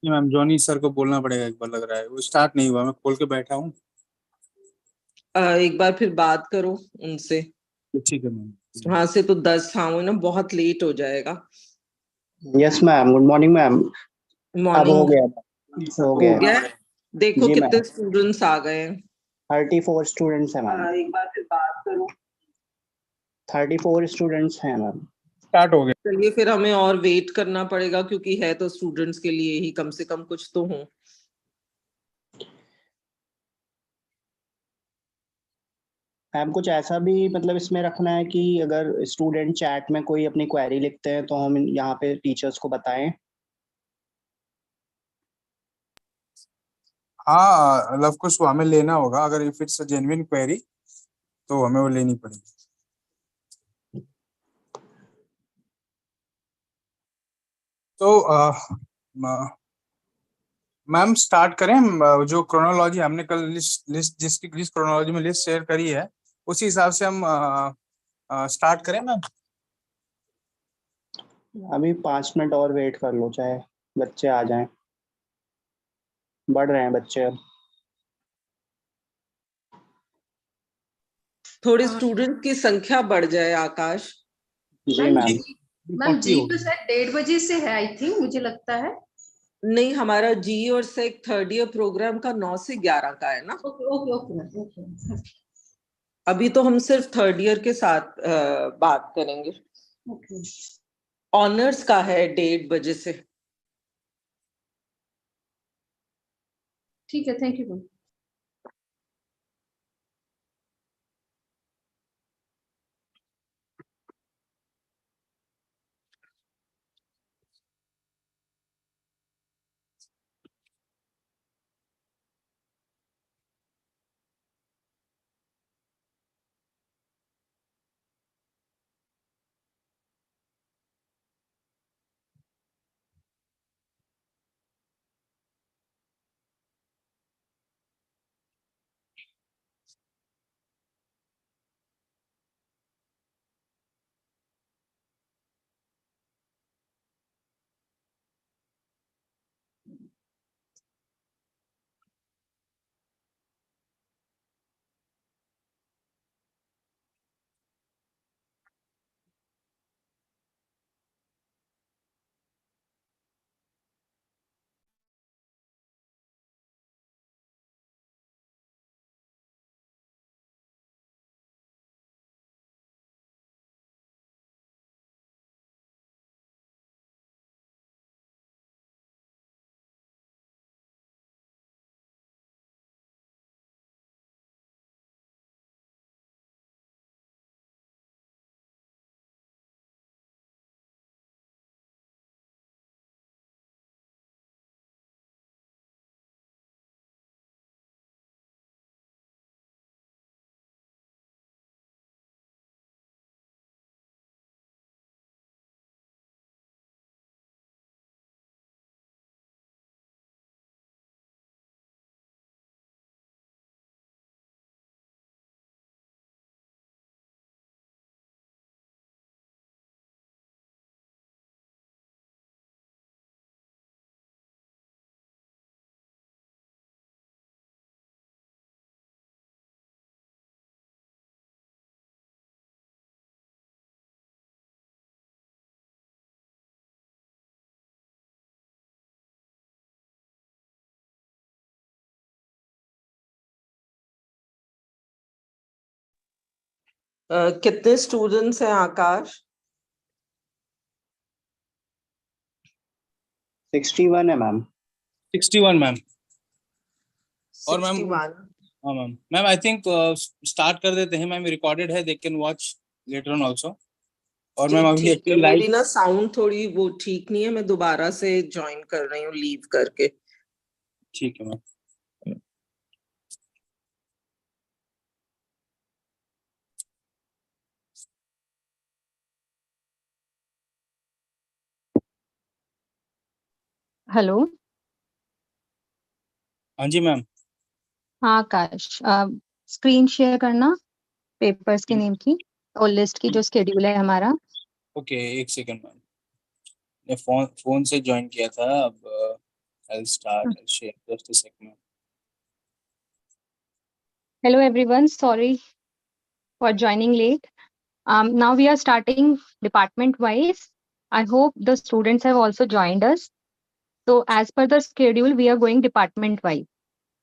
जी ma'am, Johnny sir को बोलना पड़ेगा एक बार, लग रहा है वो स्टार्ट नहीं हुआ, मैं खोल के बैठा हूँ। एक बार फिर बात करो उनसे। ठीक है मैम। वहां से तो 10 हाँ वो ना बहुत लेट हो जाएगा। Yes ma'am, good morning ma'am. अब हो मॉर्निंग गया, हो हो गया। गया। देखो जी कितने मैम, स्टूडेंट्स आ गए हैं। 34 स्टूडेंट्स हैं मैम। एक बार फिर बात करो। 34 स्टूडेंट्स हैं मैम। स्टार्ट हो गया। चलिए फिर हमें और वेट करना पड़ेगा क्योंकि है तो स्टूडेंट्स के लिए ही, कम से कम कुछ तो हो। मैम कुछ ऐसा भी मतलब इसमें रखना है कि अगर स्टूडेंट चैट में कोई अपनी क्वेरी लिखते हैं तो हम यहाँ पे टीचर्स को बताएं। हाँ लव कुश वो हमें लेना होगा, अगर if it's a genuine query तो हमें वो लेनी पड़ेगी। तो मैम स्टार्ट करें। जो क्रोनोलॉजी हमने कल लिस्ट जिस क्रोनोलॉजी में लिस्ट शेयर करी है उसी हिसाब से हम स्टार्ट करें मैम। अभी 5 मिनट और वेट कर लो, चाहे बच्चे आ जाएं। बढ़ रहे हैं बच्चे अब। थोड़ी स्टूडेंट की संख्या बढ़ जाए आकाश। जी मैम। मैम जी तो शायद 1:30 से है, आई थिंक, मुझे लगता है। नहीं, हमारा जी और सेक थर्ड ईयर प्रोग्राम का 9 से 11 का है ना। Okay okay okay okay. अभी तो हम सिर्फ थर्ड ईयर के साथ बात करेंगे। ओके ऑनर्स का है 1:30 बजे से। ठीक है, थैंक यू मैम। कितने स्टूडेंट्स हैं आकाश? 61 है मैम। 61 मैम। और मैम 61। हाँ मैम आई थिंक स्टार्ट कर देते हैं मैम, रिकॉर्डेड है, they can watch later on also. और मैम अभी ठीक है, एक्चुअली मेरी लाइव ना साउंड थोड़ी वो ठीक नहीं है, मैं दोबारा से ज्वाइन कर रही हूँ लीव करके। ठीक है मैम। हेलो। हाँ जी मैम। हाँ आकाश, स्क्रीन शेयर करना पेपर्स के नेम की और लिस्ट की जो स्केड्यूल है हमारा। ओके एक सेकंड मैम, मैं फोन से ज्वाइन किया था अब। I'll start. I'll share just a second. Hello everyone, sorry for joining late. Now we are starting department wise. I hope the students have also joined us. So as per the schedule, we are going department wise.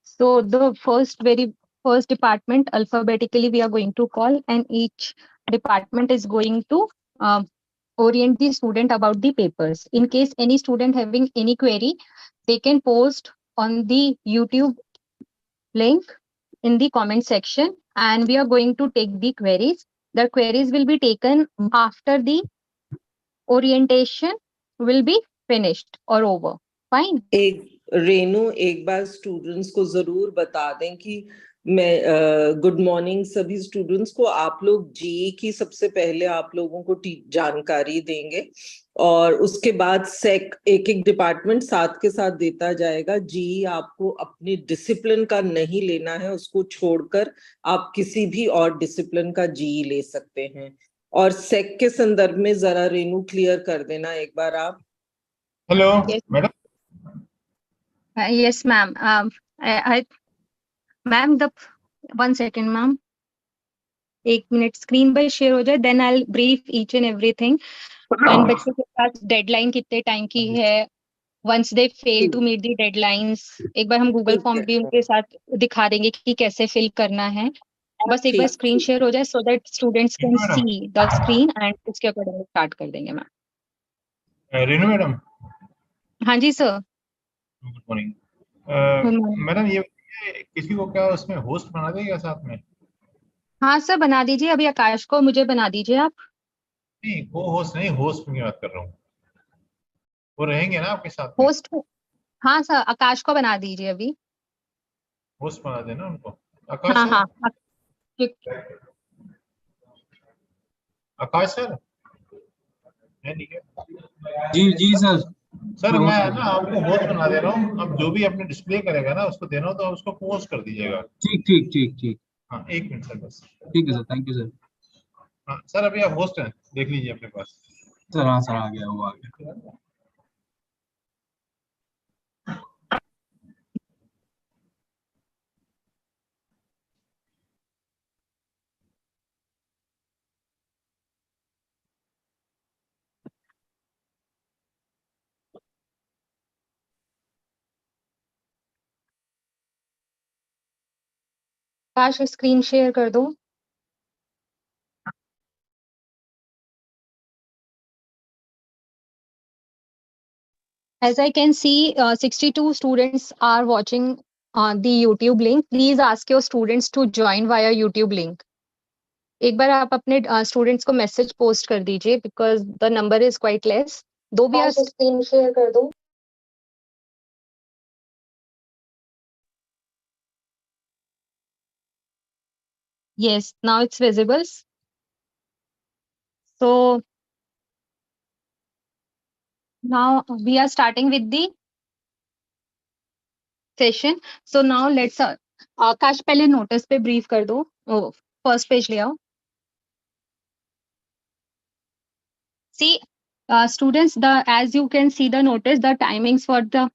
So the very first department alphabetically we are going to call, and each department is going to um, orient the student about the papers. In case any student having any query, they can post on the YouTube link in the comment section, and we are going to take the queries. The queries will be taken after the orientation will be finished or over. Fine. Renu एक बार students को जरूर बता दें कि मैं good morning सभी students को। आप लोग जी की सबसे पहले आप लोगों को जानकारी देंगे और उसके बाद सेक एक एक डिपार्टमेंट साथ के साथ देता जाएगा। जी आपको अपनी डिसिप्लिन का नहीं लेना है, उसको छोड़कर आप किसी भी और डिसिप्लिन का जी ले सकते हैं। और सेक के संदर्भ में जरा रेनू क्लियर कर देना एक बार आप। Hello Yes. Madam. Yes, ma'am. Ma'am, 1 second, ma'am. 1 minute screen by share हो जाए, then I'll brief each and everything. And बच्चों के पास डेडलाइन कितने टाइम की है, once they fail to meet the deadlines, एक बार हम गूगल फॉर्म भी उनके साथ दिखा देंगे कि कैसे फिल करना है। बस एक बार स्क्रीन शेयर हो जाए so that students can see the screen and उसके अकॉर्डिंग स्टार्ट कर देंगे मैम। रेनू मैडम। हाँ जी sir. Good morning. Good morning. Madam ये किसी को क्या उसमें होस्ट बना देगा साथ में? हाँ सर बना दीजिए, अभी आकाश को मुझे बना दीजिए आप। नहीं वो होस्ट नहीं, होस्ट की बात कर रहा हूँ। वो रहेंगे ना आपके साथ में? होस्ट हाँ सर, आकाश को बना दीजिए अभी। होस्ट बना देना उनको। आकाश हाँ सर। हाँ आकाश सर है ठीक है। जी सर। सर मैं ना आपको होस्ट बना दे रहा हूँ। अब जो भी अपने डिस्प्ले करेगा ना उसको देना हो तो आप उसको पोस्ट कर दीजिएगा। ठीक। हाँ 1 मिनट सर बस। ठीक है सर, थैंक यू सर। हाँ सर अभी आप होस्ट हैं, देख लीजिए अपने पास। सर हाँ सर, आ गया, वो आ गया। आकाश स्क्रीन शेयर कर दो। As I can see, 62 students are watching the YouTube link. Please ask your students to join via YouTube link. एक बार आप अपने स्टूडेंट्स को मैसेज पोस्ट कर दीजिए because the number is quite less. दो भी आप स्क्रीन शेयर कर दो। Yes, now it's visible. So now we are starting with the session. So now let's आकाश पहले नोटिस पे ब्रीफ कर दो। फर्स्ट पेज ले आओ। See, students, as you can see the notice, the timings for the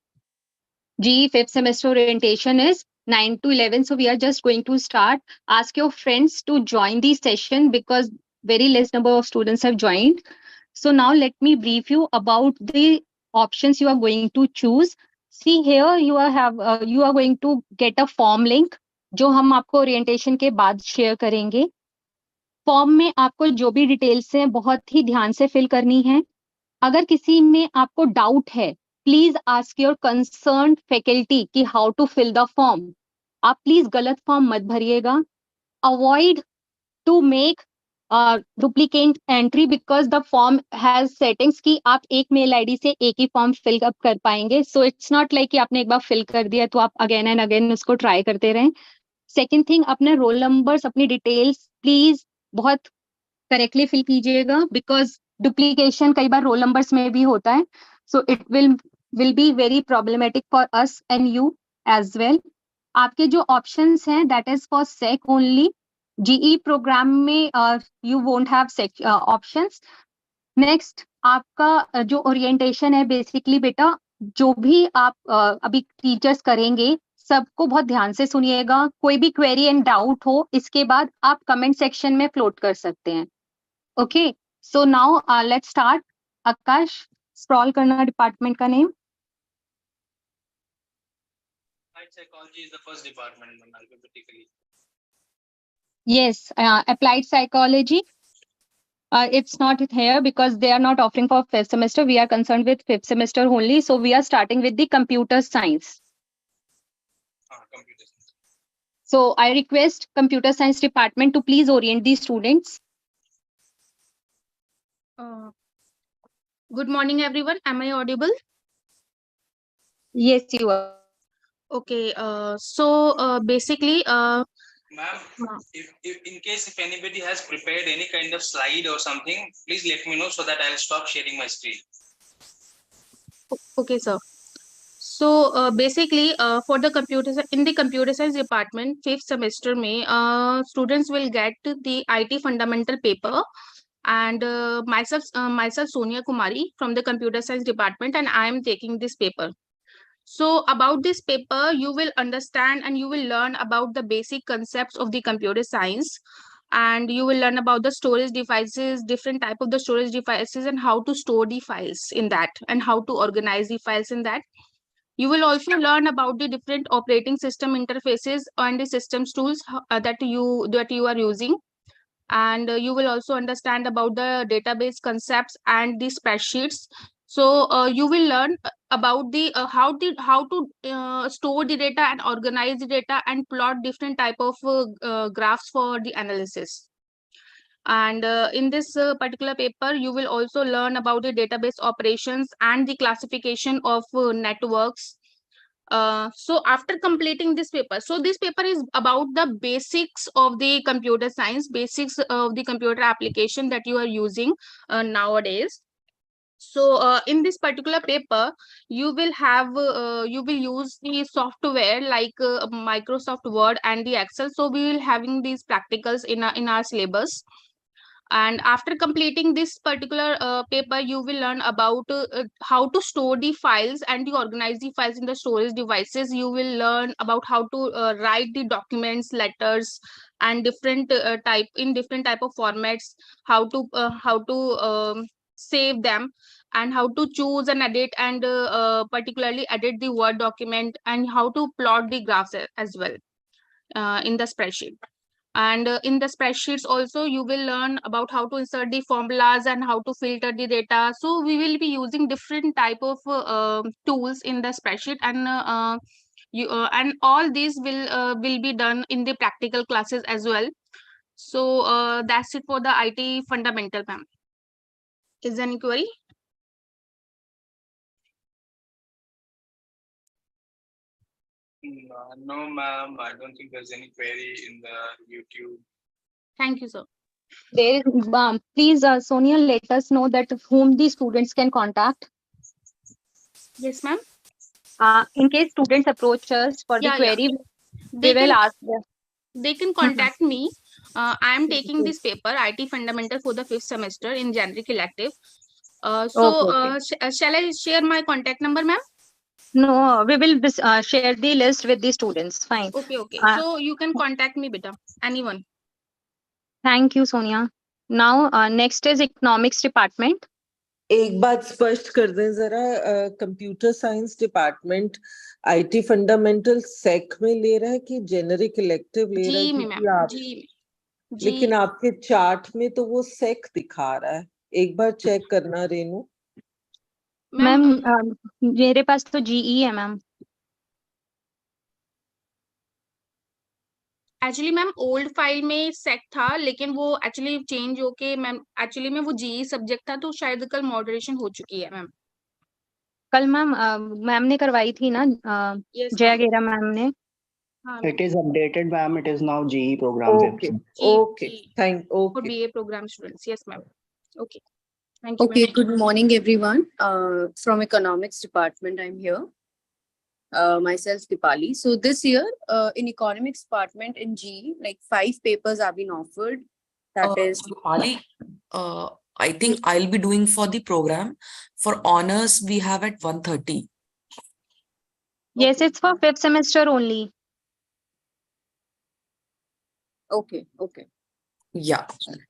GE 5th semester orientation is 9 to 11. So we are just going to start. Ask your friends to join the session because very less number of students have joined. So now let me brief you about the options you are going to choose. See here you are going to get a form link जो हम आपको orientation के बाद share करेंगे। Form में आपको जो भी डिटेल्स हैं बहुत ही ध्यान से फिल करनी है। अगर किसी में आपको डाउट है, please ask your concern faculty कि how to fill the form. आप प्लीज गलत फॉर्म मत भरिएगा। Avoid to make duplicate entry because the form has settings कि आप एक मेल आईडी से एक ही फॉर्म फिल अप कर पाएंगे। सो इट्स नॉट लाइक कि आपने एक बार फिल कर दिया तो आप अगेन एंड अगेन उसको ट्राई करते रहें। सेकेंड थिंग, अपने रोल नंबर्स, अपनी डिटेल्स प्लीज बहुत करेक्टली फिल कीजिएगा बिकॉज डुप्लीकेशन कई बार रोल नंबर्स में भी होता है। So it will be very problematic for us and you as well. आपके जो ऑप्शंस हैं that is for SEC only. GE programme में you won't have options. Next आपका जो ओरिएंटेशन है बेसिकली बेटा जो भी आप अभी टीचर्स करेंगे सबको बहुत ध्यान से सुनिएगा। कोई भी क्वेरी एंड डाउट हो इसके बाद आप कमेंट सेक्शन में फ्लोट कर सकते हैं। Okay, so now let's start. Akash, scroll करना डिपार्टमेंट का name. Applied psychology is the first department alphabetically. Yes, applied psychology. It's not here because they are not offering for fifth semester. We are concerned with fifth semester only. So we are starting with the computer science. Computer science. So I request computer science department to please orient the students. Good morning, everyone. Am I audible? Yes, you are. Okay. Basically, Ma'am, if in case if anybody has prepared any kind of slide or something, please let me know so that I'll stop sharing my screen. okay, sir. So basically, for the in the computer science department, fifth semester, students will get the IT fundamental paper, and myself Sonia Kumari from the computer science department, and I am taking this paper. So about this paper, you will understand and you will learn about the basic concepts of the computer science, and you will learn about the storage devices, different type of the storage devices, and how to store the files in that, and how to organize the files in that. You will also learn about the different operating system interfaces and the systems tools that you are using, and you will also understand about the database concepts and the spreadsheets. So you will learn about the how to store the data and organize the data and plot different type of graphs for the analysis. And in this particular paper, you will also learn about the database operations and the classification of networks. So after completing this paper, so this paper is about the basics of the computer science, basics of the computer application that you are using nowadays. So in this particular paper, you will use the software like Microsoft Word and the Excel. So we will having these practicals in our syllabus. And after completing this particular paper, you will learn about how to store the files and to organize the files in the storage devices. You will learn about how to write the documents, letters, and different different type of formats, how to save them, and how to choose and edit, and particularly edit the Word document, and how to plot the graphs as well in the spreadsheet. And in the spreadsheets also, you will learn about how to insert the formulas and how to filter the data. So we will be using different type of tools in the spreadsheet, and and all these will be done in the practical classes as well. So that's it for the IT fundamental, ma'am. Is there any query? No, ma'am. I don't think there's any query in the YouTube. Thank you, sir. There is, please, Sonia, let us know that whom the students can contact. Yes, ma'am. In case students approach us for the query, we will ask them. They can contact me. I am taking this paper, IT Fundamental, for the 5th semester in generic elective. Shall I share my contact number, ma'am? No, we will share the list with the students. Fine. Okay. So you can contact me, beta. Anyone. Thank you, Sonia. Now, next is economics department. एक बात स्पष्ट कर दें जरा, computer science department IT fundamental SEC में ले रहा है कि जेनरिक इलेक्टिव ले रहा है? क्योंकि आप लेकिन आपके चार्ट में तो वो सेक दिखा रहा है, एक बार चेक करना रेनू। मैम मेरे पास तो जीई है ma'am. Actually ma'am old file में सेक था, लेकिन वो एक्चुअली चेंज होके मैम एक्चुअली में वो जीई सब्जेक्ट था, तो शायद कल मॉडरेशन हो चुकी है मैम। कल मैम ने करवाई थी ना, जया गेरा मैम ने। It is updated, ma'am. It is now GE program. Okay. Thank. Okay. For BA program students. Yes, ma'am. Okay. Thank you. Okay. Good morning, everyone. From economics department, I'm here. Myself, Dipali. So this year, in economics department in GE, like 5 papers have been offered. That is Dipali. I think I'll be doing for the program. For honors, we have at 1:30. Yes, it's for fifth semester only. Okay, okay. Yeah.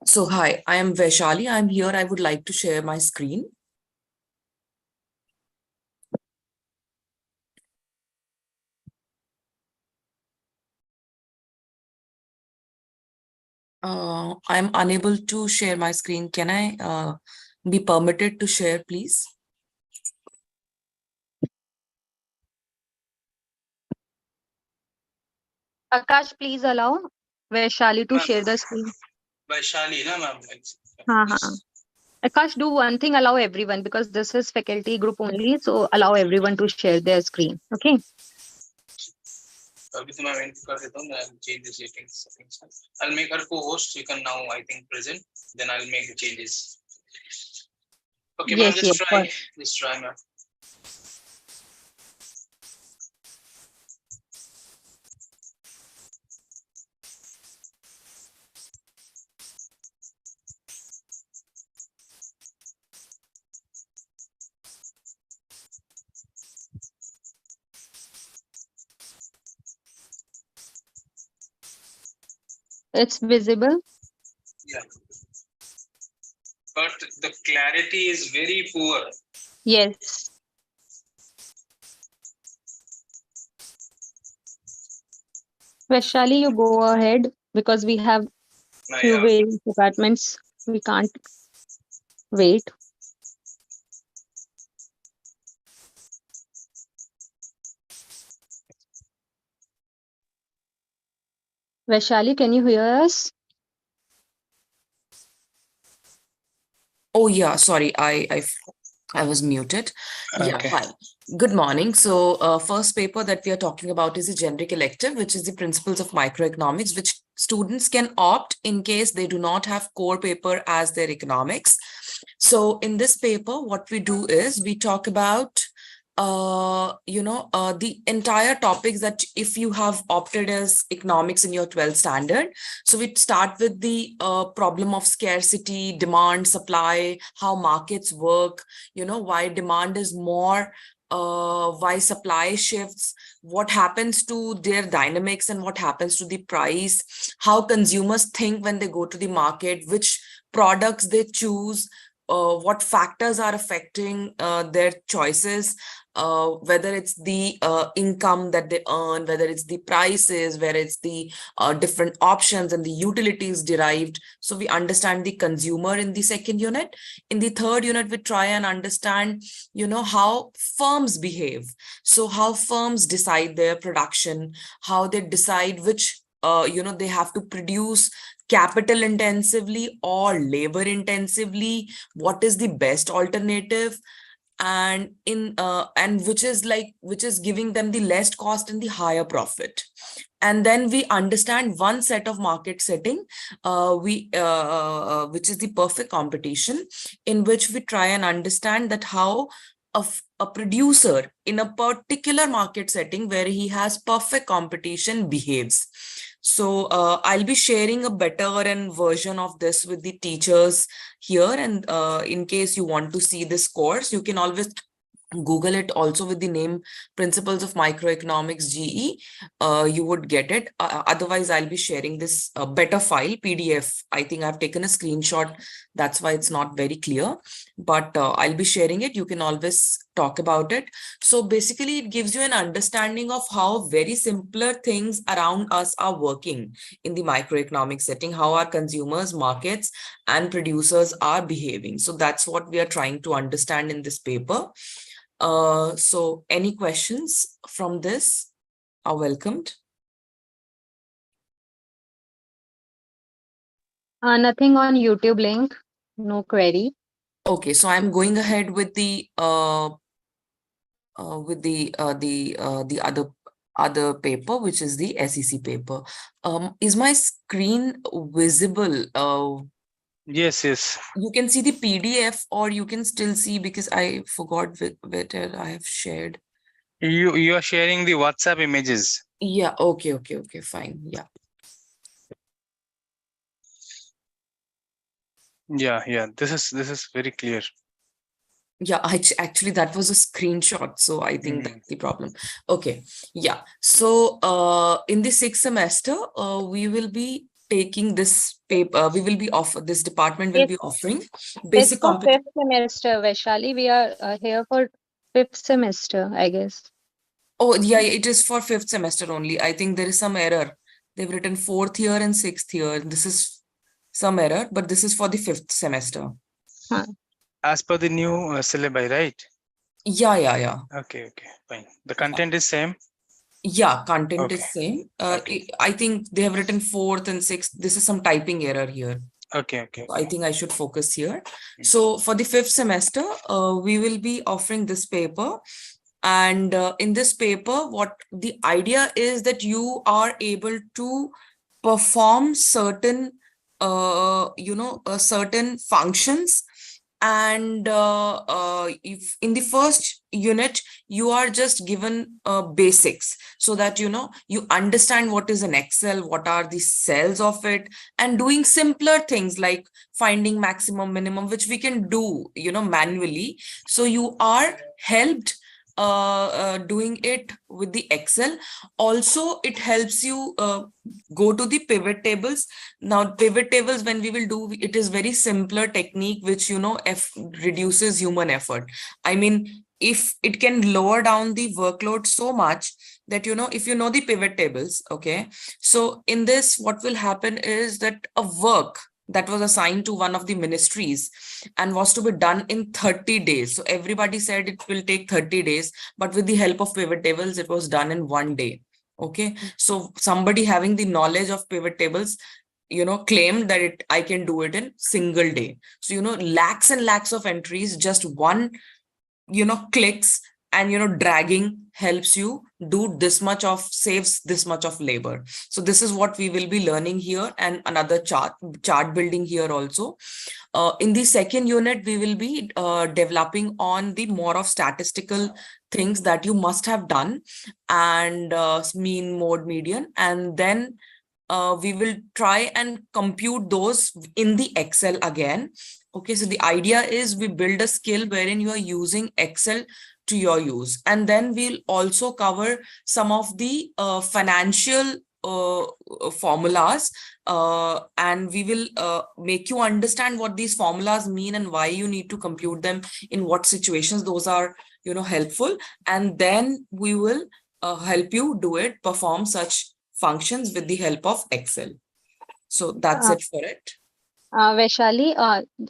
So hi, I am Vaishali. I'm here. I would like to share my screen. I'm unable to share my screen. Can I be permitted to share, please? Akash, please allow Vaishali to Ma'am. share the screen. Vaishali, na ma'am. हाँ. Akash, do one thing, allow everyone because this is faculty group only. So allow everyone to share their screen. Okay. अभी तो मैं end कर देता हूँ. I'll change the settings. I'll make her co-host. You can now, I think, present. Then I'll make the changes. Okay, ma'am. Yes, yes. Just try, ma'am. It's visible. Yeah. But the clarity is very poor. Yes. Vaishali, you go ahead because we have few Yeah. various departments. We can't wait. Vaishali, can you hear us? Oh yeah, sorry, I was muted. Yeah, Okay. hi. Good morning. So first paper that we are talking about is a generic elective, which is the principles of microeconomics, which students can opt in case they do not have core paper as their economics. So in this paper, what we do is we talk about the entire topics that if you have opted as economics in your 12th standard. So we start with the problem of scarcity, demand, supply, how markets work, why demand is more, why supply shifts, what happens to their dynamics and what happens to the price, how consumers think when they go to the market, which products they choose, what factors are affecting their choices, whether it's the income that they earn, whether it's the prices, whether it's the different options and the utilities derived. So we understand the consumer in the second unit. In the third unit, we try and understand, how firms behave. So how firms decide their production, how they decide which, they have to produce capital intensively or labor intensively, what is the best alternative, and which is giving them the less cost and the higher profit. And then we understand one set of market setting, which is the perfect competition, in which we try and understand that how a producer in a particular market setting where he has perfect competition behaves. So I'll be sharing a better and version of this with the teachers here. And in case you want to see this course, you can always Google it also with the name Principles of Microeconomics GE. You would get it. Otherwise, I'll be sharing this better file, PDF. I think I've taken a screenshot. That's why it's not very clear. But I'll be sharing it. You can always talk about it. So basically, it gives you an understanding of how very simpler things around us are working in the microeconomic setting, how our consumers, markets, and producers are behaving. So that's what we are trying to understand in this paper. So any questions from this are welcomed. Nothing on YouTube link. No query. Okay, so I'm going ahead with the other paper, which is the SEC paper. Is my screen visible? Yes, yes. You can see the PDF, or you can still see, because I forgot where I have shared. You are sharing the WhatsApp images. Yeah, okay, fine. Yeah. Yeah. This is very clear. Yeah, actually that was a screenshot, so I think that's the problem. Okay, yeah. So in the sixth semester, we will be taking this paper. We will be this department will be offering It's basic for competence. fifth semester, Vaishali. We are here for fifth semester, I guess. Oh, yeah, it is for fifth semester only. I think there is some error. They've written fourth year and sixth year. This is some error, but this is for the fifth semester. As per the new syllabi, right? Yeah. Okay, fine. The content is same. Yeah, content Okay. is same. Okay. I think they have written fourth and sixth. This is some typing error here. Okay. I think I should focus here. So for the fifth semester, we will be offering this paper. And in this paper, what the idea is that you are able to perform certain, certain functions. And if in the first unit, you are just given basics so that, you understand what is an Excel, what are the cells of it, and doing simpler things like finding maximum, minimum, which we can do, manually. So you are helped doing it with the Excel. Also, it helps you go to the pivot tables. Now, pivot tables, when we will do, it is very simpler technique, which, reduces human effort. I mean, if it can lower down the workload so much that, if you know the pivot tables, okay, so in this, what will happen is that a work that was assigned to one of the ministries and was to be done in 30 days. So everybody said it will take 30 days, but with the help of pivot tables, it was done in 1 day. Okay, so somebody having the knowledge of pivot tables, claimed that I can do it in single day. So, lakhs and lakhs of entries, just one, clicks and, dragging helps you do this much of, saves this much of labor. So this is what we will be learning here, and another chart building here also. In the second unit, we will be developing on the more of statistical things that you must have done, and mean, mode, median, and then we will try and compute those in the Excel again. Okay, so the idea is we build a skill wherein you are using Excel to your use. And then we'll also cover some of the financial formulas, and we will make you understand what these formulas mean and why you need to compute them, in what situations those are, helpful. And then we will help you do it, perform such functions with the help of Excel. So that's it for it. Vaishali,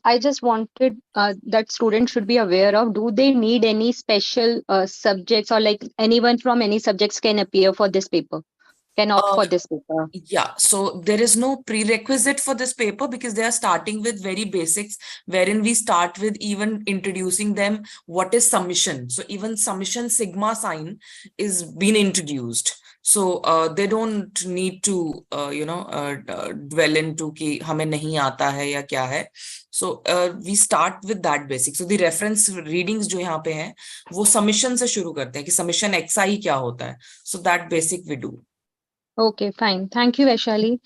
I just wanted that students should be aware of, do they need any special subjects, or like anyone from any subjects can appear for this paper, can opt for this paper? Yeah, so there is no prerequisite for this paper because they are starting with very basics, wherein we start with even introducing them what is summation. So even summation sigma sign is being introduced. So they don't need to, dwell into कि हमें नहीं आता है या क्या है. So we start with that basic. So the reference readings जो यहाँ पे हैं, वो summation से शुरू करते हैं कि summation xi क्या होता है. So that basic we do. Okay, fine. Thank you, Vaishali.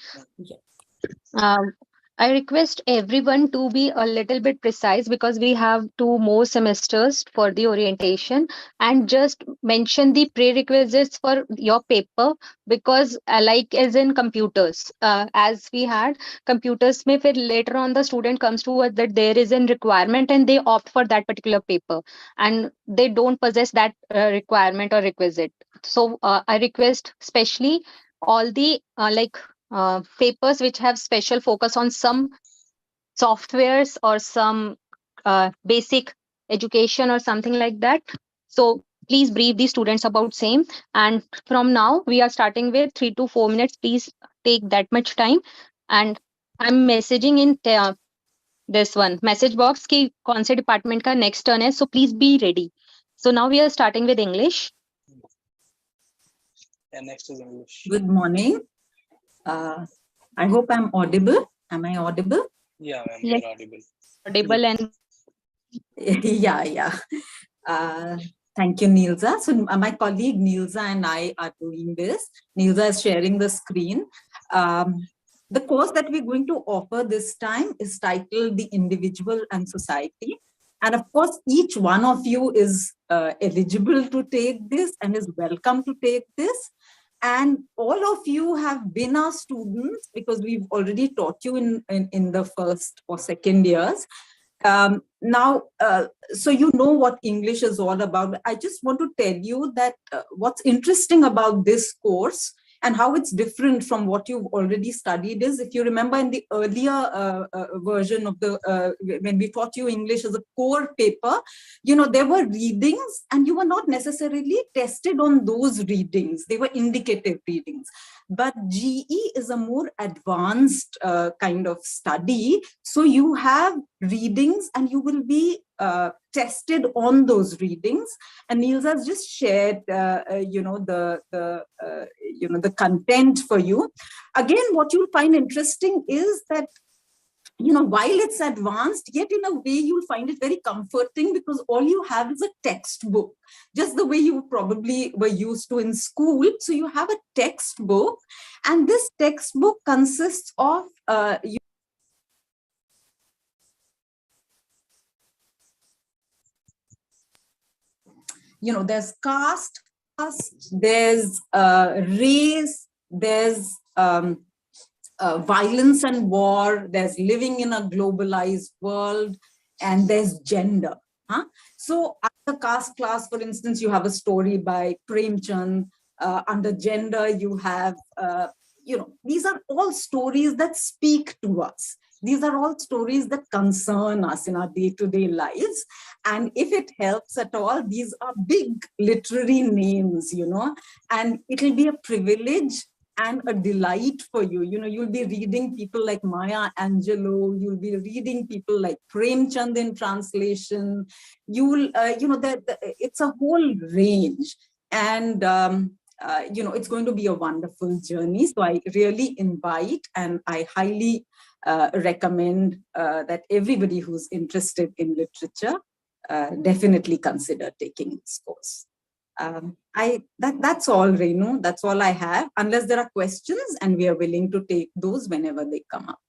I request everyone to be a little bit precise because we have 2 more semesters for the orientation, and just mention the prerequisites for your paper, because like as in computers, as we had computers, may फिर later on the student comes to us that there is a requirement and they opt for that particular paper and they don't possess that requirement or requisite. So I request especially all the papers which have special focus on some softwares or some basic education or something like that. So please brief the students about same. And from now we are starting with 3 to 4 minutes. Please take that much time. And I'm messaging in this one message box ki kaun se department ka next turn hai. So please be ready. So now we are starting with English. Yeah, next is English. Good morning. I hope I'm audible. Am I audible? Yeah, ma'am, Yes. you're audible. Audible and Yeah. Thank you, Nilza. So my colleague Nilza and I are doing this. Nilza is sharing the screen. The course that we're going to offer this time is titled The Individual and Society. And of course, each one of you is eligible to take this and is welcome to take this. And all of you have been our students because we've already taught you in the first or second years. Now, so you know what English is all about. I just want to tell you that what's interesting about this course and how it's different from what you've already studied is, if you remember in the earlier version of the, when we taught you English as a core paper, you know, there were readings and you were not necessarily tested on those readings. They were indicative readings. But GE is a more advanced kind of study. So you have readings and you will be tested on those readings. And Niels has just shared, you know, the content for you. Again, what you'll find interesting is that, you know, while it's advanced, yet in a way you'll find it very comforting because all you have is a textbook, just the way you probably were used to in school. So you have a textbook, and this textbook consists of you know, there's caste, there's race, there's violence and war, there's living in a globalized world, and there's gender. So under caste class, for instance, you have a story by Premchand. Under gender, you have, you know, these are all stories that speak to us. These are all stories that concern us in our day-to-day lives. And if it helps at all, these are big literary names, you know, and it'll be a privilege and a delight for you. You know, you'll be reading people like Maya Angelou, you'll be reading people like Premchand in translation. You'll, you know, it's a whole range. And, you know, it's going to be a wonderful journey. So I really invite and I highly recommend that everybody who's interested in literature definitely consider taking this course. That's all, Renu. That's all I have, unless there are questions, and we are willing to take those whenever they come up.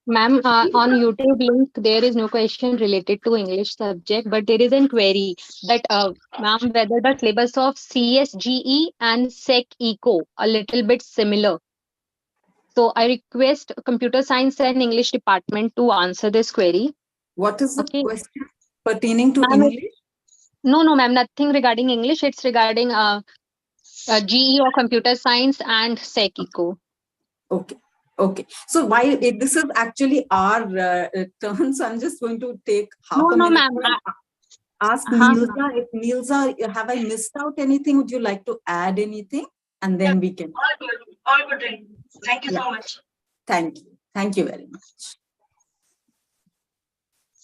Ma'am, on YouTube link, there is no question related to English subject, but there is a query that, ma'am, whether the syllabus of CSGE and SEC Eco a little bit similar. So I request Computer Science and English department to answer this query. What is the question pertaining to English? No, ma'am, nothing regarding English. It's regarding GE or Computer Science and SEC Eco. Okay. Okay. So while this is actually our turn, so I'm just going to take half a minute. Ma'am. Ask Nielsa. If Nielsa, have I missed out anything? Would you like to add anything? And then we can. All good. Thank you so much. Thank you. Thank you very much.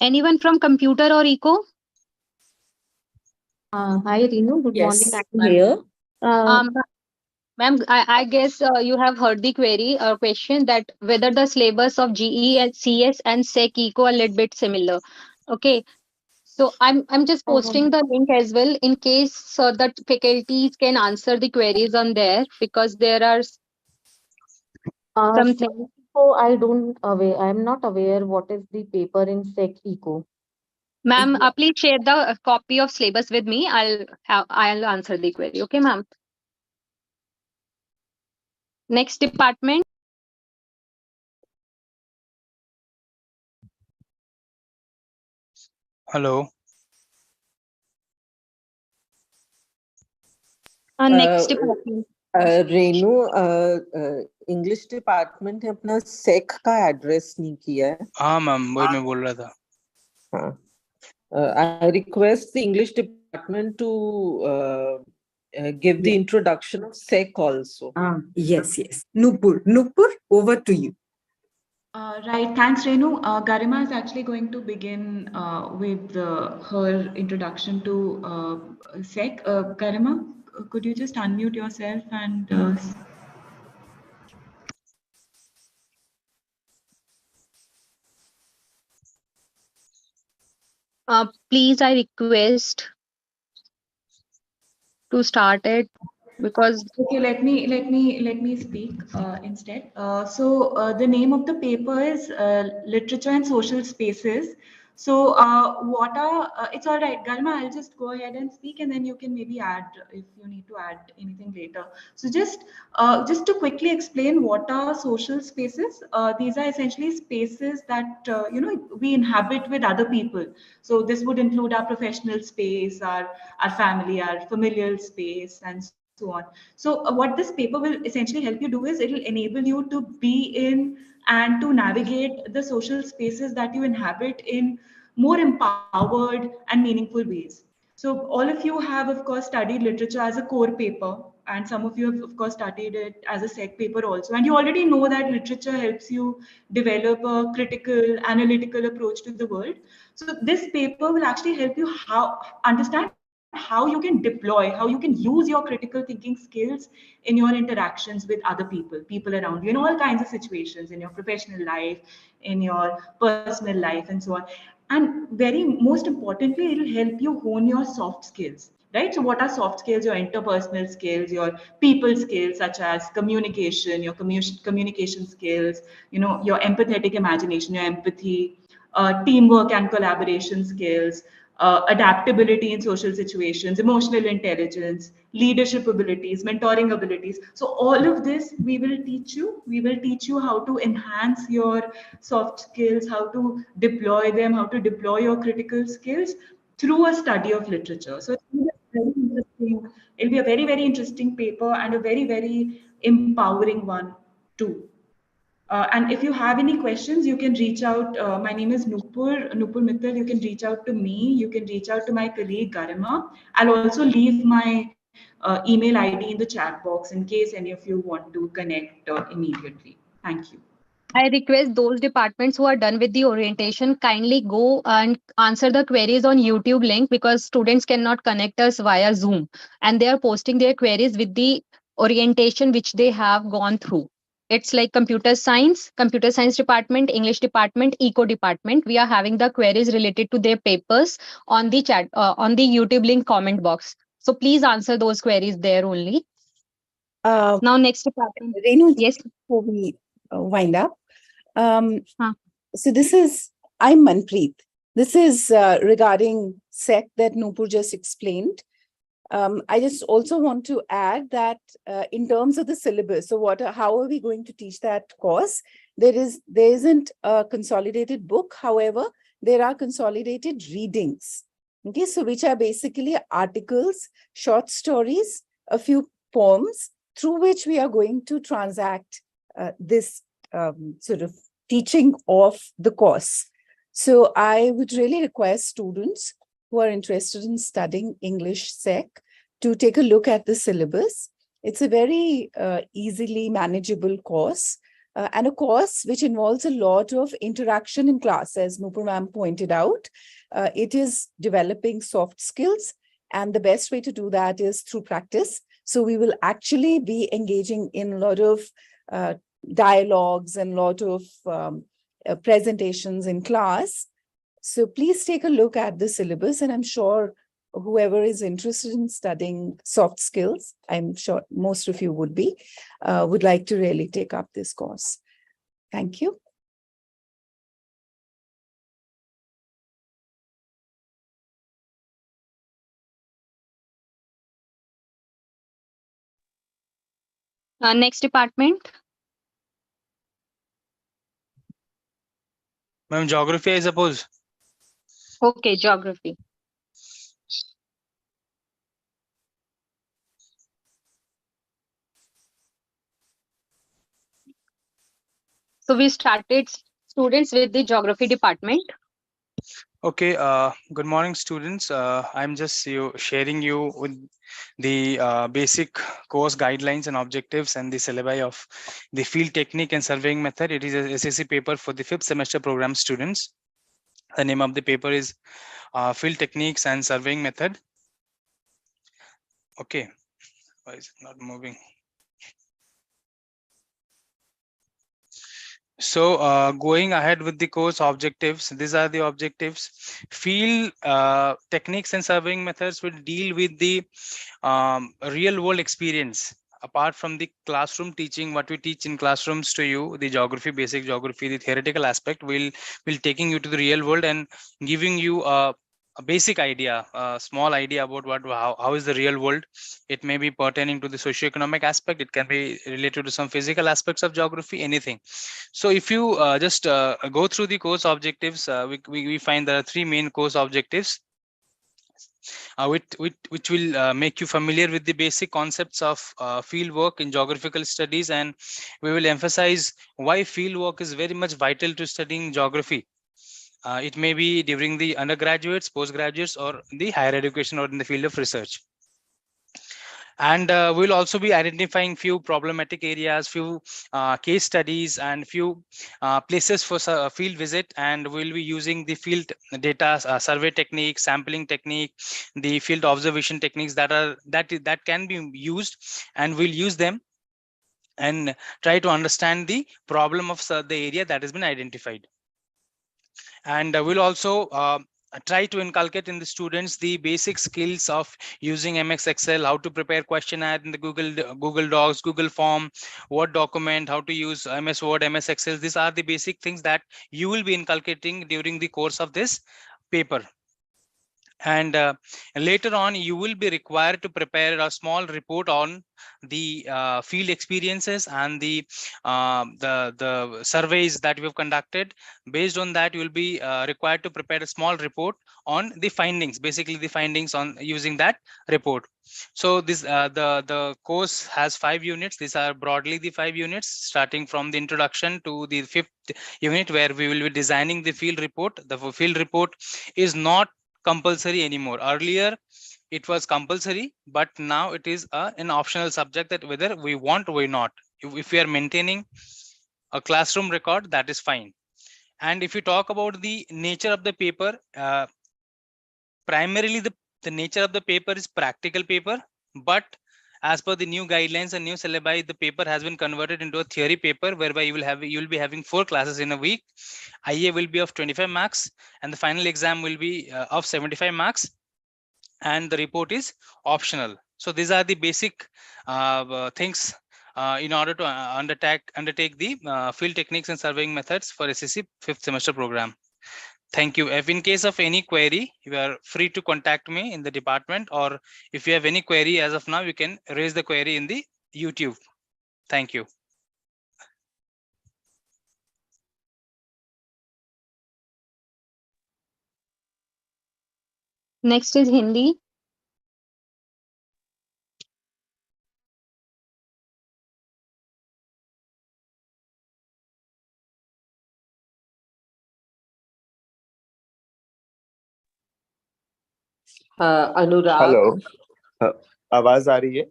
Anyone from computer or eco? Hi, Renu. Good morning. Yes, I'm here. Ma'am, I guess you have heard the query or question that whether the syllabus of GE and CS and SEC Eco a little bit similar. Okay. So I'm just posting the link as well in case so that faculties can answer the queries on there, because there are some things. So I'm not aware what is the paper in SEC Eco. Ma'am, please share the copy of syllabus with me. I'll answer the query. Okay, ma'am. Next department. Hello. Next department. Renu English department ने अपना सेक का address नहीं किया है. हाँ ma'am, वही मैं बोल रहा था. हाँ. I request the English department to give the introduction of SEC also. Yes. Nupur, over to you. Right, thanks Renu. Garima is actually going to begin with her introduction to SEC. Garima, could you just unmute yourself and please, I request to start it, because okay, let me speak instead. So the name of the paper is Literature and Social Spaces So it's all right, Garima, I'll just go ahead and speak, and then you can maybe add if you need to add anything later. So just to quickly explain what are social spaces. These are essentially spaces that we inhabit with other people. So this would include our professional space, our family, our familial space, and so on. So what this paper will essentially help you do is it will enable you to be in and to navigate the social spaces that you inhabit in more empowered and meaningful ways. So all of you have, of course, studied literature as a core paper, and some of you have, of course, studied it as a sec paper also. And you already know that literature helps you develop a critical, analytical approach to the world. So this paper will actually help you understand how you can deploy, how you can use your critical thinking skills in your interactions with other people around you, in all kinds of situations, in your professional life, in your personal life, and so on. And very most importantly, it will help you hone your soft skills, right? So what are soft skills? Your interpersonal skills, your people skills, such as communication, your communication skills, your empathetic imagination, your empathy, teamwork and collaboration skills, adaptability in social situations, emotional intelligence, leadership abilities, mentoring abilities. So all of this we will teach you. We will teach you how to enhance your soft skills, how to deploy them, how to deploy your critical skills through a study of literature. So it's very interesting. It'll be a very, very interesting paper and a very, very empowering one too. And if you have any questions, you can reach out. My name is Nupur Mittal. You can reach out to me. You can reach out to my colleague Garima. I'll also leave my email ID in the chat box in case any of you want to connect immediately. Thank you. I request those departments who are done with the orientation kindly go and answer the queries on YouTube link, because students cannot connect us via Zoom, and they are posting their queries with the orientation which they have gone through. It's like computer science department, English department, eco department. We are having the queries related to their papers on the chat, on the YouTube link comment box. So please answer those queries there only. Now next department. Renu, yes, before we wind up. So I'm Manpreet. This is regarding SEC that Nupur just explained. I just also want to add that in terms of the syllabus, so how are we going to teach that course? There isn't a consolidated book. However, there are consolidated readings. Okay, so which are basically articles, short stories, a few poems, through which we are going to transact this sort of teaching of the course. So I would really request students who are interested in studying English SEC to take a look at the syllabus. It's a very easily manageable course, and a course which involves a lot of interaction in class, as Nupur ma'am pointed out. It is developing soft skills, and the best way to do that is through practice. So we will actually be engaging in a lot of dialogues and a lot of presentations in class. So please take a look at the syllabus, and I'm sure whoever is interested in studying soft skills, I'm sure most of you would like to really take up this course. Thank you. Next department. Ma'am, geography, I suppose. Okay, geography. So we started students with the geography department. Okay, good morning, students. I'm just sharing you with the basic course guidelines and objectives and the syllabi of the field technique and surveying method. It is a SSC paper for the 5th semester program students. The name of the paper is Field Techniques and Surveying Method. Okay, why is it not moving? So going ahead with the course objectives, these are the objectives. Field techniques and surveying methods will deal with the real world experience apart from the classroom teaching, what we teach in classrooms to you, the geography, basic geography, the theoretical aspect, we'll taking you to the real world and giving you a basic idea, a small idea about how is the real world. It may be pertaining to the socioeconomic aspect, it can be related to some physical aspects of geography, anything. So if you just go through the course objectives, we find there are three main course objectives, which will make you familiar with the basic concepts of field work in geographical studies, and we will emphasize why field work is very much vital to studying geography. It may be during the undergraduates, postgraduates, or the higher education, or in the field of research. And we'll also be identifying few problematic areas, few case studies, and few places for field visit, and we'll be using the field data, survey technique, sampling technique, the field observation techniques that can be used, and we'll use them and try to understand the problem of the area that has been identified. And we'll also try to inculcate in the students the basic skills of using MX Excel, how to prepare questionnaire in the Google Docs, Google Form, Word document, how to use MS Word, MS Excel. These are the basic things that you will be inculcating during the course of this paper. And later on, you will be required to prepare a small report on the field experiences and the surveys that we have conducted. Based on that, you will be required to prepare a small report on the findings, basically the findings on using that report. So this the course has 5 units. These are broadly the 5 units, starting from the introduction to the 5th unit, where we will be designing the field report. The field report is not compulsory anymore. Earlier it was compulsory, but now it is an optional subject, that whether we want or not. If we are maintaining a classroom record, that is fine. And if you talk about the nature of the paper, primarily the nature of the paper is practical paper, but as per the new guidelines and new syllabi, the paper has been converted into a theory paper, whereby you will be having 4 classes in a week. IA will be of 25 marks, and the final exam will be of 75 marks, and the report is optional. So these are the basic things in order to undertake the field techniques and surveying methods for SSC 5th semester program. Thank you. If in case of any query, you are free to contact me in the department, or if you have any query as of now, you can raise the query in the YouTube. Thank you. Next is Hindi. Anurag. Hello, आवाज आ रही है?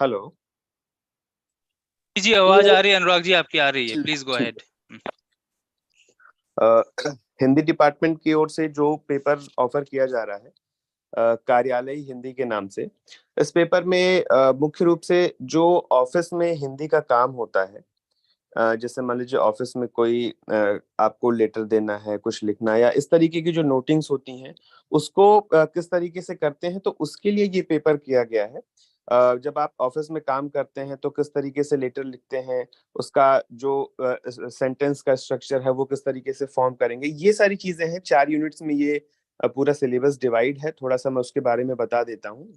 Hello जी, आवाज आ रही है अनुराग जी, आपकी आ रही है, please go ahead. Hindi department की ओर से जो पेपर ऑफर किया जा रहा है कार्यालयी हिंदी के नाम से, इस पेपर में मुख्य रूप से जो ऑफिस में हिंदी का काम होता है, जैसे मान लीजिए ऑफिस में कोई आपको लेटर देना है, कुछ लिखना, या इस तरीके की जो नोटिंग्स होती हैं उसको किस तरीके से करते हैं, तो उसके लिए ये पेपर किया गया है। जब आप ऑफिस में काम करते हैं तो किस तरीके से लेटर लिखते हैं, उसका जो सेंटेंस का स्ट्रक्चर है वो किस तरीके से फॉर्म करेंगे, ये सारी चीजें हैं। 4 यूनिट्स में ये पूरा सिलेबस डिवाइड है। थोड़ा सा मैं उसके बारे में बता देता हूँ।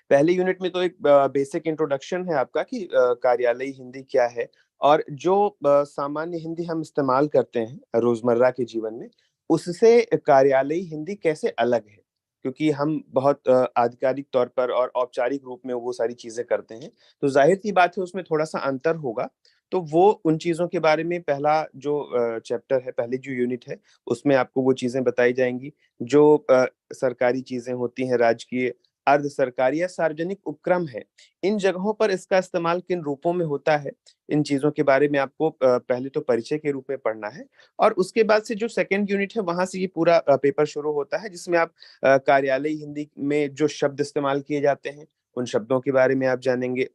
पहले यूनिट में तो एक बेसिक इंट्रोडक्शन है आपका कि कार्यालयी हिंदी क्या है, और जो सामान्य हिंदी हम इस्तेमाल करते हैं रोजमर्रा के जीवन में, उससे कार्यालयी हिंदी कैसे अलग है, क्योंकि हम बहुत आधिकारिक तौर पर और औपचारिक रूप में वो सारी चीजें करते हैं, तो जाहिर सी बात है उसमें थोड़ा सा अंतर होगा। तो वो उन चीजों के बारे में पहला जो चैप्टर है, पहली जो यूनिट है, उसमें आपको वो चीजें बताई जाएंगी जो सरकारी चीजें होती हैं, राजकीय, अर्ध सरकारी या सार्वजनिक उपक्रम है, इन जगहों पर इसका इस्तेमाल किन रूपों में होता है, इन चीजों के बारे में आपको पहले तो परिचय के रूप में पढ़ना है। और उसके बाद से जो सेकंड यूनिट है वहां से ये पूरा पेपर शुरू होता है, जिसमें आप कार्यालयी हिंदी में जो शब्द इस्तेमाल किए जाते हैं उन शब्दों के बारे में आप जानेंगे।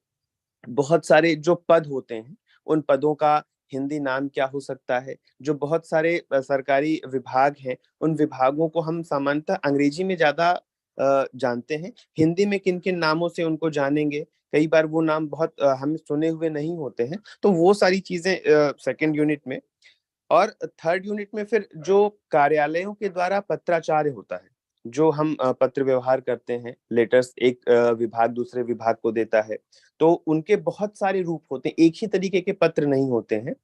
बहुत सारे जो पद होते हैं उन पदों का हिंदी नाम क्या हो सकता है। जो बहुत सारे सरकारी विभाग हैं उन विभागों को हम सामान्यतः अंग्रेजी में ज्यादा जानते हैं, हिंदी में किन किन नामों से उनको जानेंगे, कई बार वो नाम बहुत हमें सुने हुए नहीं होते हैं, तो वो सारी चीजें सेकेंड यूनिट में। और थर्ड यूनिट में फिर जो कार्यालयों के द्वारा पत्राचार होता है, जो हम पत्र व्यवहार करते हैं, लेटर्स एक विभाग दूसरे विभाग को देता है, तो उनके बहुत सारे रूप होते हैं, एक ही तरीके के पत्र नहीं होते हैं।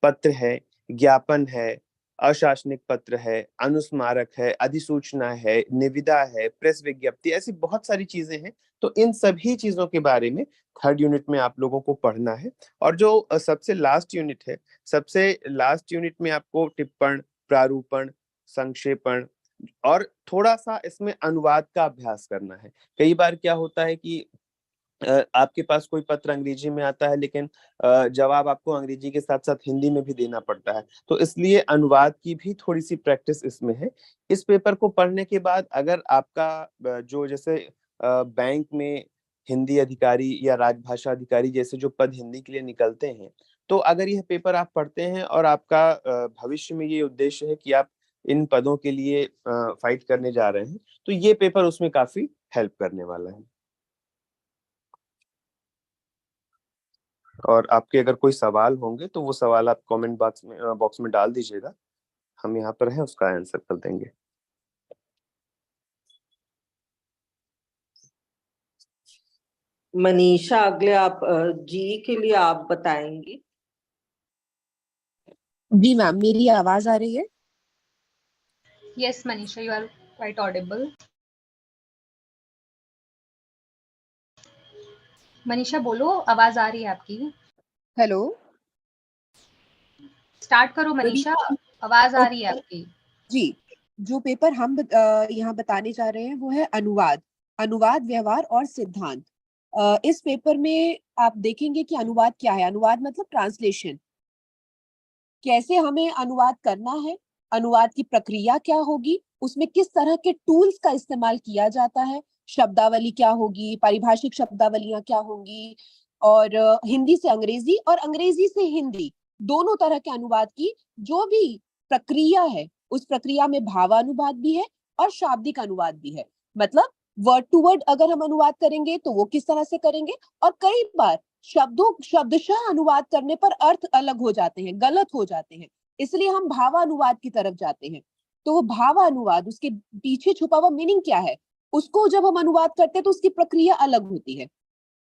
पत्र है, ज्ञापन है, अशासनिक पत्र है, अनुस्मारक है, अधिसूचना है, निविदा है, प्रेस विज्ञप्ति, ऐसी बहुत सारी चीजें हैं। तो इन सभी चीजों के बारे में थर्ड यूनिट में आप लोगों को पढ़ना है। और जो सबसे लास्ट यूनिट है, सबसे लास्ट यूनिट में आपको टिप्पण, प्रारूपण, संक्षेपण और थोड़ा सा इसमें अनुवाद का अभ्यास करना है। कई बार क्या होता है कि आपके पास कोई पत्र अंग्रेजी में आता है, लेकिन जवाब आपको अंग्रेजी के साथ साथ हिंदी में भी देना पड़ता है, तो इसलिए अनुवाद की भी थोड़ी सी प्रैक्टिस इसमें है। इस पेपर को पढ़ने के बाद अगर आपका जो जैसे बैंक में हिंदी अधिकारी या राजभाषा अधिकारी जैसे जो पद हिंदी के लिए निकलते हैं, तो अगर यह पेपर आप पढ़ते हैं और आपका भविष्य में ये उद्देश्य है कि आप इन पदों के लिए फाइट करने जा रहे हैं, तो ये पेपर उसमें काफी हेल्प करने वाला है। और आपके अगर कोई सवाल होंगे तो वो सवाल आप कमेंट बॉक्स में डाल दीजिएगा, हम यहाँ पर हैं, उसका आंसर कर देंगे। मनीषा, अगले आप जी के लिए आप बताएंगी। जी मैम, मेरी आवाज आ रही है? Yes, Manisha, you are quite audible. Manisha बोलो, आवाज आ रही है आपकी। हेलो, स्टार्ट करो मनीषा, आवाज आ रही है आपकी। जी, जो पेपर हम यहाँ बताने जा रहे हैं वो है अनुवाद, अनुवाद, व्यवहार और सिद्धांत। इस पेपर में आप देखेंगे कि अनुवाद क्या है। अनुवाद मतलब ट्रांसलेशन, कैसे हमें अनुवाद करना है, अनुवाद की प्रक्रिया क्या होगी, उसमें किस तरह के टूल्स का इस्तेमाल किया जाता है, शब्दावली क्या होगी, पारिभाषिक शब्दावलियां क्या होंगी, और हिंदी से अंग्रेजी और अंग्रेजी से हिंदी दोनों तरह के अनुवाद की जो भी प्रक्रिया है, उस प्रक्रिया में भावानुवाद भी है और शाब्दिक अनुवाद भी है। मतलब वर्ड टू वर्ड अगर हम अनुवाद करेंगे तो वो किस तरह से करेंगे, और कई बार शब्दशः अनुवाद करने पर अर्थ अलग हो जाते हैं, गलत हो जाते हैं, इसलिए हम भावानुवाद की तरफ जाते हैं। तो वो भावानुवाद, उसके पीछे छुपा हुआ मीनिंग क्या है, उसको जब हम अनुवाद करते हैं तो उसकी प्रक्रिया अलग होती है।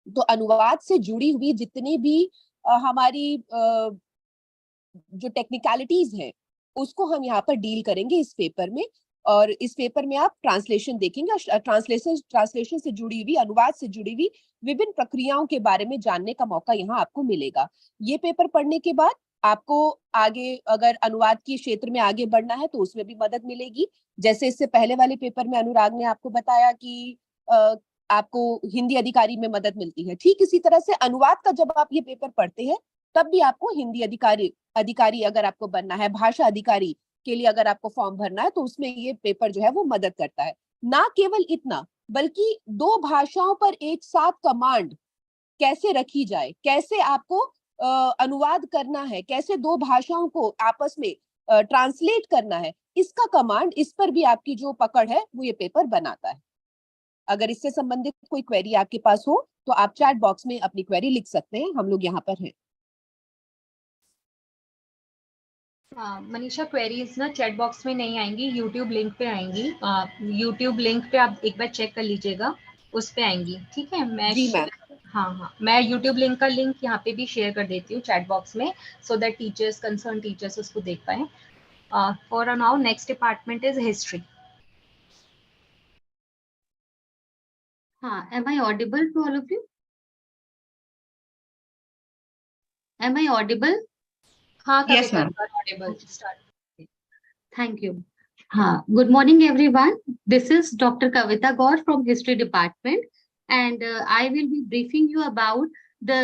तो अनुवाद से जुड़ी हुई जितनी भी हमारी जो टेक्निकलिटीज हैं उसको हम यहाँ पर डील करेंगे इस पेपर में। और इस पेपर में आप ट्रांसलेशन देखेंगे, ट्रांसलेशन से जुड़ी हुई, अनुवाद से जुड़ी हुई विभिन्न प्रक्रियाओं के बारे में जानने का मौका यहाँ आपको मिलेगा। ये पेपर पढ़ने के बाद आपको आगे अगर अनुवाद के क्षेत्र में आगे बढ़ना है तो उसमें भी मदद मिलेगी। जैसे इससे पहले वाले पेपर में अनुराग ने आपको बताया कि आपको हिंदी अधिकारी में मदद मिलती है, ठीक इसी तरह से अनुवाद का जब आप ये पेपर पढ़ते हैं तब भी आपको हिंदी अधिकारी अगर आपको बनना है, भाषा अधिकारी के लिए अगर आपको फॉर्म भरना है, तो उसमें ये पेपर जो है वो मदद करता है। ना केवल इतना, बल्कि दो भाषाओं पर एक साथ कमांड कैसे रखी जाए, कैसे आपको अनुवाद करना है, कैसे दो भाषाओं को आपस में ट्रांसलेट करना है, इसका कमांड, इस पर भी आपकी जो पकड़ है वो ये पेपर बनाता है। अगर इससे संबंधित कोई क्वेरी आपके पास हो तो आप चैट बॉक्स में अपनी क्वेरी लिख सकते हैं, हम लोग यहाँ पर हैं। मनीषा, क्वेरीज ना चैट बॉक्स में नहीं आएंगी, यूट्यूब लिंक पे आएंगी। यूट्यूब लिंक पे आप एक बार चेक कर लीजिएगा, उस पे आएंगी, ठीक है। मैं जी मैम, हाँ, मैं यूट्यूब लिंक का लिंक यहाँ पे भी शेयर कर देती हूँ चैट बॉक्स में, so that teachers, concern teachers उसको देख पाए। For now next department is history. हाँ, am I audible to all of you? Am I audible? हाँ, Yes, Kavita, ma'am. you are audible. Start. Thank you. Good morning, everyone. This is Dr. Kavita Gaur from History Department, and I will be briefing you about the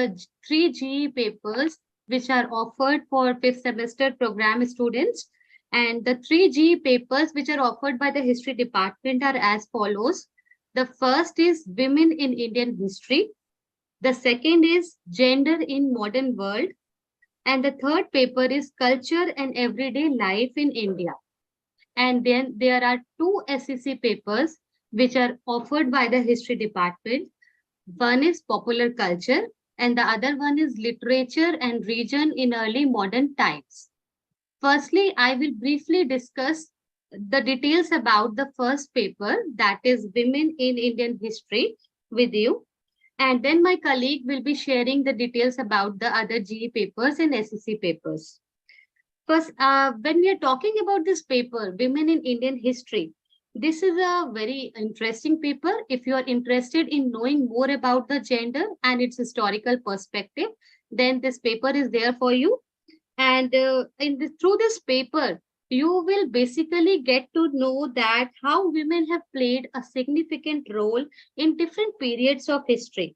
3 GE papers which are offered for 5th semester program students. And the 3 GE papers which are offered by the History Department are as follows. The first is Women in Indian History. The second is Gender in Modern World. And the third paper is Culture and Everyday Life in India. And then there are 2 SEC papers, which are offered by the history department. One is popular culture and the other one is literature and region in early modern times. Firstly, I will briefly discuss the details about the first paper, that is Women in Indian History, with you. And then my colleague will be sharing the details about the other GE papers and SEC papers. First, when we are talking about this paper, Women in Indian History, this is a very interesting paper. If you are interested in knowing more about the gender and its historical perspective, then this paper is there for you. And through this paper, you will basically get to know that how women have played a significant role in different periods of history.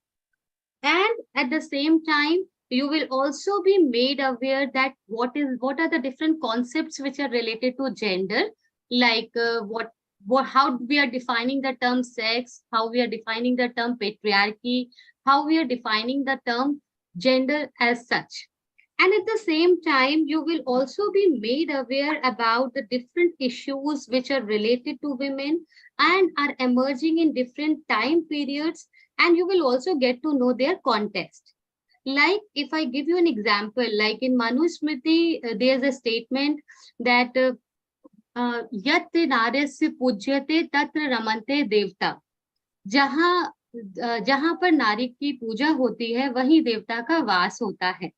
And at the same time, you will also be made aware that what are the different concepts which are related to gender, like how we are defining the term sex, how we are defining the term patriarchy, how we are defining the term gender as such. And at the same time, you will also be made aware about the different issues which are related to women and are emerging in different time periods, and you will also get to know their context. Like if I give you an example, like in Manusmriti, there's a statement that यत् नार्यस्य पूज्यते तत्र रमन्ते देवता. जहां पर नारी की पूजा होती है वहीं देवता का वास होता है.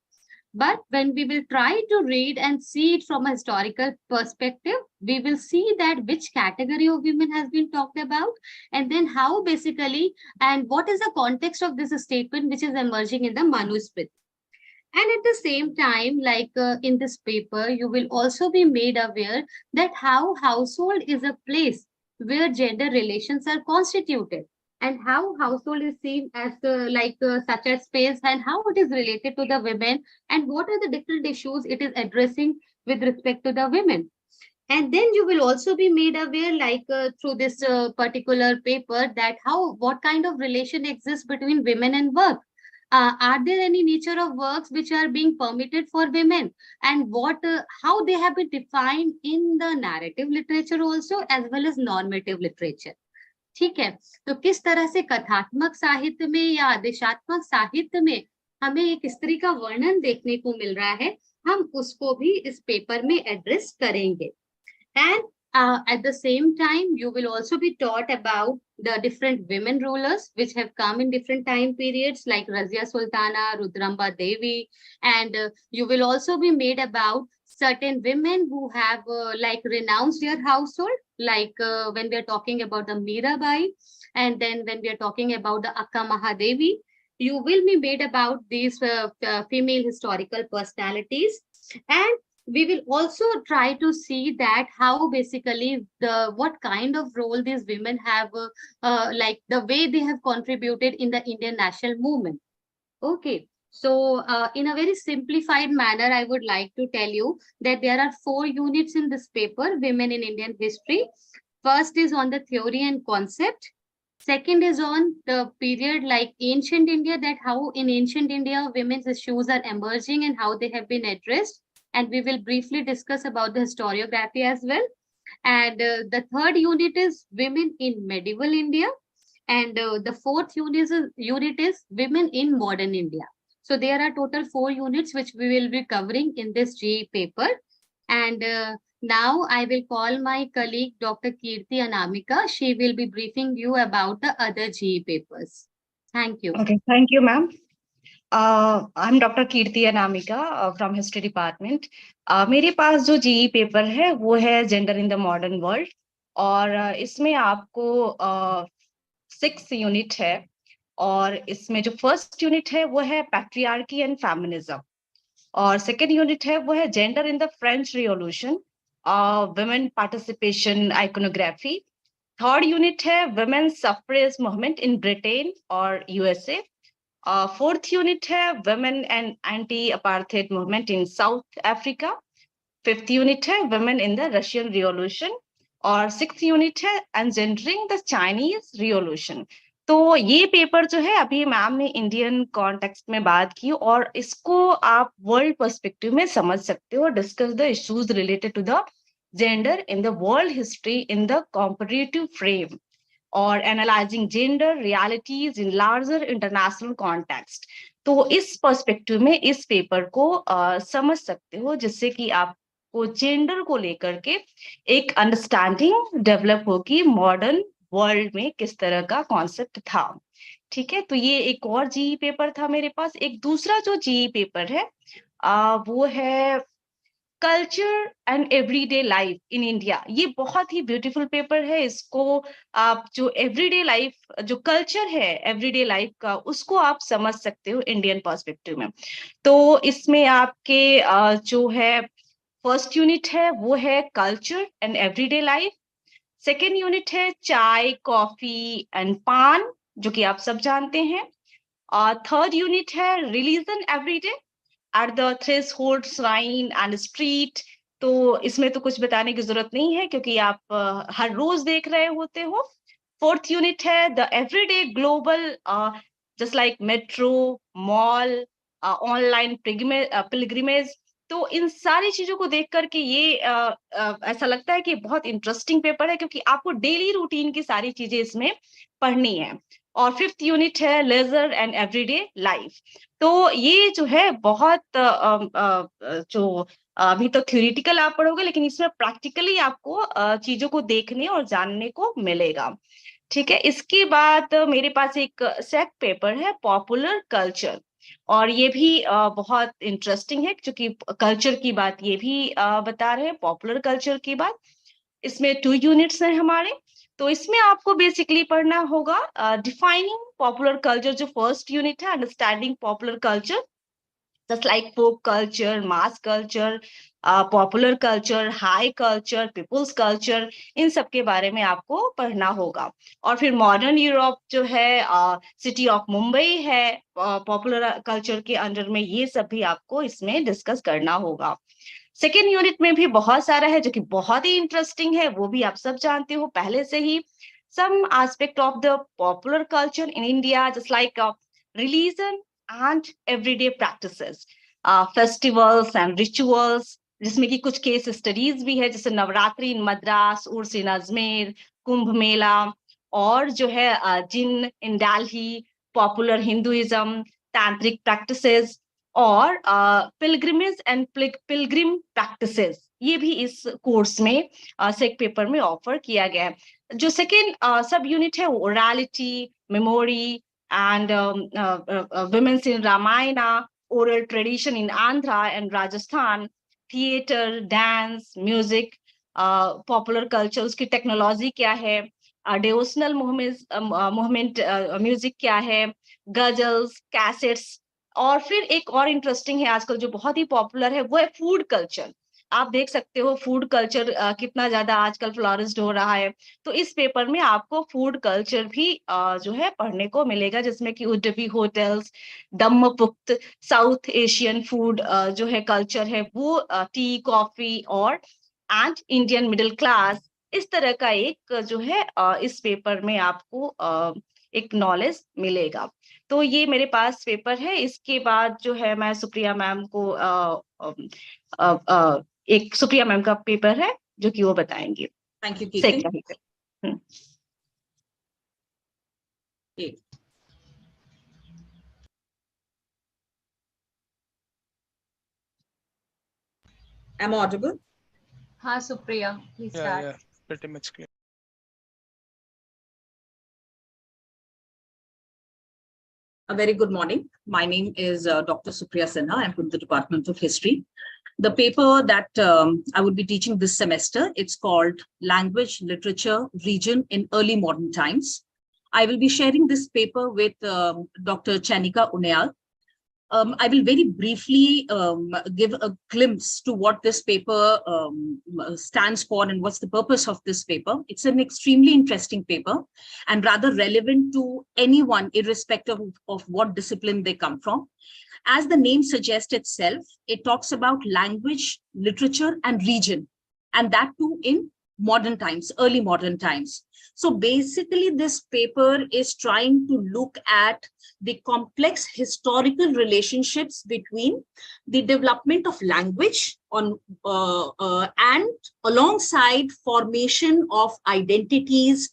But when we will try to read and see it from a historical perspective, we will see that which category of women has been talked about, and then how basically, and what is the context of this statement which is emerging in the Manusmriti. And at the same time, like in this paper, you will also be made aware that how household is a place where gender relations are constituted, and how household is seen as such a space, and how it is related to the women, and what are the different issues it is addressing with respect to the women. And then you will also be made aware, like through this particular paper, that what kind of relation exists between women and work. Are there any nature of works which are being permitted for women, and how they have been defined in the narrative literature also as well as normative literature. ठीक है, तो किस तरह से कथात्मक साहित्य में या आदेशात्मक साहित्य में हमें एक स्त्री का वर्णन देखने को मिल रहा है, हम उसको भी इस पेपर में एड्रेस करेंगे. And at the same time, you will also be taught about the different women rulers which have come in different time periods, like Razia Sultana, Rudramba Devi, and you will also be made about certain women who have renounced their household, like when we are talking about the Mirabai, and then when we are talking about the Akka Mahadevi, you will be made about these female historical personalities. And we will also try to see that how basically what kind of role these women have, like the way they have contributed in the Indian national movement. Okay, so in a very simplified manner, I would like to tell you that there are 4 units in this paper, Women in Indian History. First is on the theory and concept. Second is on the period like ancient India, that how in ancient India women's issues are emerging and how they have been addressed. And we will briefly discuss about the historiography as well. And the third unit is women in medieval India. And the fourth unit is women in modern India. So there are total 4 units which we will be covering in this GE paper. And now I will call my colleague, Dr. Kirti Anamika. She will be briefing you about the other GE papers. Thank you. Okay, thank you, ma'am. I'm Dr. Kirti Anamika from History Department. मेरे पास जो GE paper है वो है gender in the modern world, और इसमें आपको 6 unit है, और इसमें जो फर्स्ट यूनिट है वो है पैट्रियार्की एंड फेमिनिज्म, और सेकेंड यूनिट है वो है gender in the French revolution, women participation iconography. Third unit है women suffrage movement in Britain और यूएसए. फोर्थ यूनिट है women and anti apartheid movement in South Africa. Fifth unit है women in the Russian revolution, और sixth unit है engendering the Chinese revolution. तो ये paper जो है अभी मैम ने इंडियन कॉन्टेक्स्ट में बात की, और इसको आप वर्ल्ड पर्सपेक्टिव में समझ सकते हो. Discuss the issues related to the gender in the world history in the comparative frame. or analyzing gender realities in larger international context. तो इस पर्सपेक्टिव में इस पेपर को समझ सकते हो, जिससे कि आपको जेंडर को लेकर के एक अंडरस्टैंडिंग डेवलप होगी मॉडर्न वर्ल्ड में किस तरह का कॉन्सेप्ट था। ठीक है, तो ये एक और जीई पेपर था मेरे पास। एक दूसरा जो जीई पेपर है वो है culture and everyday life in India. ये बहुत ही ब्यूटीफुल पेपर है। इसको आप जो एवरीडे लाइफ, जो कल्चर है एवरीडे लाइफ का, उसको आप समझ सकते हो इंडियन पर्सपेक्टिव में। तो इसमें आपके जो है फर्स्ट यूनिट है वो है culture and everyday life. Second unit है चाय कॉफी एंड पान, जो कि आप सब जानते हैं। थर्ड यूनिट है religion everyday at the threshold shrine and street. तो इसमें तो कुछ बताने की जरूरत नहीं है क्योंकि आप हर रोज देख रहे होते हो। फोर्थ यूनिट है the everyday global, just like metro, mall, online pilgrimage. तो इन सारी चीजों को देख करके ये ऐसा लगता है कि बहुत इंटरेस्टिंग पेपर है, क्योंकि आपको डेली रूटीन की सारी चीजें इसमें पढ़नी है। और फिफ्थ यूनिट है लेजर एंड एवरीडे लाइफ। तो ये जो है बहुत जो अभी तो थ्योरेटिकल आप पढ़ोगे, लेकिन इसमें प्रैक्टिकली आपको चीजों को देखने और जानने को मिलेगा। ठीक है, इसके बाद मेरे पास एक सेक पेपर है पॉपुलर कल्चर, और ये भी बहुत इंटरेस्टिंग है क्योंकि कल्चर की बात ये भी बता रहे हैं, पॉपुलर कल्चर की बात। इसमें 2 यूनिट्स हैं हमारे। तो इसमें आपको बेसिकली पढ़ना होगा डिफाइनिंग पॉपुलर कल्चर, जो फर्स्ट यूनिट है, understanding popular culture, just like folk culture, mass culture, popular culture, high culture, people's culture, इन सब के बारे में आपको पढ़ना होगा। और फिर मॉडर्न यूरोप जो है, सिटी ऑफ मुंबई है पॉपुलर कल्चर के अंडर में, ये सब भी आपको इसमें डिस्कस करना होगा। सेकेंड यूनिट में भी बहुत सारा है जो कि बहुत ही इंटरेस्टिंग है, वो भी आप सब जानते हो पहले से ही। Some aspect of the popular culture in India, just like religion and everyday practices, festivals and rituals, जिसमें कि कुछ केस स्टडीज भी है, जैसे नवरात्रि इन मद्रास, उर्स इन अजमेर, कुंभ मेला, और जो है जिन इन दिल्ली, पॉपुलर हिंदुइज्म, तांत्रिक प्रैक्टिसेस, और पिलग्रिमेज एंड पिलग्रिम प्रैक्टिसेस, ये भी इस कोर्स में सेक पेपर में ऑफर किया गया है। जो सेकेंड सब यूनिट है ओरलिटी, memory, and women's in Ramayana, oral tradition in Andhra and Rajasthan, theater, dance, music, popular culture, उसकी टेक्नोलॉजी क्या है, devotional movement म्यूजिक क्या है, गजल्स, कैसेट्स। और फिर एक और इंटरेस्टिंग है आजकल जो बहुत ही पॉपुलर है, वो है फूड कल्चर। आप देख सकते हो फूड कल्चर कितना ज्यादा आजकल फ्लोरिस्ड हो रहा है। तो इस पेपर में आपको फूड कल्चर भी जो है पढ़ने को मिलेगा, जिसमें कि उडुपी होटल्स, दम्मपुक्त, साउथ एशियन फूड जो है कल्चर है वो, टी, कॉफी, और एंड इंडियन मिडिल क्लास, इस तरह का एक जो है इस पेपर में आपको एक नॉलेज मिलेगा। तो ये मेरे पास पेपर है। इसके बाद जो है मैं सुप्रिया मैम को एक सुप्रिया मैम का पेपर है जो कि वो बताएंगे। Thank you Kirti. Am I audible? हाँ Supriya, please start. Yeah, pretty much clear. A very good morning. My name is Dr. Supriya Sinha. I'm from the Department of History. The paper that I would be teaching this semester, it's called Language, Literature, Region in Early Modern Times. I will be sharing this paper with Dr. Chanika Unyal. I will very briefly give a glimpse to what this paper stands for and what's the purpose of this paper. It's an extremely interesting paper and rather relevant to anyone, irrespective of what discipline they come from. As the name suggests itself, it talks about language, literature, and region, and that too in modern times, early modern times. So basically, this paper is trying to look at the complex historical relationships between the development of language and alongside formation of identities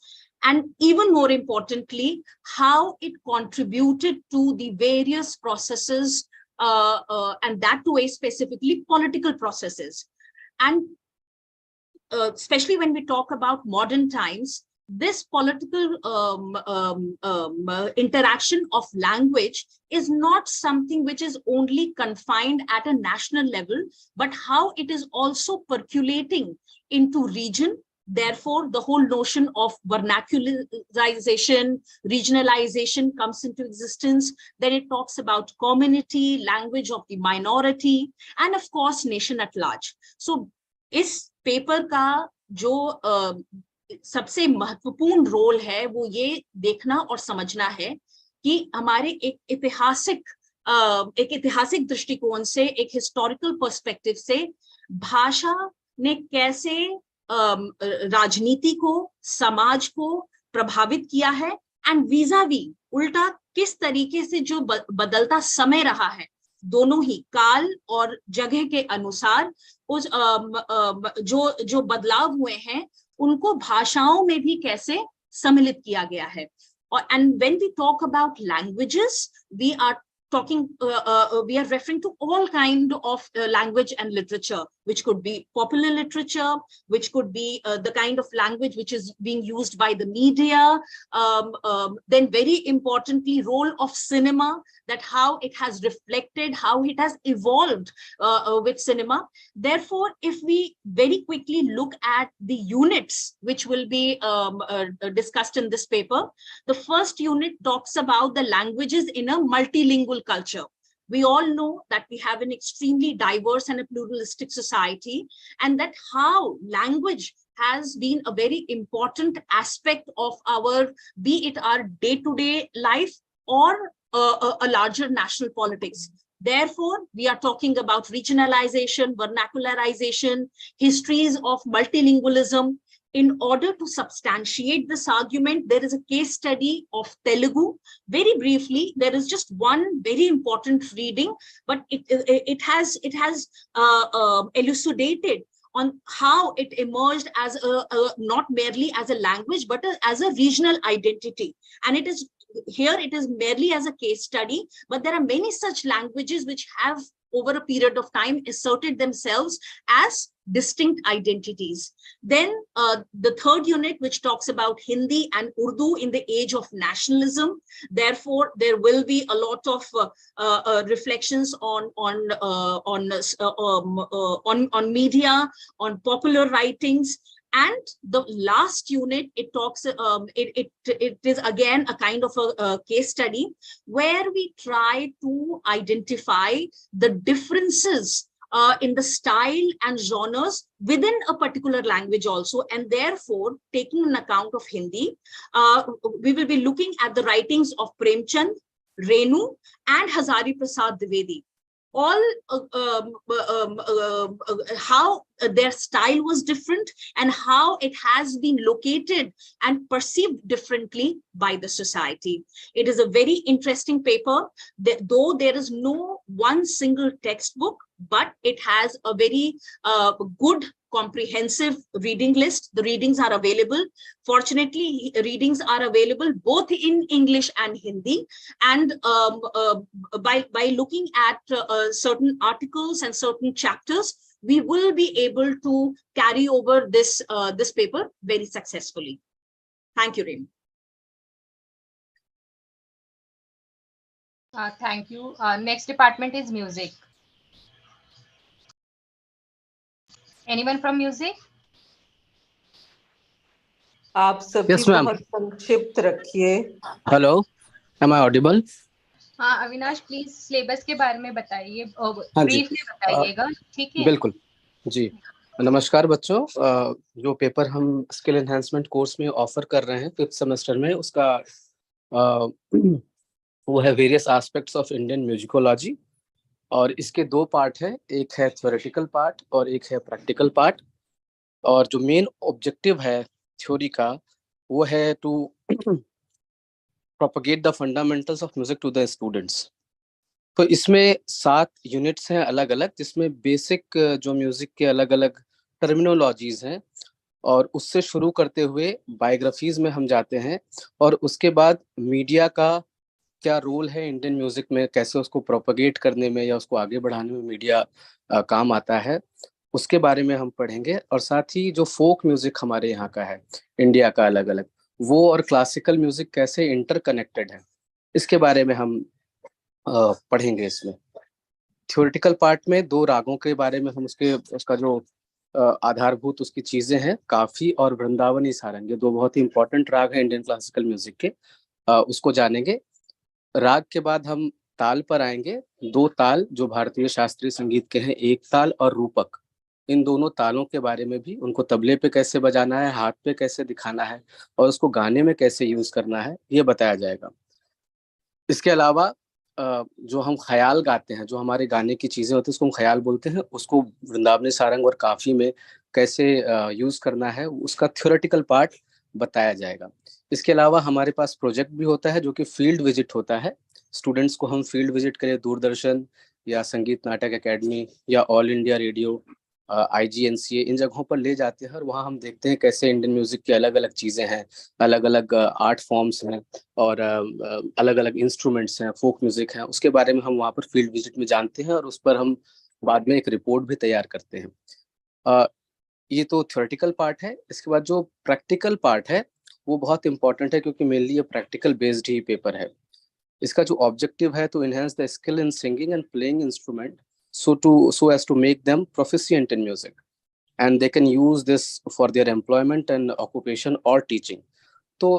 and even more importantly, how it contributed to the various processes, and that too specifically political processes. And especially when we talk about modern times, this political interaction of language is not something which is only confined at a national level, but how it is also percolating into region. Therefore, the whole notion of vernacularization, regionalization comes into existence. Then it talks about community, language of the minority, and of course, nation at large. So, इस paper का जो सबसे महत्वपूर्ण role है वो ये देखना और समझना है कि हमारे एक ऐतिहासिक दृष्टिकोण से, एक हिस्टोरिकल पर्सपेक्टिव से भाषा ने कैसे राजनीति को, समाज को प्रभावित किया है, एंड वीजावी उल्टा किस तरीके से जो बदलता समय रहा है, दोनों ही काल और जगह के अनुसार उस जो बदलाव हुए हैं उनको भाषाओं में भी कैसे सम्मिलित किया गया है. और and when we talk about languages, we are we are referring to all kind of language and literature, which could be popular literature, which could be the kind of language which is being used by the media. Then very importantly, role of cinema, that how it has reflected, how it has evolved with cinema. Therefore, if we very quickly look at the units which will be discussed in this paper, the first unit talks about the languages in a multilingual culture. We all know that we have an extremely diverse and a pluralistic society, and that how language has been a very important aspect of our, be it our day-to-day life or a larger national politics. Therefore, we are talking about regionalization, vernacularization, histories of multilingualism. In order to substantiate this argument, there is a case study of Telugu. Very briefly, there is just one very important reading, but it has elucidated on how it emerged as not merely as a language, but as a regional identity. And it is here, it is merely as a case study, but there are many such languages which have over a period of time asserted themselves as distinct identities. Then the third unit, which talks about Hindi and Urdu in the age of nationalism. Therefore, there will be a lot of reflections on media, on popular writings. And the last unit, it talks, it is again a kind of a case study where we try to identify the differences in the style and genres within a particular language also. And therefore, taking an account of Hindi, we will be looking at the writings of Premchand, Renu, and Hazari Prasad Dwivedi. All how their style was different and how it has been located and perceived differently by the society. It is a very interesting paper, though there is no one single textbook, but it has a very good comprehensive reading list. The readings are available. Fortunately, readings are available both in English and Hindi. And by looking at certain articles and certain chapters, we will be able to carry over this this paper very successfully. Thank you, Reem. Thank you. Next department is music. Anyone from music? आप सभी Yes, ma'am. बहुत संक्षिप्त रखिए. Hello, am I audible? हाँ Avinash, please syllabus के बारे में बताइए, हाँ जी, ब्रीफली बताइएगा, ठीक है? बिल्कुल जी. नमस्कार बच्चों, जो पेपर हम स्किल एनहांसमेंट कोर्स में ऑफर कर रहे हैं 5th सेमेस्टर में, उसका वो है various aspects of Indian musicology. और इसके दो पार्ट है, एक है थ्योरेटिकल पार्ट और एक है प्रैक्टिकल पार्ट. और जो मेन ऑब्जेक्टिव है थ्योरी का, वो है to propagate the fundamentals of music to the students. तो इसमें 7 यूनिट्स हैं अलग अलग, जिसमें बेसिक जो म्यूजिक के अलग अलग टर्मिनोलॉजीज हैं और उससे शुरू करते हुए बायोग्राफीज में हम जाते हैं, और उसके बाद मीडिया का क्या रोल है इंडियन म्यूजिक में, कैसे उसको प्रोपगेट करने में या उसको आगे बढ़ाने में मीडिया काम आता है, उसके बारे में हम पढ़ेंगे। और साथ ही जो फोक म्यूजिक हमारे यहाँ का है इंडिया का अलग अलग, वो और क्लासिकल म्यूजिक कैसे इंटरकनेक्टेड है, इसके बारे में हम पढ़ेंगे इसमें। थ्योरेटिकल पार्ट में 2 रागों के बारे में हम उसका जो आधारभूत उसकी चीजें हैं, काफी और वृंदावनी सारंग, ये 2 बहुत ही इंपॉर्टेंट राग हैं इंडियन क्लासिकल म्यूजिक के, उसको जानेंगे। राग के बाद हम ताल पर आएंगे। 2 ताल जो भारतीय शास्त्रीय संगीत के हैं, एक ताल और रूपक, इन दोनों तालों के बारे में भी, उनको तबले पे कैसे बजाना है, हाथ पे कैसे दिखाना है और उसको गाने में कैसे यूज करना है, ये बताया जाएगा। इसके अलावा जो हम ख्याल गाते हैं, जो हमारे गाने की चीजें होती हैं उसको हम ख्याल बोलते हैं, उसको वृंदावनी सारंग और काफी में कैसे यूज करना है, उसका थ्योरेटिकल पार्ट बताया जाएगा। इसके अलावा हमारे पास प्रोजेक्ट भी होता है जो कि फील्ड विजिट होता है। स्टूडेंट्स को हम फील्ड विजिट करें दूरदर्शन या संगीत नाटक एकेडमी या ऑल इंडिया रेडियो, IGNCA, इन जगहों पर ले जाते हैं और वहाँ हम देखते हैं कैसे इंडियन म्यूजिक की अलग अलग चीज़ें हैं, अलग अलग आर्ट फॉर्म्स हैं और अलग अलग इंस्ट्रूमेंट्स हैं, फोक म्यूजिक हैं, उसके बारे में हम वहाँ पर फील्ड विजिट में जानते हैं और उस पर हम बाद में एक रिपोर्ट भी तैयार करते हैं। ये तो थ्योरेटिकल पार्ट है। इसके बाद जो प्रैक्टिकल पार्ट है वो बहुत इंपॉर्टेंट है, क्योंकि मेनली ये प्रैक्टिकल बेस्ड ही पेपर है। इसका जो ऑब्जेक्टिव है तो enhance the skill in singing and playing instrument so as to make them proficient in music, and they can use this for their employment and occupation or teaching. तो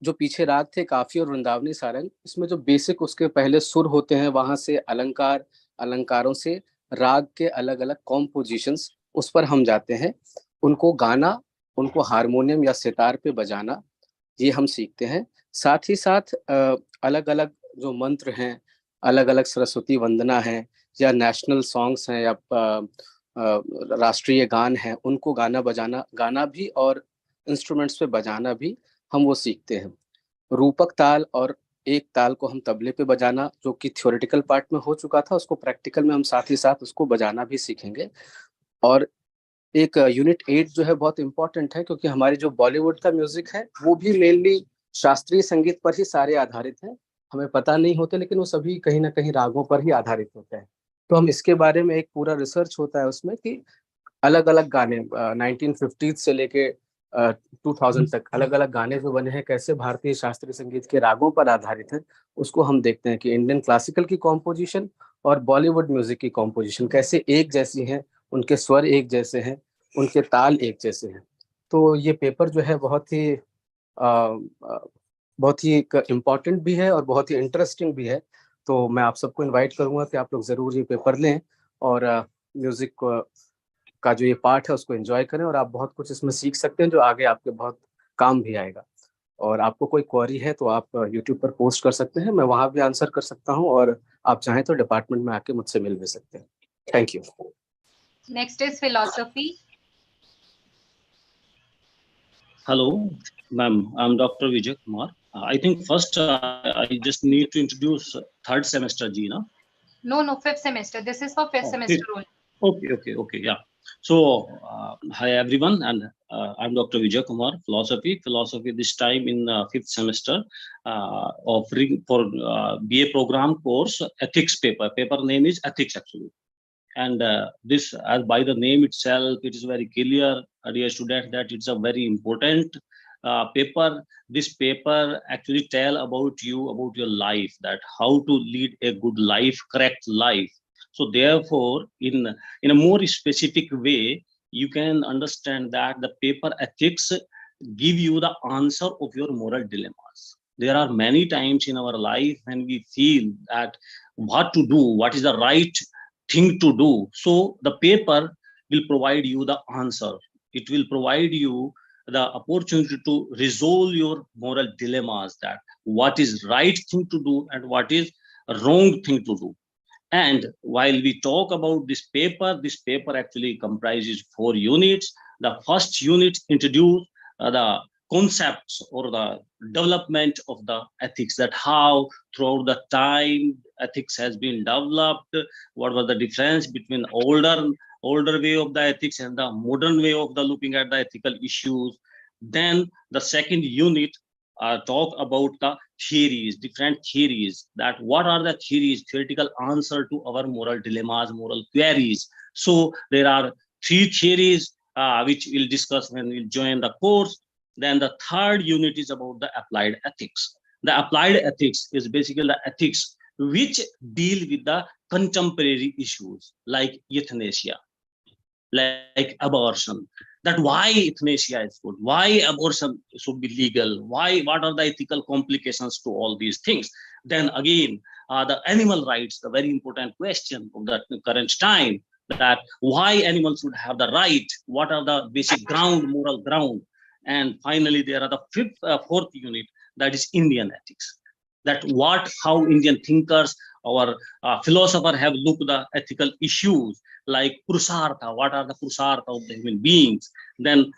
जो पीछे राग थे काफी और वृंदावनी सारंग, इसमें जो बेसिक उसके पहले सुर होते हैं, वहां से अलंकार, अलंकारों से राग के अलग अलग कॉम्पोजिशंस, उस पर हम जाते हैं। उनको गाना, उनको हारमोनियम या सितार पे बजाना, ये हम सीखते हैं। साथ ही साथ अलग अलग जो मंत्र हैं, अलग अलग सरस्वती वंदना है या नेशनल सॉन्ग्स हैं या राष्ट्रीय गान हैं, उनको गाना भी और इंस्ट्रूमेंट्स पे बजाना भी हम वो सीखते हैं। रूपक ताल और एक ताल को हम तबले पे बजाना, जो कि थ्योरेटिकल पार्ट में हो चुका था, उसको प्रैक्टिकल में हम साथ ही साथ उसको बजाना भी सीखेंगे। और एक यूनिट 8 जो है बहुत इंपॉर्टेंट है, क्योंकि हमारी जो बॉलीवुड का म्यूजिक है वो भी मेनली शास्त्रीय संगीत पर ही सारे आधारित हैं। हमें पता नहीं होते लेकिन वो सभी कहीं ना कहीं रागों पर ही आधारित होते हैं। तो हम इसके बारे में एक पूरा रिसर्च होता है उसमें कि अलग अलग गाने 1950 से लेके 2000 तक अलग अलग गाने जो बने हैं कैसे भारतीय शास्त्रीय संगीत के रागों पर आधारित है, उसको हम देखते हैं कि इंडियन क्लासिकल की कॉम्पोजिशन और बॉलीवुड म्यूजिक की कॉम्पोजिशन कैसे एक जैसी है, उनके स्वर एक जैसे हैं, उनके ताल एक जैसे हैं। तो ये पेपर जो है बहुत ही एक इम्पॉर्टेंट भी है और बहुत ही इंटरेस्टिंग भी है। तो मैं आप सबको इनवाइट करूंगा कि आप लोग जरूर ये पेपर लें और म्यूजिक का जो ये पार्ट है उसको एंजॉय करें, और आप बहुत कुछ इसमें सीख सकते हैं जो आगे आपके बहुत काम भी आएगा। और आपको कोई क्वेरी है तो आप यूट्यूब पर पोस्ट कर सकते हैं, मैं वहां भी आंसर कर सकता हूँ, और आप चाहें तो डिपार्टमेंट में आके मुझसे मिल भी सकते हैं। Thank you. Next is philosophy. Hello, ma'am. I'm Dr. Vijay Kumar. I think first I just need to introduce third semester G, no? No, fifth semester. This is for fifth semester only. Okay. Yeah. So, hi everyone, and I'm Dr. Vijay Kumar, philosophy. This time in fifth semester, offering for BA program course ethics paper. Paper name is ethics actually. And this, as by the name itself, it is very clear, dear students, that it's a very important paper. This paper actually tell about your life, that how to lead a good life, correct life. So therefore, in a more specific way, you can understand that the paper ethics give you the answer of your moral dilemmas. There are many times in our life when we feel that what to do, what is the right thing to do. So the paper will provide you the answer. It will provide you the opportunity to resolve your moral dilemmas, that what is right thing to do and what is wrong thing to do. And while we talk about this paper actually comprises 4 units. The first unit introduces the concepts or the development of the ethics, that how throughout the time ethics has been developed, what was the difference between older older way of the ethics and the modern way of the looking at the ethical issues. Then the second unit talk about the theories, different theories, that what are the theories, theoretical answer to our moral dilemmas, moral queries. So there are 3 theories which we'll discuss when we'll join the course. Then the third unit is about the applied ethics. The applied ethics is basically the ethics which deal with the contemporary issues like euthanasia, like abortion, that why euthanasia is good, why abortion should be legal, what are the ethical complications to all these things. Then again, the animal rights, the very important question of the current time, that why animals should have the right, what are the basic ground, moral ground. And finally, there are the fourth unit, that is Indian ethics, that how Indian thinkers, our philosopher have looked the ethical issues like purusartha, what are the purusartha of the human beings, then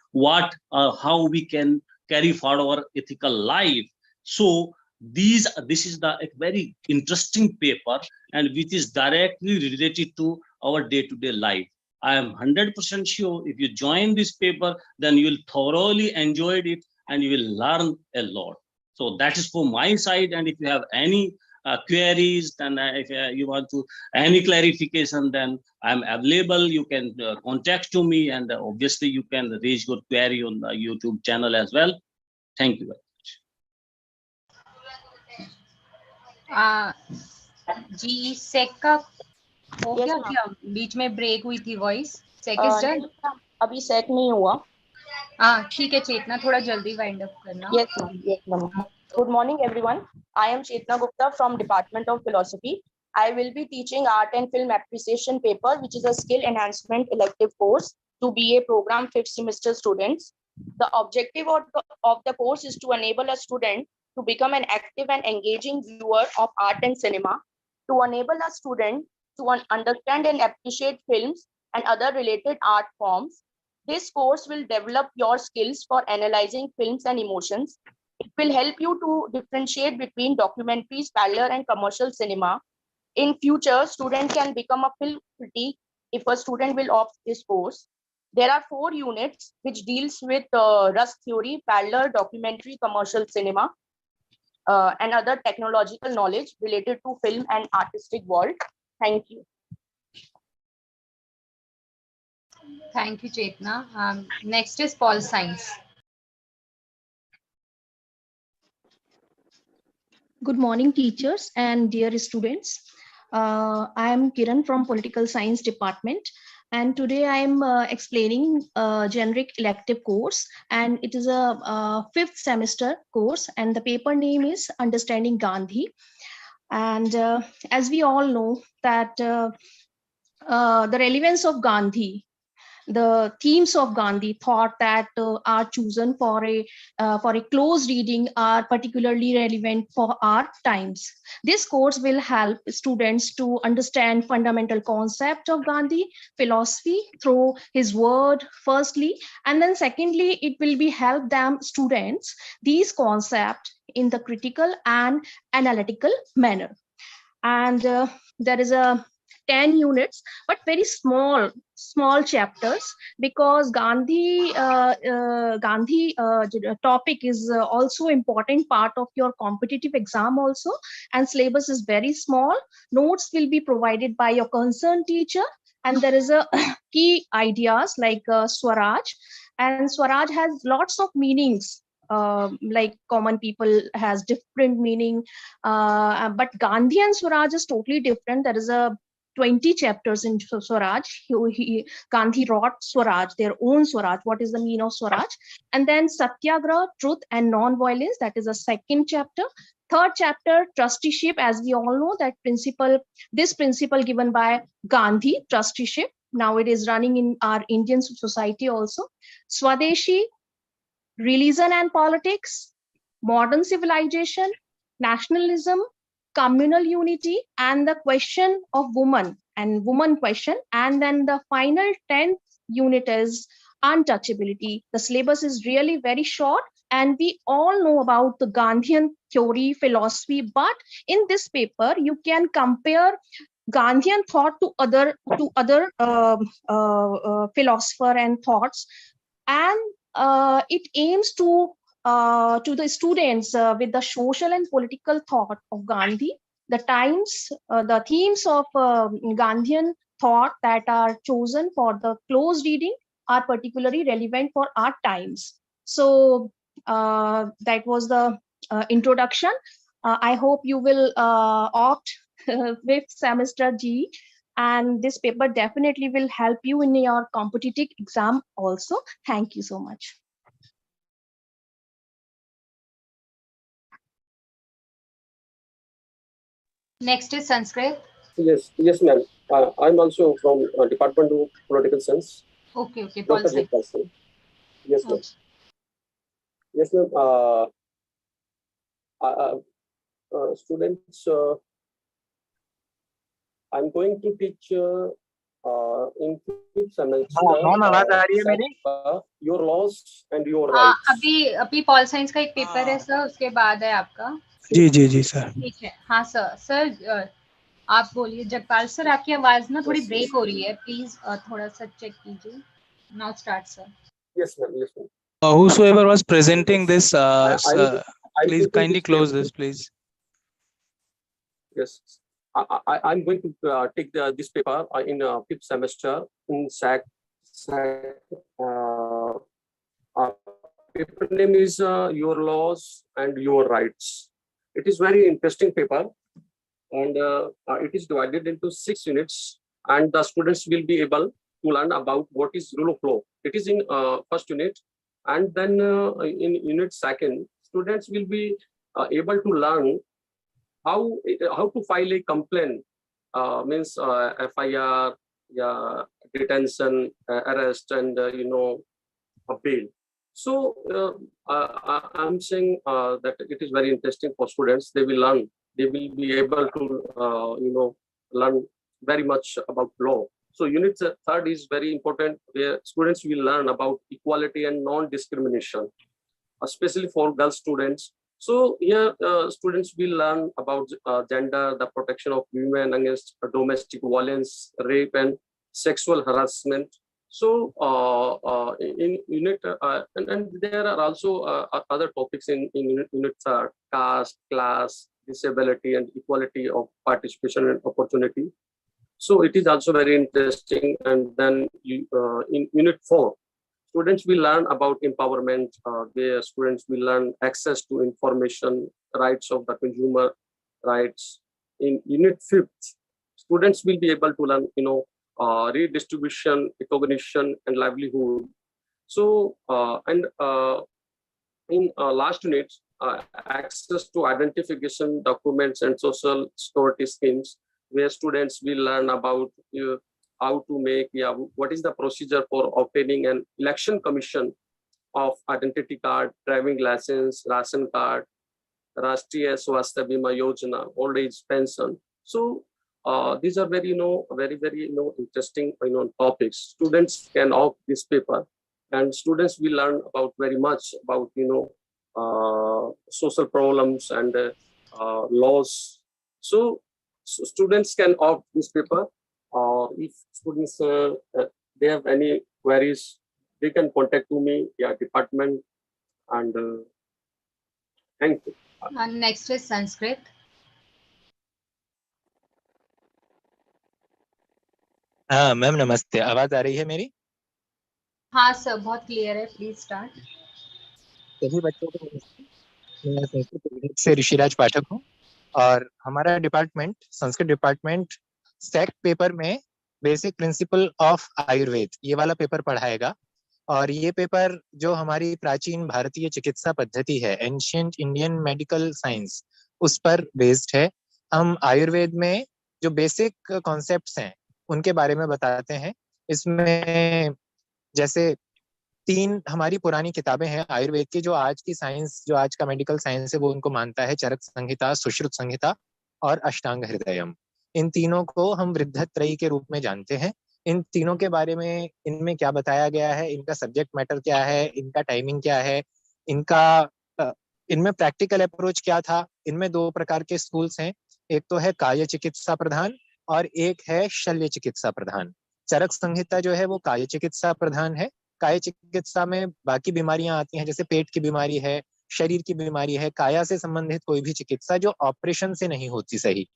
how we can carry forward our ethical life. So this is a very interesting paper, and which is directly related to our day-to-day life. I am 100% sure if you join this paper, then you will thoroughly enjoy it and you will learn a lot. So that is for my side. And if you have any queries, then if you want to any clarification, then I'm available. You can contact to me, and obviously you can raise your query on the YouTube channel as well. Thank you very much. जी सेक का हो गया क्या? बीच में break हुई थी voice. Sec is done. अभी सेक नहीं हुआ. हाँ ठीक है चेतना, थोड़ा जल्दी वाइंड अप करना. Yes ma'am. Good morning everyone. I am Chetna Gupta from Department of Philosophy. I will be teaching Art and Film Appreciation paper, which is a skill enhancement elective course to BA program 5th semester students. The objective of the course is to enable a student to become an active and engaging viewer of art and cinema, to enable a student to understand and appreciate films and other related art forms. This course will develop your skills for analyzing films and emotions. It will help you to differentiate between documentaries, parallel and commercial cinema. In future, student can become a film critic if a student will opt this course. There are 4 units which deals with Rus theory, parallel, documentary, commercial cinema, and other technological knowledge related to film and artistic world. Thank you. Thank you, Chetna. Next is Pol Science. Good morning, teachers and dear students. I am Kiran from Political Science Department, and today I am explaining a generic elective course, and it is a 5th semester course, and the paper name is Understanding Gandhi. And as we all know that the relevance of Gandhi, the themes of Gandhi thought that are chosen for a close reading are particularly relevant for our times. This course will help students to understand fundamental concept of Gandhi philosophy through his word firstly, and then secondly it will be help them students these concepts in the critical and analytical manner. And there is a 10 units, but very small chapters, because Gandhi topic is also important part of your competitive exam also, and syllabus is very small. Notes will be provided by your concerned teacher, and there is a key ideas like Swaraj, and Swaraj has lots of meanings. Like common people has different meaning, but Gandhi and Swaraj is totally different. There is a 20 chapters in Swaraj. Gandhi wrote Swaraj, their own Swaraj. What is the meaning of Swaraj? And then Satyagraha, Truth and Non-Violence, that is a 2nd chapter. 3rd chapter, trusteeship, as we all know that this principle given by Gandhi, trusteeship. Now it is running in our Indian society also. Swadeshi, religion and politics, modern civilization, nationalism, communal unity, and the question of woman and woman question. And then the final 10th unit is untouchability. The syllabus is really very short, and we all know about the Gandhian theory, philosophy, but in this paper you can compare Gandhian thought to other philosopher and thoughts, and it aims to the students with the social and political thought of Gandhi. The themes of Gandhian thought that are chosen for the closed reading are particularly relevant for our times. So that was the introduction. I hope you will opt fifth semester G, and this paper definitely will help you in your competitive exam also. Thank you so much. Next is Sanskrit. Yes, ma'am. I'm also from Department of Political Science. Okay, Dr. Paul Jitpal Singh. Yes, ma'am. Okay. Yes, ma'am. Students, I'm going to teach in fifth semester. Ma'am आवाज आ रही है मेरी? Your laws and your हाँ, rights. अभी pol science का एक paper है सर, उसके बाद है आपका। जी सर। ठीक है, हाँ सर आप बोलिए। जगपाल सर, आपकी आवाज ना थोड़ी ब्रेक हो रही है, प्लीज थोड़ा सा चेक कीजिए। Now start sir. Yes, ma'am. Yes, ma'am. Whosoever was presenting this, I'm please taking kindly this close paper. this, please. Yes, I'm going to take this paper in fifth semester in SAC. Paper name is Your Laws and Your Rights. It is very interesting paper, and it is divided into 6 units, and the students will be able to learn about what is rule of law. It is in first unit, and then in unit second, students will be able to learn how to file a complaint, means FIR, detention, arrest, and a bail. So I'm saying that it is very interesting for students. They will learn. They will be able to learn very much about law. So unit third is very important, where students will learn about equality and non-discrimination, especially for girl students. So here students will learn about gender, the protection of women against domestic violence, rape, and sexual harassment. So in unit, and there are also other topics in unit caste, class, disability, and equality of participation and opportunity. So it is also very interesting. And then in unit 4, students will learn about empowerment, where students will learn access to information, rights of the consumer rights. In unit 5th, students will be able to learn, redistribution, recognition, and livelihood. So, in last unit, access to identification documents and social security schemes, where students will learn about how to make, what is the procedure for obtaining an election commission of identity card, driving license, ration card, Rashtriya Swasthya Bima Yojana, old age pension. So these are very, very interesting, topics. Students can opt this paper, and students will learn about very much about, social problems and laws. So students can opt this paper, or if students they have any queries, they can contact to me, department, and thank you. Next is Sanskrit. हाँ ma'am नमस्ते, आवाज आ रही है मेरी? हाँ sir, बहुत clear है, प्लीज स्टार्ट। सभी बच्चों को नमस्ते। मैं संस्कृत विभाग से ऋषिराज पाठक हूँ, और हमारा डिपार्टमेंट संस्कृत डिपार्टमेंट सेक पेपर में बेसिक प्रिंसिपल ऑफ आयुर्वेद ये वाला पेपर पढ़ाएगा। और ये पेपर जो हमारी प्राचीन भारतीय चिकित्सा पद्धति है, एंशिएंट इंडियन मेडिकल साइंस, उस पर बेस्ड है। हम आयुर्वेद में जो बेसिक कॉन्सेप्ट्स हैं उनके बारे में बताते हैं। इसमें जैसे 3 हमारी पुरानी किताबें हैं आयुर्वेद की, जो आज की साइंस, जो आज का मेडिकल साइंस है, वो उनको मानता है। चरक संहिता, सुश्रुत संहिता और अष्टांग हृदयम। इन तीनों को हम वृद्धत्रयी के रूप में जानते हैं। इन तीनों के बारे में इनमें क्या बताया गया है, इनका सब्जेक्ट मैटर क्या है, इनका टाइमिंग क्या है, इनमें प्रैक्टिकल अप्रोच क्या था। इनमें 2 प्रकार के स्कूल्स हैं, एक तो है काय चिकित्सा प्रधान और एक है शल्य चिकित्सा प्रधान। चरक संहिता जो है वो काय चिकित्सा प्रधान है। काय चिकित्सा में बाकी बीमारियां आती हैं, जैसे पेट की बीमारी है, शरीर की बीमारी है, काया से संबंधित कोई भी चिकित्सा जो ऑपरेशन से नहीं होती सही।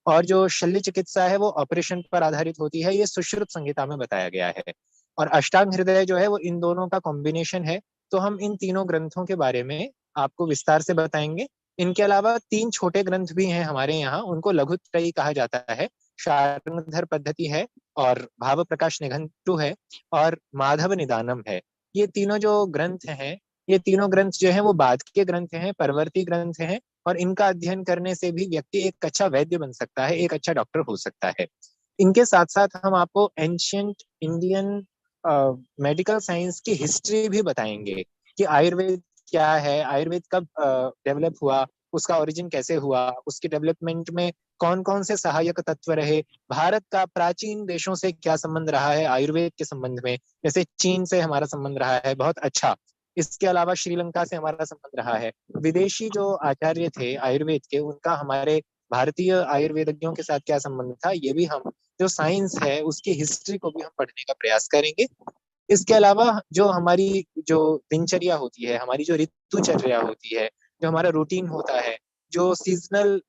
और जो शल्य चिकित्सा है वो ऑपरेशन पर आधारित होती है, ये सुश्रुत संहिता में बताया गया है। और अष्टांग हृदय जो है वो इन दोनों का कॉम्बिनेशन है। तो हम इन तीनों ग्रंथों के बारे में आपको विस्तार से बताएंगे। इनके अलावा 3 छोटे ग्रंथ भी हैं हमारे यहाँ, उनको लघुत्रयी कहा जाता है। शार्ंगधर पद्धति है, और भाव प्रकाश निघंटु है, और माधव निदानम है। ये तीनों जो ग्रंथ हैं, ये तीनों ग्रंथ जो हैं वो बाद के ग्रंथ हैं, परवर्ती ग्रंथ हैं, और इनका अध्ययन करने से भी व्यक्ति एक अच्छा वैद्य बन सकता है, एक अच्छा डॉक्टर हो सकता है। इनके साथ साथ हम आपको एंशियंट इंडियन मेडिकल साइंस की हिस्ट्री भी बताएंगे कि आयुर्वेद क्या है, आयुर्वेद कब डेवलप हुआ, उसका ओरिजिन कैसे हुआ, उसके डेवलपमेंट में कौन कौन से सहायक तत्व रहे, भारत का प्राचीन देशों से क्या संबंध रहा है आयुर्वेद के संबंध में। जैसे चीन से हमारा संबंध रहा है बहुत अच्छा, इसके अलावा श्रीलंका से हमारा संबंध रहा है। विदेशी जो आचार्य थे आयुर्वेद के, उनका हमारे भारतीय आयुर्वेदज्ञों के साथ क्या संबंध था, ये भी हम जो साइंस है उसकी हिस्ट्री को भी हम पढ़ने का प्रयास करेंगे। इसके अलावा जो हमारी जो दिनचर्या होती है, हमारी जो ऋतुचर्या होती है, जो हमारा रूटीन होता है, जो सीजनल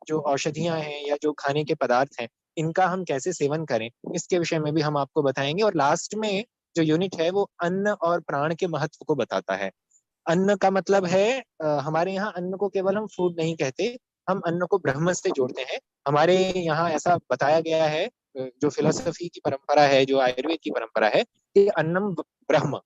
जो औषधियां हैं या जो खाने के पदार्थ हैं, इनका हम कैसे सेवन करें, इसके विषय में भी हम आपको बताएंगे। और लास्ट में जो यूनिट है वो अन्न और प्राण के महत्व को बताता है। अन्न का मतलब है हमारे यहाँ अन्न को केवल हम फूड नहीं कहते, हम अन्न को ब्रह्म से जोड़ते हैं। हमारे यहाँ ऐसा बताया गया है, जो फिलोसफी की परंपरा है, जो आयुर्वेद की परंपरा है, कि अन्नम ब्रह्म,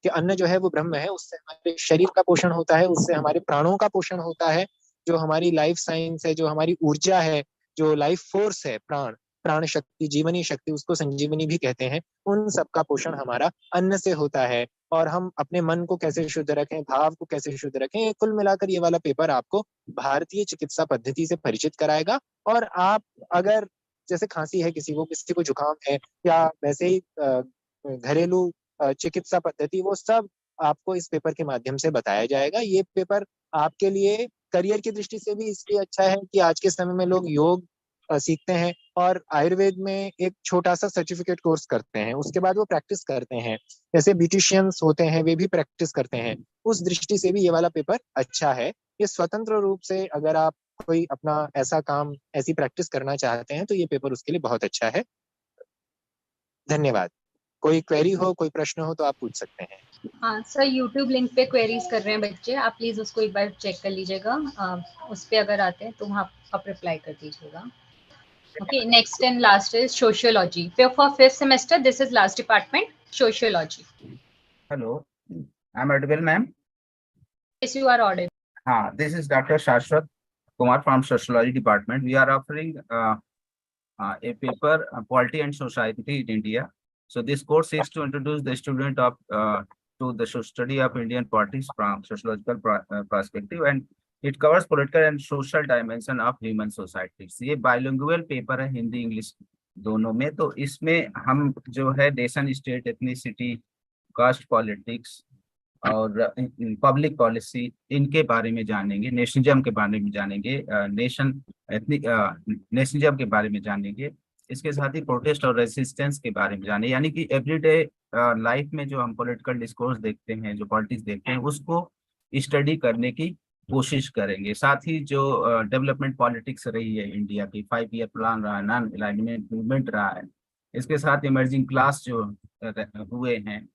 कि अन्न जो है वो ब्रह्म है। उससे हमारे शरीर का पोषण होता है, उससे हमारे प्राणों का पोषण होता है। जो हमारी लाइफ साइंस है, जो हमारी ऊर्जा है, जो लाइफ फोर्स है, प्राण प्राण शक्ति, जीवनी शक्ति, उसको संजीवनी भी कहते हैं, उन सब का पोषण हमारा अन्न से होता है। और हम अपने मन को कैसे शुद्ध रखें, भाव को कैसे शुद्ध रखें, कुल मिलाकर ये वाला पेपर आपको भारतीय चिकित्सा पद्धति से परिचित कराएगा। और आप अगर जैसे खांसी है, किसी को जुकाम है, या वैसे ही घरेलू चिकित्सा पद्धति, वो सब आपको इस पेपर के माध्यम से बताया जाएगा। ये पेपर आपके लिए करियर की दृष्टि से भी इसलिए अच्छा है कि आज के समय में लोग योग सीखते हैं और आयुर्वेद में एक छोटा सा सर्टिफिकेट कोर्स करते हैं, उसके बाद वो प्रैक्टिस करते हैं। जैसे ब्यूटिशियंस होते हैं, वे भी प्रैक्टिस करते हैं। उस दृष्टि से भी ये वाला पेपर अच्छा है। ये स्वतंत्र रूप से अगर आप कोई अपना ऐसा काम, ऐसी प्रैक्टिस करना चाहते हैं, तो ये पेपर उसके लिए बहुत अच्छा है। धन्यवाद। कोई क्वेरी हो, कोई प्रश्न हो तो आप पूछ सकते हैं। हाँ सर, यूट्यूब लिंक पे क्वेरीज कर रहे हैं बच्चे, आप प्लीज उसको एक बार चेक कर लीजिएगा। उस पे अगर आते हैं तो वहाँ आप रिप्लाई कर दीजिएगा। Okay, next and last is sociology. For 5th semester, this is last department, sociology. Hello, I'm audible, ma'am? Yes, you are audible. This is Dr. Shashwat Kumar from Sociology Department. We are offering a paper, Polity and Society in India. So this course is to introduce the student of to the study of Indian politics from sociological perspective, and it covers political and social dimension of human societies. ये bilingual paper है, Hindi English दोनों में। तो इसमें हम जो है nation state ethnicity, caste politics और पब्लिक पॉलिसी, इनके बारे में जानेंगे, नेशनलिज्म के बारे में जानेंगे, नेशनलिज्म के बारे में जानेंगे। इसके साथ ही प्रोटेस्ट और रेजिस्टेंस के बारे में जाने, यानी कि एवरीडे लाइफ में जो हम पॉलिटिकल डिस्कोर्स देखते हैं, जो पॉलिटिक्स देखते हैं, उसको स्टडी करने की कोशिश करेंगे। साथ ही जो डेवलपमेंट पॉलिटिक्स रही है इंडिया की, 5 ईयर प्लान रहा है, नॉन अलाइनमेंट मूवमेंट रहा है, इसके साथ इमर्जिंग क्लास जो हुए हैं,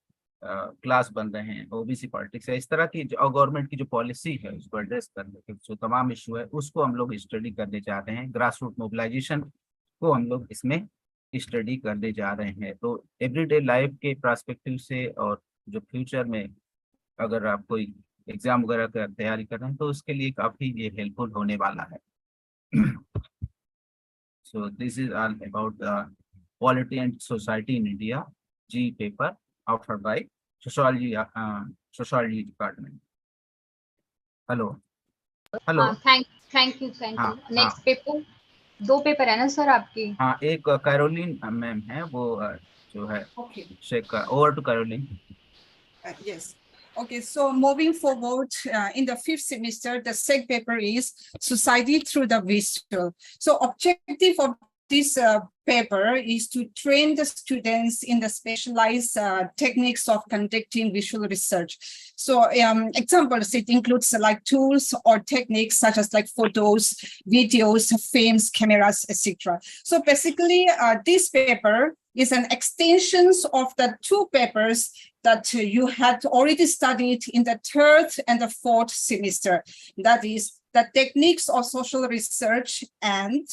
क्लास बन रहे हैं, ओबीसी पॉलिटिक्स है, इस तरह की जो गवर्नमेंट की जो पॉलिसी है उसको एड्रेस करने के जो तमाम इशू है उसको हम लोग स्टडी करने चाहते हैं। ग्रास रूट मोबिलाइजेशन को हम लोग इसमें स्टडी करने जा रहे हैं। तो एवरीडे लाइफ के पर्सपेक्टिव से और जो फ्यूचर में अगर आप कोई एग्जाम वगैरह का तैयारी कर रहे हैं तो उसके लिए काफी ये हेल्पफुल होने वाला है। So this is all about polity and society in India, GE paper offered by sociology department. Hello. Thank you. Next paper, 2 paper है ना सर आपकी? हाँ, एक कैरोलिन मैम है, वो जो है शेक। Over to Caroline. Yes. Okay, so moving forward, in the 5th semester, the SEC paper is Society through the Visual. So objective of this paper is to train the students in the specialized techniques of conducting visual research. So examples, it includes like tools or techniques such as like photos, videos, films, cameras, etc. So basically, this paper is an extension of the two papers that you had already studied in the third and the fourth semester. That is the techniques of social research and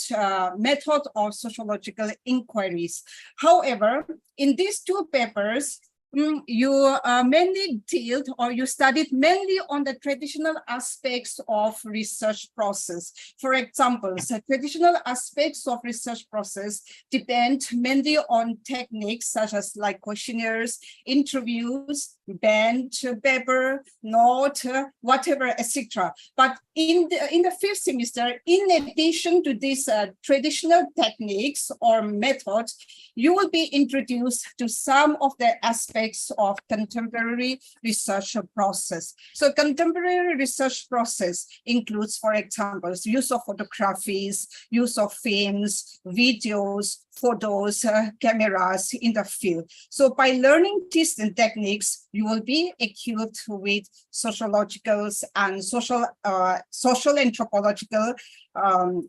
method of sociological inquiries. However, in these two papers, you mainly dealt or you studied mainly on the traditional aspects of research process. For example, the traditional aspects of research process depend mainly on techniques such as like questionnaires, interviews, bench paper, note, whatever, etc. But in the fifth semester, in addition to these traditional techniques or methods, you will be introduced to some of the aspects of contemporary research process. So contemporary research process includes, for example, use of photographies, use of films, videos, photos, cameras in the field. So by learning these techniques, you will be equipped with sociological and social anthropological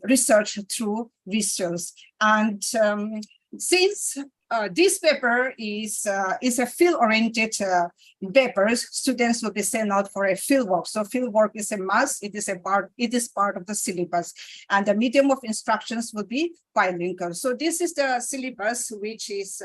research through research. And since this paper is a field-oriented paper, students will be sent out for a field work. So field work is a must. It is part of the syllabus, and the medium of instructions will be bilingual. So this is the syllabus which is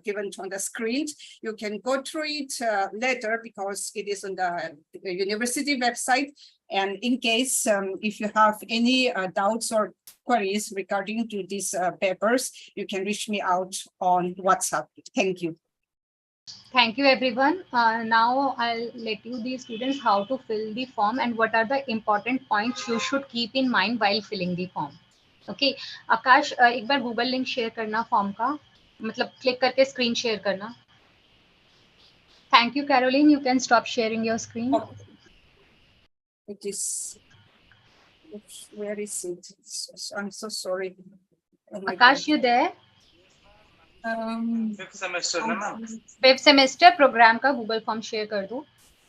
given on the screen. You can go through it later because it is on the university website. And in case if you have any doubts or queries regarding to these papers, you can reach me out on WhatsApp. Thank you. Thank you, everyone. Now I'll let you, the students, how to fill the form and what are the important points you should keep in mind while filling the form. Okay, आकाश एक बार Google link share करना form का, मतलब click करके screen share करना. Thank you, Caroline. You can stop sharing your screen. Okay. It is. Where is it? I'm so sorry. Oh my Akash, God. you there? Fifth semester, na ma'am? Fifth semester program का Google form share कर दो,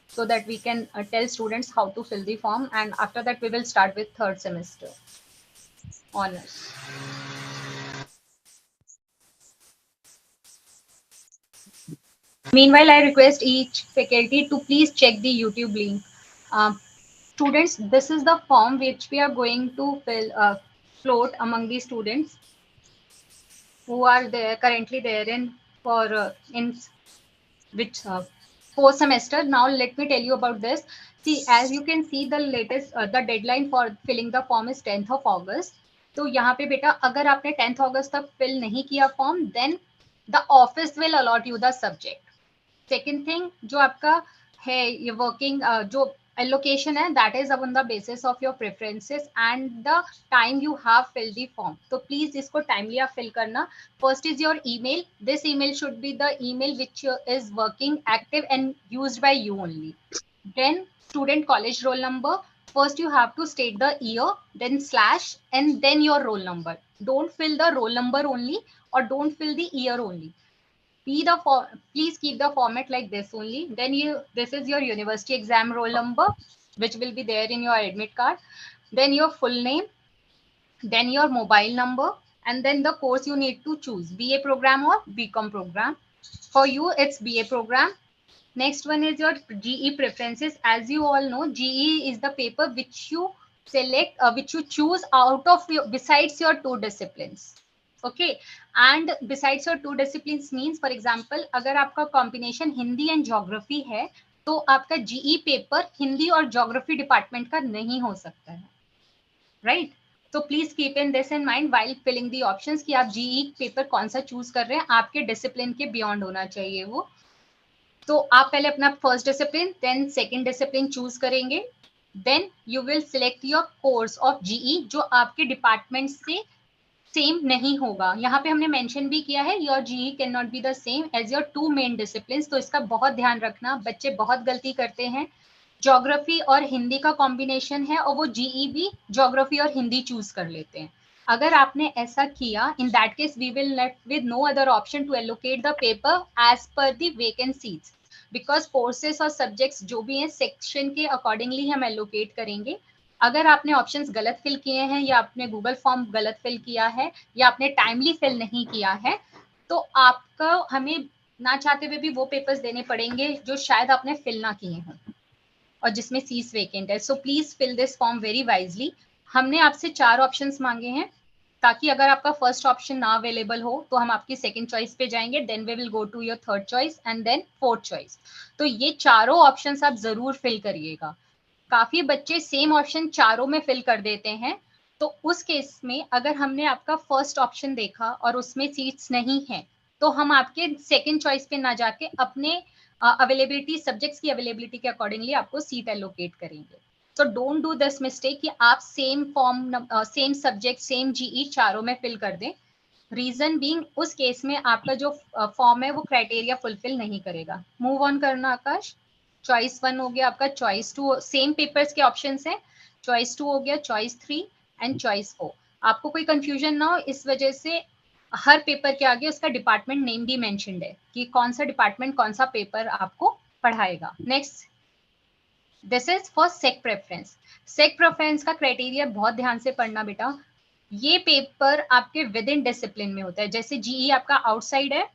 so that we can tell students how to fill the form, and after that we will start with third semester honors. Meanwhile, I request each faculty to please check the YouTube link. Students, this is the form which we are going to float among the students who are there currently there in which fourth semester. Now let me tell you about this. See, as you can see, the latest the deadline for filling the form is 10th of August. तो यहाँ पे बेटा अगर आपने 10th August तक fill नहीं किया form, then the office will allot you the subject. Second thing, जो आपका है ये working जो allocation है, that is on the basis of your preferences and the time you have filled the form. So please इसको timely आप fill करना. First is your email. This email should be the email which is working, active and used by you only. Then student college roll number. First you have to state the year, then slash, and then your roll number. Don't fill the roll number only or don't fill the year only. Please keep the format like this only. Then this is your university exam roll number, which will be there in your admit card. Then your full name, then your mobile number, and then the course you need to choose, BA program or BCom program. For you, it's BA program. Next one is your GE preferences. As you all know, GE is the paper which you select, which you choose out of besides your two disciplines. Okay, and besides your two disciplines means, for example, अगर आपका combination Hindi and geography है, तो आपका GE paper Hindi और geography department का नहीं हो सकता है, right? So please keep in this in mind while filling the options कि आप GE paper कौन सा choose कर रहे हैं, आपके discipline के beyond होना चाहिए वो. तो आप पहले अपना first discipline, then second discipline choose करेंगे, then you will select your course of GE जो आपके डिपार्टमेंट से सेम नहीं होगा. यहाँ पे हमने मेंशन भी किया है your GE can not be the same as your two main discipline. तो इसका बहुत ध्यान रखना, बच्चे बहुत गलती करते हैं. ज्योग्राफी और हिंदी का कॉम्बिनेशन है और वो जीई भी ज्योग्राफी और हिंदी चूज कर लेते हैं. अगर आपने ऐसा किया, in that case we will left with no other option to allocate the paper as per the vacant seats, because courses और subjects जो भी हैं section के accordingly हम allocate करेंगे. अगर आपने ऑप्शंस गलत फिल किए हैं या आपने गूगल फॉर्म गलत फिल किया है या आपने टाइमली फिल नहीं किया है, तो आपका हमें ना चाहते हुए भी वो पेपर्स देने पड़ेंगे जो शायद आपने फिल ना किए हों और जिसमें सीट्स वेकेंट है. So please fill this form very wisely. हमने आपसे 4 ऑप्शंस मांगे हैं ताकि अगर आपका फर्स्ट ऑप्शन ना अवेलेबल हो तो हम आपकी सेकंड चॉइस पे जाएंगे, then we will go to your third choice and then fourth choice. तो ये चारों ऑप्शंस आप जरूर फिल करिएगा. काफी बच्चे सेम ऑप्शन चारों में फिल कर देते हैं, तो उस केस में अगर हमने आपका फर्स्ट ऑप्शन देखा और उसमें सीट्स नहीं है तो हम आपके सेकंड चॉइस पे ना जाके अपने अवेलेबिलिटी सब्जेक्ट्स की अवेलेबिलिटी के अकॉर्डिंगली आपको सीट एलोकेट करेंगे. तो डोंट डू दिस मिस्टेक कि आप same form same subject same GE चारों में फिल कर दें. रीजन बीइंग उस केस में आपका जो फॉर्म है वो क्राइटेरिया फुलफिल नहीं करेगा. मूव ऑन करना आकाश. चॉइस 1 हो गया आपका, चॉइस 2 सेम पेपर्स के ऑप्शंस हैं, चॉइस 2 हो गया, चॉइस 3 एंड चॉइस 4. आपको कोई कंफ्यूजन ना हो इस वजह से हर पेपर के आगे उसका डिपार्टमेंट नेम भी मेंशन्ड है कि कौन सा डिपार्टमेंट कौन सा पेपर आपको पढ़ाएगा. Next, this is for SEC preference. SEC preference का क्राइटेरिया बहुत ध्यान से पढ़ना बेटा. ये पेपर आपके विद इन डिसिप्लिन में होता है. जैसे जीई आपका आउटसाइड है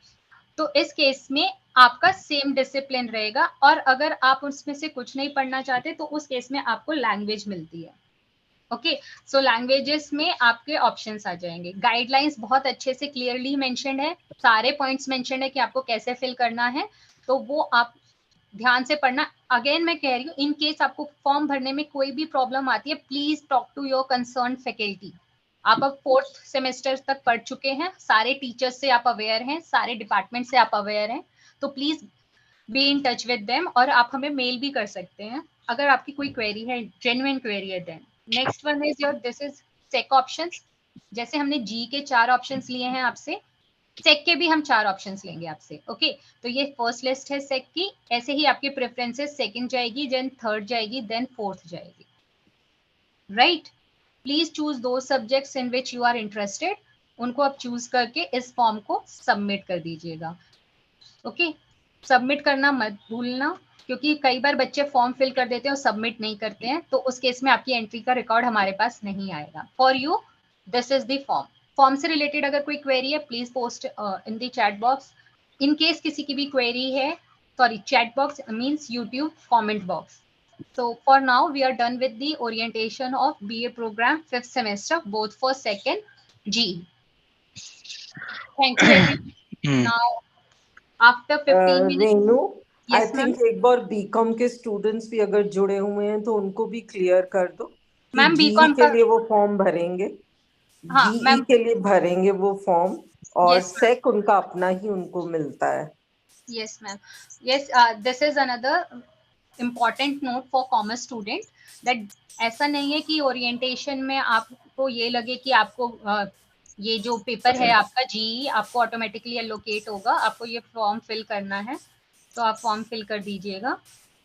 तो इस केस में आपका सेम डिसिप्लिन रहेगा, और अगर आप उसमें से कुछ नहीं पढ़ना चाहते तो उस केस में आपको लैंग्वेज मिलती है. ओके, सो लैंग्वेजेस में आपके ऑप्शंस आ जाएंगे. गाइडलाइंस बहुत अच्छे से क्लियरली मेंशन्ड है, सारे पॉइंट्स मेंशन्ड है कि आपको कैसे फिल करना है, तो वो आप ध्यान से पढ़ना. अगेन मैं कह रही हूँ, इन केस आपको फॉर्म भरने में कोई भी प्रॉब्लम आती है, please talk to your concern faculty. आप अब 4th सेमेस्टर तक पढ़ चुके हैं, सारे टीचर्स से आप अवेयर हैं, सारे डिपार्टमेंट से आप अवेयर हैं, तो please be in touch with them. और आप हमें मेल भी कर सकते हैं अगर आपकी कोई क्वेरी है, जेन्युइन क्वेरी है. Then next one is your, this is SEC options. जैसे हमने जी के 4 ऑप्शंस लिए हैं आपसे, सेक के भी हम 4 ऑप्शंस लेंगे आपसे. ओके, तो ये फर्स्ट लिस्ट है सेक की. ऐसे ही आपकी प्रेफरेंसेस सेकंड जाएगी, देन थर्ड जाएगी, देन फोर्थ जाएगी. राइट, प्लीज चूज दो subjects in which you are interested. उनको आप चूज करके इस फॉर्म को सबमिट कर दीजिएगा. ओके, सबमिट करना मत भूलना, क्योंकि कई बार बच्चे फॉर्म फिल कर देते हैं और सबमिट नहीं करते हैं, तो उस केस में आपकी एंट्री का रिकॉर्ड हमारे पास नहीं आएगा. For you this is the form. Form से रिलेटेड अगर कोई क्वेरी है please post in the chat box. In case किसी की भी क्वेरी है, sorry chat box means YouTube comment box. So for now we are done with the orientation of BA program 5th semester, both for second G. Thank you everyone. Now after 15 minutes. Renu, I Yes ma'am. Think एक बार BCom के students भी अगर जुड़े हुए हैं तो उनको भी क्लियर कर दो कि मैम जीई बीकॉम के का, लिए वो फॉर्म भरेंगे, हाँ जीई मैम, के लिए भरेंगे वो फॉर्म, और yes ma'am. सेक उनका अपना ही उनको मिलता है. Yes ma'am. Yes, this is another important note for commerce student that ऐसा नहीं है कि ओरिएंटेशन में आपको ये लगे कि आपको ये जो पेपर है आपका जीई आपको ऑटोमेटिकली एलोकेट होगा. आपको ये फॉर्म फिल करना है, तो आप फॉर्म फिल कर दीजिएगा.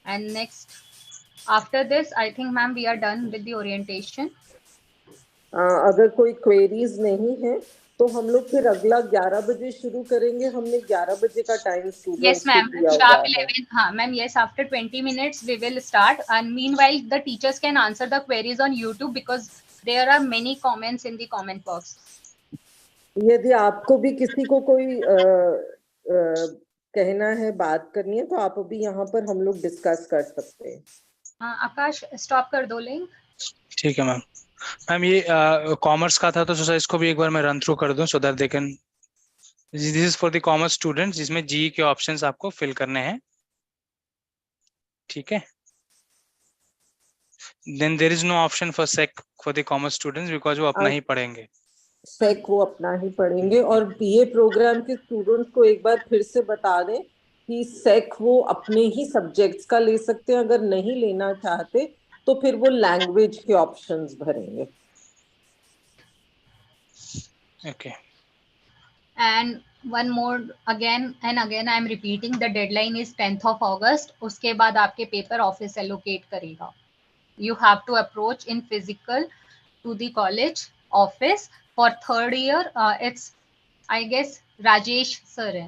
And next after this I think ma'am we are done with the orientation. अगर कोई क्वेरीज नहीं है तो हम लोग फिर अगला 11 बजे शुरू करेंगे. हमने 11 बजे का टाइम Yes स्टूडेंट्स को ma'am, दिया हुआ sharp है. 11. हाँ ma'am, yes, after 20 minutes we will start, and meanwhile the teachers can answer the queries on YouTube because there are many comments in the comment box. यदि आपको भी किसी को कोई कहना है, बात करनी है, तो आप अभी यहाँ पर हम लोग डिस्कस कर सकते हैं. आकाश स्टॉप कर दो लिंक. ठीक है मैम. मैम ये कॉमर्स का था तो सोचा इसको भी एक बार मैं रन थ्रू कर दूं so that they can. This is for the commerce students जिसमें जी के ऑप्शंस आपको फिल करने हैं. ठीक है. Then there is no option for SEC for the commerce students because वो अपना ही पढ़ेंगे. सेक वो अपना ही पढ़ेंगे. और बीए प्रोग्राम के स्टूडेंट्स को एक बार फिर से बता दें कि सेक वो अपने ही सब्जेक्ट्स का ले सकते हैं. अगर नहीं लेना चाहते तो फिर वो लैंग्वेज के ऑप्शंस भरेंगे. Okay. And one more again and again I am repeating, the deadline is 10th of August. उसके बाद आपके पेपर ऑफिस एलोकेट करेगा. You have to approach in physical to the college office for third year, it's I guess Rajesh sir hai.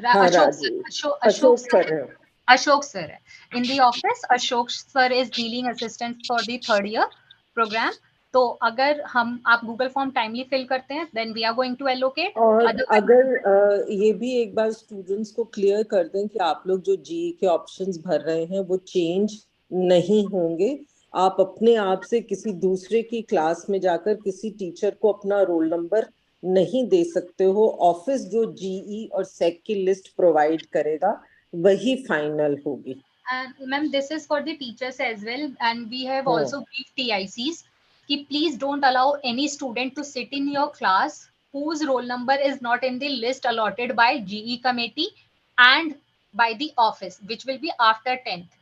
हाँ Ashok sir. Rajesh Ashok Ashok sir. Sir हैं। Ashok sir hai. In the office, Ashok sir is dealing assistant for the third year program. तो अगर हम आप Google form timely fill करते हैं then we are going to allocate. और अगर ये भी एक बार स्टूडेंट्स को क्लियर कर दें कि आप लोग जो जी के ऑप्शंस भर रहे हैं वो चेंज नहीं होंगे। आप अपने आप से किसी दूसरे की क्लास में जाकर किसी टीचर को अपना रोल नंबर नहीं दे सकते हो। ऑफिस जो जीई और सेक की लिस्ट प्रोवाइड करेगा वही फाइनल होगी। And ma'am, this is for the teachers as well, and we have also briefed TICs कि please don't allow any student to sit in your class whose roll number is not in the list allotted by GE committee and by the office, which will be after 10th.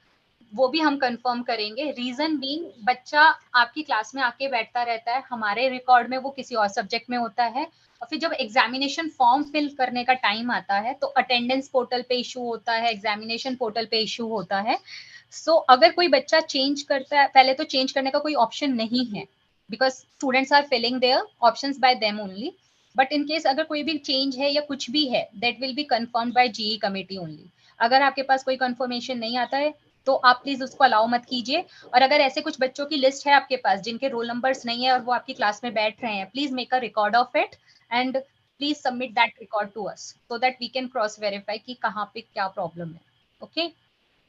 वो भी हम confirm करेंगे. Reason being बच्चा आपकी class में आके बैठता रहता है, हमारे रिकॉर्ड में वो किसी और सब्जेक्ट में होता है, और फिर जब एग्जामिनेशन फॉर्म फिल करने का टाइम आता है तो अटेंडेंस पोर्टल पे इशू होता है, एग्जामिनेशन पोर्टल पे इशू होता है. सो अगर कोई बच्चा चेंज करता है, पहले तो चेंज करने का कोई ऑप्शन नहीं है because students are filling their options by them only. But in case अगर कोई भी चेंज है या कुछ भी है that will be confirmed by GE committee only. अगर आपके पास कोई कंफर्मेशन नहीं आता है तो आप प्लीज उसको अलाउ मत कीजिए. और अगर ऐसे कुछ बच्चों की लिस्ट है आपके पास जिनके रोल नंबर्स नहीं है और वो आपकी क्लास में बैठ रहे हैं, please make a record of it and please submit that record to us so that we can cross verify कि कहाँ पे क्या प्रॉब्लम है. ओके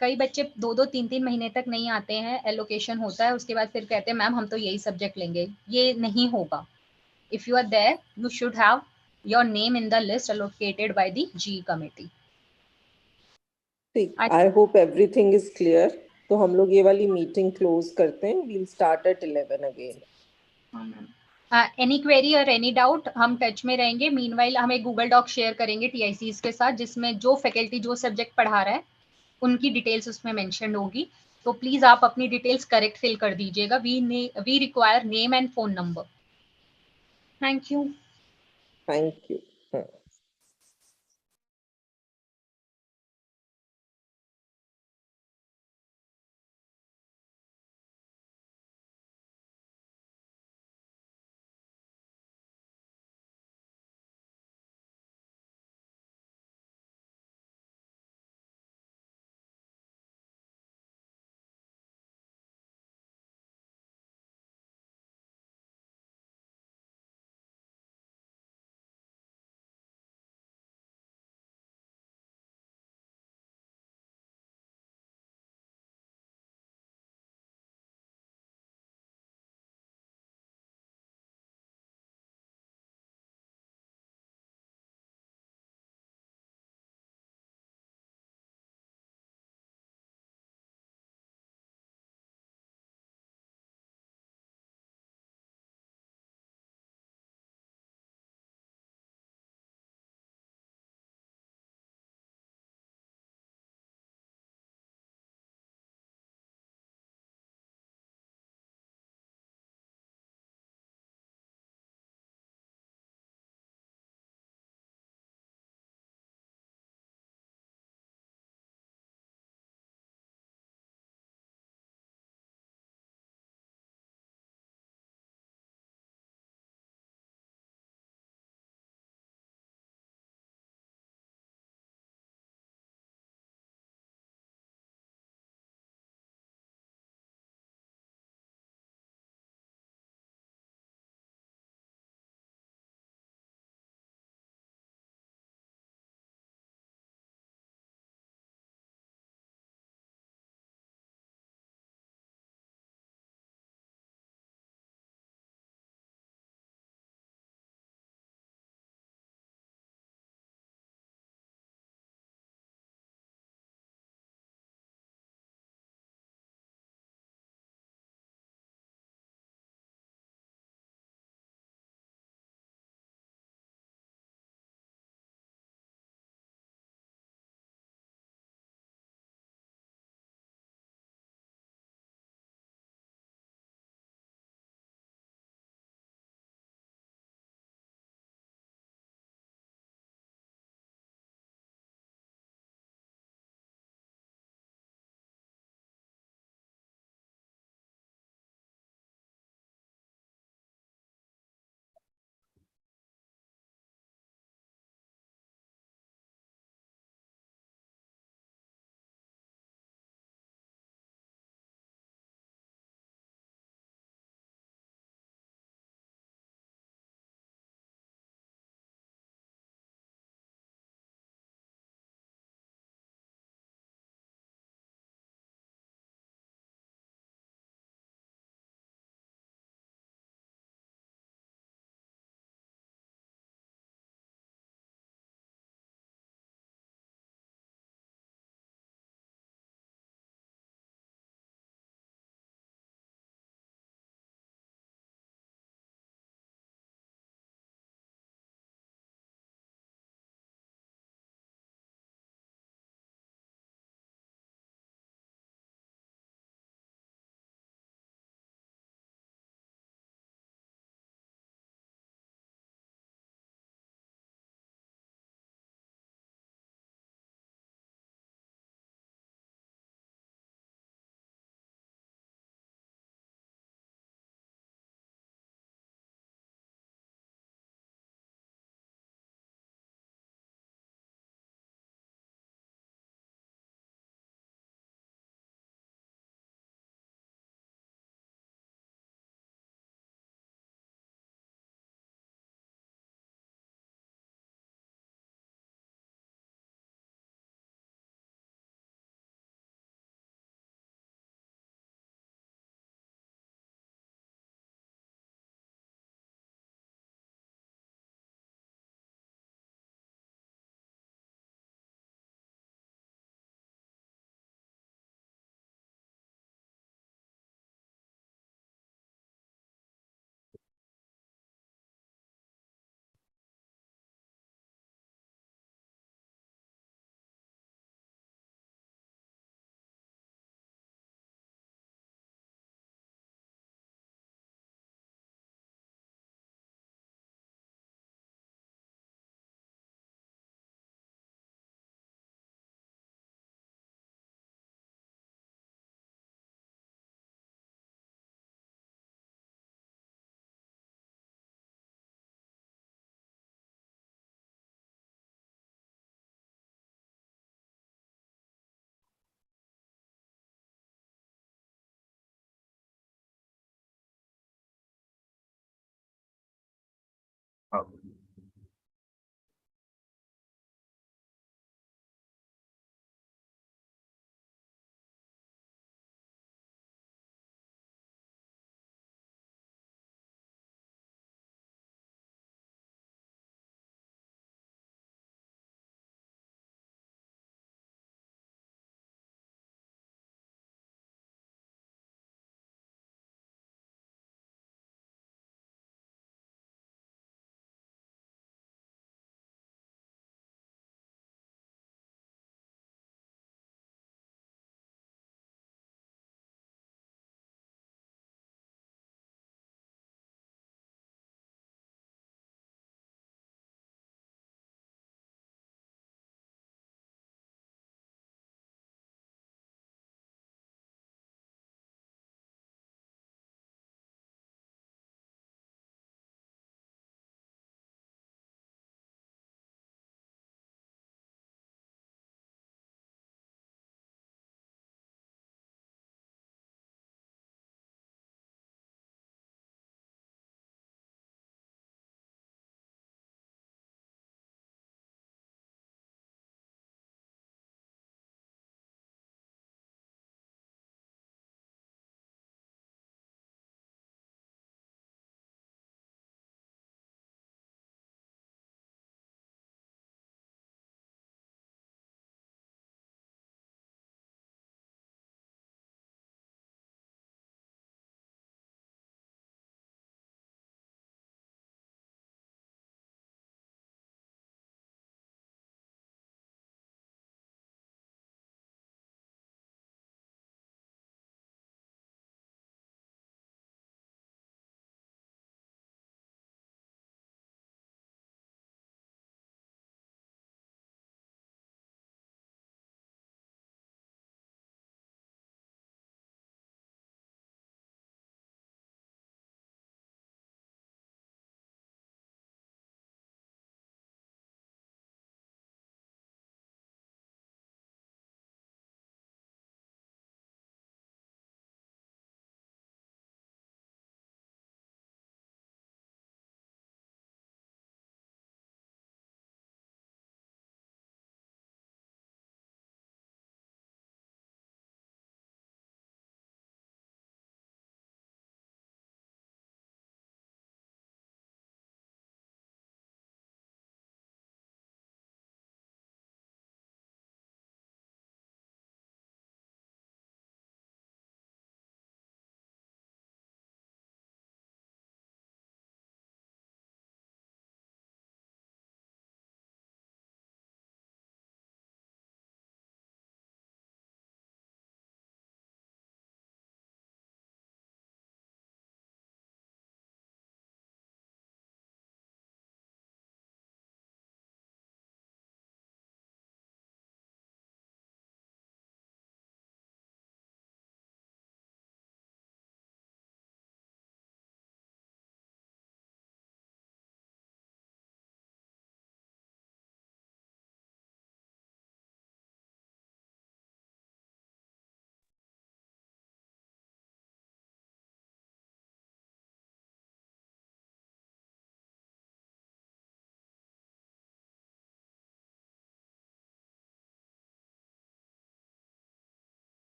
कई बच्चे 2-2 3-3 महीने तक नहीं आते हैं, एलोकेशन होता है, उसके बाद फिर कहते हैं मैम हम तो यही सब्जेक्ट लेंगे. ये नहीं होगा. If you are there you should have your name in the list allocated by the GE committee. ठीक, I hope everything is clear. तो हम लोग ये वाली मीटिंग क्लोज करते हैं. We'll start at 11 again. Any query और एनी डाउट हम टच में रहेंगे. मीनवाइल हम एक गूगल डॉक शेयर करेंगे टीआईसीज के साथ जिसमें जो फैकल्टी जो सब्जेक्ट पढ़ा रहा है उनकी डिटेल्स उसमें मेंशन होगी. तो प्लीज आप अपनी डिटेल्स करेक्ट फिल कर दीजिएगा. We require name and phone number. Thank you. Thank you.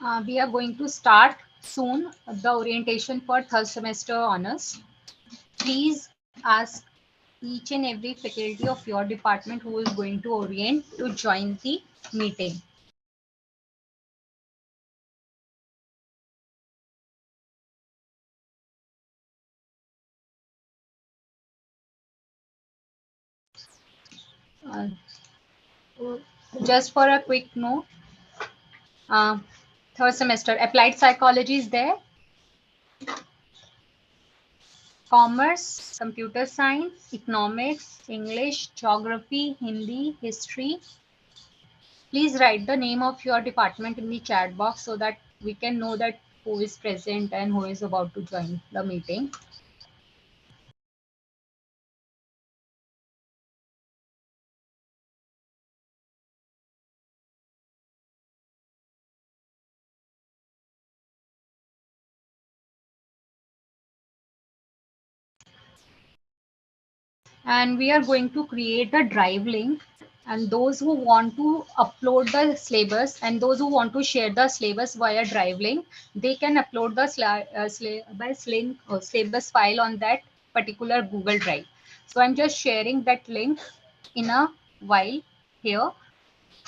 We are going to start soon the orientation for third semester honors. Please ask each and every faculty of your department who is going to orient to join the meeting. Just for a quick note, third semester applied psychology is there, commerce, computer science, economics, English, geography, Hindi, history. Please write the name of your department in the chat box so that we can know that who is present and who is about to join the meeting. And we are going to create a drive link, and those who want to upload the syllabus and those who want to share the syllabus via drive link, they can upload the syllabus file on that particular Google Drive. So I'm just sharing that link in a while here.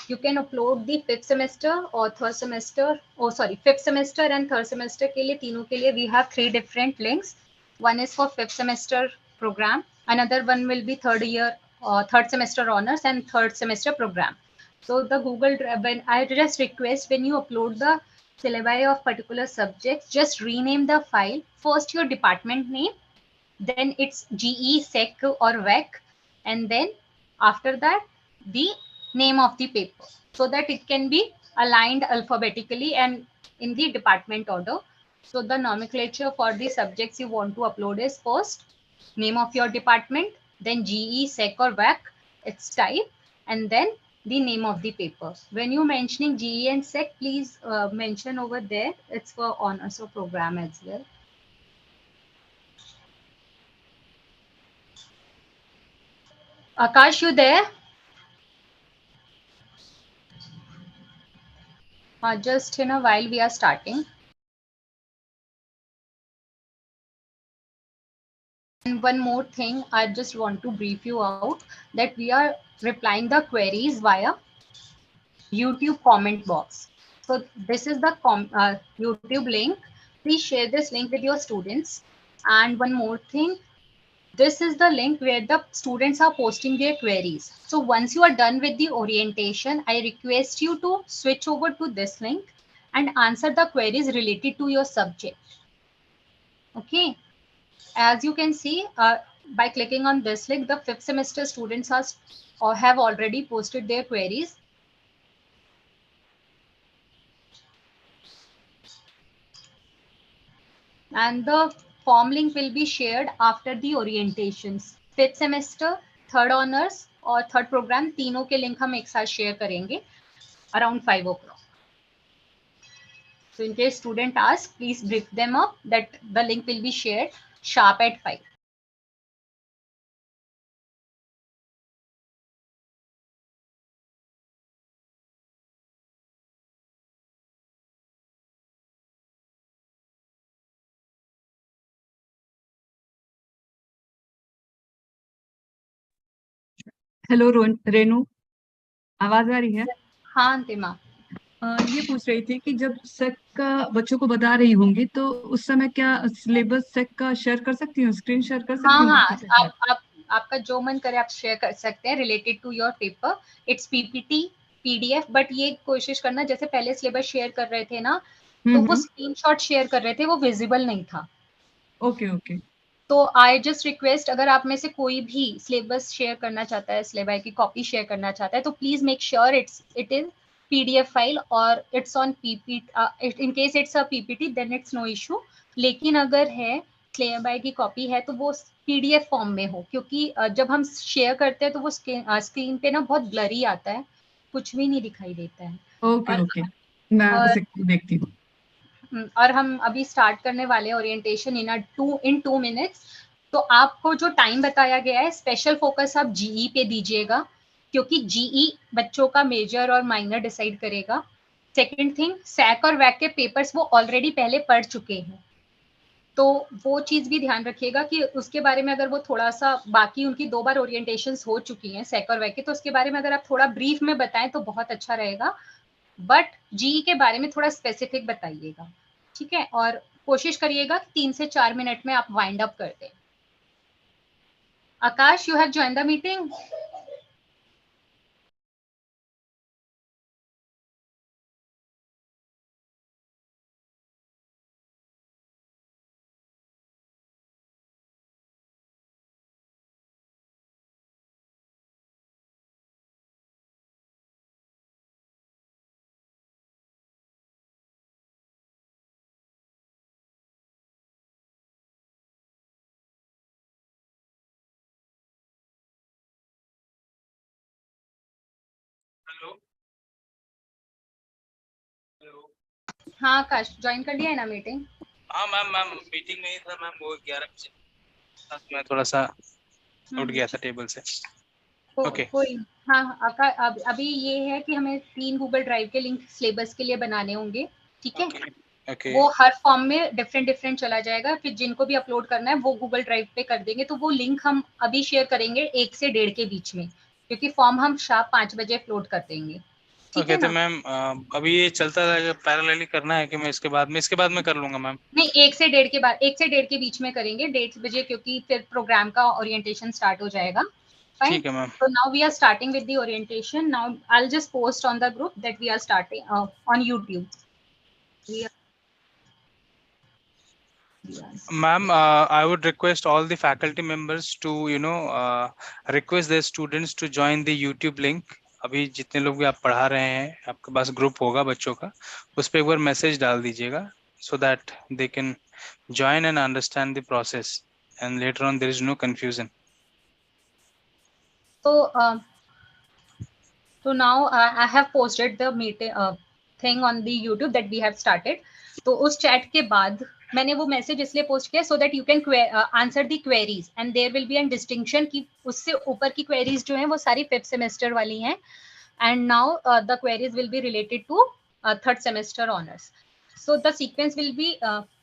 You can upload the fifth semester or third semester, fifth semester and third semester के लिए तीनों के लिए we have 3 different links. One is for fifth semester program, another one will be third year or third semester honors and third semester program. So the Google Drive, when I just request when you upload the syllabi of particular subjects, just rename the file, first your department name, then it's GE, SEC or VAC, and then after that the name of the paper, so that it can be aligned alphabetically and in the department order. So the nomenclature for the subjects you want to upload is first name of your department, then GE, SEC or VAC, its type, and then the name of the paper. When you're mentioning GE and SEC, please mention over there it's for honors or program as well. Akash, you there? Just in a while we are starting. And one more thing, I just want to brief you out that we are replying the queries via YouTube comment box. So this is the YouTube link. Please share this link with your students. And one more thing, this is the link where the students are posting their queries. So once you are done with the orientation, I request you to switch over to this link and answer the queries related to your subject. Okay. As you can see, by clicking on this link, the fifth semester students are or have already posted their queries. And the form link will be shared after the orientations. Fifth semester, third honors और third program तीनों के link हम एक साथ share करेंगे around 5 o'clock. So in case student asks, please brief them up that the link will be shared sharp at 5. Hello Renu, आवाज आ रही है? हाँ अंतिमा, ये पूछ रही थी कि जब सेक का बच्चों को बता रही होंगी तो उस समय क्या सिलेबस सेक का शेयर कर सकती हूँ, स्क्रीन शेयर कर सकती हूँ? हाँ, आपका जो मन करे आप शेयर कर सकते हैं related to your paper. It's PPT, PDF, but ये कोशिश करना जैसे पहले सिलेबस शेयर कर रहे थे ना, तो वो स्क्रीनशॉट शेयर कर रहे थे, वो विजिबल नहीं था. ओके. तो आई जस्ट रिक्वेस्ट, अगर आप में से कोई भी सिलेबस शेयर करना चाहता है, सिलेबस की कॉपी शेयर करना चाहता है, तो please make sure it is PDF file और it's on PPT. In case it's a PPT then it's no issue. लेकिन अगर है सिलेबस की कॉपी है तो वो PDF फॉर्म में हो, क्योंकि जब हम शेयर करते हैं तो वो स्क्रीन पे ना बहुत ब्लरी आता है, कुछ भी नहीं दिखाई देता है. ओके, मैं उसे देखती हूँ. और हम अभी स्टार्ट करने वाले हैं ओरिएंटेशन इन 2 मिनट्स. तो आपको जो टाइम बताया गया है, स्पेशल फोकस आप जीई पे दीजिएगा, क्योंकि जीई बच्चों का मेजर और माइनर डिसाइड करेगा. सेकंड थिंग, सैक और वैक के पेपर्स वो ऑलरेडी पहले पढ़ चुके हैं, तो वो चीज भी ध्यान रखिएगा कि उसके बारे में अगर वो थोड़ा सा, बाकी उनकी 2 बार ओरिएंटेशंस हो चुकी हैं सैक और वैक के, तो उसके बारे में अगर आप थोड़ा ब्रीफ में बताएं तो बहुत अच्छा रहेगा, बट जीई के बारे में थोड़ा स्पेसिफिक बताइएगा, ठीक है? और कोशिश करिएगा 3 से 4 मिनट में आप वाइंड अप कर दें। Akash, you have join the meeting. हाँ आकाश, ज्वाइन कर लिया है ना मीटिंग? हाँ मैम मीटिंग में ही था मैम, वो 11 बजे मैं थोड़ा सा उठ गया था टेबल से। ओके कोई, हाँ आकाश, अभी ये है कि हमें 3 गूगल ड्राइव के लिंक सिलेबस के लिए बनाने होंगे, ठीक है? ओके वो हर फॉर्म में डिफरेंट चला जाएगा, फिर जिनको भी अपलोड करना है वो गूगल ड्राइव पे कर देंगे, तो वो लिंक हम अभी शेयर करेंगे 1 से 1:30 के बीच में, क्योंकि फॉर्म हम शार्प 5 बजे अपलोड कर देंगे, ठीक ओके है तो ना? मैम अभी ये चलता रहेगा, पैरेलली करना है कि मैं इसके बाद में कर लूंगा मैम? नहीं, 1 से 1:30 के बाद, 1 से 1:30 के बीच में करेंगे, 1:30 बजे, क्योंकि फिर प्रोग्राम का ओरिएंटेशन स्टार्ट हो जाएगा। फाइन, ठीक है ma'am. so now we are starting with the orientation. Now I'll just post on the group that we are starting on YouTube. Ma'am, I would request all the faculty members to, request their students to join the YouTube link. अभी जितने लोग भी आप पढ़ा रहे हैं, आपके पास group होगा बच्चों का, उस पर एक बार मैसेज डाल दीजिएगा, so that they can join and understand the process, and later on there is no confusion. So now I have posted the meeting thing on the YouTube that we have started. तो उस chat के बाद मैंने वो message इसलिए post किया so that you can answer the queries and there will be a distinction कि उससे ऊपर की queries जो हैं वो सारी 5th semester वाली हैं, and now the queries will be related to 3rd semester honors. So the sequence will be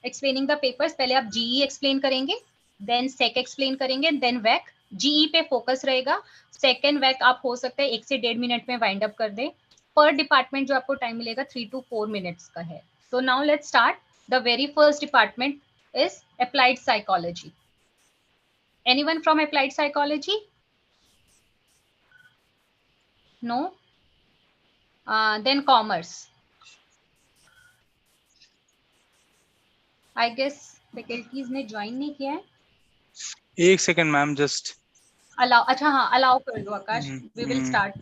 explaining the papers. पहले आप GE explain करेंगे, then SEC explain करेंगे, then VAC. GE पे फोकस रहेगा, सेकेंड वैक आप हो सकता है 1 से 1.5 मिनट में वाइंड अप कर दें। पर डिपार्टमेंट जो आपको टाइम मिलेगा 3 to 4 मिनट्स का है। So now let's start. The very first department is applied psychology. Anyone from applied psychology? No? Then commerce. I guess faculties ने ज्वाइन नहीं किया है। एक सेकंड मैम, जस्ट अलाउ, अच्छा हाँ अलाउ कर दो आकाश, we will start.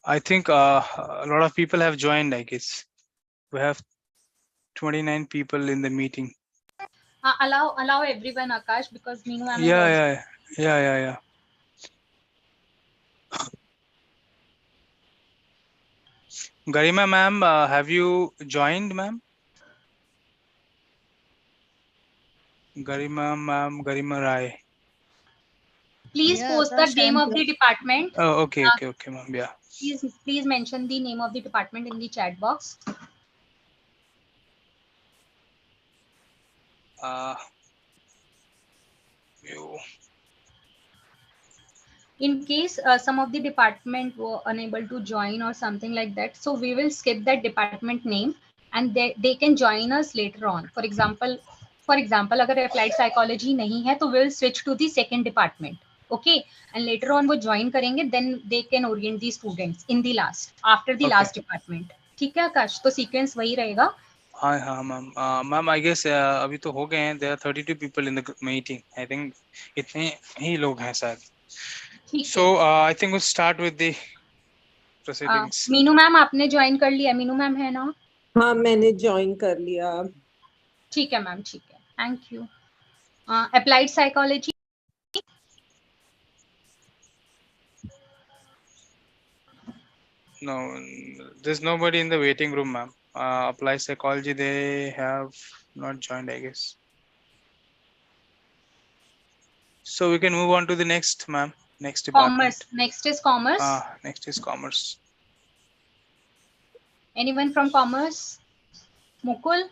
I think a lot of people have joined. I guess we have 29 people in the meeting. Allow everyone, Akash, because Meenu ma'am is also... Yeah. Garima ma'am, have you joined, ma'am? Garima ma'am, Garima Rai. Please post the name of the department. Oh, okay, ma'am. Yeah. Please mention the name of the department in the chat box. In case some of the department were unable to join or something like that, so we will skip that department name and they can join us later on. For example, अगर applied psychology नहीं है तो we'll switch to the second department. Okay, and later on वो join करेंगे, then they can orient the students in the last, after the last department. ठीक है आकाश, तो sequence वही रहेगा. हाँ मैम. मैम I guess अभी तो हो गए हैं. There are 32 people in the meeting. I think इतने ही लोग हैं शायद. So I think we'll start with the proceedings. Meenu ma'am आपने ज्वाइन कर लिया? मीनू मैम है ना? हाँ मैंने ज्वाइन कर लिया. ठीक है मैम, ठीक है, thank you. Applied psychology. No, there's nobody in the waiting room, ma'am. Apply psychology, they have not joined, I guess. So we can move on to the next, ma'am. Next department. Commerce. Next is commerce. Next is commerce. Anyone from commerce? Mukul?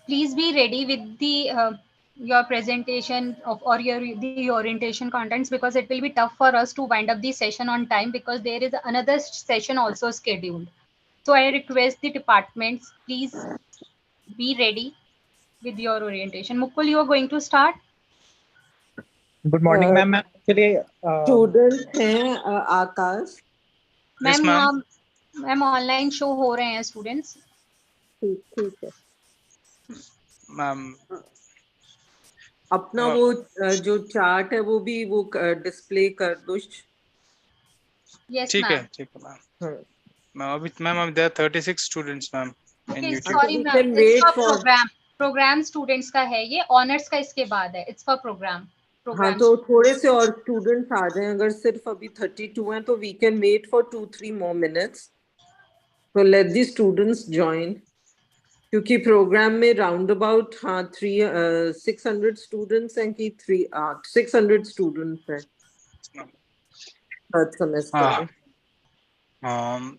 Please be ready with the your presentation of or the orientation contents, because it will be tough for us to wind up the session on time, because there is another session also scheduled. So I request the departments, please be ready with your orientation. Mukul, you are going to start. Good morning ma'am. Actually student हैं आकाश। Ma'am ma'am online show हो रहे हैं students. ठीक है ma'am. अपना वो जो chart है वो भी वो डिस्प्ले कर दो। ठीक है मैम। मैम अभी ma'am there are 36 students ma'am in YouTube. Sorry ma'am, it's for program students का है ये, ऑनर्स का इसके बाद है, इट्स फॉर प्रोग्राम। हाँ तो थोड़े से और स्टूडेंट्स आ जाएं, अगर सिर्फ अभी 32 हैं तो we can wait for 2-3 more minutes, तो लेट दी स्टूडेंट्स ज्वाइन, क्योंकि प्रोग्राम में राउंड अबाउट 600 स्टूडेंट्स हैं कि 600 स्टूडेंट्स हैं थर्ड सेमेस्टर में।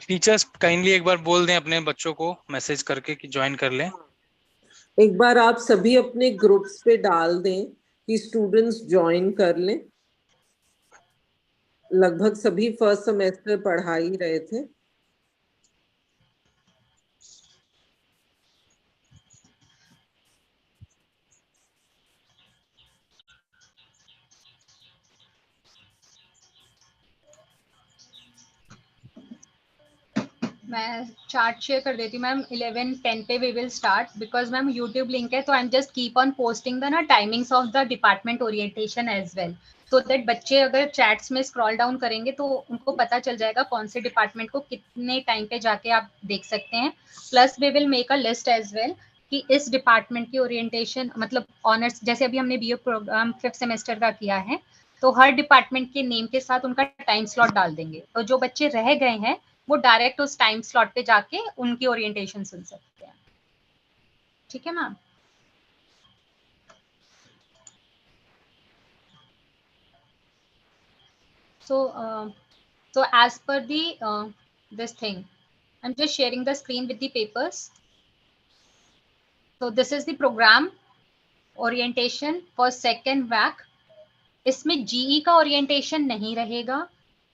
टीचर्स काइंडली एक बार बोल दें अपने बच्चों को मैसेज करके कि ज्वाइन कर लें। एक बार आप सभी अपने ग्रुप्स पे डाल दें कि स्टूडेंट्स ज्वाइन कर लें। लगभग सभी फर्स्ट सेमेस्टर पढ़ा ही रहे थे। मैं चार्ट शेयर कर देती हूँ मैम। 11:10 पे we will start, because ma'am YouTube link है, तो I am just keep on posting the ना timings of the department orientation as well, so that बच्चे अगर चैट्स में स्क्रॉल डाउन करेंगे तो उनको पता चल जाएगा कौन से डिपार्टमेंट को कितने टाइम पे जाके आप देख सकते हैं। Plus we will make a list as well कि इस डिपार्टमेंट की ओरिएंटेशन मतलब ऑनर्स, जैसे अभी हमने बीए प्रोग्राम 5th सेमेस्टर का किया है, तो हर डिपार्टमेंट के नेम के साथ उनका टाइम स्लॉट डाल देंगे, तो जो बच्चे रह गए हैं वो डायरेक्ट उस टाइम स्लॉट पे जाके उनकी ओरिएंटेशन सुन सकते हैं। ठीक है ma'am. So as per the this thing, I'm just sharing the screen with the papers. So this is the program orientation for second VAC. इसमें जीई का ओरिएंटेशन नहीं रहेगा।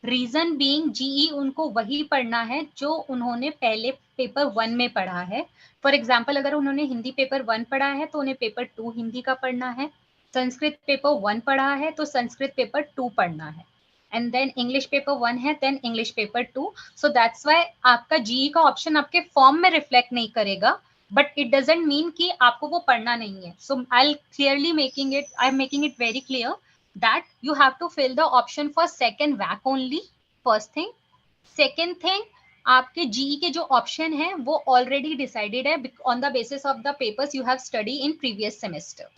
रीजन बीइंग जीई उनको वही पढ़ना है जो उन्होंने पहले पेपर 1 में पढ़ा है। फॉर एग्जाम्पल अगर उन्होंने हिंदी पेपर 1 पढ़ा है तो उन्हें पेपर 2 हिंदी का पढ़ना है, संस्कृत पेपर 1 पढ़ा है तो संस्कृत पेपर 2 पढ़ना है, एंड देन इंग्लिश पेपर 1 है then English paper 2। So that's why आपका जीई का ऑप्शन आपके फॉर्म में रिफ्लेक्ट नहीं करेगा, बट इट डजंट मीन कि आपको वो पढ़ना नहीं है। So I am making it very clear that you have to fill the option for second VAC only, first thing. Second thing, आपके GE के जो ऑप्शन है वो ऑलरेडी डिसाइडेड है on the basis of the papers you have study in previous semester.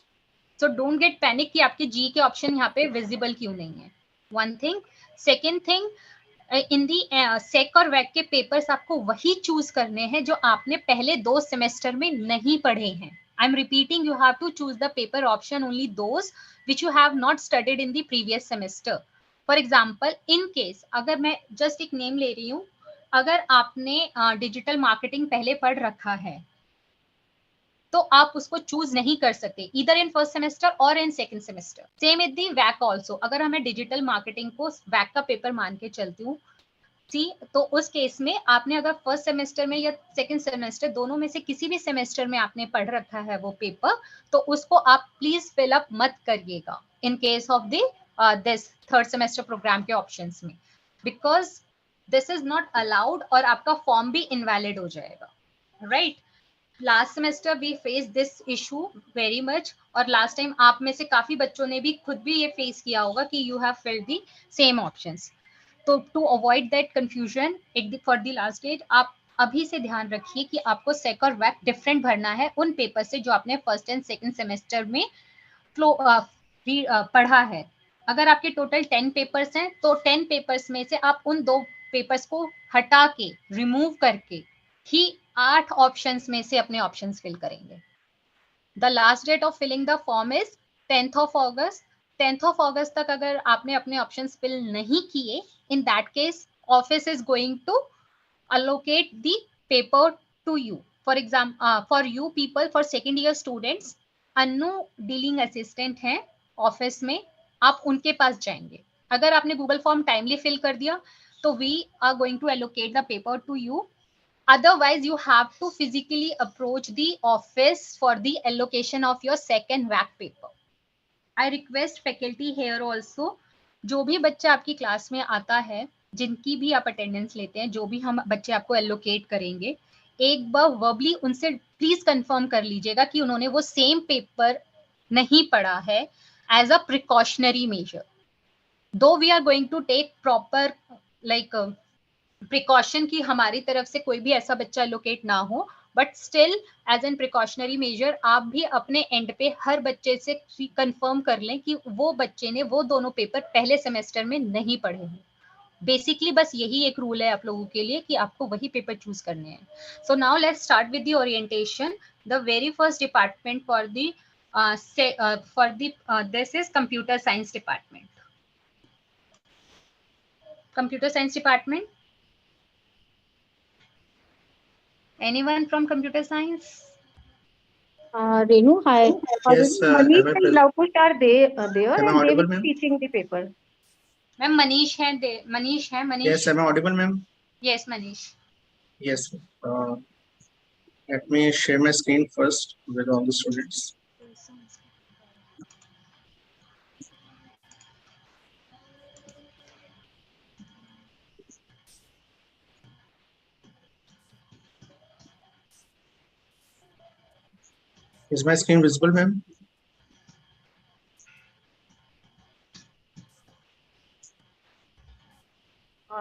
So don't get panic कि आपके GE के option यहाँ पे विजिबल क्यों नहीं है। One thing. सेकेंड थिंग, इन दी सेक और वैक के पेपर्स आपको वही चूज करने हैं जो आपने पहले 2 सेमेस्टर में नहीं पढ़े हैं। I'm repeating, you have to choose the paper option only those which you have not studied in the previous semester. For example, in case अगर मैं just एक नेम ले रही हूँ, अगर आपने डिजिटल मार्केटिंग पहले पढ़ रखा है तो आप उसको चूज नहीं कर सकते इधर इन फर्स्ट सेमेस्टर और in second semester. Same with the VAC also, अगर हमें डिजिटल मार्केटिंग को वैक का पेपर मान के चलती हूँ तो उस केस में आपने अगर फर्स्ट सेमेस्टर में या सेकंड सेमेस्टर दोनों में से किसी भी सेमेस्टर में आपने पढ़ रखा है वो पेपर, तो उसको आप प्लीज फिल अप मत करिएगा in case of this third semester program के ऑप्शंस में, because this is not allowed और आपका फॉर्म भी इनवैलिड हो जाएगा। Right, last semester we face this issue very much, और लास्ट टाइम आप में से काफी बच्चों ने भी खुद भी ये फेस किया होगा कि you have filled the same options. तो to avoid that confusion for the last stage, आप अभी से ध्यान रखिए कि आपको सेक और वैक डिफरेंट भरना है उन पेपर से जो आपने फर्स्ट एंड सेकंड सेमेस्टर में पढ़ा है। अगर आपके टोटल 10 पेपर्स हैं तो 10 पेपर्स में से आप उन 2 पेपर्स को हटा के रिमूव करके ही 8 ऑप्शंस में से अपने ऑप्शंस फिल करेंगे. The last date of filling the form is 10th of August. 10th of August तक अगर आपने अपने ऑप्शंस फिल नहीं किए, in that case office is going to allocate the paper to you. For example, for you people, for second year students, Annu dealing assistant हैं office में, आप उनके पास जाएंगे. अगर आपने गूगल फॉर्म टाइमली फिल कर दिया तो we are going to allocate the paper to you. Otherwise, you have to physically approach the office for the allocation of your second VAC paper. I request faculty here also, जो भी बच्चा आपकी class में आता है, जिनकी भी आप अटेंडेंस लेते हैं, जो भी हम बच्चे आपको एलोकेट करेंगे, एक बार वर्बली उनसे प्लीज कंफर्म कर लीजिएगा कि उन्होंने वो सेम पेपर नहीं पढ़ा है as a precautionary measure. Though we are going to take proper like precaution की हमारी तरफ से कोई भी ऐसा बच्चा एलोकेट ना हो, but still as an precautionary measure आप भी अपने एंड पे हर बच्चे से कंफर्म कर लें कि वो बच्चे ने वो दोनों पेपर पहले सेमेस्टर में नहीं पढ़े हैं. बेसिकली बस यही एक रूल है आप लोगों के लिए कि आपको वही पेपर चूज करने हैं. So now let's start with the orientation. The very first department for the this is computer science department. Computer science department. Anyone from computer science? Renu, hi. Yes, Manish and Lavkush are there, am I and they audible, will be ma'am? teaching the paper. Ma'am, Manish है. Manish है. Manish. Yes, am I audible, ma'am? Yes, Manish. Yes. Let me share my screen first with all the students. Is my screen visible, ma'am?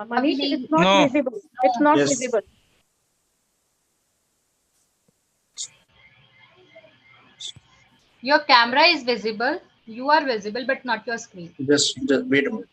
Manish, it's not No. visible. It's not Yes. visible. Your camera is visible. You are visible, but not your screen. Just wait a minute.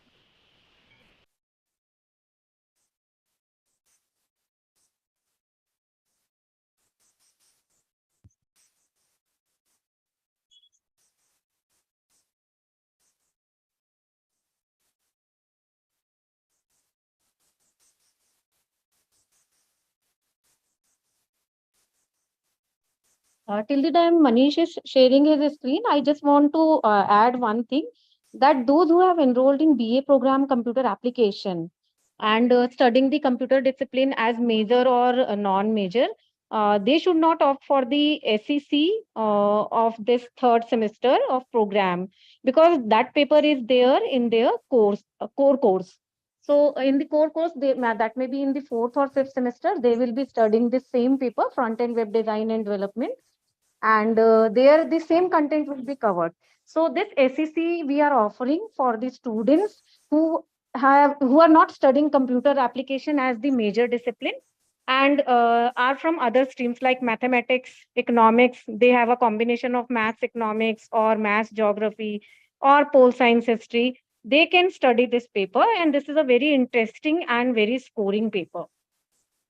Till the time Manish is sharing his screen, I just want to add one thing, that those who have enrolled in BA program computer application and studying the computer discipline as major or non-major, they should not opt for the SEC of this third semester of program, because that paper is there in their course, core course. So in the core course, that may be in the 4th or 5th semester, they will be studying the same paper, front-end web design and development, and there the same content will be covered. So this SEC we are offering for the students who are not studying computer application as the major discipline, and are from other streams like mathematics, economics. They have a combination of maths, economics, or maths, geography, or pole science, history. They can study this paper, and this is a very interesting and very scoring paper.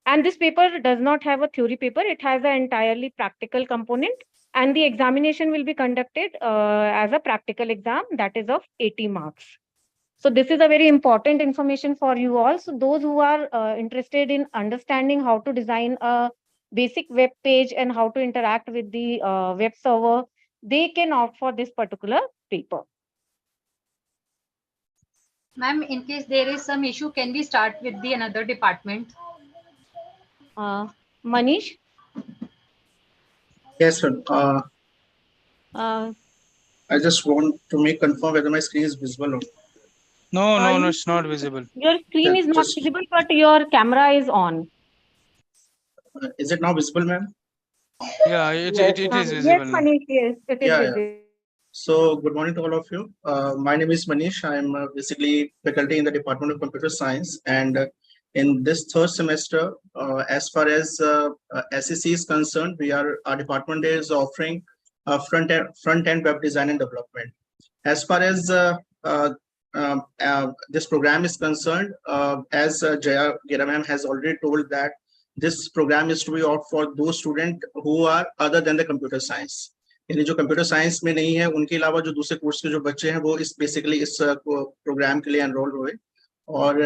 And this paper does not have a theory paper. It has an entirely practical component, and the examination will be conducted as a practical exam that is of 80 marks. So this is a very important information for you all. So those who are interested in understanding how to design a basic web page and how to interact with the web server, they can opt for this particular paper. Ma'am, in case there is some issue, can we start with the another department? Manish? Yes, sir. I just want to make confirm whether my screen is visible or No, it's not visible. Your screen is not visible, but your camera is on. Is it now visible, ma'am? Yeah, it is visible. Yes, Manish, yes, it is Yeah. visible. So good morning to all of you. My name is Manish. I'm basically faculty in the Department of Computer Science, and in this third semester, as far as SEC is concerned, our department is offering front-end web design and development. As far as this program is concerned, as Jaya Gira ma'am has already told that this program is to be offered for those students who are other than the computer science. यानी जो computer science में नहीं है उनके अलावा जो दूसरे course के जो बच्चे हैं वो इस बेसिकली इस प्रोग्राम के लिए एनरोल हुए. और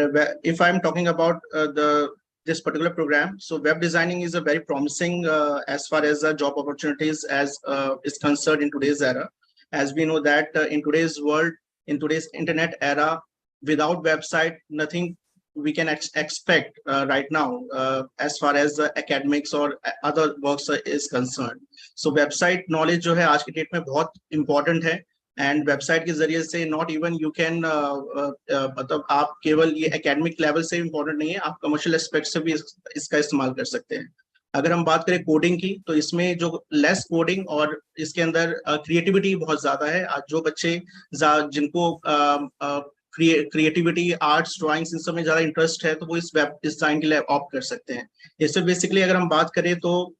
if I'm talking about this particular program, so web designing is a very promising as far as job opportunities as is concerned in today's era. As we know that in today's world, in today's internet era, without website, nothing we can expect right now as far as academics or other works is concerned. So website knowledge जो है आज की date में बहुत important है. And website के जरिए से नॉट इवन यू कैन मतलब आप केवल ये एकेडमिक लेवल से इम्पोर्टेंट नहीं है, आप कमर्शियल एस्पेक्ट से भी इसका इस्तेमाल कर सकते हैं. अगर हम बात करें कोडिंग की तो इसमें जो लेस कोडिंग और इसके अंदर क्रिएटिविटी बहुत ज्यादा है. आज जो बच्चे जिनको क्रिएटिविटी, आर्ट्स, ड्राइंग्स इन सब में ज्यादा इंटरेस्ट है तो वो इस वेब डिजाइन के लिए ऑप्ट कर सकते हैं. इससे बेसिकली अगर हम बात करें तो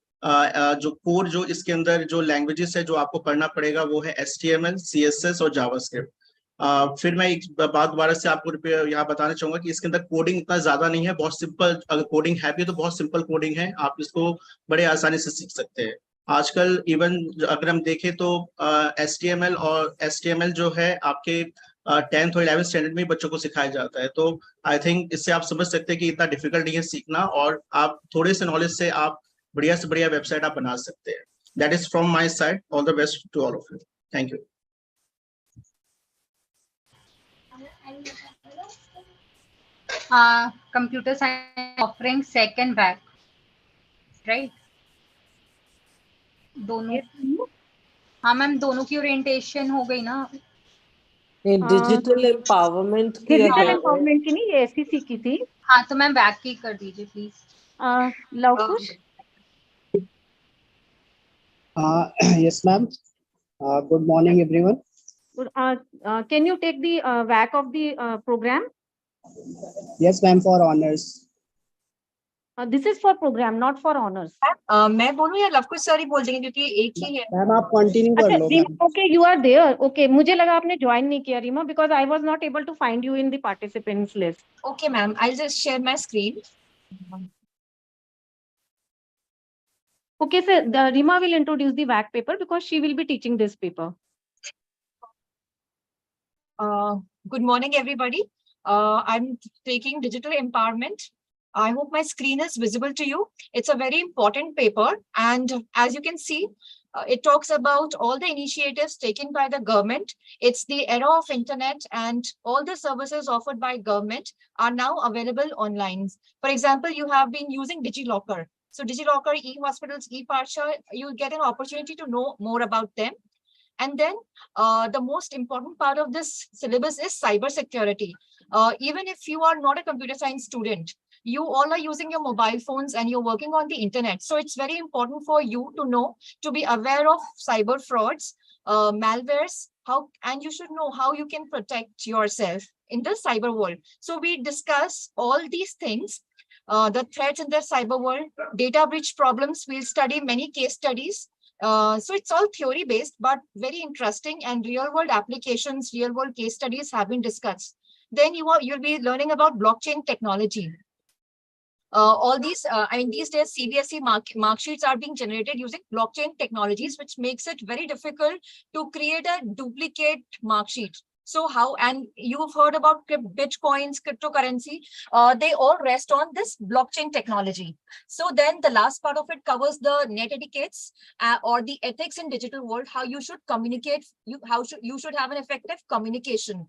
जो कोर जो इसके अंदर जो लैंग्वेजेस है जो आपको पढ़ना पड़ेगा वो है HTML, CSS और जावास्क्रिप्ट. फिर मैं एक बात दोबारा से आपको यहाँ बताना चाहूंगा कि इसके अंदर कोडिंग इतना ज्यादा नहीं है, बहुत सिंपल. अगर कोडिंग है भी तो बहुत सिंपल कोडिंग है, आप इसको बड़े आसानी से सीख सकते हैं. आजकल इवन अगर हम देखें तो HTML जो है आपके 10th और 11th स्टैंडर्ड में बच्चों को सिखाया जाता है. तो आई थिंक इससे आप समझ सकते हैं कि इतना डिफिकल्ट नहीं है सीखना, और आप थोड़े से नॉलेज से आप बढ़िया से बढ़िया वेबसाइट आप बना सकते हैं. That is from my side. All the best to all of you. Thank you. Computer science offering second back, right? दोनों. हाँ मैम, दोनों की ओरिएंटेशन हो गई ना. डिजिटल एम्पावरमेंट की नहीं, ये SEC की थी. हाँ तो मैम बैक की कर दीजिए please. Lavkush. Yes, ma'am. Good morning, everyone. Can you take the VAC of the program? Yes, ma'am, for honors. This is for program, not for honors. मैं बोलूं या लवकुश सर ही बोल देंगे क्योंकि एक ही है. मैम आप कंटिन्यू कर लो. Okay, you are there. Okay, मुझे लगा आपने ज्वाइन नहीं किया Reema, because I was not able to find you in the participants list. Okay, ma'am. I'll just share my screen. Okay, sir. Rima will introduce the VAC paper because she will be teaching this paper. Good morning, everybody. I'm taking digital empowerment. I hope my screen is visible to you. It's a very important paper, and as you can see, it talks about all the initiatives taken by the government. It's the era of internet, and all the services offered by government are now available online. For example, you have been using DigiLocker. So DigiLocker, e-hospitals, e-Parsha, you get an opportunity to know more about them. And then the most important part of this syllabus is cybersecurity. Even if you are not a computer science student, you all are using your mobile phones and you're working on the internet. So it's very important for you to know, to be aware of cyber frauds, malwares, and you should know how you can protect yourself in the cyber world. So we discuss all these things, the threats in the cyber world, data breach problems. We'll study many case studies. So it's all theory based, but very interesting, and real world applications, real world case studies have been discussed. Then you'll be learning about blockchain technology. All these, I mean, these days CBSE mark sheets are being generated using blockchain technologies, which makes it very difficult to create a duplicate mark sheet. So how, and you've heard about Bitcoins, cryptocurrency, they all rest on this blockchain technology. So then the last part of it covers the net etiquettes or the ethics in digital world, how you should communicate, you should have an effective communication.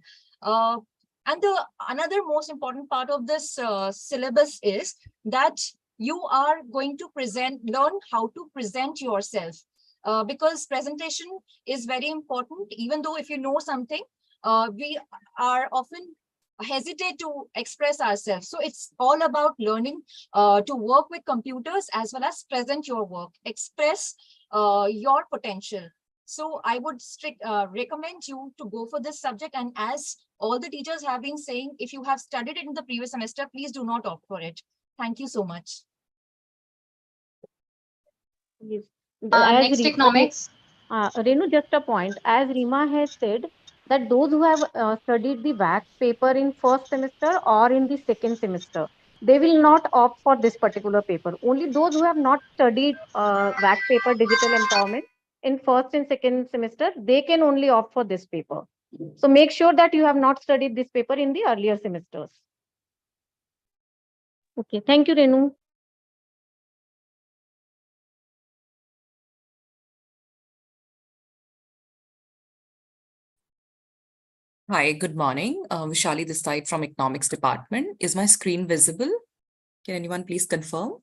And another most important part of this syllabus is that you are going to learn how to present yourself, because presentation is very important. Even though if you know something, we are often hesitate to express ourselves. So it's all about learning to work with computers as well as present your work, express your potential. So I would recommend you to go for this subject. And as all the teachers have been saying, if you have studied it in the previous semester, please do not opt for it. Thank you so much. Next, economics. Renu, just a point. As Rima has said, that those who have studied the VAC paper in first semester or in the second semester, they will not opt for this particular paper. Only those who have not studied VAC paper digital empowerment in first and second semester, they can only opt for this paper. So make sure that you have not studied this paper in the earlier semesters. Okay, thank you, Renu. Hi, good morning. Vishali this side from Economics Department. Is my screen visible? Can anyone please confirm?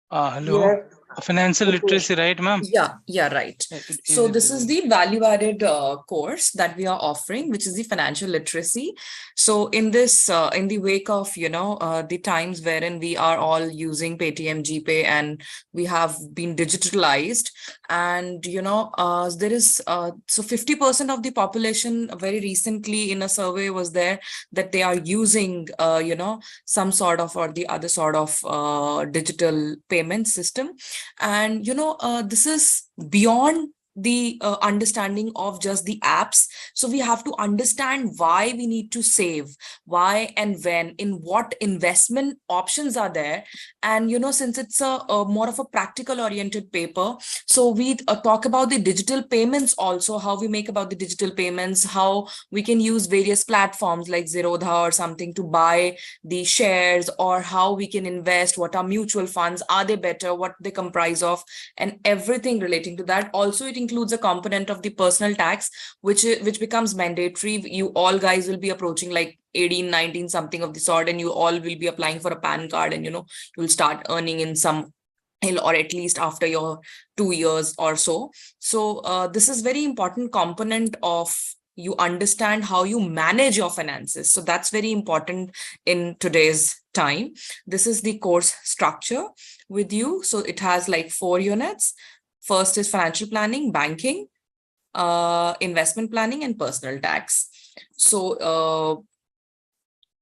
Hello. Yes. Financial Okay. literacy, right, ma'am? Yeah, right. So this is the value-added course that we are offering, which is the financial literacy. So in this, in the wake of, the times wherein we are all using Paytm, GPay, and we have been digitalized, and, there is, so 50% of the population very recently in a survey was there that they are using, some sort of or the other sort of digital payment system. And this is beyond the understanding of just the apps. So we have to understand why we need to save, why and when, in what investment options are there. And since it's a more of a practical oriented paper, so we talk about the digital payments also, how we make about the digital payments, how we can use various platforms like Zerodha or something to buy the shares, or how we can invest, what are mutual funds, are they better, what they comprise of, and everything relating to that. Also, it includes a component of the personal tax, which becomes mandatory. You all guys will be approaching like 18, 19, something of the sort, and you all will be applying for a PAN card, and you'll start earning in some, or at least after your 2 years or so. So this is very important component of you understand how you manage your finances. So that's very important in today's time. This is the course structure with you. So it has like 4 units. First is financial planning, banking, investment planning, and personal tax. So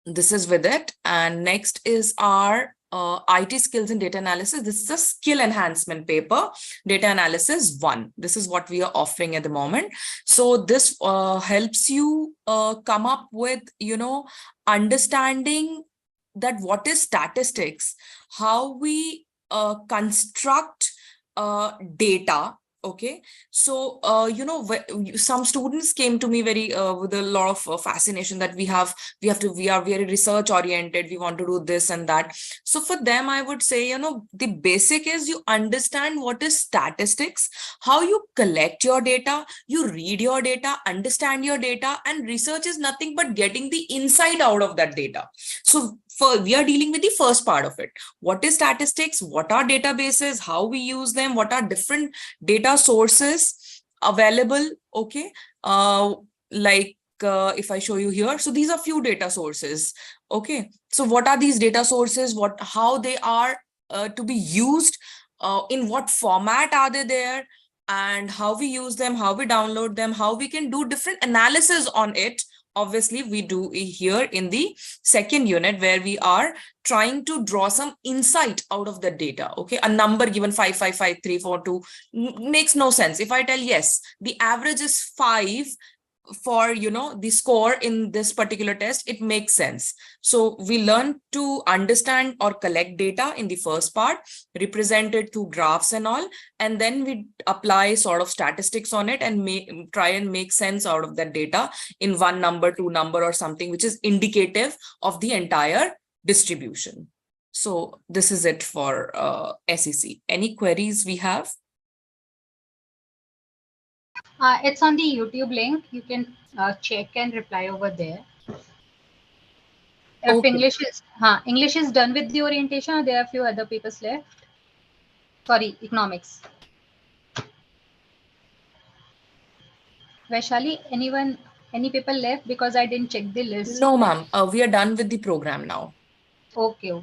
this is with it. And next is our IT skills and data analysis. This is a skill enhancement paper, data analysis 1. This is what we are offering at the moment. So this helps you come up with, understanding that what is statistics, how we construct data. Okay, so some students came to me very with a lot of fascination that we are very research oriented, we want to do this and that. So for them, I would say, the basic is you understand what is statistics, how you collect your data, you read your data, understand your data, and research is nothing but getting the insight out of that data. So we are dealing with the first part of it. What is statistics? What are databases? How we use them? What are different data sources available? Okay, if I show you here, so these are few data sources. Okay, so what are these data sources? How they are to be used? In what format are they there? And how we use them? How we download them? How we can do different analysis on it? Obviously, we do here in the second unit, where we are trying to draw some insight out of the data. Okay, a number given 5555342 makes no sense. If I tell yes, the average is 5 for the score in this particular test, it makes sense. So we learn to understand or collect data in the first part, represent it through graphs and all, and then we apply sort of statistics on it and try and make sense out of that data in 1 number, 2 number, or something which is indicative of the entire distribution. So this is it for SEC. Any queries we have? It's on the YouTube link. You can check and reply over there. If Okay. English is done with the orientation, or there are a few other papers left? Sorry, economics. Vaishali, any people left? Because I didn't check the list. No, ma'am. We are done with the program now. Okay.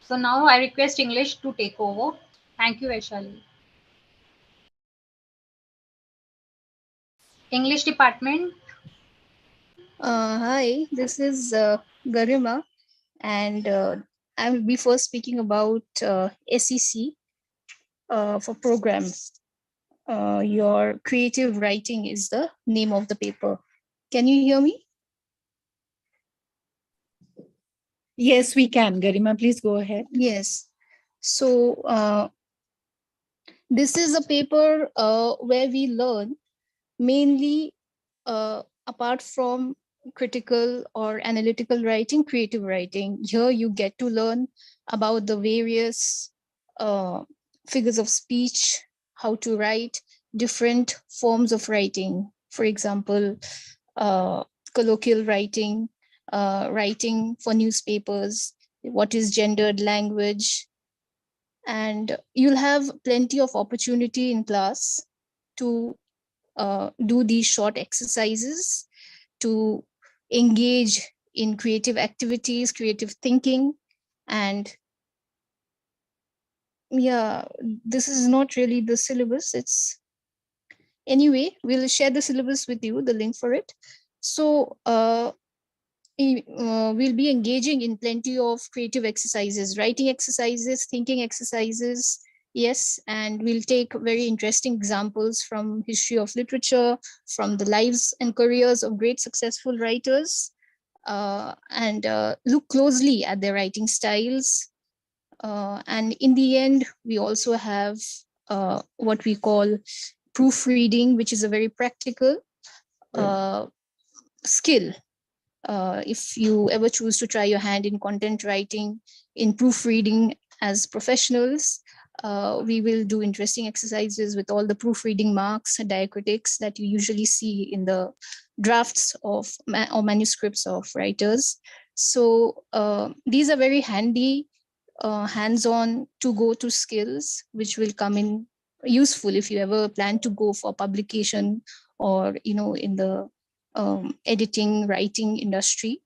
So now I request English to take over. Thank you, Vaishali. English department. Hi, this is Garima, and I will be first speaking about SEC. for program. Your creative writing is the name of the paper. Can you hear me? Yes, we can. Garima, please go ahead. Yes. So this is a paper where we learn mainly apart from critical or analytical writing, creative writing. Here you get to learn about the various figures of speech, how to write, different forms of writing. For example, colloquial writing, writing for newspapers, what is gendered language. And you'll have plenty of opportunity in class to do these short exercises, to engage in creative activities, creative thinking. And yeah, this is not really the syllabus. It's anyway, we'll share the syllabus with you, the link for it. So we'll be engaging in plenty of creative exercises, writing exercises, thinking exercises. Yes, and we'll take very interesting examples from history of literature, from the lives and careers of great successful writers, and look closely at their writing styles. And in the end, we also have what we call proofreading, which is a very practical skill. If you ever choose to try your hand in content writing, in proofreading as professionals, we will do interesting exercises with all the proofreading marks and diacritics that you usually see in the drafts of or manuscripts of writers. So these are very handy, hands-on to go-to skills, which will come in useful if you ever plan to go for publication or in the editing, writing industry.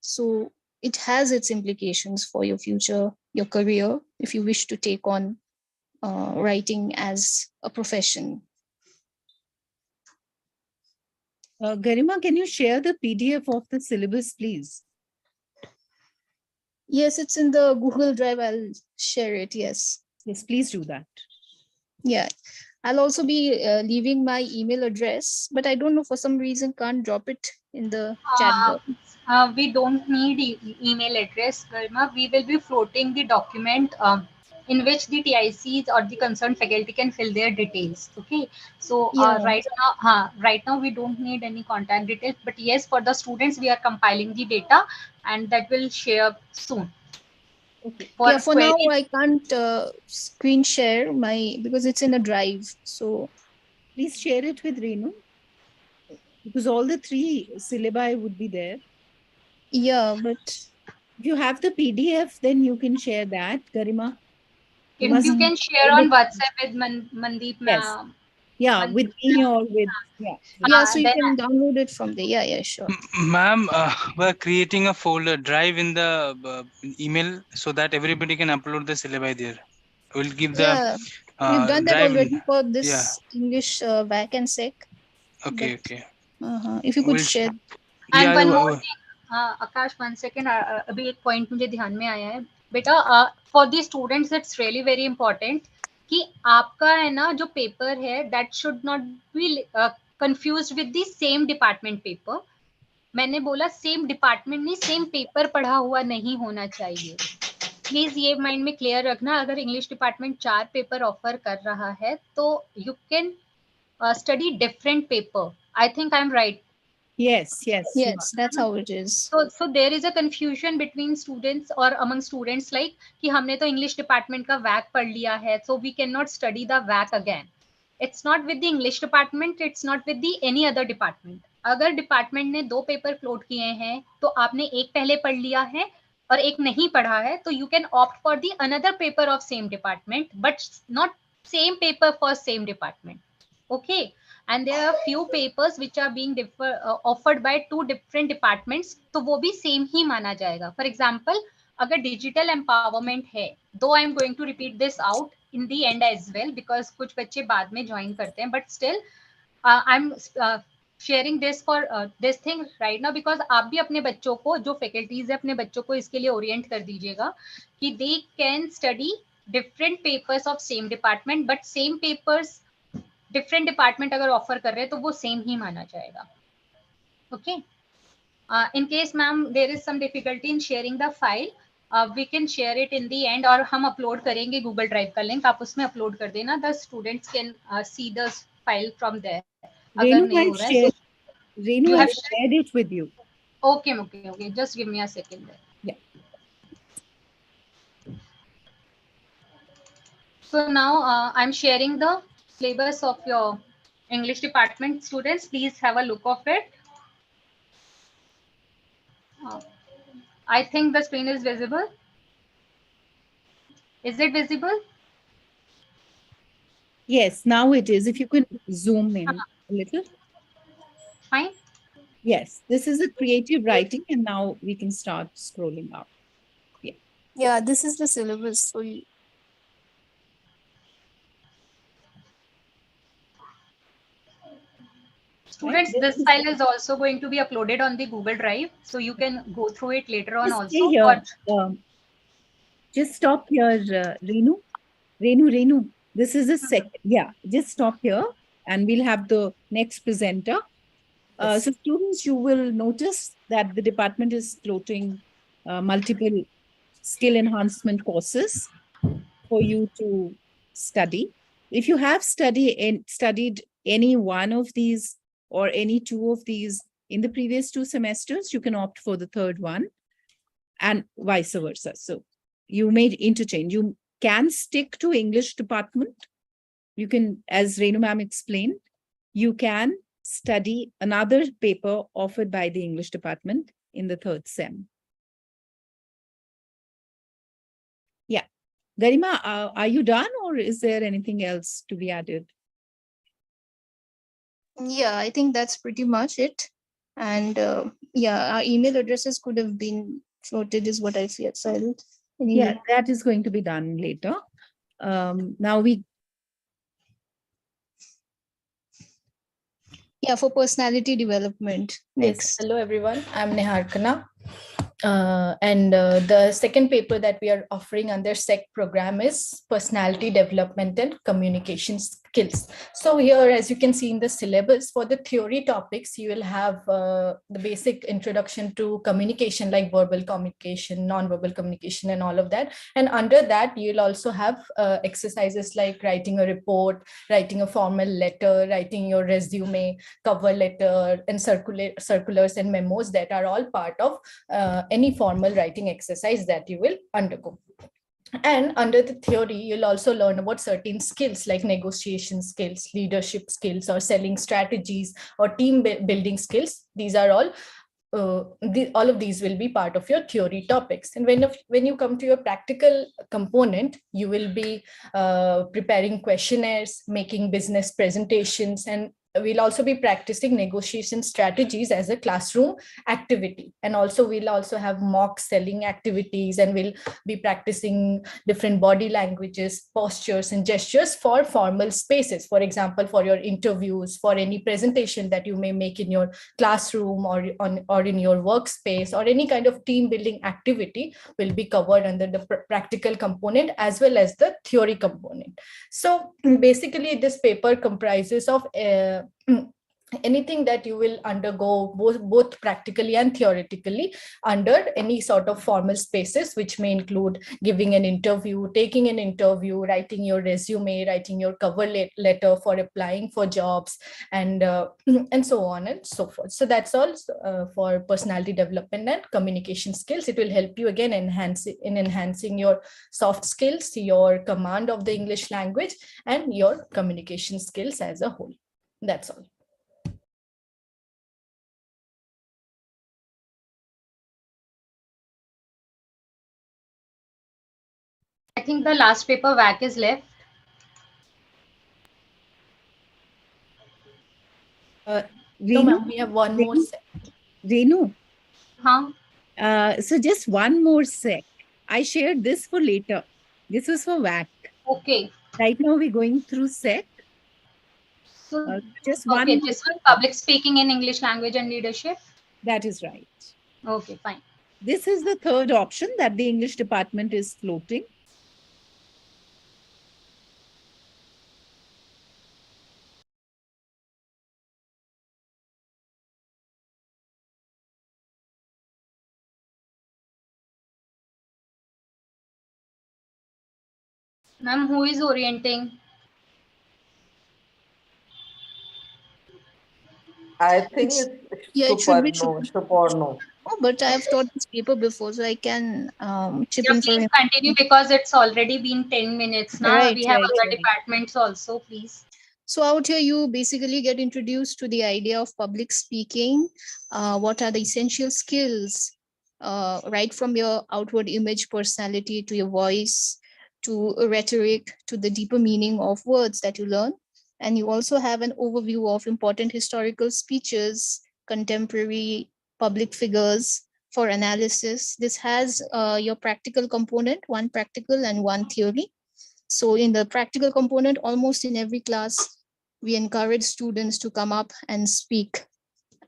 So it has its implications for your future, your career, if you wish to take on writing as a profession. Garima, can you share the PDF of the syllabus, please? Yes, it's in the Google Drive. I'll share it. Yes. Yes, please do that. Yeah. I'll also be leaving my email address, but I don't know, for some reason can't drop it in the chat box. We don't need email address, Garima. We will be floating the document in which the TICs or the concerned faculty can fill their details. Okay. So Yeah. right now we don't need any contact details, but yes, for the students we are compiling the data and that will share soon. Okay. Yeah, for now I can't screen share because it's in a drive. So please share it with Renu, because all the 3 syllabi would be there. Yeah, but if you have the PDF, then you can share that, Garima. If you can share on WhatsApp with Mandeep. Yes. Yeah, Mandeep with me or with yeah, so you can download it from there. Yeah, sure. Ma'am, we're creating a folder drive in the email so that everybody can upload the syllabi there. We'll give the we've done that drive. already for this Yeah. English VAC and SEC. Okay, okay. If you could share. And one more thing, Akash, 1 second. अभी एक point मुझे ध्यान में आया है बेटा. For the students, it's really very important कि आपका है ना जो पेपर है, that should not be confused with the same department paper. मैंने बोला सेम डिपार्टमेंट नहीं, सेम पेपर पढ़ा हुआ नहीं होना चाहिए. प्लीज ये माइंड में क्लियर रखना. अगर इंग्लिश डिपार्टमेंट 4 पेपर ऑफर कर रहा है तो you can study different paper. I think I'm right. Yes, that's how it is. So there is a confusion between students or among students like कि हमने तो English department का VAC पढ़ लिया है, so we cannot study the VAC again. It's not with the English department, it's not with the any other department. अगर department ने 2 paper float किए हैं तो आपने एक पहले पढ़ लिया है और एक नहीं पढ़ा है, तो you can opt for the another paper of same department, but not same paper for same department. Okay. And there are few papers which are being offered by 2 different departments, तो वो भी same ही माना जाएगा. For example, अगर digital empowerment है, though I am going to repeat this out in the end as well because कुछ बच्चे बाद में join करते हैं, but still I'm sharing this for this thing right now because आप भी अपने बच्चों को, जो faculties है अपने बच्चों को इसके लिए orient कर दीजिएगा कि they can study different papers of same department, but same papers different department अगर offer कर रहे हैं तो वो same ही माना जाएगा. Okay. In case ma'am there is some difficulty in sharing the file, we can share it in the end, और हम upload करेंगे Google Drive का link, आप उसमें upload कर देना. The students can see the file from there. अगर नहीं हो रहा है तो Renu has shared it with you. Okay, okay. Just give me a second there. Yeah. So now I'm sharing the syllabus of your English department students. Please have a look of it. I think the screen is visible. Is it visible? Yes, now it is. If you could zoom in a little. Fine. Yes, this is a creative writing, and now we can start scrolling up. Yeah. Yeah, this is the syllabus. So Students, this file is also going to be uploaded on the Google Drive, so you can go through it later on Just also. stay here. Just stop here, Renu. Renu. This is a second. Yeah, just stop here, and we'll have the next presenter. So students, you will notice that the department is floating multiple skill enhancement courses for you to study. If you have studied any one of these or any two of these in the previous 2 semesters, you can opt for the third one, and vice versa. So you may interchange. You can stick to English department. You can, as Renu ma'am explained, you can study another paper offered by the English department in the 3rd sem. Yeah. Garima, are you done, or is there anything else to be added? yeah, I think that's pretty much it. And yeah, our email addresses could have been floated is what I feel. Anyway. Yeah, that is going to be done later. Now yeah, for personality development. Yes. Hello, everyone. I'm Neharkana. And the second paper that we are offering under SEC program is Personality Development and Communication Skills. So here, as you can see in the syllabus, for the theory topics, you will have the basic introduction to communication, like verbal communication, non-verbal communication, and all of that. And under that, you'll also have exercises like writing a report, writing a formal letter, writing your resume, cover letter, and circulars and memos that are all part of any formal writing exercise that you will undergo. And under the theory, you'll also learn about certain skills like negotiation skills, leadership skills, or selling strategies, or team building skills. These are all all of these will be part of your theory topics. And when you come to your practical component, you will be preparing questionnaires, making business presentations, and we'll also be practicing negotiation strategies as a classroom activity. And also we'll also have mock selling activities, and we'll be practicing different body languages, postures, and gestures for formal spaces. For example, for your interviews, for any presentation that you may make in your classroom or in your workspace, or any kind of team building activity will be covered under the practical component as well as the theory component. So basically this paper comprises of anything that you will undergo both practically and theoretically under any sort of formal spaces, which may include giving an interview, taking an interview, writing your resume, writing your cover letter for applying for jobs, and so on and so forth. So that's all for personality development and communication skills. It will help you again enhancing your soft skills, your command of the English language, and your communication skills as a whole. That's all. I think the last paper VAC is left. Renu, we have one more sec. Renu. Huh? So just one more sec. I shared this for later. This was for VAC. Okay. Right now we're going through SEC. So just okay, one. this one, public speaking in English language and leadership. That is right. Okay, fine. This is the third option that the English department is floating. Ma'am, who is orienting? I think it's Yeah, it should be Suparno. Oh, but I have taught this paper before, so I can chip Yeah, in for please him. continue because it's already been 10 minutes now. Right, We have right, other right. departments also, please. So out here, you basically get introduced to the idea of public speaking. What are the essential skills, right from your outward image, personality, to your voice, to rhetoric, to the deeper meaning of words that you learn. And you also have an overview of important historical speeches, contemporary public figures for analysis. This has your practical component, one practical and one theory. So in the practical component, almost in every class, we encourage students to come up and speak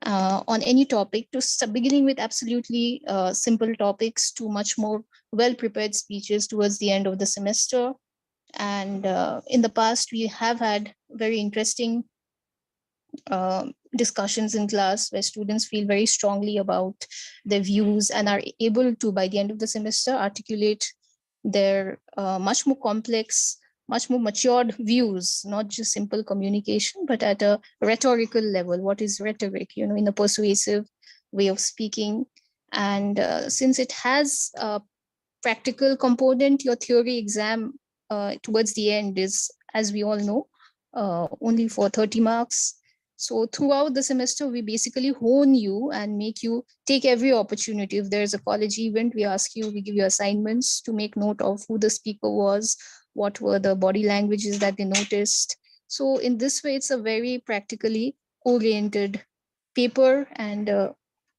on any topic, beginning with absolutely simple topics to much more well-prepared speeches towards the end of the semester. And in the past, we have had very interesting discussions in class where students feel very strongly about their views and are able to, by the end of the semester, articulate their much more complex, much more matured views, not just simple communication, but at a rhetorical level. What is rhetoric? You know, in a persuasive way of speaking. And since it has a practical component, your theory exam towards the end is, as we all know, only for 30 marks. So throughout the semester, we basically hone you and make you take every opportunity. If there's a college event, we ask you, we give you assignments to make note of who the speaker was, what were the body languages that they noticed. So in this way, it's a very practically oriented paper, and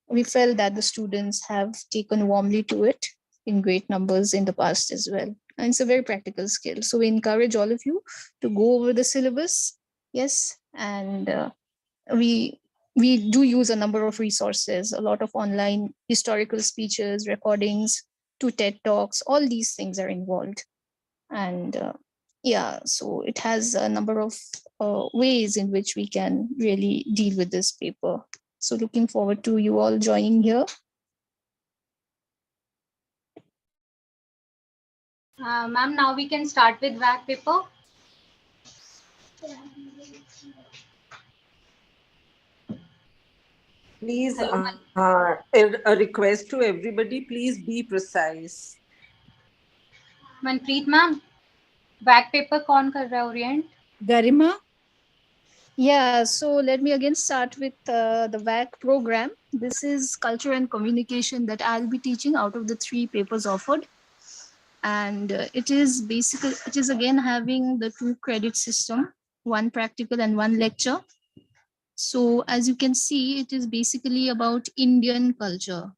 we felt that the students have taken warmly to it in great numbers in the past as well. And it's a very practical skill. So we encourage all of you to go over the syllabus. Yes. And we do use a number of resources, a lot of online historical speeches, recordings, to TED Talks. All these things are involved. And yeah, so it has a number of ways in which we can really deal with this paper. So looking forward to you all joining here. Ma'am, now we can start with VAC paper. Please, a request to everybody, please be precise. Manpreet ma'am, VAC paper कौन कर रहा है orient? Garima? Yeah, so let me again start with the VAC program. This is culture and communication that I'll be teaching out of the 3 papers offered. And it is again having the 2 credit system, 1 practical and 1 lecture. So as you can see, it is basically about Indian culture.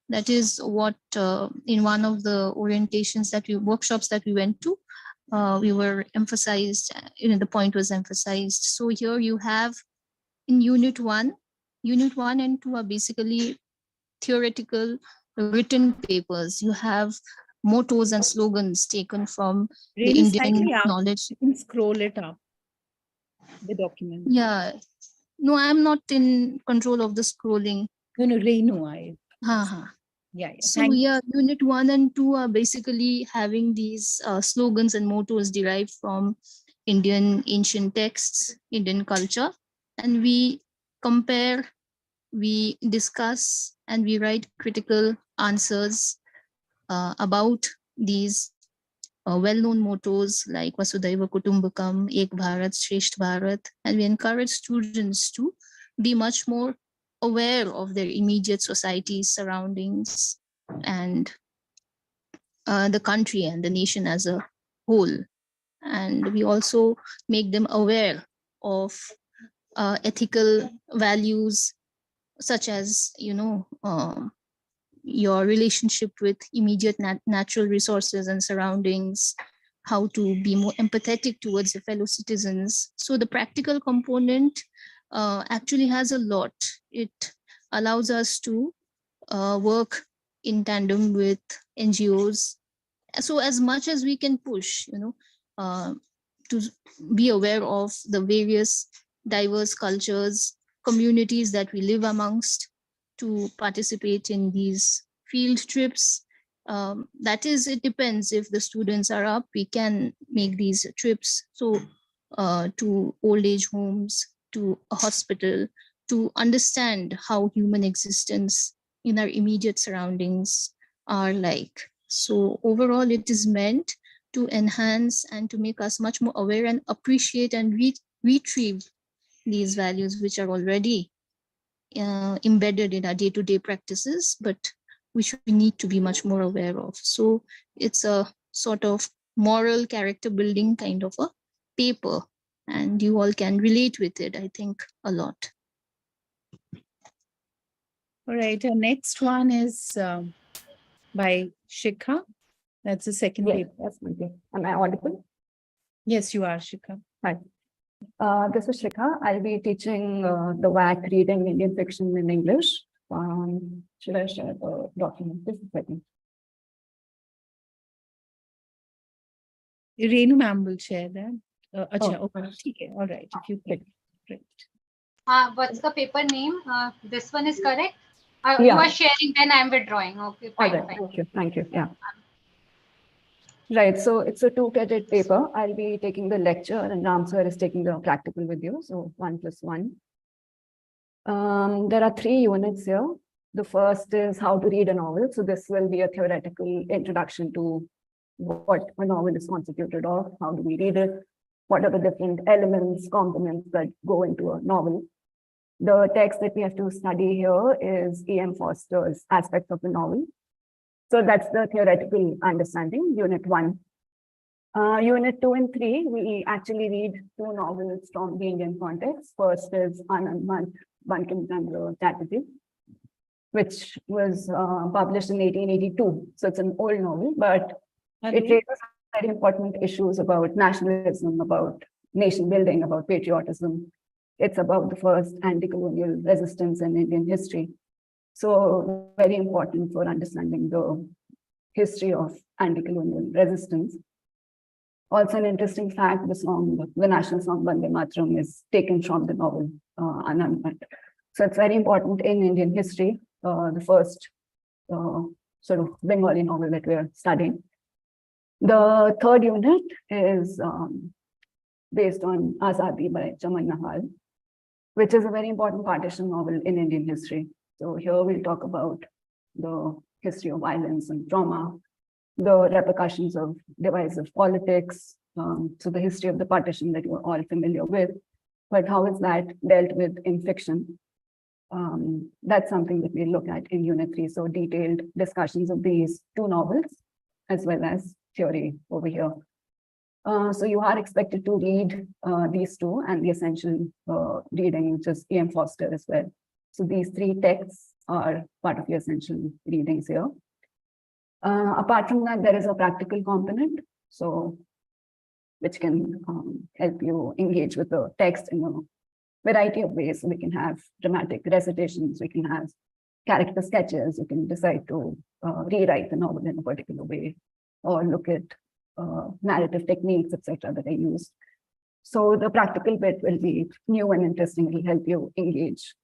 That is what in one of the workshops that we went to, we were emphasized, the point was emphasized. So here you have in unit 1 and 2 are basically theoretical written papers. You have mottos and slogans taken from the Really Indian slightly up. knowledge. You can scroll it up, the document. Yeah. No, I'm not in control of the scrolling. No, Renu, I. Yeah. So unit 1 and 2 are basically having these slogans and mottos derived from Indian ancient texts, Indian culture, and we compare, we discuss, and we write critical answers about these well-known mottos like Vasudhaiva Kutumbakam, Ek Bharat, Shresht Bharat, and we encourage students to be much more aware of their immediate society, surroundings, and the country and the nation as a whole. And we also make them aware of ethical values, such as, your relationship with immediate natural resources and surroundings, how to be more empathetic towards your fellow citizens. So the practical component actually has a lot. It allows us to work in tandem with NGOs. So as much as we can push, to be aware of the various diverse cultures, communities that we live amongst, to participate in these field trips, that is, it depends. If the students are up, we can make these trips. So to old age homes, to a hospital, to understand how human existence in our immediate surroundings are like. So overall, it is meant to enhance and to make us much more aware and appreciate and retrieve these values which are already embedded in our day-to-day practices, but which we need to be much more aware of. So it's a sort of moral character building kind of a paper, and you all can relate with it, I think, a lot. All right, our next one is by Shikha. That's the second paper. Yes, am I audible? Yes, you are, Shikha. Hi. This is Shikha. I'll be teaching the VAC reading Indian fiction in English. Should I share the document? Just a second. Renu ma'am will share that. Acha, okay. Okay. All right. If you can. Great. What's the paper name? This one is correct. Yeah. You are sharing, then I'm withdrawing. Okay, fine, All right. fine. Thank you. Yeah. Right. So it's a 2-credit paper. I'll be taking the lecture and Ram sir is taking the practical with you. So 1+1. There are 3 units here. The first is how to read a novel. So this will be a theoretical introduction to what a novel is constituted of. How do we read it? What are the different elements, components that go into a novel? The text that we have to study here is E.M. Forster's Aspects of the Novel. So that's the theoretical understanding, Unit 1. Unit 2 and 3, we actually read 2 novels from the Indian context. First is Anand Bankim Chandra Chatterjee, which was published in 1882. So it's an old novel, but it raises very important issues about nationalism, about nation building, about patriotism. It's about the first anti-colonial resistance in Indian history. So very important for understanding the histohi of anti-colonial resistance. Also an interesting fact, the national song Vande Mataram is taken from the novel Anand. So it's very important in Indian history, the first sort of Bengali novel that we are studying. The third unit is based on Azadi by Chaman Nahal, which is a very important partition novel in Indian history. So here we'll talk about the history of violence and trauma, the repercussions of divisive politics, so the history of the partition that you're all familiar with, but how is that dealt with in fiction? That's something that we look at in Unit 3, so detailed discussions of these 2 novels, as well as theory over here. So you are expected to read these 2 and the essential reading, which is E.M. Forster as well. So these 3 texts are part of your essential readings here. Apart from that, there is a practical component, so which can help you engage with the text in a variety of ways. So we can have dramatic recitations, we can have character sketches, you can decide to rewrite the novel in a particular way, or look at narrative techniques, etc. that I use. So the practical bit will be new and interesting. It will help you engage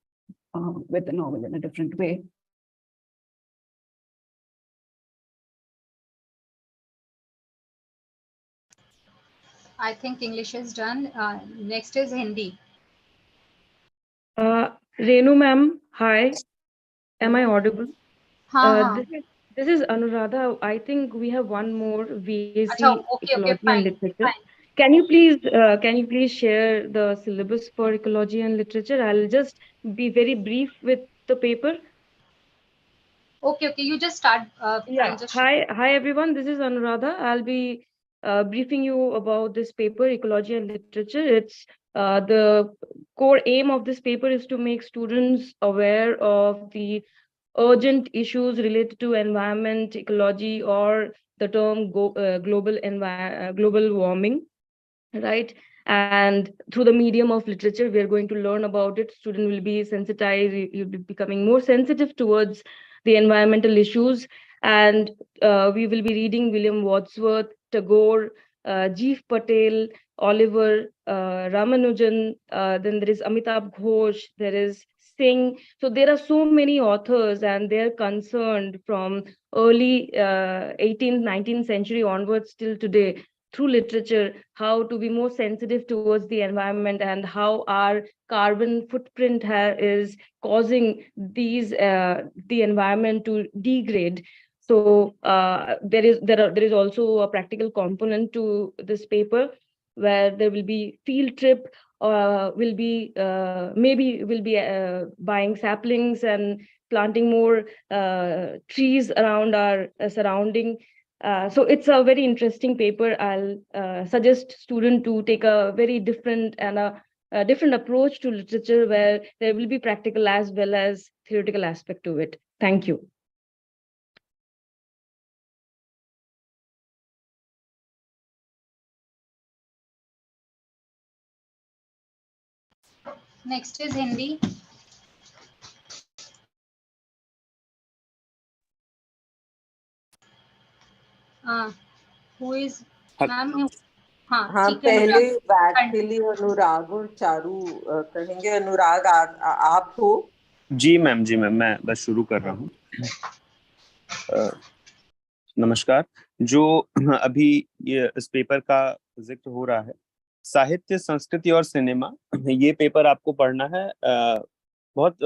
with the novel in a different way. I think English is done. Next is Hindi. Renu ma'am, hi. Am I audible? This is Anuradha. I think we have one more VAC ecology and literature. Can you please share the syllabus for ecology and literature? I'll just be very brief with the paper. Okay, you just start. Yeah. Hi everyone. This is Anuradha. I'll be briefing you about this paper, ecology and literature. It's the core aim of this paper is to make students aware of the urgent issues related to environment, ecology, or the term global warming, right? And through the medium of literature, we are going to learn about it. Student will be sensitized, you'll be becoming more sensitive towards the environmental issues. And we will be reading William Wordsworth, Tagore, Jeev Patel, Oliver, Ramanujan, then there is Amitabh Ghosh, there is saying, so there are so many authors and they're concerned from early 18th, 19th century onwards till today through literature, how to be more sensitive towards the environment and how our carbon footprint is causing the environment to degrade. So there is also a practical component to this paper, where there will be field trip, will be buying saplings and planting more trees around our surrounding. So it's a very interesting paper. I'll suggest student to take a very different and a different approach to literature, where there will be practical as well as theoretical aspect to it. Thank you. Next is Hindi. Who is ma'am? हाँ, पहले वैक के लिए अनुराग और चारू कहेंगे। अनुराग आप हो? जी ma'am, मैं बस शुरू कर रहा हूँ। नमस्कार। जो अभी ये इस पेपर का जिक्र हो रहा है, साहित्य, संस्कृति और सिनेमा, ये पेपर आपको पढ़ना है। बहुत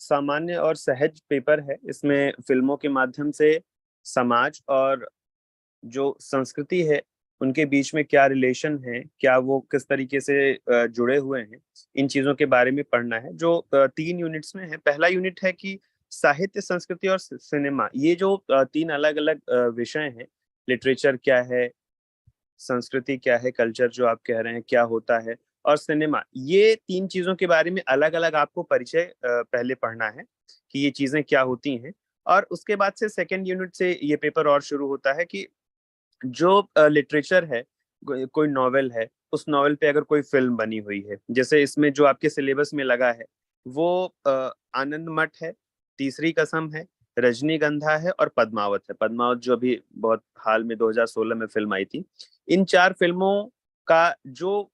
सामान्य और सहज पेपर है। इसमें फिल्मों के माध्यम से समाज और जो संस्कृति है उनके बीच में क्या रिलेशन है, क्या वो किस तरीके से जुड़े हुए हैं, इन चीजों के बारे में पढ़ना है, जो 3 यूनिट्स में है। पहला यूनिट है कि साहित्य, संस्कृति और सिनेमा, ये जो 3 अलग अलग विषय हैं, लिटरेचर क्या है, संस्कृति क्या है, कल्चर जो आप कह रहे हैं क्या होता है, और सिनेमा, ये 3 चीजों के बारे में अलग अलग आपको परिचय पहले पढ़ना है कि ये चीजें क्या होती हैं। और उसके बाद से सेकेंड यूनिट से ये पेपर और शुरू होता है कि जो लिटरेचर है, कोई नॉवेल है, उस नॉवेल पे अगर कोई फिल्म बनी हुई है, जैसे इसमें जो आपके सिलेबस में लगा है वो आनंद मठ है, तीसरी कसम है, रजनीगंधा है और पद्मावत है। पद्मावत जो अभी बहुत हाल में 2016 में फिल्म आई थी। इन 4 फिल्मों का जो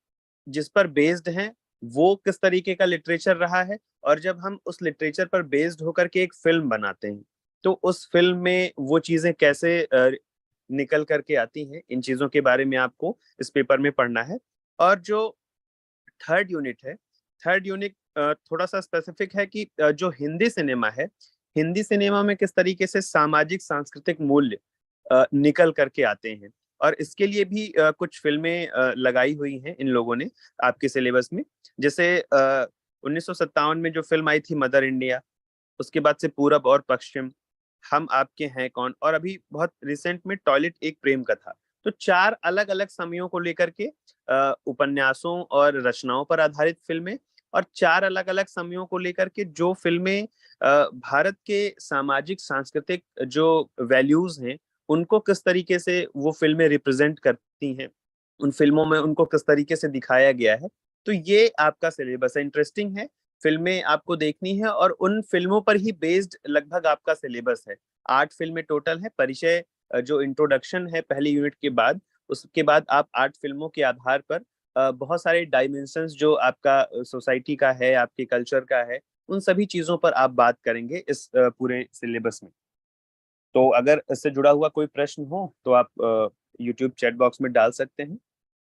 जिस पर बेस्ड है वो किस तरीके का लिटरेचर रहा है, और जब हम उस लिटरेचर पर बेस्ड होकर के एक फिल्म बनाते हैं तो उस फिल्म में वो चीजें कैसे निकल करके आती हैं, इन चीजों के बारे में आपको इस पेपर में पढ़ना है। और जो थर्ड यूनिट है, थर्ड यूनिट थोड़ा सा स्पेसिफिक है कि जो हिंदी सिनेमा है, हिंदी सिनेमा में किस तरीके से सामाजिक सांस्कृतिक मूल्य निकल करके आते हैं, और इसके लिए भी कुछ फिल्में लगाई हुई हैं इन लोगों ने आपके सिलेबस में। जैसे 1957 में जो फिल्म आई थी मदर इंडिया, उसके बाद से पूरब और पश्चिम, हम आपके हैं कौन, और अभी बहुत रिसेंट में टॉयलेट एक प्रेम कथा। तो 4 अलग अलग समयों को लेकर के उपन्यासों और रचनाओं पर आधारित फिल्में, और 4 अलग अलग समयों को लेकर के जो फिल्में भारत के सामाजिक सांस्कृतिक जो वैल्यूज हैं उनको किस तरीके से वो फिल्में रिप्रेजेंट करती हैं, उन फिल्मों में उनको किस तरीके से दिखाया गया है। तो ये आपका सिलेबस है। इंटरेस्टिंग है, फिल्में आपको देखनी है और उन फिल्मों पर ही बेस्ड लगभग आपका सिलेबस है। 8 फिल्में टोटल है। परिचय जो इंट्रोडक्शन है पहली यूनिट के बाद, उसके बाद आप 8 फिल्मों के आधार पर बहुत सारे डायमेंशंस जो आपका सोसाइटी का है, आपके कल्चर का है, उन सभी चीजों पर आप बात करेंगे इस पूरे सिलेबस में। तो अगर इससे जुड़ा हुआ कोई प्रश्न हो तो आप यूट्यूब चैट बॉक्स में डाल सकते हैं,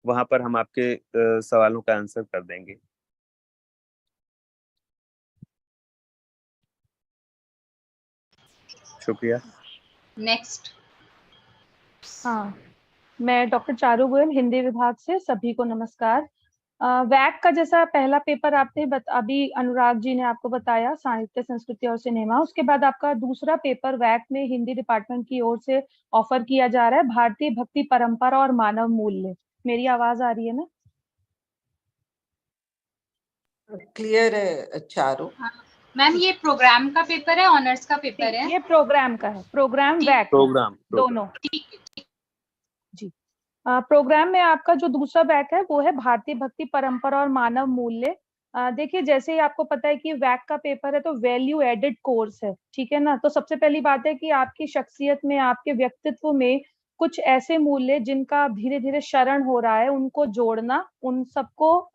वहां पर हम आपके सवालों का आंसर कर देंगे। शुक्रिया। नेक्स्ट। हाँ, मैं डॉक्टर चारू गोयल, हिंदी विभाग से। सभी को नमस्कार। वैक का जैसा पहला पेपर आपने अभी अनुराग जी ने आपको बताया, साहित्य, संस्कृति और सिनेमा। उसके बाद आपका दूसरा पेपर वैक में हिंदी डिपार्टमेंट की ओर से ऑफर किया जा रहा है, भारतीय भक्ति परंपरा और मानव मूल्य। मेरी आवाज आ रही है ना? क्लियर है चारू? मैम ये प्रोग्राम का पेपर है, ऑनर्स का पेपर है? ये प्रोग्राम का है, प्रोग्राम वैक दोनों। जी, प्रोग्राम में आपका जो दूसरा बैक है वो है भारतीय भक्ति परंपरा और मानव मूल्य। देखिए, जैसे ही आपको पता है कि वैक का पेपर है तो वैल्यू एडेड कोर्स है, ठीक है ना। तो सबसे पहली बात है कि आपकी शख्सियत में, आपके व्यक्तित्व में कुछ ऐसे मूल्य जिनका धीरे धीरे शरण हो रहा है, उनको जोड़ना, उन सबको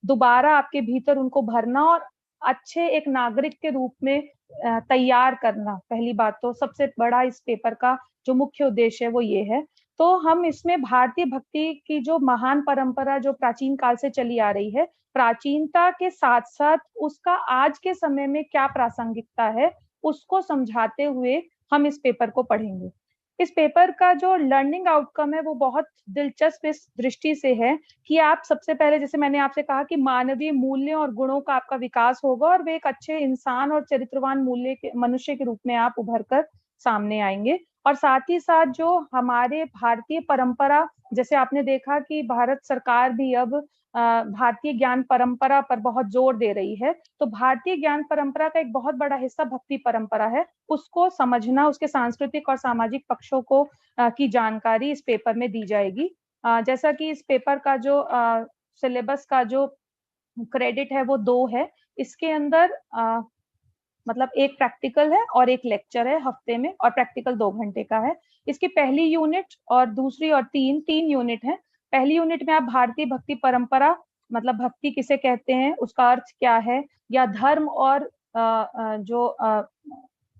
दोबारा आपके भीतर उनको भरना और अच्छे एक नागरिक के रूप में तैयार करना। पहली बात तो सबसे बड़ा इस पेपर का जो मुख्य उद्देश्य है वो ये है। तो हम इसमें भारतीय भक्ति की जो महान परंपरा जो प्राचीन काल से चली आ रही है, प्राचीनता के साथ साथ उसका आज के समय में क्या प्रासंगिकता है, उसको समझाते हुए हम इस पेपर को पढ़ेंगे। इस पेपर का जो लर्निंग आउटकम है वो बहुत दिलचस्प इस दृष्टि से है कि आप सबसे पहले, जैसे मैंने आपसे कहा कि मानवीय मूल्यों और गुणों का आपका विकास होगा और वे एक अच्छे इंसान और चरित्रवान मूल्य के मनुष्य के रूप में आप उभर कर सामने आएंगे। और साथ ही साथ जो हमारे भारतीय परंपरा, जैसे आपने देखा कि भारत सरकार भी अब भारतीय ज्ञान परंपरा पर बहुत जोर दे रही है, तो भारतीय ज्ञान परंपरा का एक बहुत बड़ा हिस्सा भक्ति परंपरा है। उसको समझना, उसके सांस्कृतिक और सामाजिक पक्षों को की जानकारी इस पेपर में दी जाएगी। जैसा कि इस पेपर का जो सिलेबस का जो क्रेडिट है वो 2 है। इसके अंदर मतलब एक प्रैक्टिकल है और एक लेक्चर है हफ्ते में, और प्रैक्टिकल 2 घंटे का है। इसकी पहली यूनिट और दूसरी और तीन यूनिट है। पहली यूनिट में आप भारतीय भक्ति परंपरा, मतलब भक्ति किसे कहते हैं, उसका अर्थ क्या है, या धर्म और जो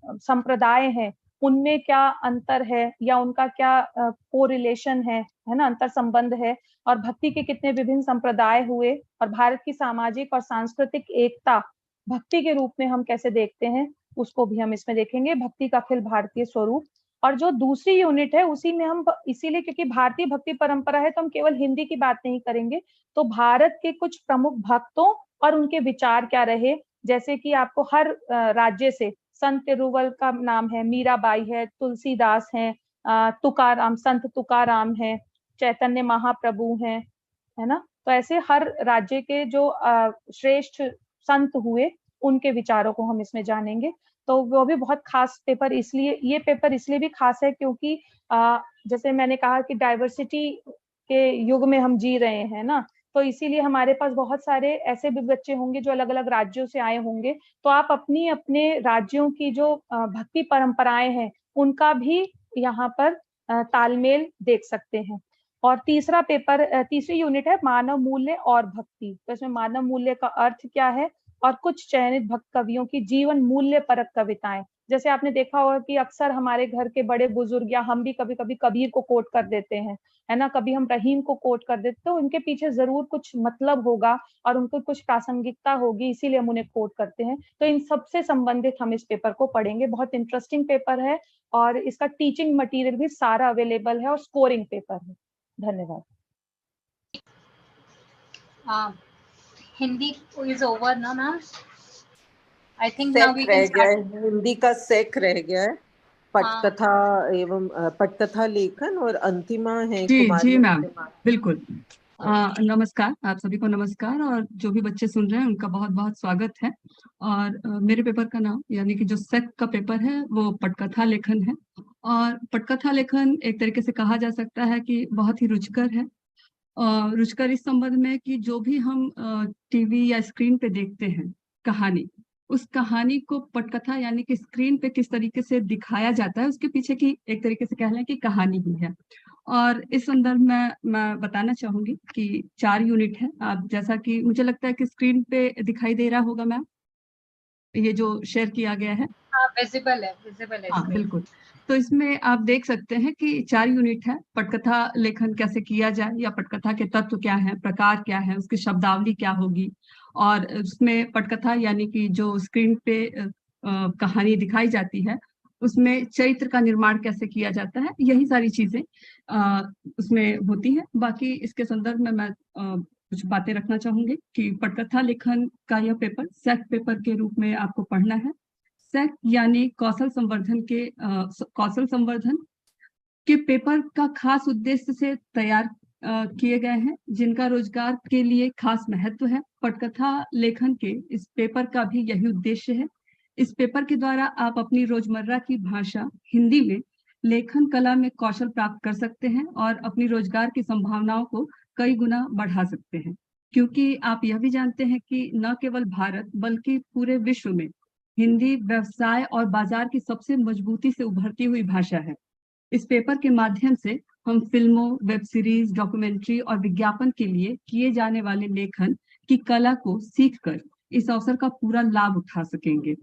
संप्रदाय हैं उनमें क्या अंतर है या उनका क्या कोरिलेशन है ना, अंतर संबंध है, और भक्ति के कितने विभिन्न संप्रदाय हुए, और भारत की सामाजिक और सांस्कृतिक एकता भक्ति के रूप में हम कैसे देखते हैं, उसको भी हम इसमें देखेंगे। भक्ति का अखिल भारतीय स्वरूप। और जो दूसरी यूनिट है उसी में हम, इसीलिए क्योंकि भारतीय भक्ति परंपरा है तो हम केवल हिंदी की बात नहीं करेंगे, तो भारत के कुछ प्रमुख भक्तों और उनके विचार क्या रहे, जैसे कि आपको हर राज्य से संत तिरुवल का नाम है, मीराबाई है, तुलसीदास है, तुकाराम, संत तुकाराम है, चैतन्य महाप्रभु हैं, है ना। तो ऐसे हर राज्य के जो श्रेष्ठ संत हुए उनके विचारों को हम इसमें जानेंगे। तो वो भी बहुत खास पेपर, इसलिए ये पेपर इसलिए भी खास है क्योंकि जैसे मैंने कहा कि डाइवर्सिटी के युग में हम जी रहे हैं ना, तो इसीलिए हमारे पास बहुत सारे ऐसे भी बच्चे होंगे जो अलग अलग राज्यों से आए होंगे, तो आप अपनी अपने राज्यों की जो भक्ति परंपराएं हैं उनका भी यहाँ पर तालमेल देख सकते हैं। और तीसरा पेपर, तीसरी यूनिट है मानव मूल्य और भक्ति। तो इसमें मानव मूल्य का अर्थ क्या है और कुछ चयनित भक्त कवियों की जीवन मूल्य परक कविताएं। जैसे आपने देखा होगा कि अक्सर हमारे घर के बड़े बुजुर्ग या हम भी कभी कभी कबीर को कोट कर देते हैं, है ना, कभी हम रहीम को कोट कर देते, तो उनके पीछे जरूर कुछ मतलब होगा और उनको कुछ प्रासंगिकता होगी, इसीलिए हम उन्हें कोट करते हैं। तो इन सबसे संबंधित हम इस पेपर को पढ़ेंगे। बहुत इंटरेस्टिंग पेपर है और इसका टीचिंग मटेरियल भी सारा अवेलेबल है और स्कोरिंग पेपर है। धन्यवाद। हिंदी इज ओवर ना ma'am? I think now we can start. Hindi का सेक रह गया है, पटकथा एवं पटकथा लेखन और अंतिमा है जी मैम, बिल्कुल। नमस्कार, आप सभी को नमस्कार, और जो भी बच्चे सुन रहे हैं उनका बहुत बहुत स्वागत है। और मेरे पेपर का नाम, यानी कि जो सेक का पेपर है वो पटकथा लेखन है। और पटकथा लेखन एक तरीके से कहा जा सकता है कि बहुत ही रुचिकर है। रुचिकर इस संबंध में कि जो भी हम टीवी या स्क्रीन पे देखते हैं कहानी, उस कहानी को पटकथा यानी कि स्क्रीन पे किस तरीके से दिखाया जाता है, उसके पीछे की एक तरीके से कह लें कि कहानी ही है। और इस संदर्भ में मैं बताना चाहूंगी कि 4 यूनिट है। आप जैसा कि मुझे लगता है कि स्क्रीन पे दिखाई दे रहा होगा मैम, ये जो शेयर किया गया है। हाँ, विजिबल है। हाँ बिल्कुल। तो इसमें आप देख सकते हैं कि 4 यूनिट है। पटकथा लेखन कैसे किया जाए, या पटकथा के तत्व क्या है, प्रकार क्या है, उसकी शब्दावली क्या होगी, और उसमें पटकथा यानी कि जो स्क्रीन पे कहानी दिखाई जाती है उसमें चरित्र का निर्माण कैसे किया जाता है, यही सारी चीजें उसमें होती है। बाकी इसके संदर्भ में मैं कुछ बातें रखना चाहूंगी कि पटकथा लेखन का यह पेपर सेक पेपर के रूप में आपको पढ़ना है। सेक यानी कौशल संवर्धन के पेपर का खास उद्देश्य से तैयार किए गए हैं, जिनका रोजगार के लिए खास महत्व है। पटकथा लेखन के इस पेपर का भी यही उद्देश्य है। इस पेपर के द्वारा आप अपनी रोजमर्रा की भाषा हिंदी में लेखन कला में कौशल प्राप्त कर सकते हैं और अपनी रोजगार की संभावनाओं को कई गुना बढ़ा सकते हैं, क्योंकि आप यह भी जानते हैं कि न केवल भारत बल्कि पूरे विश्व में हिंदी व्यवसाय और बाजार की सबसे मजबूती से उभरती हुई भाषा है। इस पेपर के माध्यम से हम फिल्मों, वेब सीरीज, डॉक्यूमेंट्री और विज्ञापन के लिए किए जाने वाले लेखन की कला को सीखकर इस अवसर का पूरा लाभ उठा सकेंगे।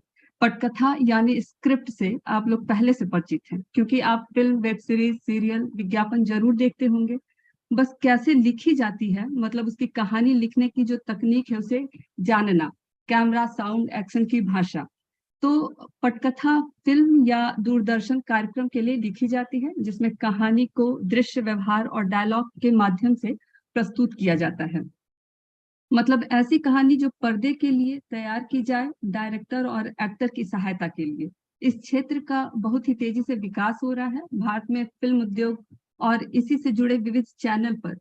पटकथा यानी स्क्रिप्ट से आप लोग पहले से परिचित हैं, क्योंकि आप फिल्म, वेब सीरीज, सीरियल, विज्ञापन जरूर देखते होंगे। बस कैसे लिखी जाती है, मतलब उसकी कहानी लिखने की जो तकनीक है उसे जानना, कैमरा, साउंड, एक्शन की भाषा। तो पटकथा फिल्म या दूरदर्शन कार्यक्रम के लिए लिखी जाती है, जिसमें कहानी को दृश्य, व्यवहार और डायलॉग के माध्यम से प्रस्तुत किया जाता है। मतलब ऐसी कहानी जो पर्दे के लिए तैयार की जाए, डायरेक्टर और एक्टर की सहायता के लिए। इस क्षेत्र का बहुत ही तेजी से विकास हो रहा है। भारत में फिल्म उद्योग और इसी से जुड़े विविध चैनल पर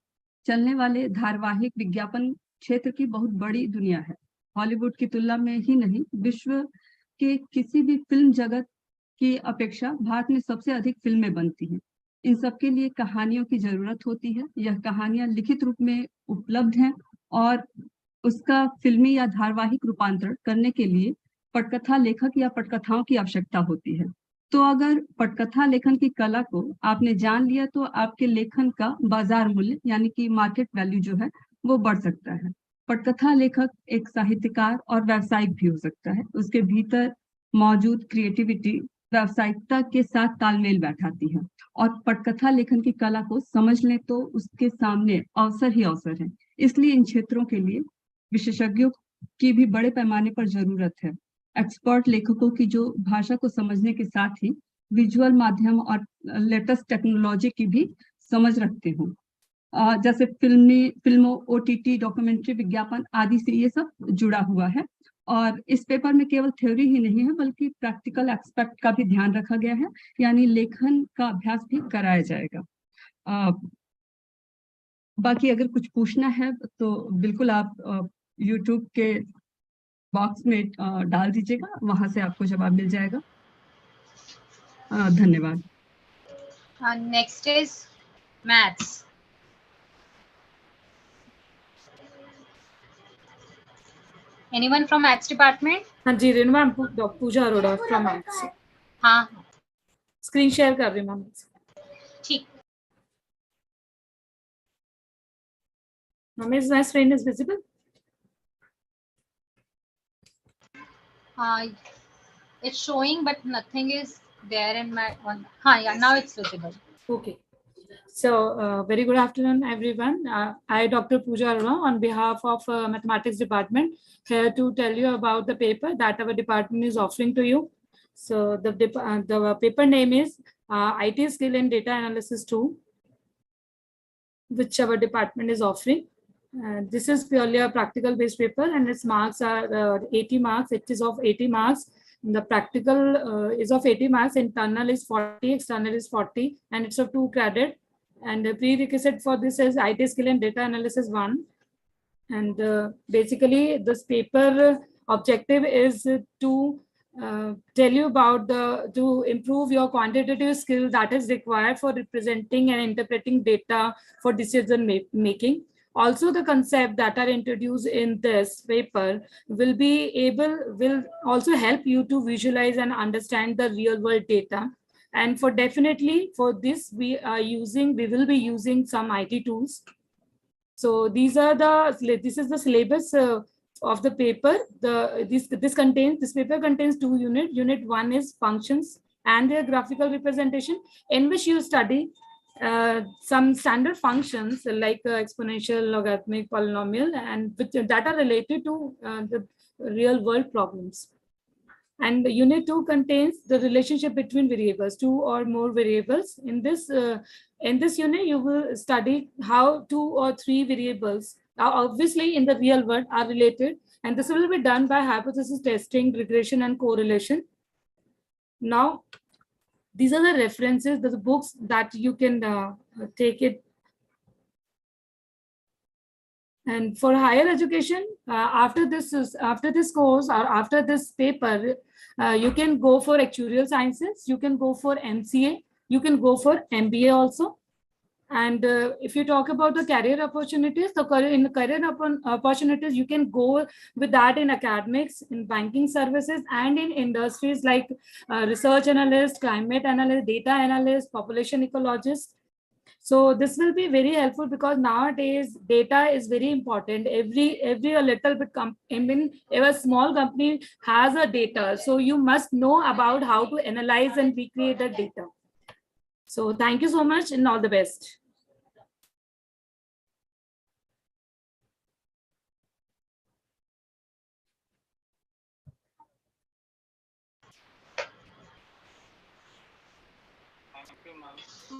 चलने वाले धारावाहिक, विज्ञापन क्षेत्र की बहुत बड़ी दुनिया है। हॉलीवुड की तुलना में ही नहीं, विश्व के किसी भी फिल्म जगत की अपेक्षा भारत में सबसे अधिक फिल्में बनती हैं। इन सब के लिए कहानियों की जरूरत होती है। यह कहानियां लिखित रूप में उपलब्ध हैं और उसका फिल्मी या धारावाहिक रूपांतरण करने के लिए पटकथा लेखक या पटकथाओं की आवश्यकता होती है। तो अगर पटकथा लेखन की कला को आपने जान लिया तो आपके लेखन का बाजार मूल्य यानी कि मार्केट वैल्यू जो है वो बढ़ सकता है। पटकथा लेखक एक साहित्यकार और व्यावसायिक भी हो सकता है। उसके भीतर मौजूद क्रिएटिविटी व्यावसायिकता के साथ तालमेल बैठाती है। और पटकथा लेखन की कला को समझ लें तो उसके सामने अवसर ही अवसर है। इसलिए इन क्षेत्रों के लिए विशेषज्ञों की भी बड़े पैमाने पर जरूरत है। एक्सपर्ट लेखकों की जो भाषा को समझने के साथ ही विजुअल माध्यम और लेटेस्ट टेक्नोलॉजी की भी समझ रखते हों। जैसे फिल्मों, OTT, डॉक्यूमेंट्री, विज्ञापन आदि से ये सब जुड़ा हुआ है। और इस पेपर में केवल थ्योरी ही नहीं है बल्कि प्रैक्टिकल एस्पेक्ट का भी ध्यान रखा गया है, यानी लेखन का अभ्यास भी कराया जाएगा। बाकी अगर कुछ पूछना है तो बिल्कुल आप YouTube के बॉक्स में डाल दीजिएगा, वहां से आपको जवाब मिल जाएगा। धन्यवाद। Next is maths. Anyone from maths department? हाँ जी Renu ma'am, Pooja Arora from maths. हाँ, स्क्रीन शेयर कर रही हूँ मैम। ठीक। Ma'am, is my screen is visible? It's showing, but nothing is there in my one. Yeah, now it's visible. Okay. So, very good afternoon, everyone. I, Dr. Pooja Arora, on behalf of Mathematics Department, here to tell you about the paper that our department is offering to you. So, the paper name is IT Skill in Data Analysis 2, which our department is offering. This is purely a practical based paper and its marks are 80 marks. It is of 80 marks. The practical is of 80 marks, internal is 40, external is 40, and it's of 2 credit. And the prerequisite for this is IT Skill and Data Analysis 1. And basically this paper objective is to tell you about to improve your quantitative skill that is required for representing and interpreting data for decision making. Also, the concept that are introduced in this paper will also help you to visualize and understand the real world data. And for definitely for this, we will be using some IT tools. So these are this is the syllabus of the paper. This paper contains 2 units. Unit 1 is functions and their graphical representation, in which you study some standard functions like exponential, logarithmic, polynomial, and that are related to the real world problems. And unit 2 contains the relationship between variables, 2 or more variables. In this unit, you will study how 2 or 3 variables obviously in the real world are related, and this will be done by hypothesis testing, regression, and correlation. Now, these are the references, the books that you can take it. And for higher education, after this course or after this paper, you can go for actuarial sciences, you can go for MCA, you can go for MBA also. And if you talk about the career opportunities, opportunities, you can go with that in academics, in banking services, and in industries like research analyst, climate analyst, data analyst, population ecologist. So this will be very helpful because nowadays data is very important. Every a little bit a small company has a data. So you must know about how to analyze and recreate the data. So thank you so much and all the best.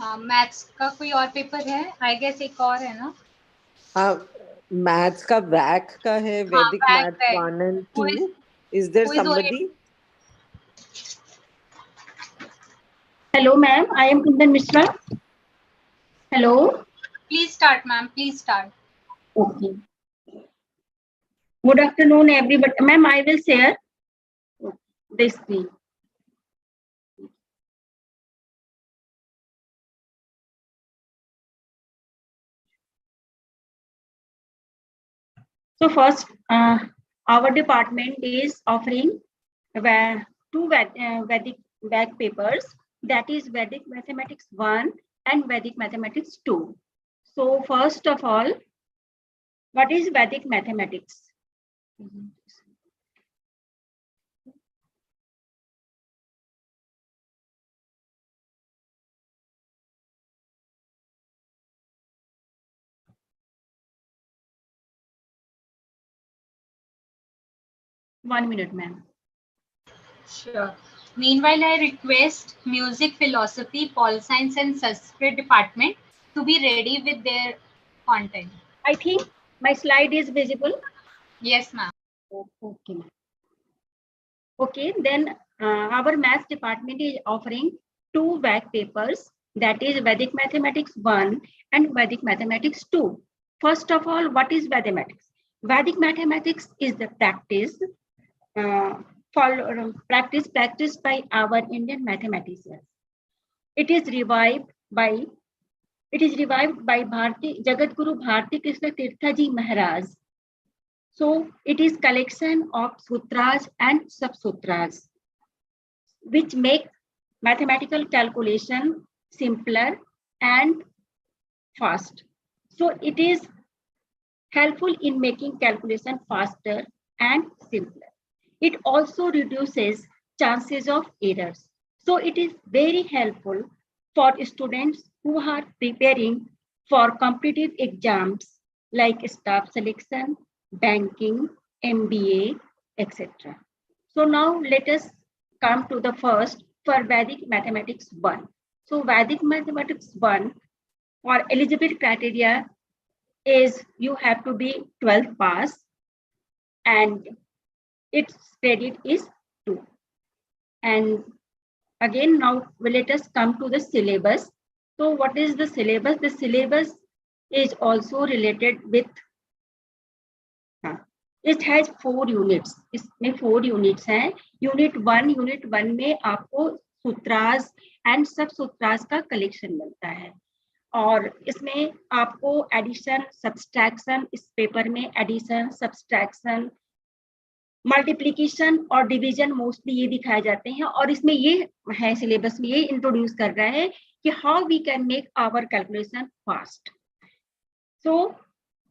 Maths का कोई और paper है? I guess एक और है ना? हाँ, maths का वैक का है, वैदिक math 1 and 2. Is there somebody? Hello, ma'am. I am Kundan Mishra. Hello. Please start, ma'am. Please start. Okay. Good afternoon, everybody. Ma'am, I will share this screen. So first, our department is offering two Vedic VAC papers, that is Vedic Mathematics 1 and Vedic Mathematics 2. So first of all, what is Vedic Mathematics? One minute, ma'am. Sure. Meanwhile, I request Music, Philosophy, Pol Science and Sanskrit department to be ready with their content. I think my slide is visible. Yes, ma'am. Okay. Okay, then our maths department is offering two VAC papers, that is Vedic Mathematics 1 and Vedic Mathematics 2. First of all, what is mathematics? Vedic mathematics is the practice practiced by our Indian mathematicians. It is revived by Jagat Guru Bharti Krishna Tirtha Ji Maharaj. So it is collection of sutras and sub-sutras, which make mathematical calculation simpler and fast. So it is helpful in making calculation faster and simpler. It also reduces chances of errors. So it is very helpful for students who are preparing for competitive exams like staff selection, banking, MBA, etc. So now let us come to the first for Vedic Mathematics 1. So Vedic Mathematics 1 for eligibility criteria is you have to be 12th pass and its credit is 2. And again, now let us come to the syllabus. So what is the syllabus? The syllabus is also related with, it has 4 units. इसमें 4 units हैं. Unit 1 में आपको सूत्रास and सब सूत्रास का collection मिलता है और इसमें आपको एडिशन सब्सट्रैक्शन, इस पेपर में एडिशन सब्सट्रैक्शन मल्टीप्लिकेशन और डिवीजन मोस्टली ये दिखाए जाते हैं और इसमें ये है सिलेबस में ये इंट्रोड्यूस कर रहा है कि how we can make our calculation fast. So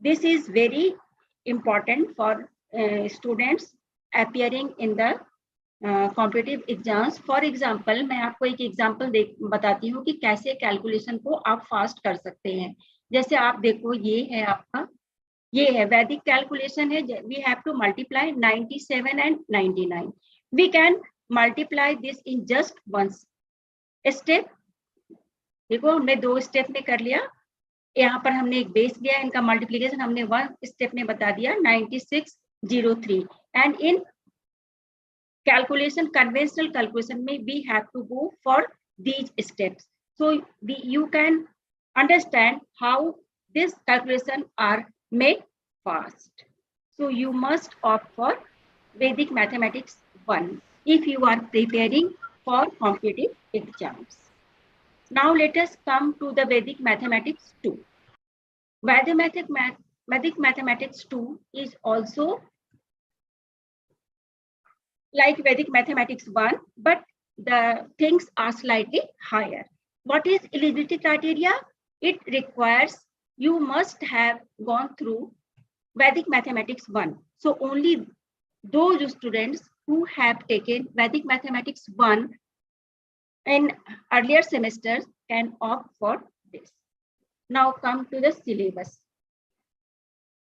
this is very important for students appearing in the competitive exams. For example, मैं आपको एक एग्जांपल बताती हूँ कि कैसे कैलकुलेशन को आप फास्ट कर सकते हैं. जैसे आप देखो ये है आपका, ये है वैदिक कैलकुलेशन है. We have to multiply 97 and 99. We can multiply this in just one step. देखो हमने 2 स्टेप में कर लिया. यहाँ पर हमने एक बेस लिया, इनका मल्टीप्लिकेशन हमने 1 स्टेप में बता दिया 9603. And in calculation conventional calculation में we have to go for these steps. So you can understand how this calculation are made fast. So you must opt for Vedic Mathematics 1 if you are preparing for competitive exams. Now let us come to the Vedic Mathematics 2. Vedic Mathematics 2 is also like Vedic Mathematics 1, but the things are slightly higher. What is eligibility criteria? it requires you must have gone through Vedic Mathematics 1. So only those students who have taken Vedic Mathematics 1 in earlier semesters can opt for this. Now come to the syllabus.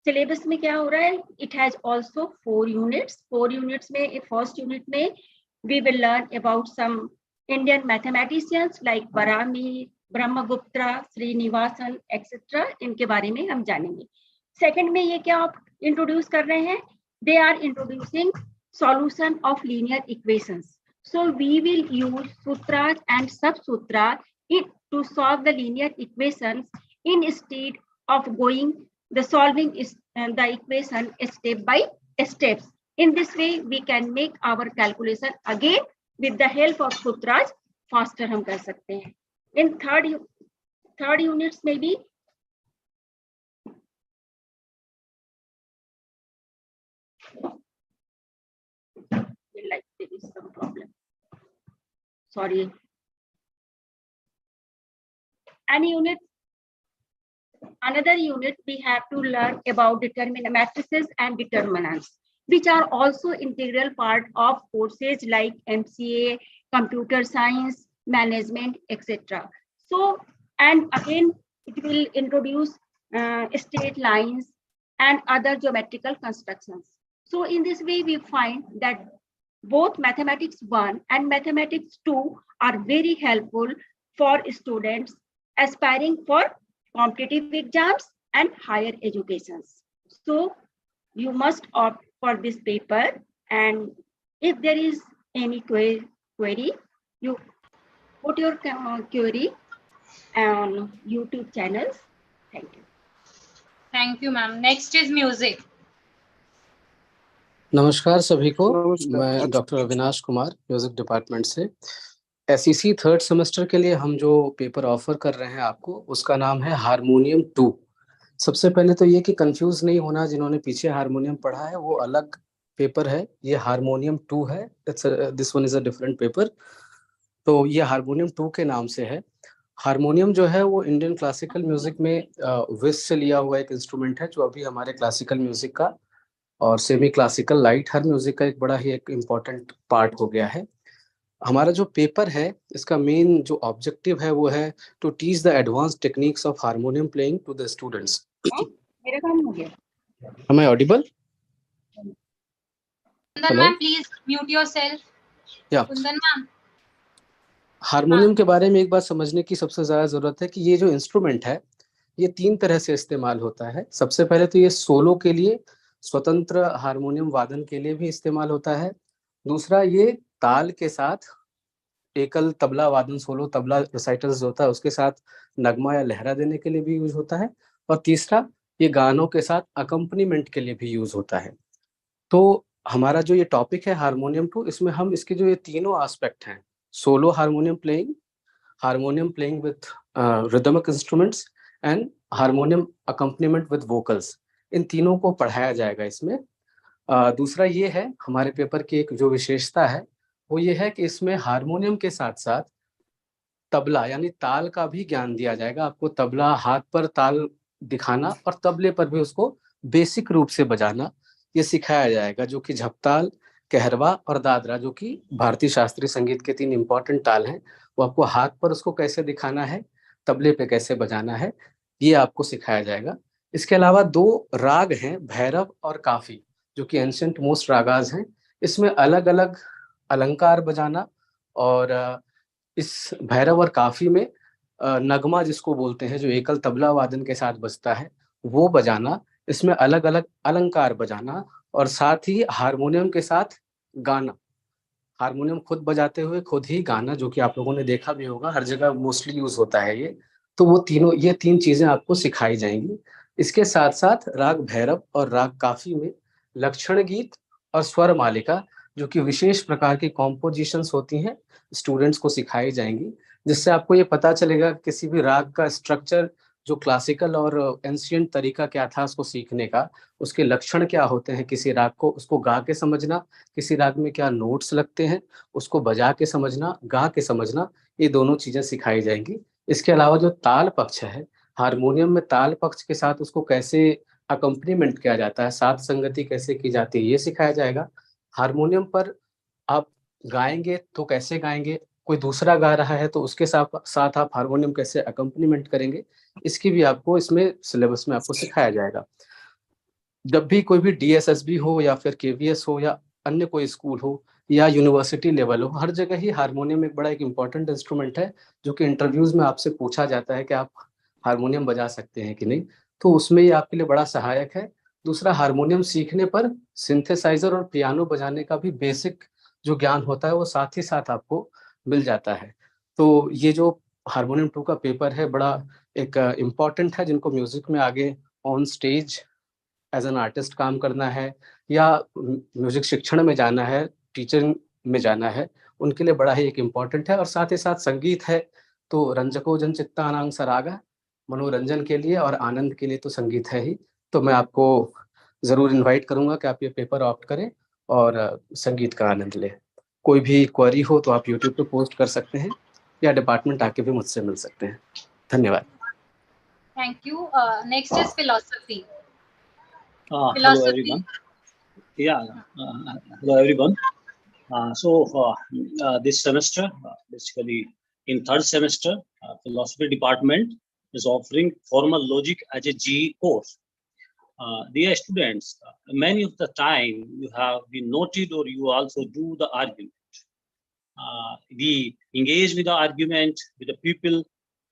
Syllabus में क्या हो रहा है? It has also 4 units. 4 units में first unit में we will learn about some Indian mathematicians like Barami, Brahmagupta, Srinivasan, etc. इनके बारे में हम जानेंगे. Second में ये क्या आप introduce कर रहे हैं? They are introducing solution of linear equations. So we will use sutras and sub-sutra to solve the linear equations instead of going the solving is the equation step by steps. In this way, we can make our calculation again with the help of sutras faster हम कर सकते हैं. In third units maybe like there is some problem. Sorry. Another unit we have to learn about matrices and determinants, which are also integral part of courses like MCA, computer science, management, etc. So, and again, it will introduce straight lines and other geometrical constructions. So in this way, we find that both Mathematics 1 and Mathematics 2 are very helpful for students aspiring for competitive exams and higher educations. So you must opt for this paper, and if there is any query, you put your query on YouTube channels. Thank you. Thank you, ma'am. Next is music. नमस्कार सभी को. मैं doctor Avinash Kumar music department से. SEC third semester के लिए हम जो paper offer कर रहे हैं आपको, उसका नाम है हारमोनियम 2. सबसे पहले तो ये कि कंफ्यूज नहीं होना, जिन्होंने पीछे हारमोनियम पढ़ा है वो अलग पेपर है, ये हारमोनियम 2 है. This one is a different paper. तो ये हारमोनियम 2 के नाम से है. हारमोनियम जो है वो इंडियन क्लासिकल म्यूजिक में विस से लिया हुआ एक इंस्ट्रूमेंट है, जो अभी हमारे क्लासिकल म्यूजिक का और सेमी क्लासिकल लाइट हर म्यूजिक का एक बड़ा ही एक इम्पॉर्टेंट पार्ट हो गया है. हमारा जो पेपर है, इसका मेन जो ऑब्जेक्टिव है वो है to teach the advance techniques of harmonium playing to the students. मेरा काम हो गया. Am I audible? Kundan ma'am, please mute yourself. Yeah. Kundan ma'am. Harmonium के बारे में एक बात समझने की सबसे ज्यादा जरूरत है कि ये जो इंस्ट्रूमेंट है ये 3 तरह से इस्तेमाल होता है. सबसे पहले तो ये सोलो के लिए, स्वतंत्र हारमोनियम वादन के लिए भी इस्तेमाल होता है. दूसरा, ये ताल के साथ एकल तबला वादन, सोलो तबला रिसाइटल्स होता है उसके साथ नगमा या लहरा देने के लिए भी यूज होता है. और तीसरा, ये गानों के साथ अकम्पनीमेंट के लिए भी यूज होता है. तो हमारा जो ये टॉपिक है हारमोनियम 2, इसमें हम इसके जो ये तीनों एस्पेक्ट हैं, solo harmonium playing with rhythmic instruments and harmonium accompaniment with vocals, इन तीनों को पढ़ाया जाएगा इसमें. दूसरा ये है हमारे पेपर की एक जो विशेषता है वो ये है कि इसमें हारमोनियम के साथ साथ तबला यानी ताल का भी ज्ञान दिया जाएगा. आपको तबला हाथ पर ताल दिखाना और तबले पर भी उसको बेसिक रूप से बजाना ये सिखाया जाएगा, जो कि झपताल, कहरवा और दादरा, जो कि भारतीय शास्त्रीय संगीत के 3 इम्पोर्टेंट ताल हैं, वो आपको हाथ पर उसको कैसे दिखाना है, तबले पे कैसे बजाना है, ये आपको सिखाया जाएगा. इसके अलावा 2 राग हैं, भैरव और काफी, जो कि एंशिएंट मोस्ट रागाज हैं. इसमें अलग अलग अलंकार बजाना और इस भैरव और काफी में नगमा जिसको बोलते हैं, जो एकल तबला वादन के साथ बजता है, वो बजाना. इसमें अलग अलग अलंकार बजाना और साथ ही हारमोनियम के साथ गाना, हारमोनियम खुद बजाते हुए खुद ही गाना, जो कि आप लोगों ने देखा भी होगा, हर जगह मोस्टली यूज होता है ये. तो वो ये 3 चीजें आपको सिखाई जाएंगी. इसके साथ साथ राग भैरव और राग काफी में लक्षण गीत और स्वर मालिका, जो कि विशेष प्रकार की कॉम्पोजिशंस होती हैं, स्टूडेंट्स को सिखाई जाएंगी, जिससे आपको ये पता चलेगा किसी भी राग का स्ट्रक्चर, जो क्लासिकल और एंशिएंट तरीका क्या था उसको सीखने का, उसके लक्षण क्या होते हैं किसी राग को, उसको गा के समझना, किसी राग में क्या नोट्स लगते हैं उसको बजा के समझना, गा के समझना, ये दोनों चीजें सिखाई जाएंगी. इसके अलावा जो ताल पक्ष है, हारमोनियम में ताल पक्ष के साथ उसको कैसे अकम्पनीमेंट किया जाता है, साथ संगति कैसे की जाती है, ये सिखाया जाएगा। हारमोनियम पर आप गाएंगे तो कैसे गाएंगे, कोई दूसरा गा रहा है तो उसके साथ साथ आप हारमोनियम कैसे अकम्पनीमेंट करेंगे, इसकी भी आपको इसमें सिलेबस में आपको सिखाया जाएगा। जब भी कोई भी डीएसएसबी हो या फिर केवीएस हो या अन्य कोई स्कूल हो या यूनिवर्सिटी लेवल हो, हर जगह ही हारमोनियम एक इम्पॉर्टेंट इंस्ट्रूमेंट है, जो कि इंटरव्यूज में आपसे पूछा जाता है कि आप हारमोनियम बजा सकते हैं कि नहीं, तो उसमें ये आपके लिए बड़ा सहायक है। दूसरा, हारमोनियम सीखने पर सिंथेसाइजर और पियानो बजाने का भी बेसिक जो ज्ञान होता है वो साथ ही साथ आपको मिल जाता है। तो ये जो हारमोनियम 2 का पेपर है बड़ा एक इम्पॉर्टेंट है, जिनको म्यूजिक में आगे on stage as an artist काम करना है या म्यूजिक शिक्षण में जाना है, टीचिंग में जाना है, उनके लिए बड़ा ही एक इम्पॉर्टेंट है। और साथ ही साथ संगीत है तो रंजको जन चित्तानांग सरागा, मनोरंजन के लिए और आनंद के लिए तो संगीत है ही। तो मैं आपको ज़रूर इनवाइट करूंगा कि आप ये पेपर ऑप्ट करें और संगीत का आनंद लें। कोई भी क्वेरी हो तो आप यूट्यूब पे पोस्ट कर सकते हैं या डिपार्टमेंट आके भी मुझसे मिल सकते हैं। धन्यवाद। Thank you. Next is philosophy. Hello Philosophy. everyone. Yeah, hello everyone. This semester, basically in third semester, philosophy department is offering formal logic as a GE course. Dear students, many of the time you have been noted or you also do the argument. We engage with the argument with the people.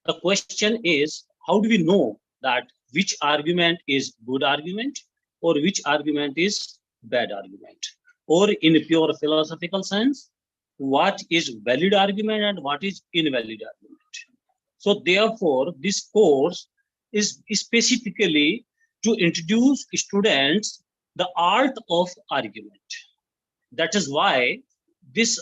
The question is, how do we know that which argument is good argument or which argument is bad argument? Or in a pure philosophical sense, what is valid argument and what is invalid argument? So therefore, this course is specifically to introduce students the art of argument. That is why this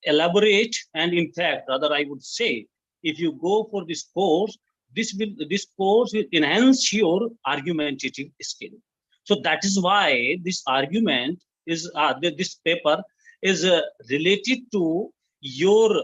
elaborate, and in fact, rather I would say, if you go for this course will enhance your argumentative skill. So that is why this argument is this paper is related to your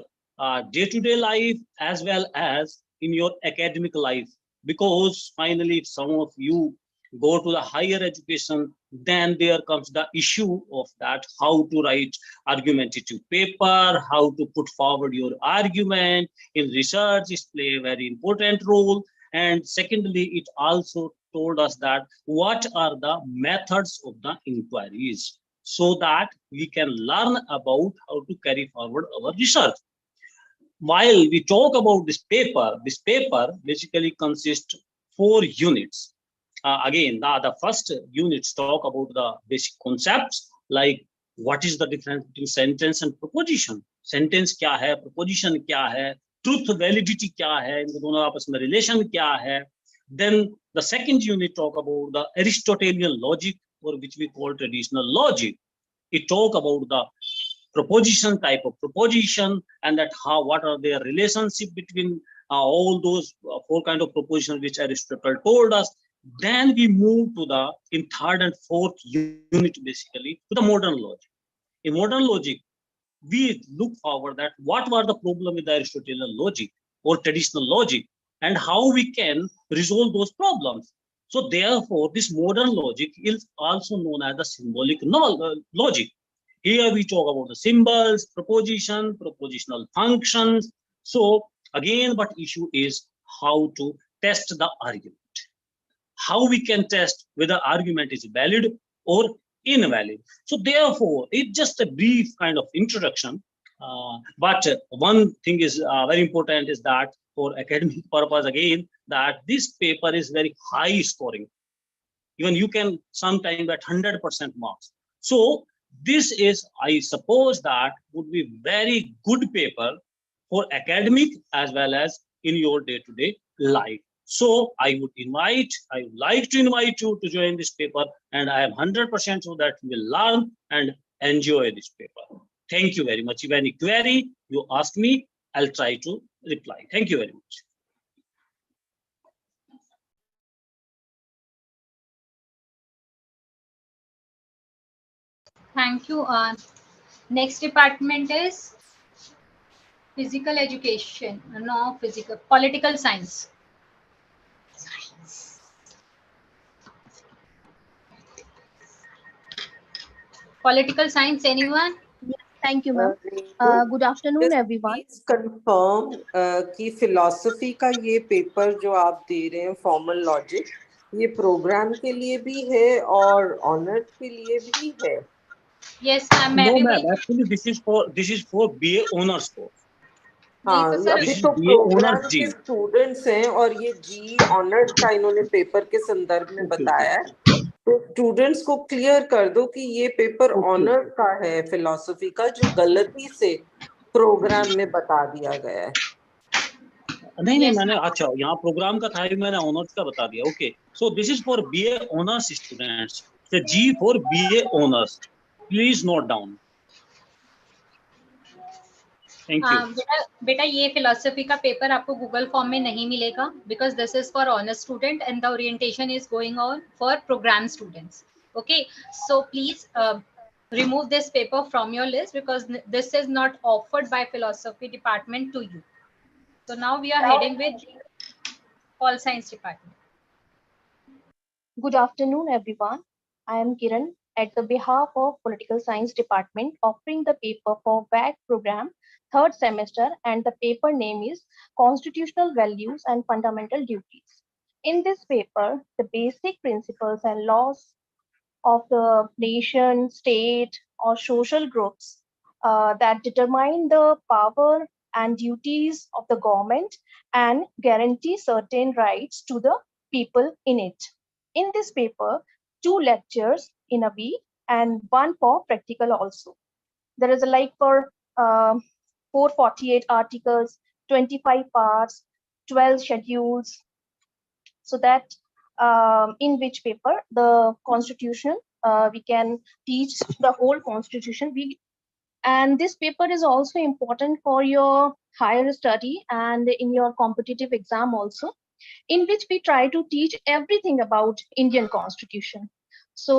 day-to-day life as well as in your academic life, because finally if some of you go to the higher education, then there comes the issue of that how to write argumentative paper, how to put forward your argument in research is play a very important role. And secondly, it also told us that what are the methods of the inquiries, so that we can learn about how to carry forward our research. While we talk about this paper basically consists 4 units. Again, the first units talk about the basic concepts, like what is the difference between sentence and proposition. Sentence क्या है, proposition क्या है, truth validity क्या है, इनके दोनों आपस में relation क्या है. Then the second unit talk about the Aristotelian logic, or which we call traditional logic. It talk about the proposition, type of proposition, and that what are their relationship between all those 4 kind of propositions which Aristotle told us. Then we move to the in third and fourth unit basically to the modern logic. In modern logic, we look forward that what were the problem with the Aristotelian logic or traditional logic, and how we can resolve those problems. So therefore, this modern logic is also known as the symbolic logic. Here we talk about the symbols, proposition, propositional functions. So again, what issue is how to test the argument. How we can test whether argument is valid or invalid. So therefore, it's just a brief kind of introduction. But one thing is very important is that for academic purpose, again, that this paper is very high scoring. Even you can sometimes get 100% marks. So this is, I suppose, that would be very good paper for academic as well as in your day-to-day life. So I would like to invite you to join this paper, and I am 100% sure that you will learn and enjoy this paper. Thank you very much. If any query you ask me, I'll try to reply. Thank you very much. Thank you. Next department is Physical education, no physical, political science. Political science, anyone? Thank you, ma'am. Good afternoon, everyone. Please confirm कि philosophy का ये paper जो आप दे रहे हैं formal logic, ये programme के लिए भी है और ऑनर्स के लिए भी है. Yes, ma'am. No, ma'am. Actually, this is for BA honors course. हाँ, अभी तो प्रोग्राम के स्टूडेंट्स हैं और ये जी ऑनर्स का इन्होंने पेपर के संदर्भ में बताया है. तो स्टूडेंट्स को क्लियर कर दो कि ये पेपर ऑनर्स का है फिलॉसफी का, जो गलती से प्रोग्राम में बता दिया गया है. नहीं मैंने अच्छा यहाँ प्रोग्राम का था, मैंने ऑनर्स का बता दिया. Okay, so this is for BA honours students. GE for BA honours, please note down. Thank you. बेटा ये फिलोसफी का पेपर आपको गूगल फॉर्म में नहीं मिलेगा, because this is for honours student and the orientation is going on for program students. Okay, so please remove this paper from your list because this is not offered by philosophy department to you. So now we are heading with Pol Science department. Good afternoon, everyone. I am Kiran at the behalf of Political Science Department offering the paper for VAC program third semester, and the paper name is Constitutional Values and Fundamental Duties. In this paper, the basic principles and laws of the nation, state, or social groups that determine the power and duties of the government and guarantee certain rights to the people in it. In this paper, 2 lectures in a week and 1 for practical also. There is a like for 448 articles, 25 parts, 12 schedules. So that in which paper the constitution, we can teach the whole constitution. And this paper is also important for your higher study and in your competitive exam also, in which we try to teach everything about Indian constitution. So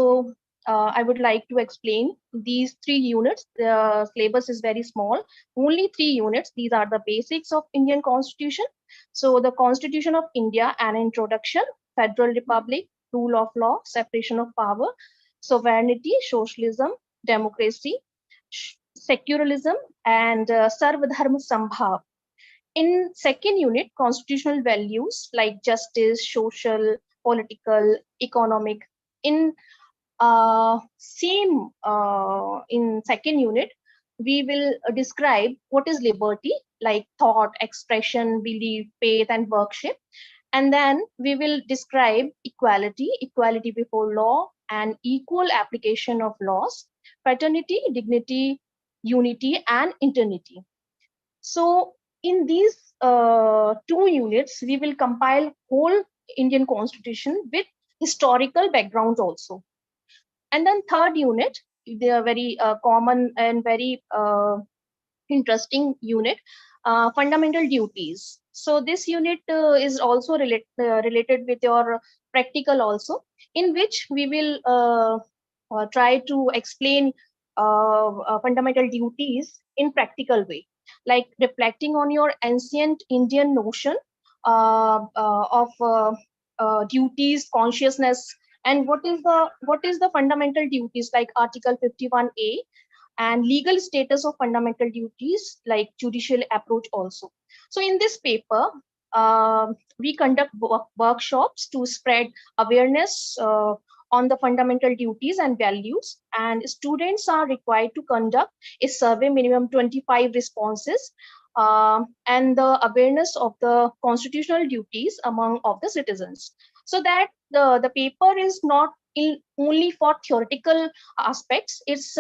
I would like to explain these 3 units. The syllabus is very small, only 3 units. These are the basics of Indian constitution. So the Constitution of India, an introduction, Federal Republic, rule of law, separation of power, sovereignty, socialism, democracy, secularism, and Sarvadharma Sambhav. In second unit, constitutional values like justice, social, political, economic. In second unit, we will describe what is liberty, like thought, expression, belief, faith, and worship. And then we will describe equality before law and equal application of laws, fraternity, dignity, unity, and eternity. So in these 2 units, we will compile whole Indian constitution with historical background also. And then third unit, they are very common and very interesting unit, fundamental duties. So this unit is also related with your practical also, in which we will try to explain fundamental duties in practical way, like reflecting on your ancient Indian notion of duties, consciousness, and what is the fundamental duties, like Article 51A, and legal status of fundamental duties, like judicial approach also. So in this paper, we conduct workshops to spread awareness on the fundamental duties and values, and students are required to conduct a survey, minimum 25 responses, and the awareness of the constitutional duties among of the citizens. So that the paper is not only for theoretical aspects, it's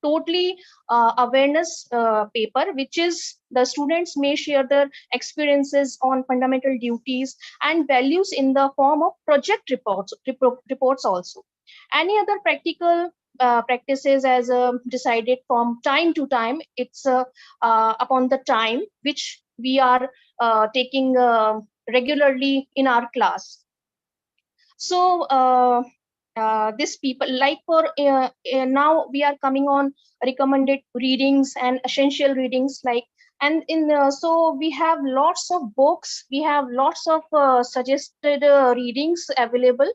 totally awareness paper, which is the students may share their experiences on fundamental duties and values in the form of project reports also. Any other practical practices as decided from time to time. It's upon the time which we are taking regularly in our class. So this people, like for now we are coming on recommended readings and essential readings, like And so we have lots of books, we have lots of suggested readings available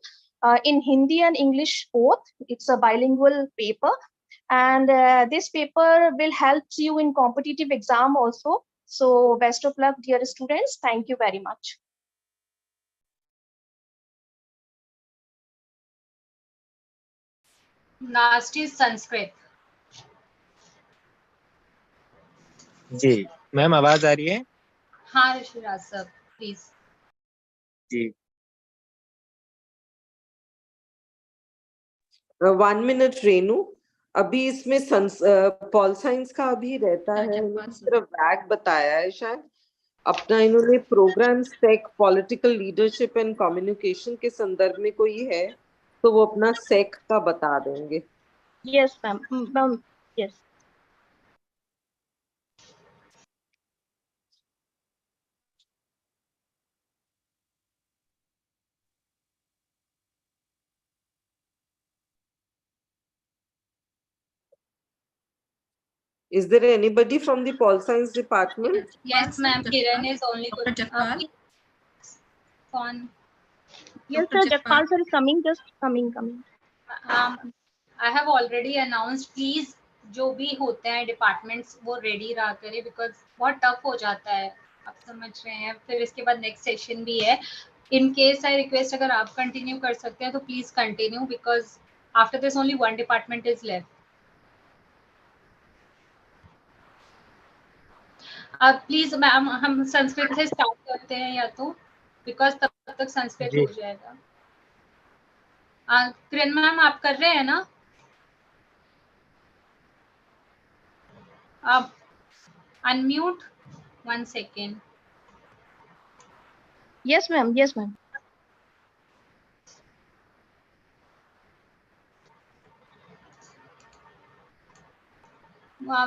in Hindi and English both. It's a bilingual paper, and this paper will help you in competitive exam also. So best of luck, dear students. Thank you very much. Last is Sanskrit. जी ma'am, आवाज आ रही है? हाँ Rishiraj sir, please. जी 1 minute Renu, अभी इसमें pol science का अभी रहता है, सिर्फ वैक बताया है शायद। अपना इन्होंने program SEC political leadership and communication के संदर्भ में कोई है तो वो अपना सेक का बता देंगे। Yes, ma'am. Yes. Is there anybody from the Pol Science department? Yes, ma'am. Kiran is only good. Kौन? Yes, sir. Jakpal sir is coming. Just coming. I have already announced. Please, जो भी होते हैं डिपार्टमेंट्स वो ready रहा करें, because बहुत tough हो जाता है, आप समझ रहे हैं। फिर इसके बाद नेक्स्ट सेशन भी है। इन केस आई रिक्वेस्ट, अगर आप कंटिन्यू कर सकते हैं तो please continue, because after this only one department is left. अब प्लीज मैम हम संस्कृत से स्टार्ट करते हैं या तो, बिकॉज तब तक संस्कृत हो जाएगा। किरण मैम आप कर रहे हैं ना? अब unmute 1 second। Yes, ma'am. Yes, ma'am.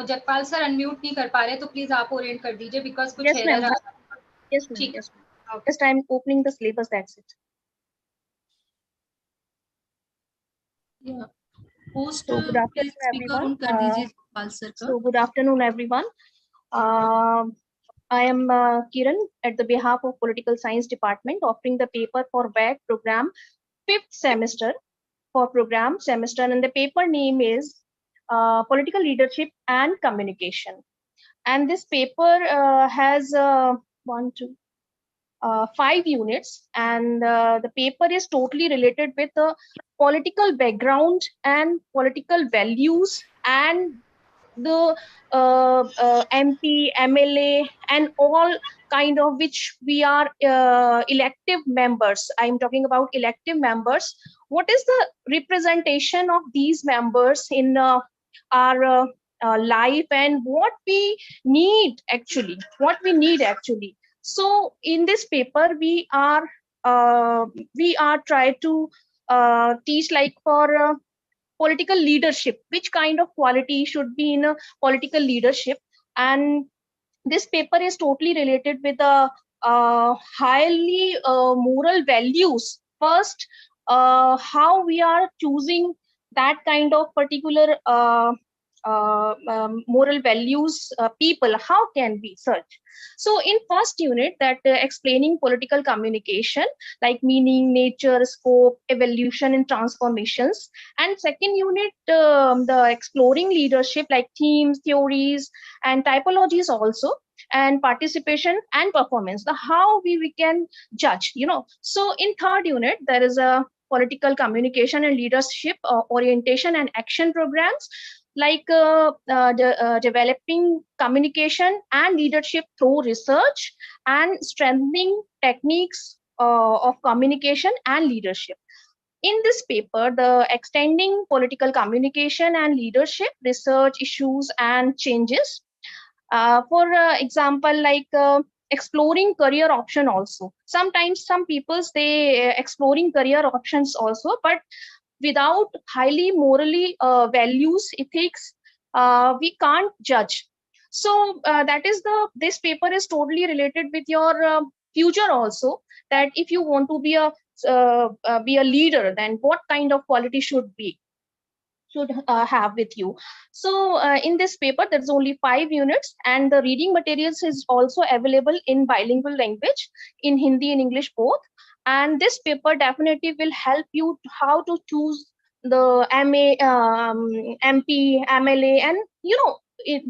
Jagpal sir unmute नहीं कर पा रहे, तो प्लीज आप ओरिएंट कर दीजिए, बिकॉज कुछ Yes, ma'am. Yes, ma'am. Yes, ma'am. Just I'm opening the syllabus. That's it. Yeah. Post So good afternoon, speaker on everyone. कर दीजिए जगपाल सर का। So good afternoon, everyone. I am Kiran at the behalf of Political Science Department, offering the paper for VAC program 5th semester for program semester, and the paper name is Political Leadership and Communication. And this paper has 5 units, and the paper is totally related with the political background and political values and the MP, MLA, and all kind of which we are elective members. I'm talking about elective members. What is the representation of these members in our life, and what we need actually? So in this paper, we are try to teach like for political leadership, which kind of quality should be in a political leadership. And this paper is totally related with the highly moral values. First, how we are choosing that kind of particular moral values people, how can we search? So in first unit, that explaining political communication, like meaning, nature, scope, evolution, and transformations. And second unit, the exploring leadership, like themes, theories, and typologies also, and participation and performance, the how we can judge, So in third unit, there is a political communication and leadership orientation and action programs, like developing communication and leadership through research and strengthening techniques of communication and leadership. In this paper, the extending political communication and leadership research issues and changes. For example, like exploring career option also. Sometimes some people they exploring career options also, but without highly morally values, ethics, we can't judge. So that is this paper is totally related with your future also, that if you want to be a leader, then what kind of quality should be. should have with you. So in this paper, there's only 5 units, and the reading materials is also available in bilingual language, in Hindi and English both. And this paper definitely will help you how to choose the MA, MP, MLA, and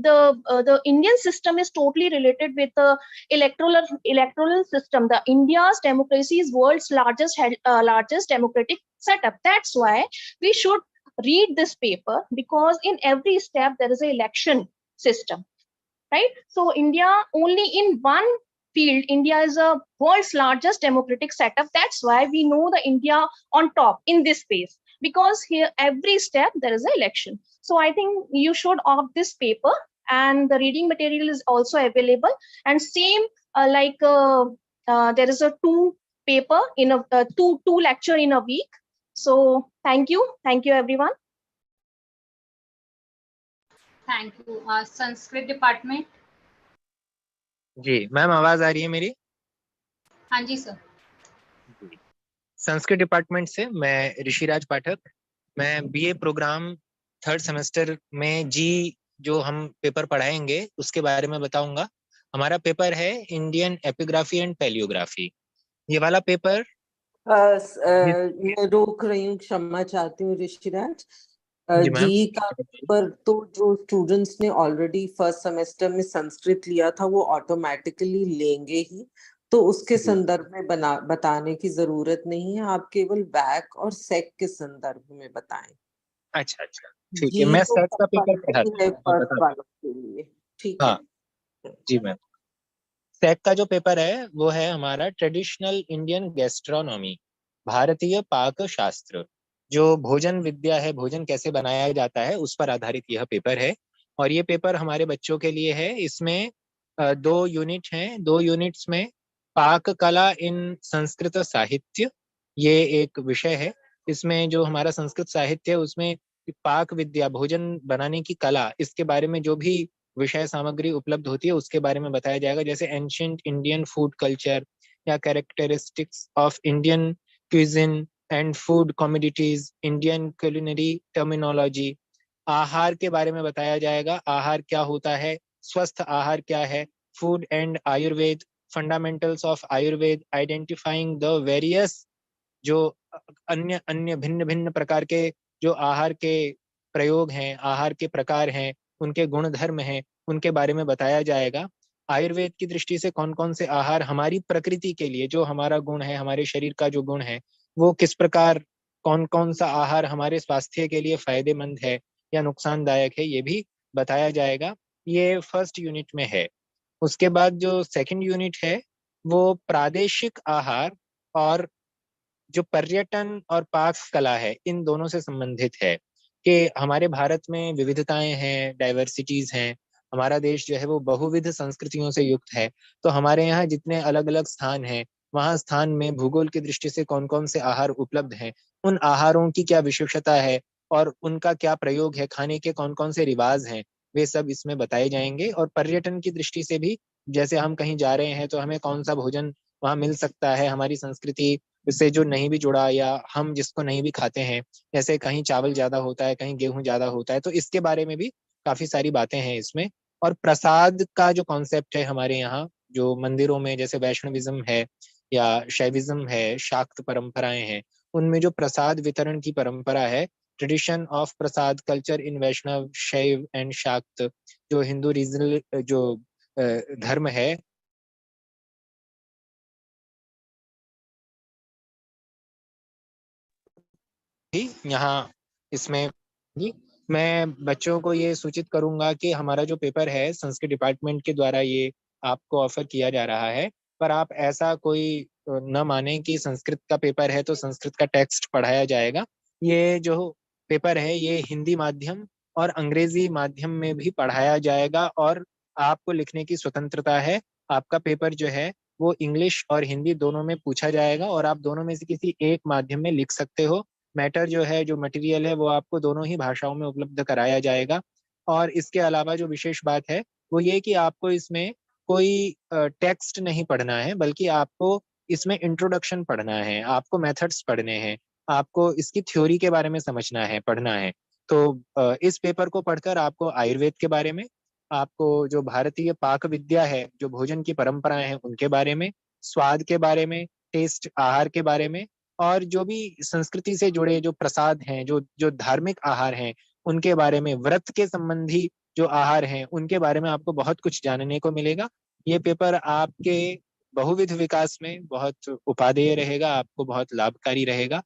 the Indian system is totally related with the electoral system. The India's democracy is world's largest democratic setup. That's why we should read this paper, because in every step there is an election system, right? So India, only in one field, India is a world's largest democratic setup. That's why we know the India on top in this space, because here every step there is an election. So I think you should opt this paper, and the reading material is also available. And same there is a two paper in a two lecture in a week. So thank you everyone. Thank you. Sanskrit department. जी ma'am, आवाज आ रही है मेरी? हाँ जी sir. Sanskrit department से मैं ऋषिराज पाठक। मैं बीए प्रोग्राम 3rd सेमेस्टर में जी जो हम पेपर पढ़ाएंगे उसके बारे में बताऊंगा। हमारा पेपर है इंडियन एपिग्राफी एंड पैलियोग्राफी। ये वाला पेपर मैं रोक रही हूँ, क्षमा चाहती हूँ ऋषिराज। जी का पेपर तो जो स्टूडेंट्स ने ऑलरेडी फर्स्ट सेमेस्टर में संस्कृत लिया था वो ऑटोमेटिकली लेंगे ही, तो उसके संदर्भ में बताने की जरूरत नहीं है। आप केवल वैक और सेक के संदर्भ में बताएं। अच्छा ठीक है, मैं सेक का पेपर पढ़ाता हूं फर्स्ट वालों के लिए, ठीक है? जी मैम। सेक का जो पेपर है वो है हमारा ट्रेडिशनल इंडियन गैस्ट्रोनॉमी, भारतीय पाक शास्त्र। जो भोजन विद्या है, भोजन कैसे बनाया जाता है, उस पर आधारित यह पेपर है। और ये पेपर हमारे बच्चों के लिए है। इसमें 2 यूनिट हैं। 2 यूनिट्स में पाक कला इन संस्कृत साहित्य, ये एक विषय है। इसमें जो हमारा संस्कृत साहित्य है उसमें पाक विद्या, भोजन बनाने की कला, इसके बारे में जो भी विषय सामग्री उपलब्ध होती है उसके बारे में बताया जाएगा। जैसे एंशिएंट इंडियन फूड कल्चर या characteristics of Indian cuisine and food commodities, Indian culinary terminology. आहार के बारे में बताया जाएगा, आहार क्या होता है, स्वस्थ आहार क्या है, food and Ayurveda, fundamentals of Ayurveda, identifying the various, जो अन्य अन्य भिन्न भिन्न प्रकार के जो आहार के प्रयोग हैं, आहार के प्रकार हैं, उनके गुण धर्म हैं, उनके बारे में बताया जाएगा। आयुर्वेद की दृष्टि से कौन कौन से आहार हमारी प्रकृति के लिए, जो हमारा गुण है, हमारे शरीर का जो गुण है, वो किस प्रकार, कौन कौन सा आहार हमारे स्वास्थ्य के लिए फायदेमंद है या नुकसानदायक है, ये भी बताया जाएगा। ये फर्स्ट यूनिट में है। उसके बाद जो सेकंड यूनिट है वो प्रादेशिक आहार और जो पर्यटन और पाक कला है, इन दोनों से संबंधित है कि हमारे भारत में विविधताएं हैं, डाइवर्सिटीज हैं। हमारा देश जो है वो बहुविध संस्कृतियों से युक्त है। तो हमारे यहाँ जितने अलग अलग स्थान हैं, वहाँ स्थान में भूगोल की दृष्टि से कौन कौन से आहार उपलब्ध हैं, उन आहारों की क्या विशेषता है और उनका क्या प्रयोग है, खाने के कौन कौन से रिवाज हैं, वे सब इसमें बताए जाएंगे। और पर्यटन की दृष्टि से भी, जैसे हम कहीं जा रहे हैं तो हमें कौन सा भोजन वहाँ मिल सकता है, हमारी संस्कृति से जो नहीं भी जुड़ा या हम जिसको नहीं भी खाते हैं, जैसे कहीं चावल ज्यादा होता है, कहीं गेहूं ज्यादा होता है, तो इसके बारे में भी काफी सारी बातें हैं इसमें। और प्रसाद का जो कॉन्सेप्ट है हमारे यहाँ, जो मंदिरों में जैसे वैष्णविज्म है या शैविज्म है, शाक्त परंपराएं हैं, उनमें जो प्रसाद वितरण की परंपरा है, tradition of prasad culture in Vaishnav Shaiv and शाक्त, जो हिंदू रीजनल जो धर्म है, भी यहाँ इसमें जी मैं बच्चों को ये सूचित करूंगा कि हमारा जो पेपर है संस्कृत डिपार्टमेंट के द्वारा ये आपको ऑफर किया जा रहा है। पर आप ऐसा कोई न माने कि संस्कृत का पेपर है तो संस्कृत का टेक्स्ट पढ़ाया जाएगा। ये जो पेपर है ये हिंदी माध्यम और अंग्रेजी माध्यम में भी पढ़ाया जाएगा और आपको लिखने की स्वतंत्रता है। आपका पेपर जो है वो इंग्लिश और हिंदी दोनों में पूछा जाएगा और आप दोनों में से किसी एक माध्यम में लिख सकते हो। मैटर जो है, जो मटेरियल है, वो आपको दोनों ही भाषाओं में उपलब्ध कराया जाएगा। और इसके अलावा जो विशेष बात है वो ये कि आपको इसमें कोई टेक्स्ट नहीं पढ़ना है, बल्कि आपको इसमें इंट्रोडक्शन पढ़ना है, आपको मेथड्स पढ़ने हैं, आपको इसकी थ्योरी के बारे में समझना है, पढ़ना है। तो इस पेपर को पढ़कर आपको आयुर्वेद के बारे में, आपको जो भारतीय पाक विद्या है, जो भोजन की परंपराएं हैं उनके बारे में, स्वाद के बारे में, टेस्ट आहार के बारे में, और जो भी संस्कृति से जुड़े जो प्रसाद हैं, जो जो धार्मिक आहार हैं उनके बारे में, व्रत के संबंधी जो आहार हैं उनके बारे में आपको बहुत कुछ जानने को मिलेगा। ये पेपर आपके बहुविध विकास में बहुत उपादेय रहेगा, आपको बहुत लाभकारी रहेगा।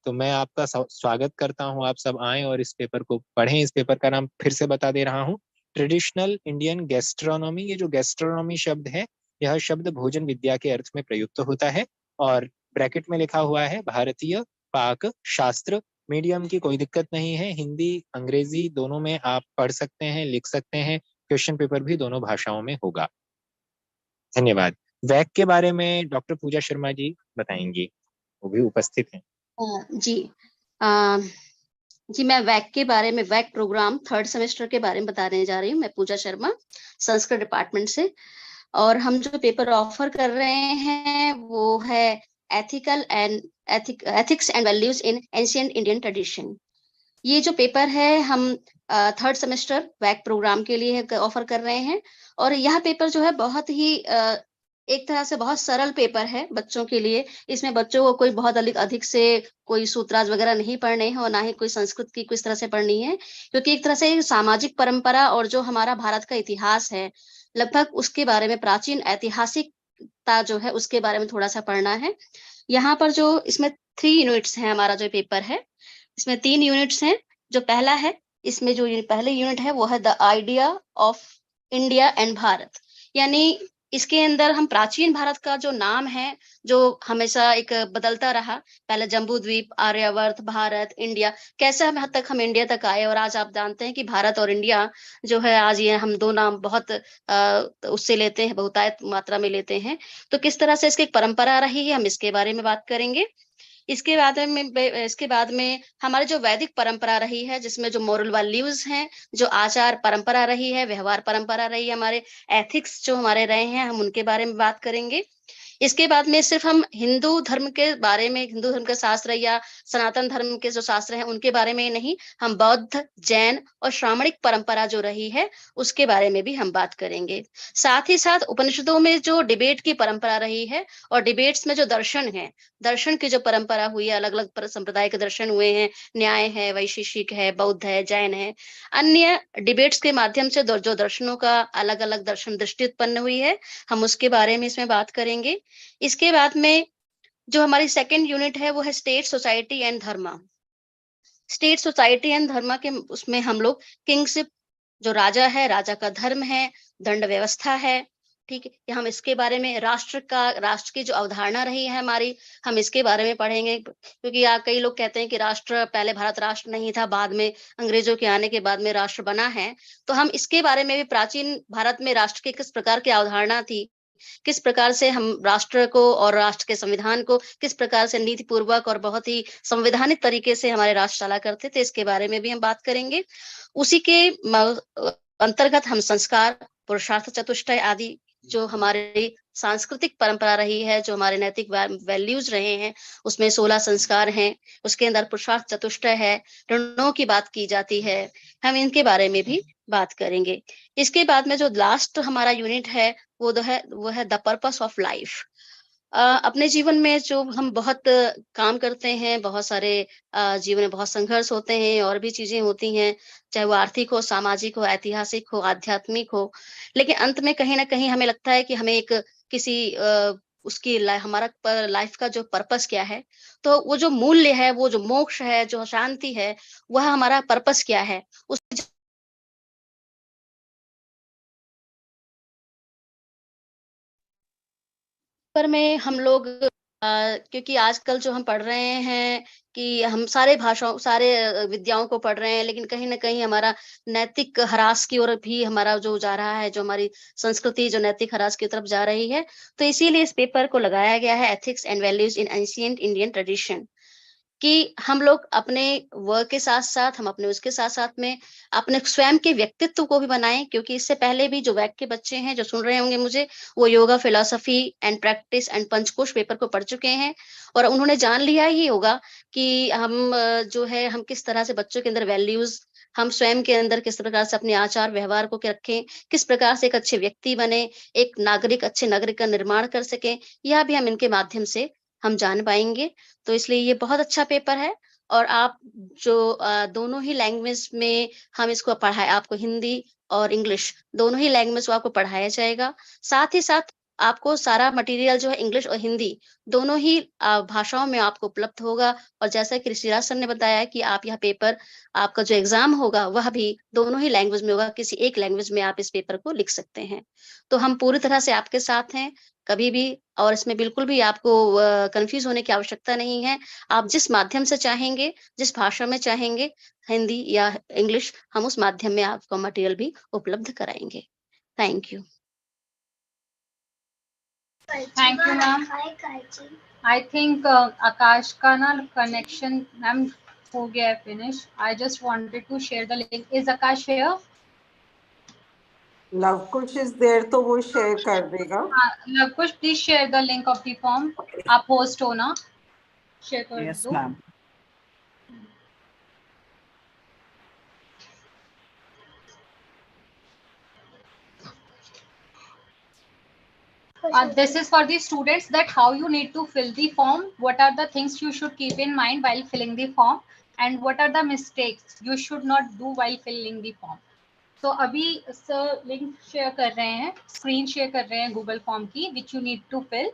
तो मैं आपका स्वागत करता हूं, आप सब आएं और इस पेपर को पढ़ें। इस पेपर का नाम फिर से बता दे रहा हूं, ट्रेडिशनल इंडियन गैस्ट्रोनॉमी। ये जो गैस्ट्रोनॉमी शब्द है, यह शब्द भोजन विद्या के अर्थ में प्रयुक्त होता है, और ब्रैकेट में लिखा हुआ है भारतीय पाक शास्त्र। मीडियम की कोई दिक्कत नहीं है, हिंदी अंग्रेजी दोनों में आप पढ़ सकते हैं, लिख सकते हैं। क्वेश्चन पेपर भी दोनों भाषाओं में होगा। धन्यवाद। वैक के बारे में डॉक्टर पूजा शर्मा जी बताएंगी, वो भी उपस्थित हैं। जी जी, मैं वैक के बारे में, वैक प्रोग्राम 3rd सेमेस्टर के बारे में बताने जा रही हूँ। मैं पूजा शर्मा, संस्कृत डिपार्टमेंट से। और हम जो पेपर ऑफर कर रहे हैं वो है ethics and values in ancient Indian tradition. ये जो पेपर है हम 3rd सेमेस्टर वैक प्रोग्राम के लिए ऑफर कर रहे हैं। और यह पेपर जो है बहुत ही एक तरह से बहुत सरल पेपर है बच्चों के लिए। इसमें बच्चों को कोई बहुत अधिक से कोई सूत्राज वगैरह नहीं पढ़ने हैं, और ना ही कोई संस्कृत की किस तरह से पढ़नी है, क्योंकि एक तरह से सामाजिक परंपरा और जो हमारा भारत का इतिहास है लगभग उसके बारे में, प्राचीन ऐतिहासिकता जो है उसके बारे में थोड़ा सा पढ़ना है। यहाँ पर जो इसमें 3 यूनिट्स हैं, हमारा जो पेपर है इसमें 3 यूनिट्स हैं। जो पहला है, इसमें जो पहले यूनिट है वो है the idea of India and Bharat. यानी इसके अंदर हम प्राचीन भारत का जो नाम है, जो हमेशा एक बदलता रहा, पहले जम्बू द्वीप, आर्यावर्त, भारत, इंडिया, कैसे हम हद तक हम इंडिया तक आए। और आज आप जानते हैं कि भारत और इंडिया जो है, आज ये हम 2 नाम बहुत उससे लेते हैं, बहुतायत मात्रा में लेते हैं। तो किस तरह से इसकी एक परंपरा रही है, हम इसके बारे में बात करेंगे। इसके बाद में हमारी जो वैदिक परंपरा रही है, जिसमें जो मोरल वैल्यूज हैं, जो आचार परंपरा रही है, व्यवहार परंपरा रही है, हमारे एथिक्स जो हमारे रहे हैं, हम उनके बारे में बात करेंगे। इसके बाद में सिर्फ हम हिंदू धर्म के बारे में, हिंदू धर्म के शास्त्र या सनातन धर्म के जो शास्त्र हैं उनके बारे में नहीं, हम बौद्ध, जैन और श्रामणिक परंपरा जो रही है उसके बारे में भी हम बात करेंगे। साथ ही साथ उपनिषदों में जो डिबेट की परंपरा रही है, और डिबेट्स में जो दर्शन है, दर्शन की जो परंपरा हुई है, अलग अलग संप्रदाय के दर्शन हुए हैं, न्याय है, वैशेषिक है, बौद्ध है, जैन है, अन्य डिबेट्स के माध्यम से जो दर्शनों का अलग अलग दर्शन दृष्टि उत्पन्न हुई है, हम उसके बारे में इसमें बात करेंगे। इसके बाद में जो हमारी 2nd यूनिट है वो है state, society and dharma. State, society and dharma के उसमें हम लोग किंगशिप, जो राजा है, राजा का धर्म है, दंड व्यवस्था है, ठीक है, हम इसके बारे में, राष्ट्र की जो अवधारणा रही है हमारी, हम इसके बारे में पढ़ेंगे। क्योंकि कई लोग कहते हैं कि राष्ट्र, पहले भारत राष्ट्र नहीं था, बाद में अंग्रेजों के आने के बाद में राष्ट्र बना है। तो हम इसके बारे में भी, प्राचीन भारत में राष्ट्र की किस प्रकार की अवधारणा थी, किस प्रकार से हम राष्ट्र को और राष्ट्र के संविधान को किस प्रकार से नीति पूर्वक और बहुत ही संवैधानिक तरीके से हमारे राष्ट्र चला करते थे, इसके बारे में भी हम बात करेंगे। उसी के अंतर्गत हम संस्कार, पुरुषार्थ चतुष्टय आदि जो हमारी सांस्कृतिक परंपरा रही है, जो हमारे नैतिक वैल्यूज रहे हैं, उसमें 16 संस्कार हैं, उसके अंदर पुरुषार्थ चतुष्टय है, ऋणों की बात की जाती है, हम इनके बारे में भी बात करेंगे। इसके बाद में जो लास्ट हमारा यूनिट है वो है द पर्पस ऑफ लाइफ। अपने जीवन में जो हम बहुत काम करते हैं, बहुत सारे जीवन में बहुत संघर्ष होते हैं, और भी चीजें होती हैं, चाहे वो आर्थिक हो, सामाजिक हो, ऐतिहासिक हो, आध्यात्मिक हो, लेकिन अंत में कहीं ना कहीं हमें लगता है कि हमें एक किसी हमारा लाइफ का जो पर्पस क्या है, तो वो जो मूल्य है, वो जो मोक्ष है, जो शांति है, वह हमारा पर्पस क्या है, उस पर में हम लोग क्योंकि आजकल जो हम पढ़ रहे हैं कि हम सारे भाषाओं, सारे विद्याओं को पढ़ रहे हैं, लेकिन कहीं ना कहीं हमारा नैतिक ह्रास की ओर भी हमारा जो जा रहा है, जो हमारी संस्कृति जो नैतिक ह्रास की तरफ जा रही है। तो इसीलिए इस पेपर को लगाया गया है, ethics and values in ancient Indian tradition. कि हम लोग अपने वर्क के साथ साथ, हम अपने उसके साथ साथ में अपने स्वयं के व्यक्तित्व को भी बनाएं, क्योंकि इससे पहले भी जो वैक के बच्चे हैं जो सुन रहे होंगे मुझे, वो yoga, philosophy and practice and Panchakosha paper को पढ़ चुके हैं और उन्होंने जान लिया ही होगा कि हम जो है हम किस तरह से बच्चों के अंदर वैल्यूज, हम स्वयं के अंदर किस प्रकार से अपने आचार व्यवहार को रखें, किस प्रकार से एक अच्छे व्यक्ति बने, एक नागरिक, अच्छे नागरिक का निर्माण कर सकें, यह भी हम इनके माध्यम से हम जान पाएंगे। तो इसलिए ये बहुत अच्छा पेपर है और आप जो दोनों ही लैंग्वेज में हम इसको पढ़ाए, आपको हिंदी और इंग्लिश दोनों ही लैंग्वेज को आपको पढ़ाया जाएगा। साथ ही साथ आपको सारा मटेरियल जो है इंग्लिश और हिंदी दोनों ही भाषाओं में आपको उपलब्ध होगा। और जैसा कि ऋषिराज सर ने बताया कि आप यह पेपर, आपका जो एग्जाम होगा वह भी दोनों ही लैंग्वेज में होगा, किसी एक लैंग्वेज में आप इस पेपर को लिख सकते हैं। तो हम पूरी तरह से आपके साथ हैं कभी भी, और इसमें बिल्कुल भी आपको कंफ्यूज होने की आवश्यकता नहीं है। आप जिस माध्यम से चाहेंगे, जिस भाषा में चाहेंगे, हिंदी या इंग्लिश, हम उस माध्यम में आपको मटेरियल भी उपलब्ध कराएंगे। Thank you. Thank you ma'am. I think Akash का ना कनेक्शन मैम हो गया है finish. I just wanted to share the link. Is Akash here? Lavkush is there, तो वो शेयर कर देगा। Lavkush please share the link of the form. आप होस्ट हो ना, शेयर कर Yes, दो। ma'am. This is for the students, that how you need to fill the form, what are the things you should keep in mind while filling the form, and what are the mistakes you should not do while filling the form. तो अभी sir link share कर रहे हैं, screen share कर रहे हैं Google form की, which you need to fill,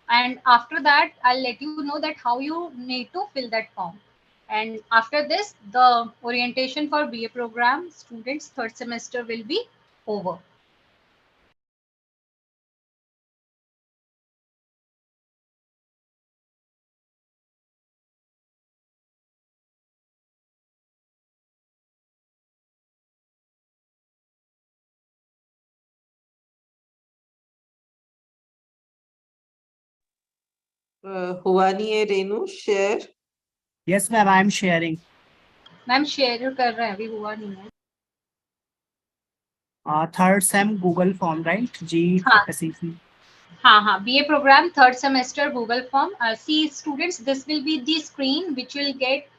and after that I'll let you know that how you need to fill that form. And after this, the orientation for BA program students third semester will be over. हुआ नहीं है Renu share? Yes, ma'am. I am sharing. Ma'am share कर रहे हैं, अभी हुआ नहीं है। Third sem Google form, right? GCC. हाँ, BA program third semester Google form. See students, this will be the screen which will get.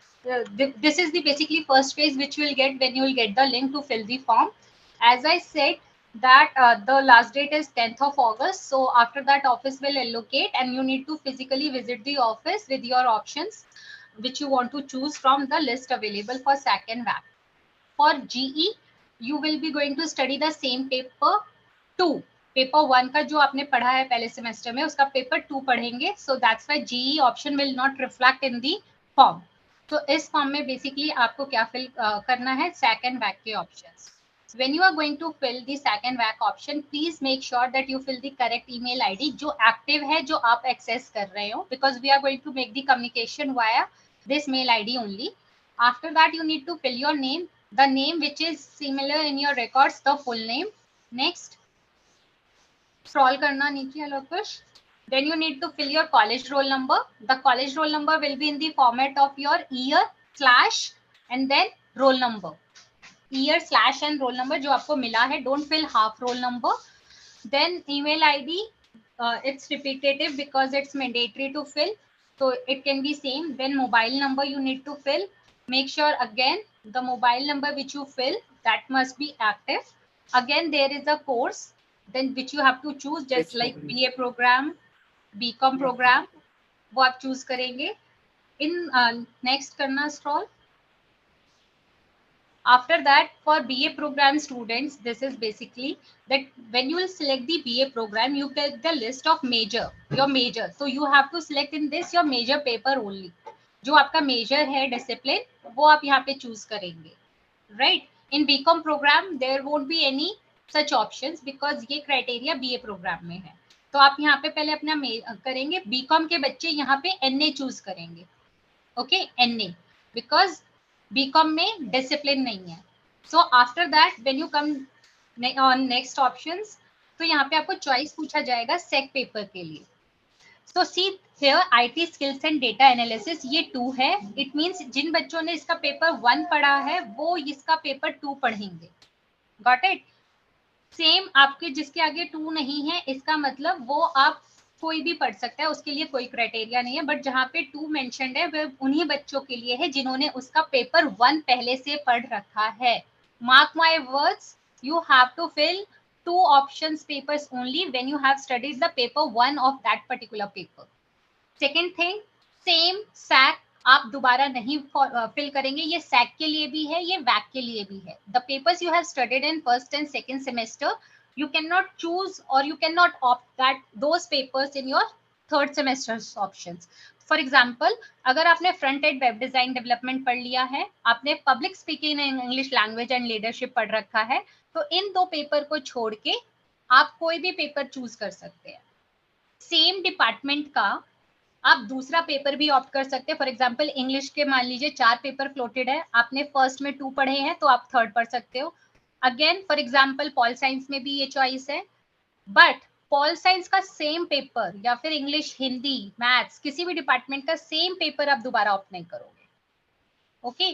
This is the basically first phase which you will get when you will get the link to fill the form. As I said that the last date is 10th of August. So after that office will allocate and you need to physically visit the office with your options which you want to choose from the list available for SAC and VAC. For GE, you will be going to study the same paper 2. Paper 1 का जो आपने पढ़ा है पहले semester में, उसका paper 2 पढ़ेंगे. So that's why GE option will not reflect in the form. तो इस फॉर्म में बेसिकली आपको क्या फिल करना है, सैक एंड वैक के options. When you are going to fill the SAC and VAC option, please make sure that you fill the correct email ID जो active है, जो आप access कर रहे हो, because we are going to make the communication via this mail ID only. After that, you need to fill your name, the name which is similar in your records, the full name. Next, scroll karna नीचे Alokesh. Then you need to fill your college roll number. The college roll number will be in the format of your year slash and then roll number. Year slash and roll number जो आपको मिला है. Don't fill half roll number. Then email ID. It's repetitive because it's mandatory to fill. So it can be same. Then mobile number you need to fill. Make sure again the mobile number which you fill, that must be active. Again there is a course then which you have to choose, just like BA program, BCom program, वो आप choose करेंगे. In next करना scroll. After that, for BA program students, this is basically that when you will select the BA program, you get the list of major, your major. So you have to select in this your major paper only. जो आपका major है discipline, वो आप यहाँ पे choose करेंगे, right? In BCom program, there won't be any such options because ये criteria BA program में है. तो आप यहाँ पे पहले अपना करेंगे. BCom के बच्चे यहाँ पे NA choose करेंगे, okay? NA, because BCom में डिसिप्लिन नहीं है. So after that when you come on next options, तो यहाँ पे आपको चॉइस पूछा जाएगा सेक पेपर के लिए. So see here IT skills and data analysis ये 2 है. It means जिन बच्चों ने इसका पेपर 1 पढ़ा है वो इसका पेपर 2 पढ़ेंगे. Got it? सेम आपके जिसके आगे 2 नहीं है इसका मतलब वो आप कोई भी पढ़ सकता है, उसके लिए कोई क्राइटेरिया नहीं है. बट जहाँ पे 2 मेंशन्ड है वो उन्हीं बच्चों के लिए है जिन्होंने उसका पेपर 1 पहले से पढ़ रखा है. Mark my words, you have to fill 2 options papers only when you have studied the paper 1 of that particular paper. Second thing, same SAC आप दोबारा नहीं फिल करेंगे. ये SAC के लिए भी है, ये VAC के लिए भी है. The papers you have studied in first and second semester, you cannot choose or you cannot opt that those papers in your third semester's options. For example, अगर आपने front end web design development पढ़ लिया है, आपने public speaking in English language and leadership पढ़ रखा है, तो इन 2 पेपर को छोड़ के आप कोई भी पेपर चूज कर सकते हैं. सेम डिपार्टमेंट का आप दूसरा पेपर भी ऑप्ट कर सकते हैं. फॉर एग्जांपल इंग्लिश के मान लीजिए 4 पेपर फ्लोटेड है, आपने फर्स्ट में 2 पढ़े हैं तो आप थर्ड पढ़ सकते हो. Again for example pol science में भी ये चॉइस है. बट पॉल साइंस का सेम पेपर या फिर इंग्लिश, हिंदी, मैथ्स किसी भी डिपार्टमेंट का सेम पेपर आप दोबारा ऑप्ट नहीं करोगे. ओके,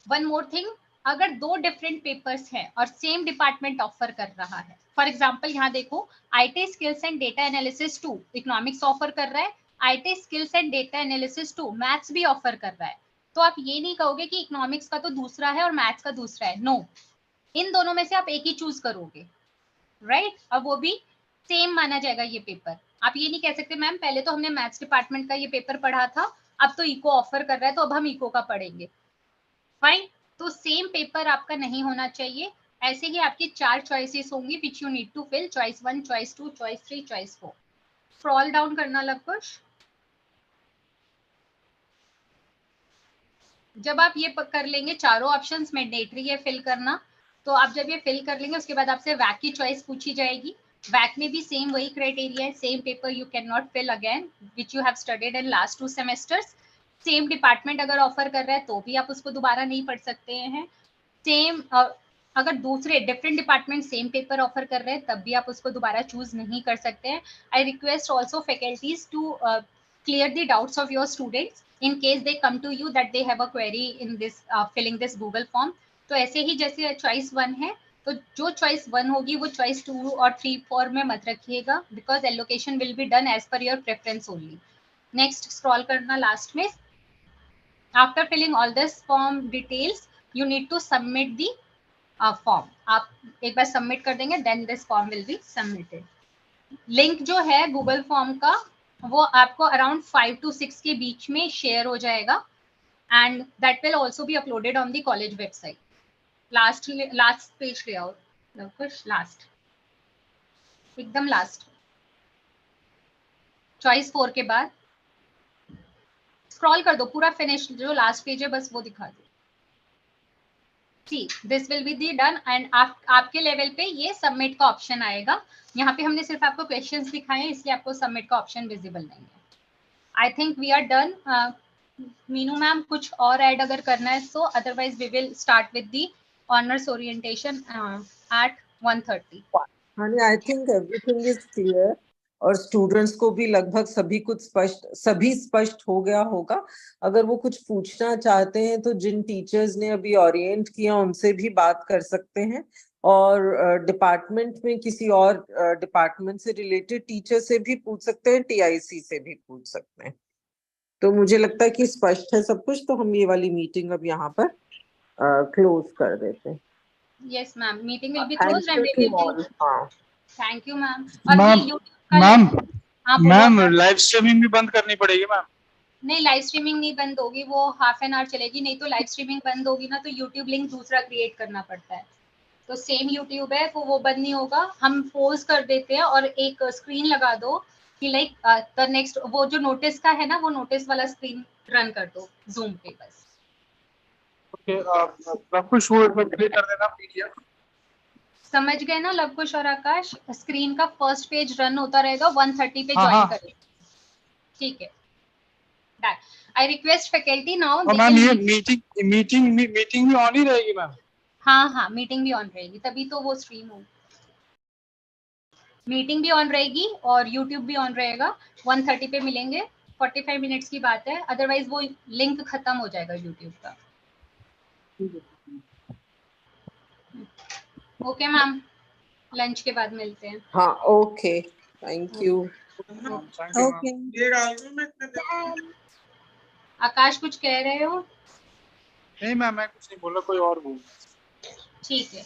वन मोर थिंग, अगर 2 डिफरेंट पेपर्स हैं और सेम डिपार्टमेंट ऑफर कर रहा है, फॉर एग्जांपल यहाँ देखो IT skills and data analysis 2 economics offer कर रहा है, IT skills and data analysis 2 maths भी ऑफर कर रहा है, तो आप ये नहीं कहोगे कि इकोनॉमिक्स का तो दूसरा है और मैथ्स का दूसरा है. नो, इन दोनों में से आप एक ही चूज करोगे, राइट? अब वो भी सेम माना जाएगा ये पेपर. आप ये नहीं कह सकते मैम पहले तो हमने मैथ्स डिपार्टमेंट का ये पेपर पढ़ा था, अब तो इको ऑफर कर रहा है तो अब हम इको का पढ़ेंगे. फाइन, तो सेम पेपर आपका नहीं होना चाहिए. ऐसे ही आपकी 4 चॉइसेस होंगी which you need to fill. Choice 1, choice 2, choice 3, choice 4. Scroll down करना लवकुश. जब आप ये कर लेंगे चारों ऑप्शंस मैंडेटरी है फिल करना, तो आप जब ये फिल कर लेंगे उसके बाद आपसे वैक की चॉइस पूछी जाएगी. वैक में भी सेम वही क्राइटेरिया है, same paper you can not fill again which you have studied in last 2 semesters. Same department अगर ऑफर कर रहा है तो भी आप उसको दोबारा नहीं पढ़ सकते हैं. सेम अगर दूसरे different department same paper offer कर रहे हैं तब भी आप उसको दोबारा चूज नहीं कर सकते हैं. I request also faculties to clear the doubts of your students in case they come to you that they have a query in this filling this Google form. तो ऐसे ही जैसे चॉइस 1 है तो जो चॉइस 1 होगी वो चॉइस 2 और 3, 4 में मत रखिएगा because allocation will be done as per your preference only. Next scroll करना लास्ट में. After filling all this form details you need to submit the form. आप एक बार सबमिट कर देंगे then this form will be submitted. Link जो है Google form का वो आपको अराउंड 5 to 6 के बीच में शेयर हो जाएगा and that will also be uploaded on the college website. Last page ले आओ कुछ, लास्ट एकदम लास्ट चॉइस 4 के बाद स्क्रॉल कर दो पूरा फिनिश. जो लास्ट पेज है बस वो दिखा दो. This will be the done and आपके लेवल पे ये सबमिट का ऑप्शन आएगा. यहाँ पे हमने सिर्फ आपको क्वेश्चंस दिखाए हैं इसलिए आपको सबमिट का ऑप्शन विजिबल नहीं है. I think we are done. Meenu ma'am कुछ और ऐड अगर करना है so, otherwise we will start with the honours orientation at 1:30. I think everything is clear और स्टूडेंट्स को भी लगभग सभी स्पष्ट हो गया होगा. अगर वो कुछ पूछना चाहते हैं तो जिन टीचर्स ने अभी ओरिएंट किया उनसे भी बात कर सकते हैं और डिपार्टमेंट में किसी और डिपार्टमेंट से रिलेटेड टीचर से भी पूछ सकते हैं, TIC से भी पूछ सकते हैं. तो मुझे लगता है कि स्पष्ट है सब कुछ, तो हम ये वाली मीटिंग अब यहाँ पर क्लोज कर देते हैं. Yes ma'am, meeting will be closed and we will be. Thank you ma'am. Ma'am live streaming भी बंद करनी पड़ेगी मैम. नहीं, लाइव स्ट्रीमिंग नहीं बंद होगी, वो हाफ एन आवर चलेगी. नहीं तो लाइव स्ट्रीमिंग बंद होगी ना तो यूट्यूब लिंक दूसरा क्रिएट करना पड़ता है. तो सेम यूट्यूब है वो बंद नहीं होगा. हम पोज कर देते हैं और एक स्क्रीन लगा दो कि लाइक द नेक्स्ट वो जो नोटिस का है ना वो नोटिस वाला स्क्रीन रन कर दो जूम पे बस. ओके, लवकुश वो क्लिक कर देना PDF. समझ गए ना लवकुश और आकाश? स्क्रीन का फर्स्ट पेज रन होता रहेगा, 1:30 पे ज्वाइन करें. ठीक है, done. I request faculty now. Ma'am ये मीटिंग भी ऑन ही रहेगी मैम? हाँ, मीटिंग भी ऑन रहेगी तभी तो वो स्ट्रीम होगी. मीटिंग भी ऑन रहेगी और यूट्यूब भी ऑन रहेगा। 1:30 पे मिलेंगे, 45 मिनट्स की बात है, अदरवाइज वो लिंक खत्म हो जाएगा यूट्यूब का। ओके मैम, लंच के बाद मिलते हैं। हाँ, ओके, थैंक यू। ओके। आकाश कुछ कह रहे हो? नहीं मैम, मैं कुछ नहीं बोला, कोई और बोल। ठीक है।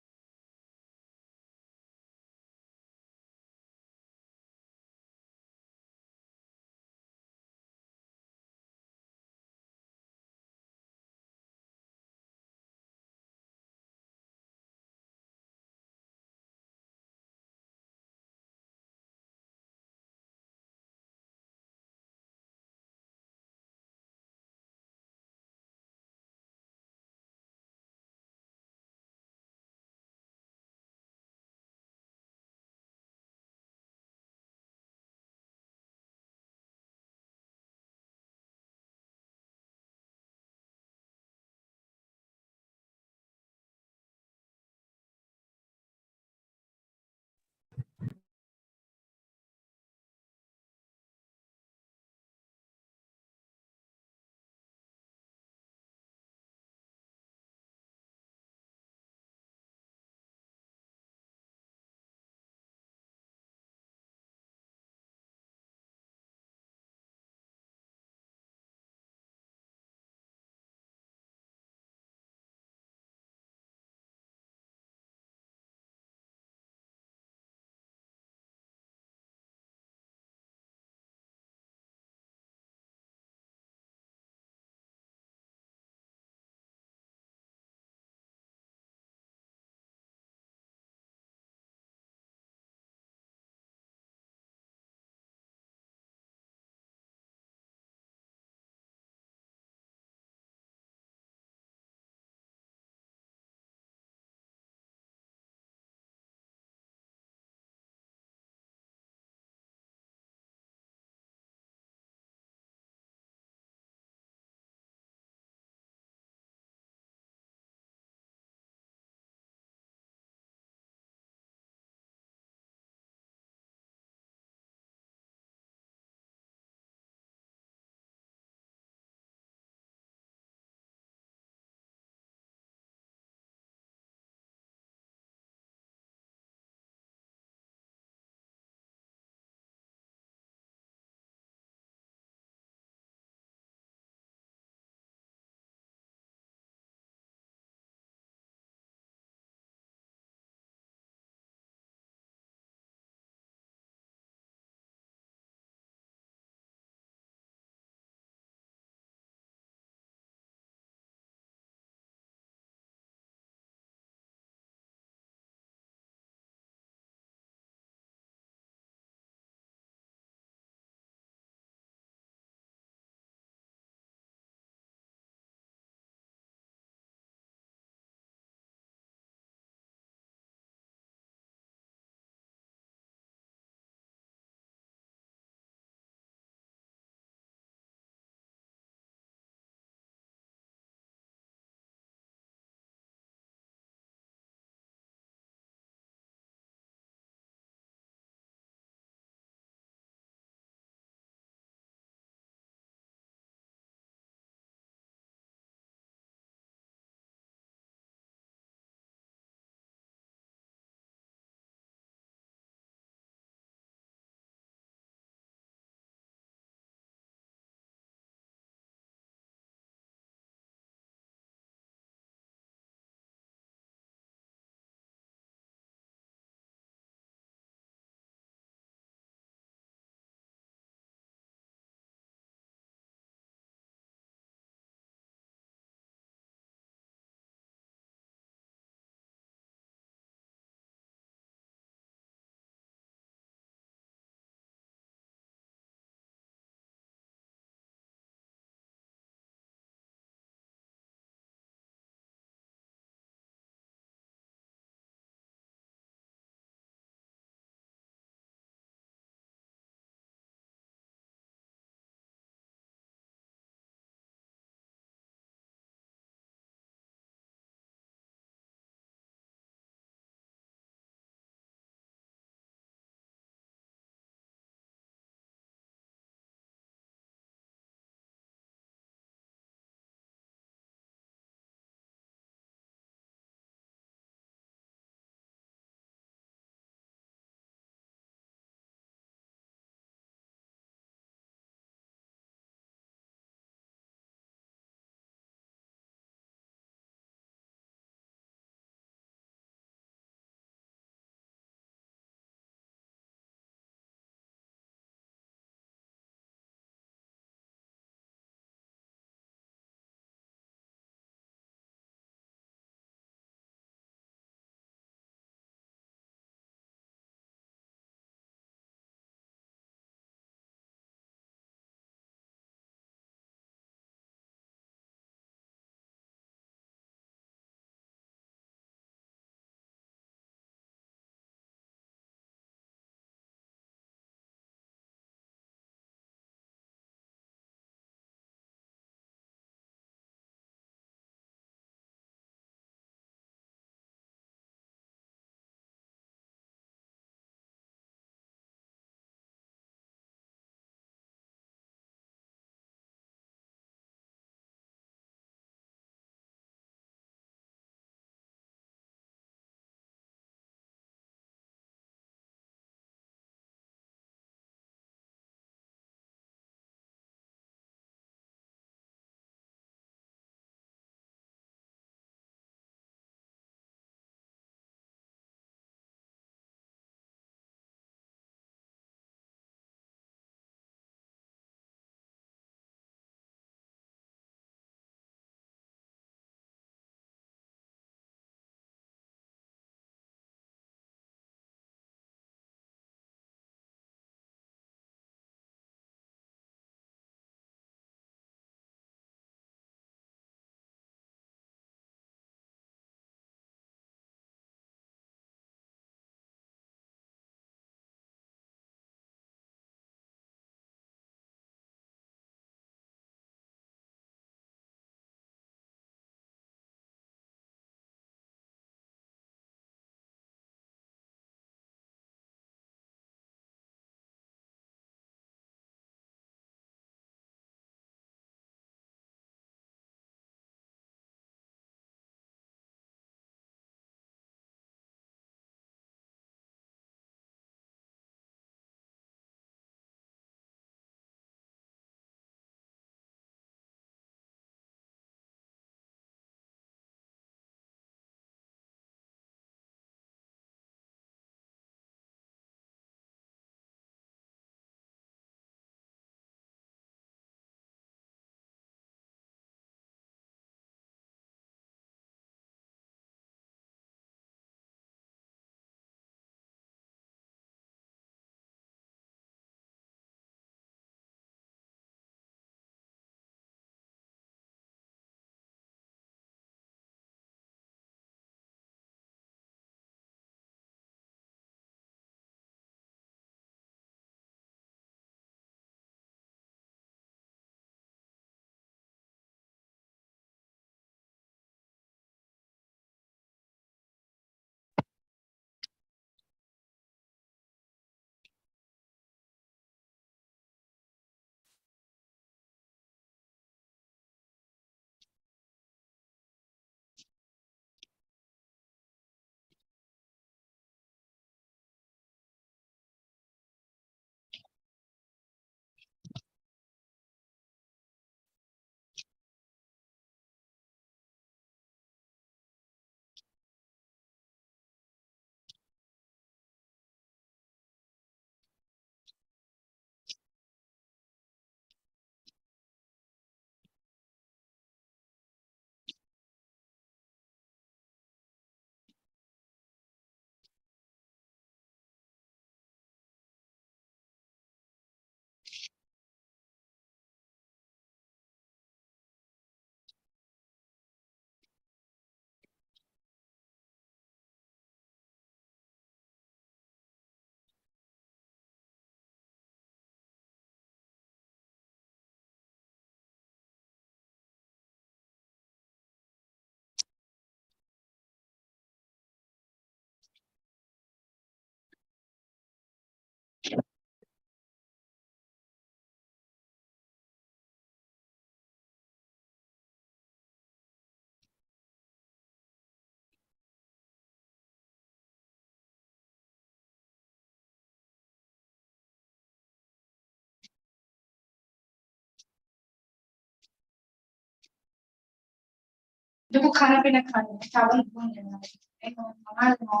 देखो खाना पीना खाना चावल भून लेना एक बना देना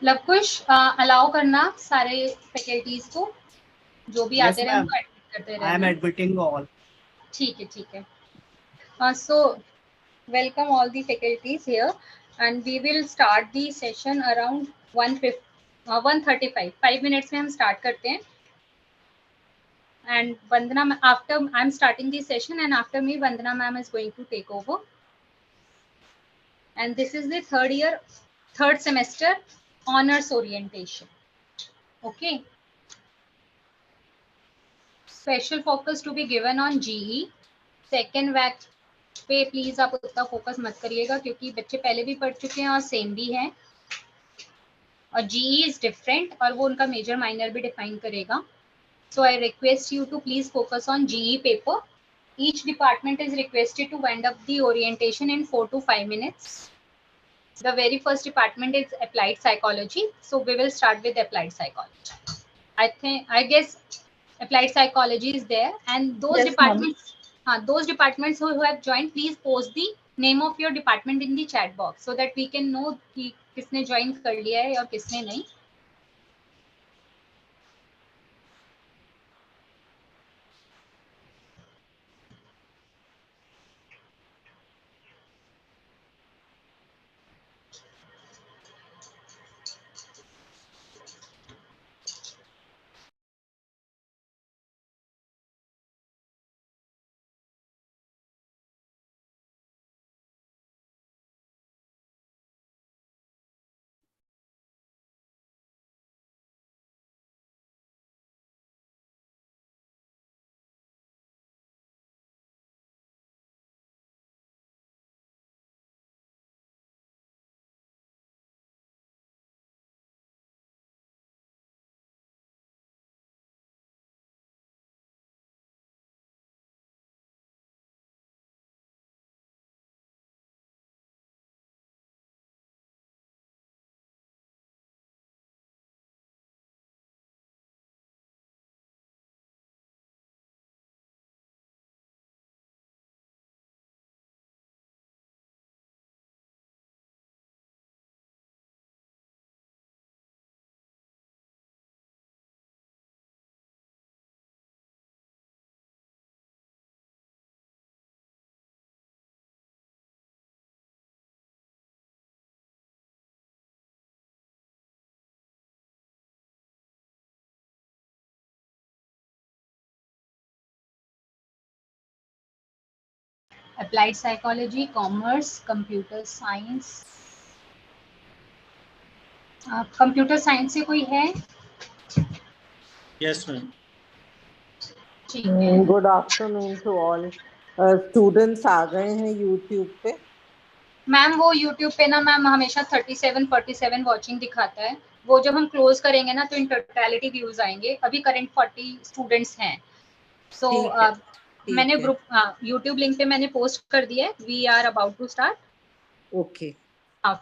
लवकुश अलाउ करना सारे फैकल्टीज को जो भी आते रहे उनको एडमिट करते I am रहना। admitting all. ठीक है। So welcome all the faculties here and we will start the session around 1:35 5 minutes में हम start करते हैं and Vandana after I'm starting the session and after me Vandana ma'am is going to take over and this is the third semester honors orientation. Okay, special focus to be given on GE second VAC पे please आप उतना focus मत करिएगा क्योंकि बच्चे पहले भी पढ़ चुके हैं और सेम भी हैं और GE इज डिफरेंट और वो उनका मेजर माइनर भी डिफाइन करेगा। So I request you to please focus on GE paper. Each department is requested to wind up the orientation in 4 to 5 minutes. The very first department is applied psychology, so we will start with applied psychology. I guess applied psychology is there and those Yes, departments those departments who have joined, please post the name of your department in the chat box so that we can know कि किसने join कर लिया है और किसने नहीं। Applied psychology, commerce, computer science. Computer science से कोई है? Yes, ma'am. Good afternoon to all. Students आ गए हैं यूट्यूब पे। मैम वो यूट्यूब पे ना मैम हमेशा 37-47 वॉचिंग दिखाता है, वो जब हम क्लोज करेंगे ना तो इन टोटलिटी व्यूज आएंगे। अभी करंट 40 स्टूडेंट्स हैं। सो मैंने ग्रुप यूट्यूब लिंक पे मैंने पोस्ट कर दिया है। We are about to start. Okay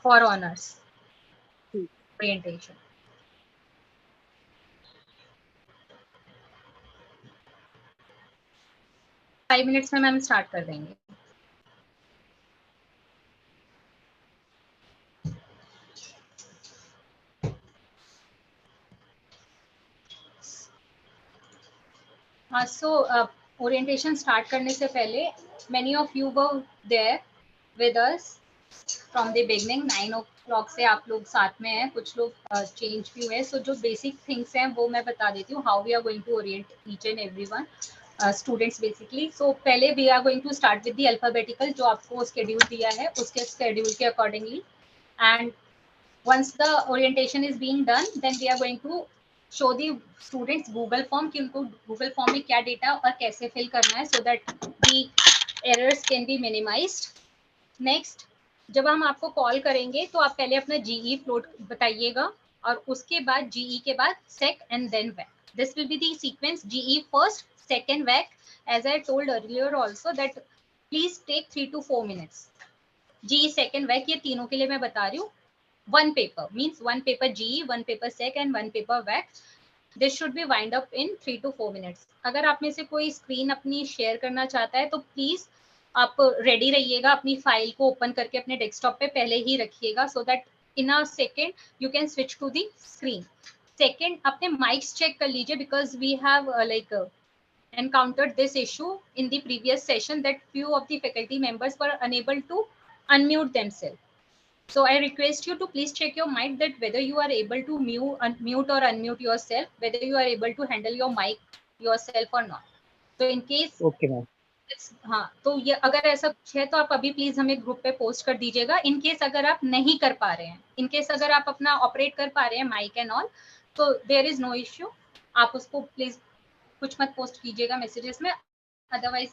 for honours orientation. Five minutes में मैम स्टार्ट कर देंगे। ओरिएंटेशन स्टार्ट करने से पहले many of you were there with us from the beginning। 9 o'clock से आप लोग साथ में हैं, कुछ लोग चेंज भी हुए। सो जो बेसिक थिंग्स हैं वो मैं बता देती हूँ। How we are going to orient each and everyone. Students basically. So पहले we are going to start with the alphabetical, जो आपको शेड्यूल दिया है उसके शेड्यूल के accordingly, and once the orientation is being done, then we are going to show the students Google form कि उनको Google form में क्या डेटा और कैसे फिल करना है, so that the errors can be minimized. Next, जब हम आपको कॉल करेंगे तो आप पहले अपना GE फ्लोट बताइएगा, और उसके बाद GE के बाद SEC and then VAC. This will be the sequence: GE first, second VAC. As I told earlier also that please take 3 to 4 minutes. GE, second VAC, ये तीनों के लिए मैं बता रही हूँ. One paper means one paper GE, one paper SEC and one paper VAC. This should be wind up in 3 to 4 minutes. अगर आप में से कोई स्क्रीन अपनी शेयर करना चाहता है तो प्लीज आप रेडी रहिएगा, अपनी फाइल को ओपन करके अपने डेस्कटॉप पे पहले ही रखिएगा, so that in a second you can switch to the screen. Second, अपने माइक्स चेक कर लीजिए, because we have like encountered this issue in the previous session that few of the faculty members were unable to unmute themselves. So I request you to please check your mic that whether you are able to mute or unmute yourself, whether you are able to handle your mic yourself or not. So in case okay ma'am, हाँ, तो ये अगर ऐसा कुछ है तो आप अभी प्लीज हमें ग्रुप पे पोस्ट कर दीजिएगा. इन केस अगर आप नहीं कर पा रहे हैं, इन केस अगर आप अपना ऑपरेट कर पा रहे हैं माइक एंड ऑल, तो देयर इज नो इश्यू. आप उसको प्लीज कुछ मत पोस्ट कीजिएगा मैसेजेस में, otherwise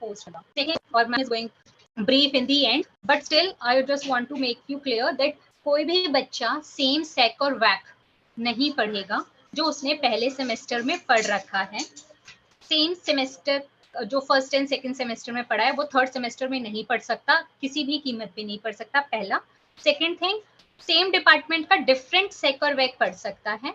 post. Second, or is going brief in the end, but still I just want to make you clear that कोई भी बच्चा सेम सेक और वैक नहीं पढ़ेगा जो उसने पहले सेमेस्टर में पढ़ रखा है. सेम सेमेस्टर जो फर्स्ट एंड सेकंड सेमेस्टर में पढ़ा है वो थर्ड सेमेस्टर में नहीं पढ़ सकता, किसी भी कीमत पे नहीं पढ़ सकता, पहला. सेकंड थिंग, सेम डिपार्टमेंट का डिफरेंट सेक और वैक पढ़ सकता है,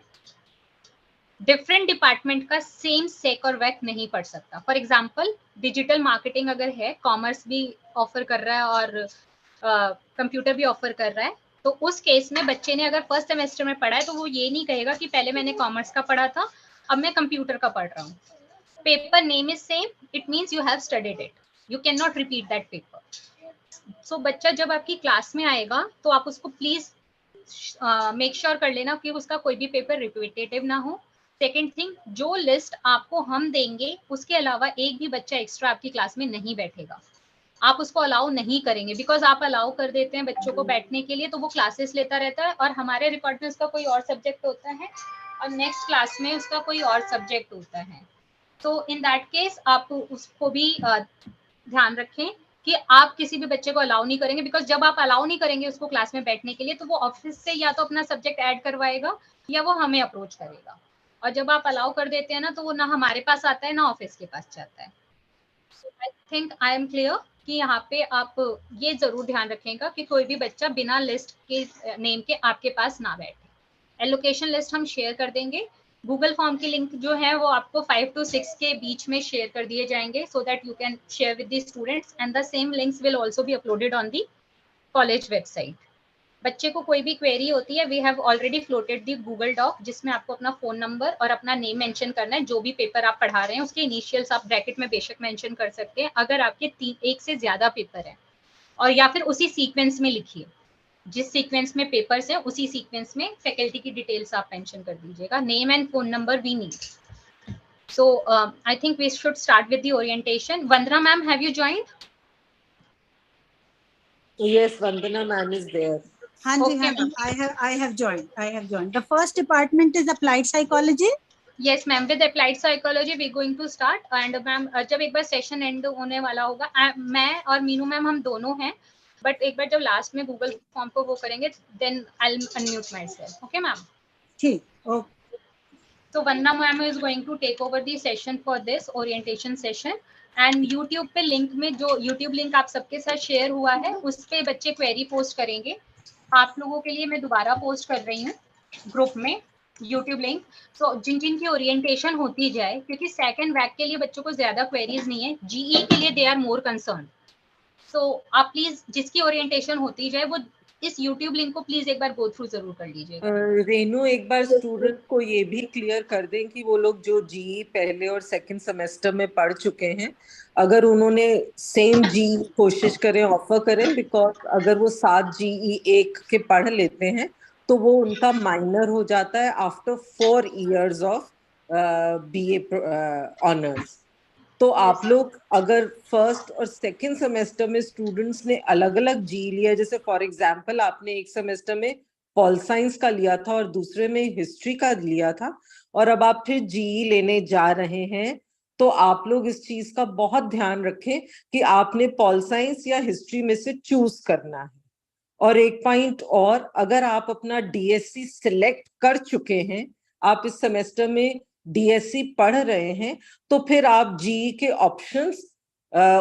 डिफरेंट डिपार्टमेंट का सेम सेक और वैक नहीं पढ़ सकता. फॉर एग्जांपल, डिजिटल मार्केटिंग अगर है, कॉमर्स भी ऑफर कर रहा है और कंप्यूटर भी ऑफर कर रहा है, तो उस केस में बच्चे ने अगर फर्स्ट सेमेस्टर में पढ़ा है तो वो ये नहीं कहेगा कि पहले मैंने कॉमर्स का पढ़ा था, अब मैं कंप्यूटर का पढ़ रहा हूँ. Paper name is same, it means you have studied it, you can not repeat that paper. So बच्चा जब आपकी क्लास में आएगा तो आप उसको प्लीज मेक श्योर कर लेना कि उसका कोई भी पेपर रिपीटेटिव ना हो. सेकेंड थिंग, जो लिस्ट आपको हम देंगे उसके अलावा एक भी बच्चा एक्स्ट्रा आपकी क्लास में नहीं बैठेगा. आप उसको अलाउ नहीं करेंगे, बिकॉज आप अलाउ कर देते हैं बच्चों को बैठने के लिए तो वो क्लासेस लेता रहता है, और हमारे रिकॉर्ड में उसका कोई और सब्जेक्ट होता है और नेक्स्ट क्लास में उसका कोई और सब्जेक्ट होता है. तो इन दैट केस आप उसको भी ध्यान रखें कि आप किसी भी बच्चे को अलाउ नहीं करेंगे, बिकॉज जब आप अलाउ नहीं करेंगे उसको क्लास में बैठने के लिए तो वो ऑफिस से या तो अपना सब्जेक्ट ऐड करवाएगा या वो हमें अप्रोच करेगा. और जब आप अलाउ कर देते हैं ना तो वो ना हमारे पास आता है ना ऑफिस के पास जाता है. I think I am clear कि यहाँ पे आप ये जरूर ध्यान रखेंगे कि कोई भी बच्चा बिना लिस्ट के नेम के आपके पास ना बैठे. एलोकेशन लिस्ट हम शेयर कर देंगे. गूगल फॉर्म की लिंक जो है वो आपको 5 to 6 के बीच में शेयर कर दिए जाएंगे, so that you can share with the students, and the same links will also be uploaded on the college website. बच्चे को कोई भी क्वेरी होती है, we have already floated the Google doc, जिसमें आपको अपना फोन नंबर और अपना नेम मेंशन करना है. जो भी पेपर आप पढ़ा रहे हैं उसके इनिशियल्स आप ब्रैकेट में बेशक मेंशन कर सकते हैं. अगर आपके एक से ज्यादा पेपर है, और या फिर उसी सीक्वेंस में लिखिए, जिस सीक्वेंस में पेपर्स है उसी सीक्वेंस में फैकल्टी की डिटेल्स आप मेंशन कर दीजिएगा. Name and phone number we need. So I think we should start with the orientation. Vandana ma'am, have you joined? Yes, Vandana ma'am is there. Hanji, Okay, ma'am. I have joined. I have joined. The first department is applied psychology. Yes ma'am, with applied psychology we going to start. And ma'am जब एक बार session and होने वाला होगा, मैं और Meenu ma'am हम दोनों हैं, बट एक बार जब लास्ट में गूगल फॉर्म को वो करेंगे then I will unmute myself. Okay ma'am? ठीक. Okay. So Vanna ma'am is going to take over the session for this orientation session. And YouTube पे लिंक में, जो YouTube लिंक आप सबके साथ शेयर हुआ है उस पे बच्चे क्वेरी पोस्ट करेंगे. आप लोगों के लिए मैं दोबारा पोस्ट कर रही हूँ ग्रुप में YouTube लिंक. तो जिन जिन की ओरिएंटेशन होती जाए, क्योंकि सेकंड वैक के लिए बच्चों को ज्यादा क्वेरीज नहीं है, जीई के लिए दे आर मोर कंसर्न. सो आप प्लीज जिसकी ओरिएंटेशन होती जाए वो इस YouTube लिंक को प्लीज एक बार गो थ्रू जरूर कर लीजिएगा. रेनू, एक बार स्टूडेंट को ये भी क्लियर कर दें कि वो लोग जो जीई पहले और सेकंड सेमेस्टर में पढ़ चुके हैं, अगर उन्होंने सेम जीई कोशिश करें, ऑफर करें, बिकॉज अगर वो 7 जीई 1 के पढ़ लेते हैं तो वो उनका माइनर हो जाता है after 4 years of BA honours. तो आप लोग अगर फर्स्ट और सेकंड सेमेस्टर में स्टूडेंट्स ने अलग अलग जी लिया, जैसे फॉर एग्जांपल आपने एक सेमेस्टर में पॉल साइंस का लिया था और दूसरे में हिस्ट्री का लिया था, और अब आप फिर जी लेने जा रहे हैं, तो आप लोग इस चीज का बहुत ध्यान रखें कि आपने पॉल साइंस या हिस्ट्री में से चूज करना है। और एक पॉइंट और, अगर आप अपना डीएससी सिलेक्ट कर चुके हैं, आप इस सेमेस्टर में डीएससी पढ़ रहे हैं, तो फिर आप जी के ऑप्शंस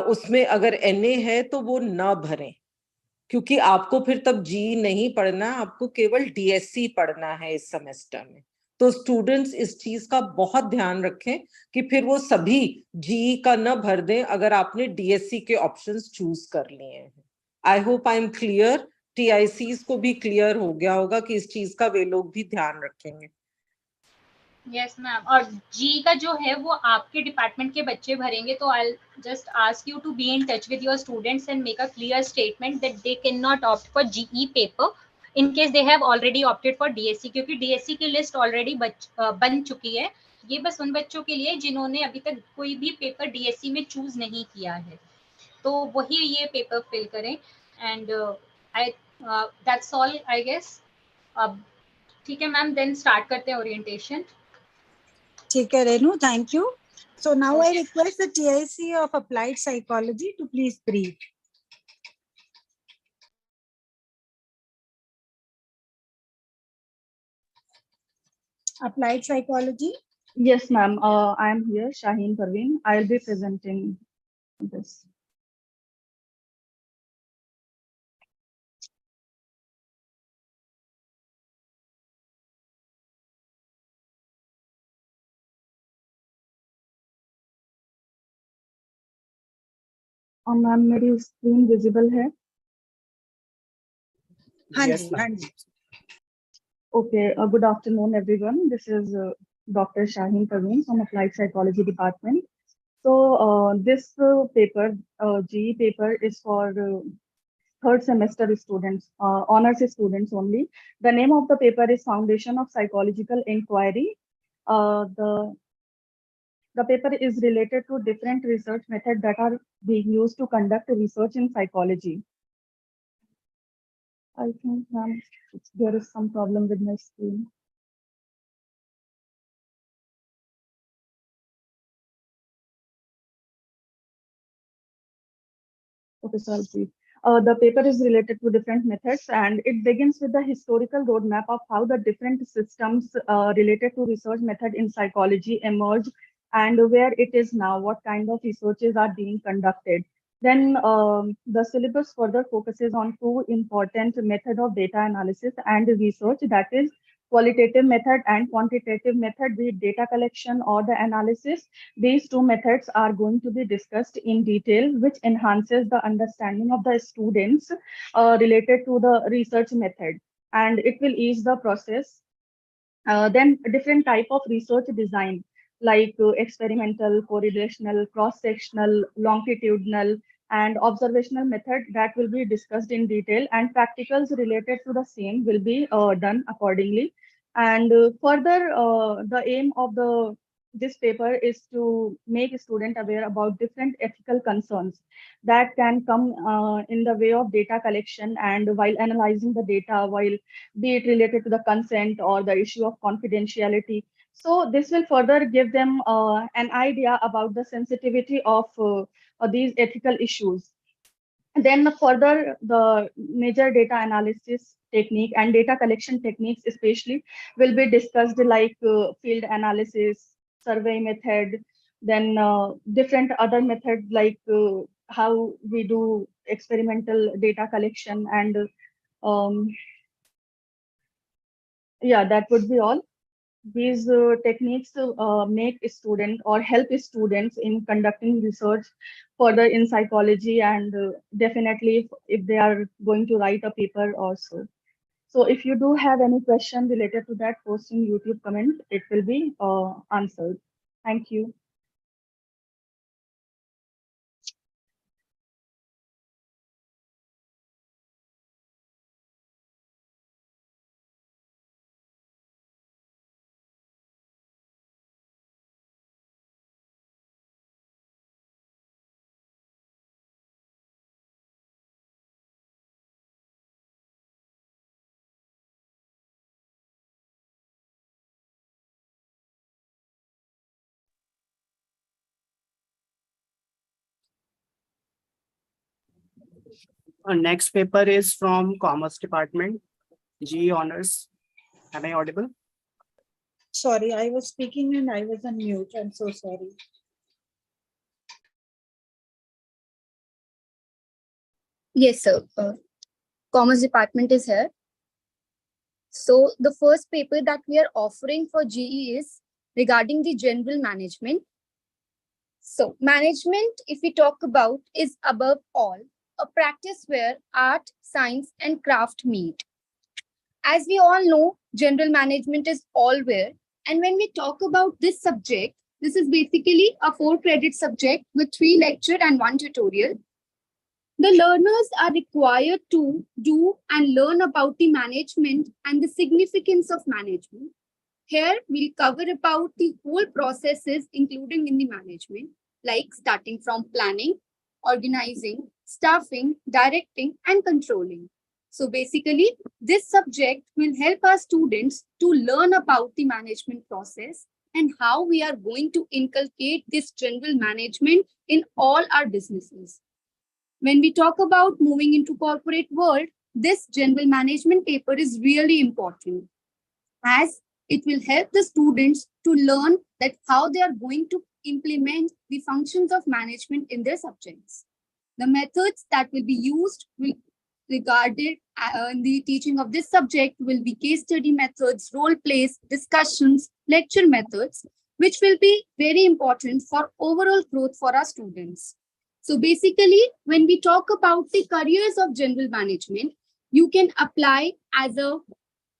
उसमें अगर एनए है तो वो ना भरें, क्योंकि आपको फिर तब जी नहीं पढ़ना, आपको केवल डीएससी पढ़ना है इस सेमेस्टर में। तो स्टूडेंट्स इस चीज का बहुत ध्यान रखें कि फिर वो सभी जी का न भर दें अगर आपने डीएससी के ऑप्शंस चूज कर लिए हैं। I hope I am clear. TICs को भी क्लियर हो गया होगा कि इस चीज का वे लोग भी ध्यान रखेंगे। यस मैम, और जी का जो है वो आपके डिपार्टमेंट के बच्चे भरेंगे, तो I just ask you to be in touch with your students and make a clear statement that they can not opt for GE paper in case they have already opted for DSC, क्योंकि DSC की list already बन चुकी है। ये बस उन बच्चों के लिए जिन्होंने अभी तक कोई भी पेपर डीएससी में चूज नहीं किया है, तो वही ये पेपर फिल करें। And I that's all I guess. अब ठीक है मैम, देन स्टार्ट करते हैं ओरिएंटेशन। ठीक है Renu, thank you. So now I request the TIC of Applied Psychology to please brief. Applied Psychology. Yes, ma'am. I am here, Shaheen Parveen. I'll be presenting this. Ma'am मेरी screen visible है? हाँ Yes, जी, ma'am. हाँ जी। Okay, good afternoon, everyone. This is Dr. Shaheen Parveen from Applied Psychology Department. So this paper, GE paper, is for third semester students, honors students only. The name of the paper is Foundation of Psychological Inquiry. The paper is related to different research methods that are being used to conduct research in psychology. I think there is some problem with my screen. Okay, so I'll see. The paper is related to different methods, and it begins with the historical roadmap of how the different systems related to research method in psychology emerged and where it is now, what kind of researches are being conducted. Then the syllabus further focuses on two important method of data analysis and research, that is qualitative method and quantitative method, be it data collection or the analysis. These two methods are going to be discussed in detail, which enhances the understanding of the students related to the research method, and it will ease the process. Then different type of research design like experimental, correlational, cross-sectional, longitudinal, and observational method that will be discussed in detail, and practicals related to the same will be done accordingly. And further, the aim of this paper is to make a student aware about different ethical concerns that can come in the way of data collection and while analyzing the data, while be it related to the consent or the issue of confidentiality. So this will further give them an idea about the sensitivity of these ethical issues. Then further, the major data analysis technique and data collection techniques especially will be discussed, like field analysis, survey method, then different other methods like how we do experimental data collection, and yeah, that would be all. These techniques make student or help students in conducting research further in psychology, and definitely if they are going to write a paper also. So if you do have any question related to that, post in YouTube comment, it will be answered. Thank you. Next paper is from Commerce Department, GE Honors. Am I audible? Sorry, I was speaking and I was on mute. I'm so sorry. Yes, sir. Commerce Department is here. So the first paper that we are offering for GE is regarding the general management. So management, if we talk about, is above all a practice where art, science, and craft meet. As we all know, general management is all where. And when we talk about this subject, this is basically a 4-credit subject with 3 lecture and 1 tutorial. The learners are required to do and learn about the management and the significance of management. Here, we'll cover about the whole processes, including in the management, like starting from planning, organizing, staffing, directing, and controlling. So basically, this subject will help our students to learn about the management process and how we are going to inculcate this general management in all our businesses. When we talk about moving into corporate world, this general management paper is really important, as it will help the students to learn that how they are going to implement the functions of management in their subjects. The methods that will be used will regarded in the teaching of this subject will be case study methods, role plays, discussions, lecture methods, which will be very important for overall growth for our students. So basically, when we talk about the careers of general management, you can apply as a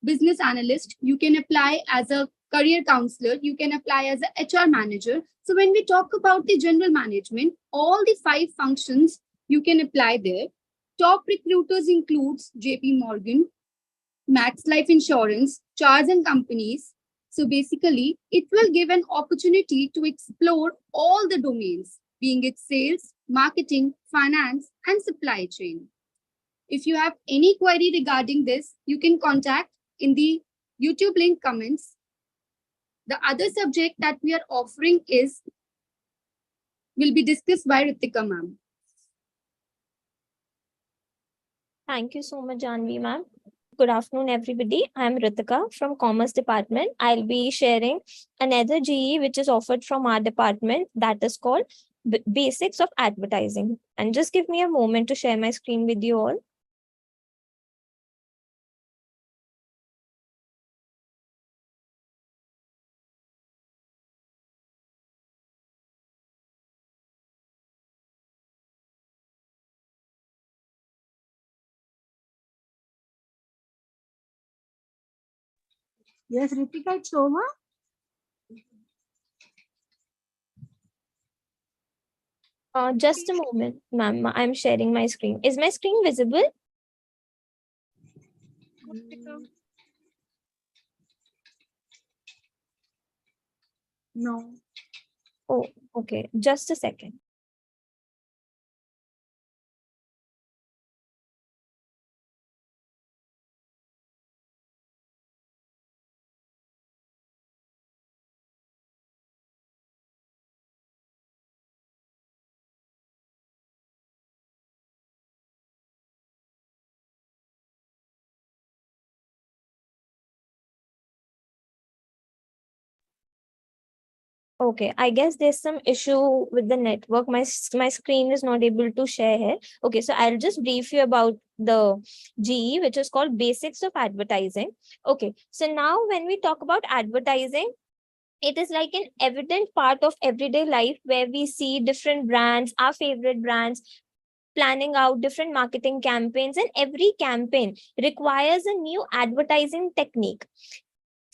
business analyst, you can apply as a career counselor, you can apply as a HR manager. So when we talk about the general management, all the 5 functions you can apply there. Top recruiters includes JP Morgan, Max Life Insurance, Charles and Companies. So basically, it will give an opportunity to explore all the domains, being it sales, marketing, finance, and supply chain. If you have any query regarding this, you can contact in the YouTube link comments. The other subject that we are offering will be discussed by Ritika ma'am. Thank you so much, Janvi ma'am. Good afternoon, everybody. I'm Ritika from Commerce Department. I'll be sharing another GE which is offered from our department, that is called Basics of Advertising. And just give me a moment to share my screen with you all. Yes, Ritika, it's over. Just a moment, ma'am. I'm sharing my screen. Is my screen visible? No. Oh, okay. Just a second. Okay, I guess there's some issue with the network. My screen is not able to share here. Okay, so I'll just brief you about the GE, which is called Basics of Advertising. Okay, so now when we talk about advertising, it is like an evident part of everyday life where we see different brands, our favorite brands, planning out different marketing campaigns, and every campaign requires a new advertising technique.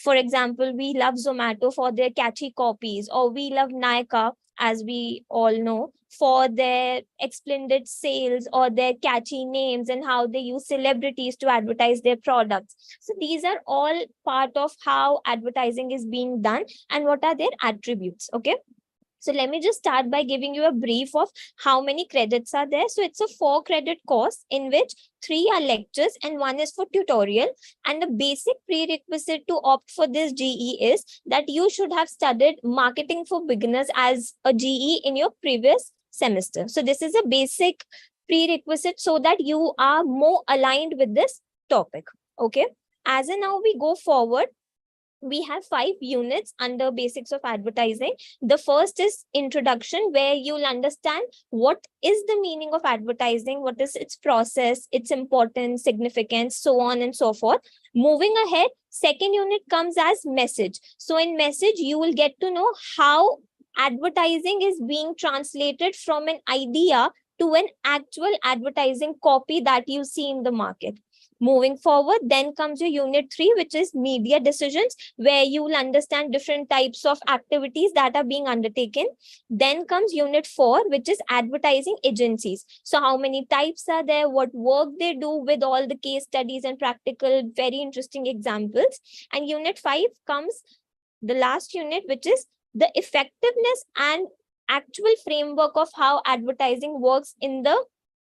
For example, we love Zomato for their catchy copies, or we love Nykaa, as we all know, for their splendid sales or their catchy names and how they use celebrities to advertise their products. So these are all part of how advertising is being done and what are their attributes. Okay. So let me just start by giving you a brief of how many credits are there. So it's a 4-credit course in which 3 are lectures and 1 is for tutorial. And the basic prerequisite to opt for this GE is that you should have studied marketing for beginners as a GE in your previous semester. So this is a basic prerequisite so that you are more aligned with this topic. Okay. As and now we go forward, we have 5 units under basics of advertising. The first is introduction, where you'll understand what is the meaning of advertising, what is its process, its importance, significance, so on and so forth. Moving ahead, second unit comes as message. So in message, you will get to know how advertising is being translated from an idea to an actual advertising copy that you see in the market. Moving forward, then comes your unit 3, which is media decisions, where you will understand different types of activities that are being undertaken. Then comes unit 4, which is advertising agencies. So how many types are there, what work they do, with all the case studies and practical, very interesting examples. And unit 5 comes the last unit, which is the effectiveness and actual framework of how advertising works in the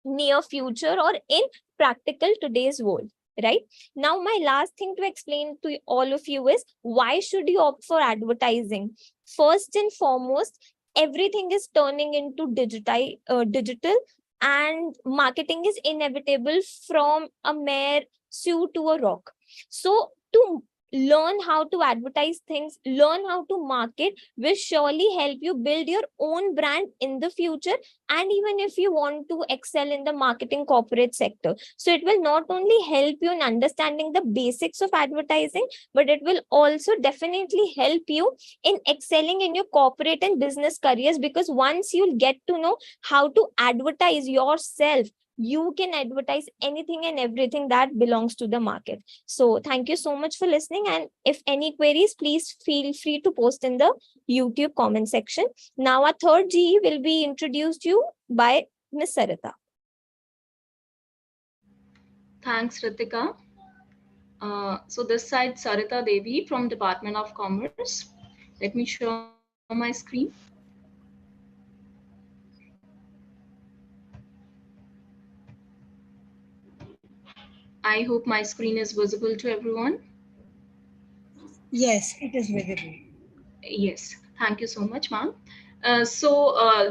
near future or in practical today's world. Right now, my last thing to explain to all of you is, why should you opt for advertising? First and foremost, everything is turning into digital, and marketing is inevitable from a mere shoe to a rock. So to learn how to advertise things, learn how to market, will surely help you build your own brand in the future, and even if you want to excel in the marketing corporate sector. So it will not only help you in understanding the basics of advertising, but it will also definitely help you in excelling in your corporate and business careers, because once you'll get to know how to advertise yourself, you can advertise anything and everything that belongs to the market. So thank you so much for listening. And if any queries, please feel free to post in the YouTube comment section. Now our third GE will be introduced to you by Ms. Sarita. Thanks, Ritika. So this side, Sarita Devi from Department of Commerce. Let me show my screen. I hope my screen is visible to everyone. Yes, it is visible. Yes, thank you so much, ma'am.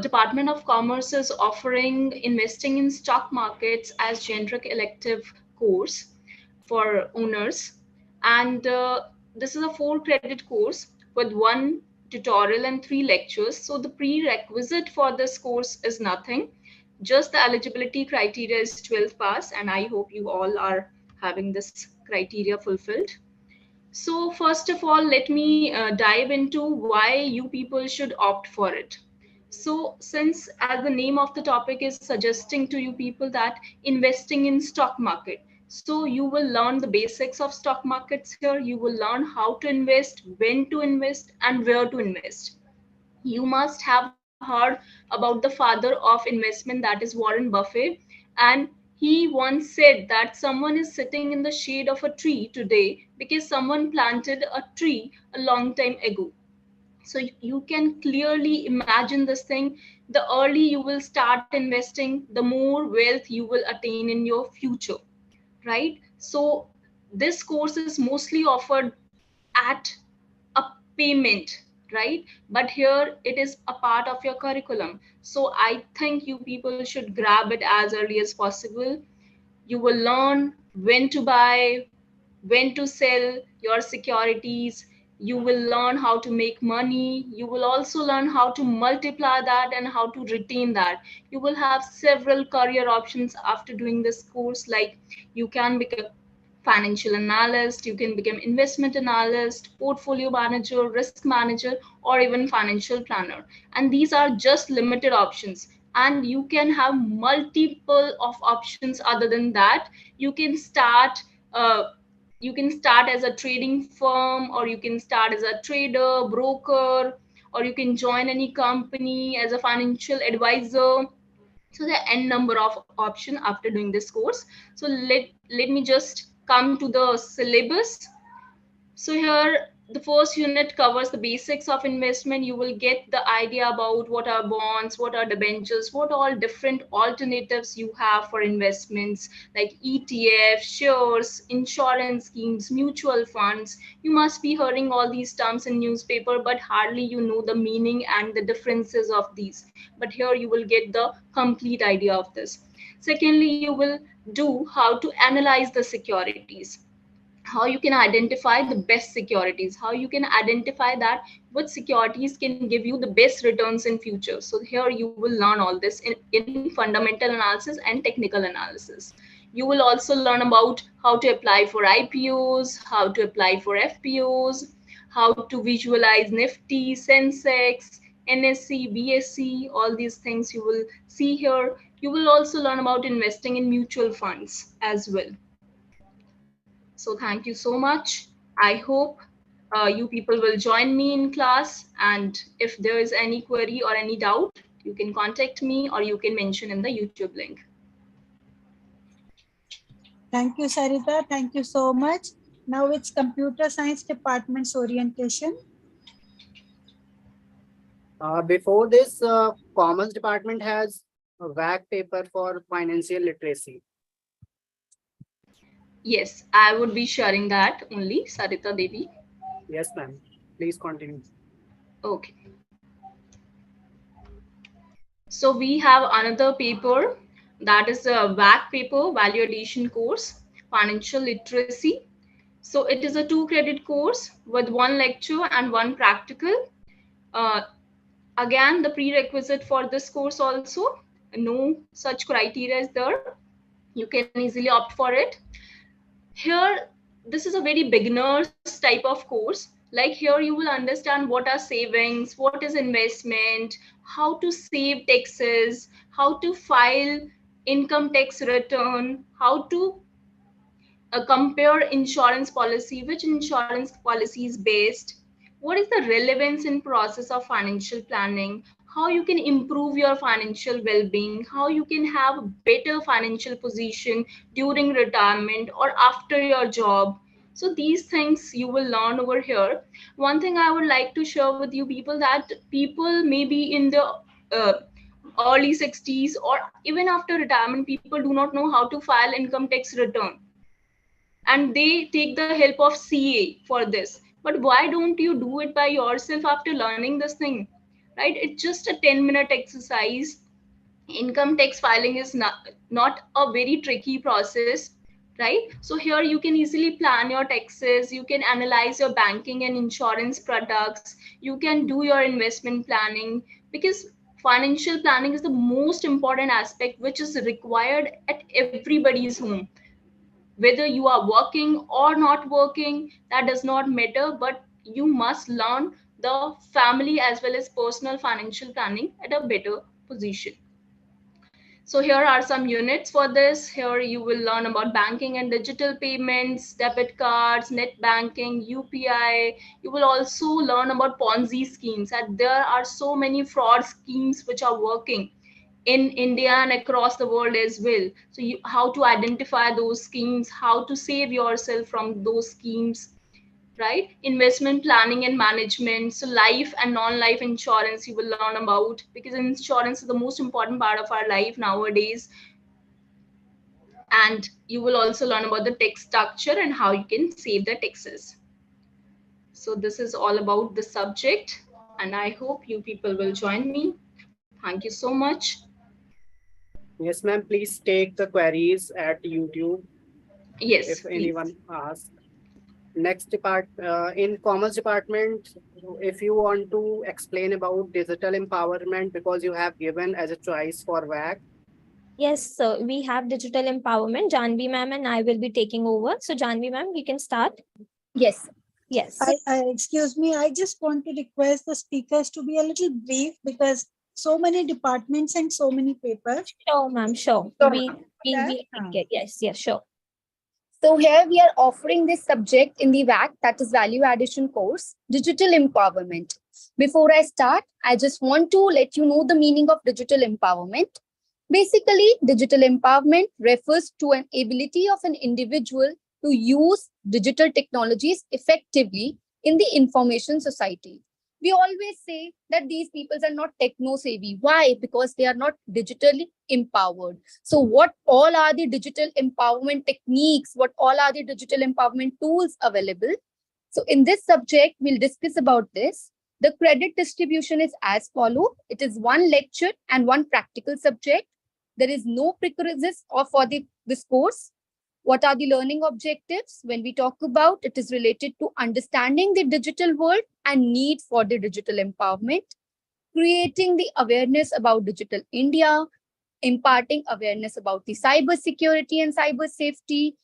Department of Commerce is offering investing in stock markets as generic elective course for owners, and this is a 4-credit course with 1 tutorial and 3 lectures. So the prerequisite for this course is nothing, just the eligibility criteria is 12th pass, and I hope you all are having this criteria fulfilled. So first of all, let me dive into why you people should opt for it. So since as the name of the topic is suggesting to you people that investing in stock market, so you will learn the basics of stock markets here. You will learn how to invest, when to invest, and where to invest. You must have heard about the father of investment, that is Warren Buffett, and he once said that someone is sitting in the shade of a tree today because someone planted a tree a long time ago. So you can clearly imagine this thing. The early you will start investing, the more wealth you will attain in your future, right? So this course is mostly offered at a payment, right? But here it is a part of your curriculum. So I think you people should grab it as early as possible. You will learn when to buy, when to sell your securities. You will learn how to make money. You will also learn how to multiply that and how to retain that. You will have several career options after doing this course, like you can become financial analyst, you can become investment analyst, portfolio manager, risk manager, or even financial planner. And these are just limited options, and you can have multiple of options. Other than that, you can start as a trading firm, or you can start as a trader, broker, or you can join any company as a financial advisor. So there are n number of options after doing this course. So let me just come to the syllabus. So here the first unit covers the basics of investment. You will get the idea about what are bonds, what are debentures, what all different alternatives you have for investments, like ETF, shares, insurance schemes, mutual funds. You must be hearing all these terms in newspaper, but hardly you know the meaning and the differences of these. But here you will get the complete idea of this. Secondly, you will do how to analyze the securities, how you can identify the best securities, how you can identify that which securities can give you the best returns in future. So here you will learn all this in fundamental analysis and technical analysis. You will also learn about how to apply for IPOs, how to apply for FPOs, how to visualize Nifty, Sensex, NSE, BSE, all these things you will see here. You will also learn about investing in mutual funds as well. So thank you so much. I hope you people will join me in class, and if there is any query or any doubt, you can contact me or you can mention in the YouTube link. Thank you, Sarita. Thank you so much. Now it's Computer Science Department's orientation. Before this, Commerce Department has a VAC paper for financial literacy. Yes, I would be sharing that only, Sarita Devi. Yes, ma'am. Please continue. Okay. So we have another paper, that is a VAC paper, Value Addition course, Financial Literacy. So it is a 2-credit course with 1 lecture and 1 practical. Again, the prerequisite for this course also, no such criteria is there. You can easily opt for it. Here, this is a very beginner's type of course. Like here, you will understand what are savings, what is investment, how to save taxes, how to file income tax return, how to compare insurance policy, which insurance policy is best, what is the relevance in process of financial planning, how you can improve your financial well-being, how you can have a better financial position during retirement or after your job. So these things you will learn over here. One thing I would like to share with you people, that people may be in the early 60s or even after retirement, people do not know how to file income tax return, and they take the help of CA for this. But why don't you do it by yourself after learning this thing, right? It's just a 10-minute exercise. Income tax filing is not a very tricky process, right? So here you can easily plan your taxes, you can analyze your banking and insurance products, you can do your investment planning, because financial planning is the most important aspect which is required at everybody's home. Whether you are working or not working, that does not matter, but you must learn the family as well as personal financial planning at a better position. So here are some units for this. Here you will learn about banking and digital payments, debit cards, net banking, UPI. You will also learn about Ponzi schemes, and there are so many fraud schemes which are working in India and across the world as well. So how to identify those schemes, how to save yourself from those schemes, right? Investment planning and management. So life and non-life insurance you will learn about, because insurance is the most important part of our life nowadays. And you will also learn about the tax structure and how you can save the taxes. So this is all about the subject, and I hope you people will join me. Thank you so much. Yes, ma'am. Please take the queries at YouTube. Yes, if please. anyone asks. Next in Commerce Department, if you want to explain about digital empowerment, because you have given as a choice for VAC. Yes, so we have digital empowerment. Janvi ma'am and I will be taking over. So Janvi ma'am, you can start. Yes. Yes. Excuse me, I just want to request the speakers to be a little brief, because so many departments and so many papers. Sure, ma'am, sure. Yes, sure. So here we are offering this subject in the VAC, that is Value Addition course, Digital Empowerment. Before I start, I just want to let you know the meaning of digital empowerment. Basically, digital empowerment refers to an ability of an individual to use digital technologies effectively in the information society. We always say that these people are not techno savvy. Why? Because they are not digitally empowered. So what all are the digital empowerment techniques? What all are the digital empowerment tools available? So in this subject, we'll discuss about this. The credit distribution is as follows. It is 1 lecture and 1 practical subject. There is no prerequisites for this course. What are the learning objectives? When we talk about, it is related to understanding the digital world and need for the digital empowerment, creating the awareness about digital India, imparting awareness about the cyber security and cyber safety.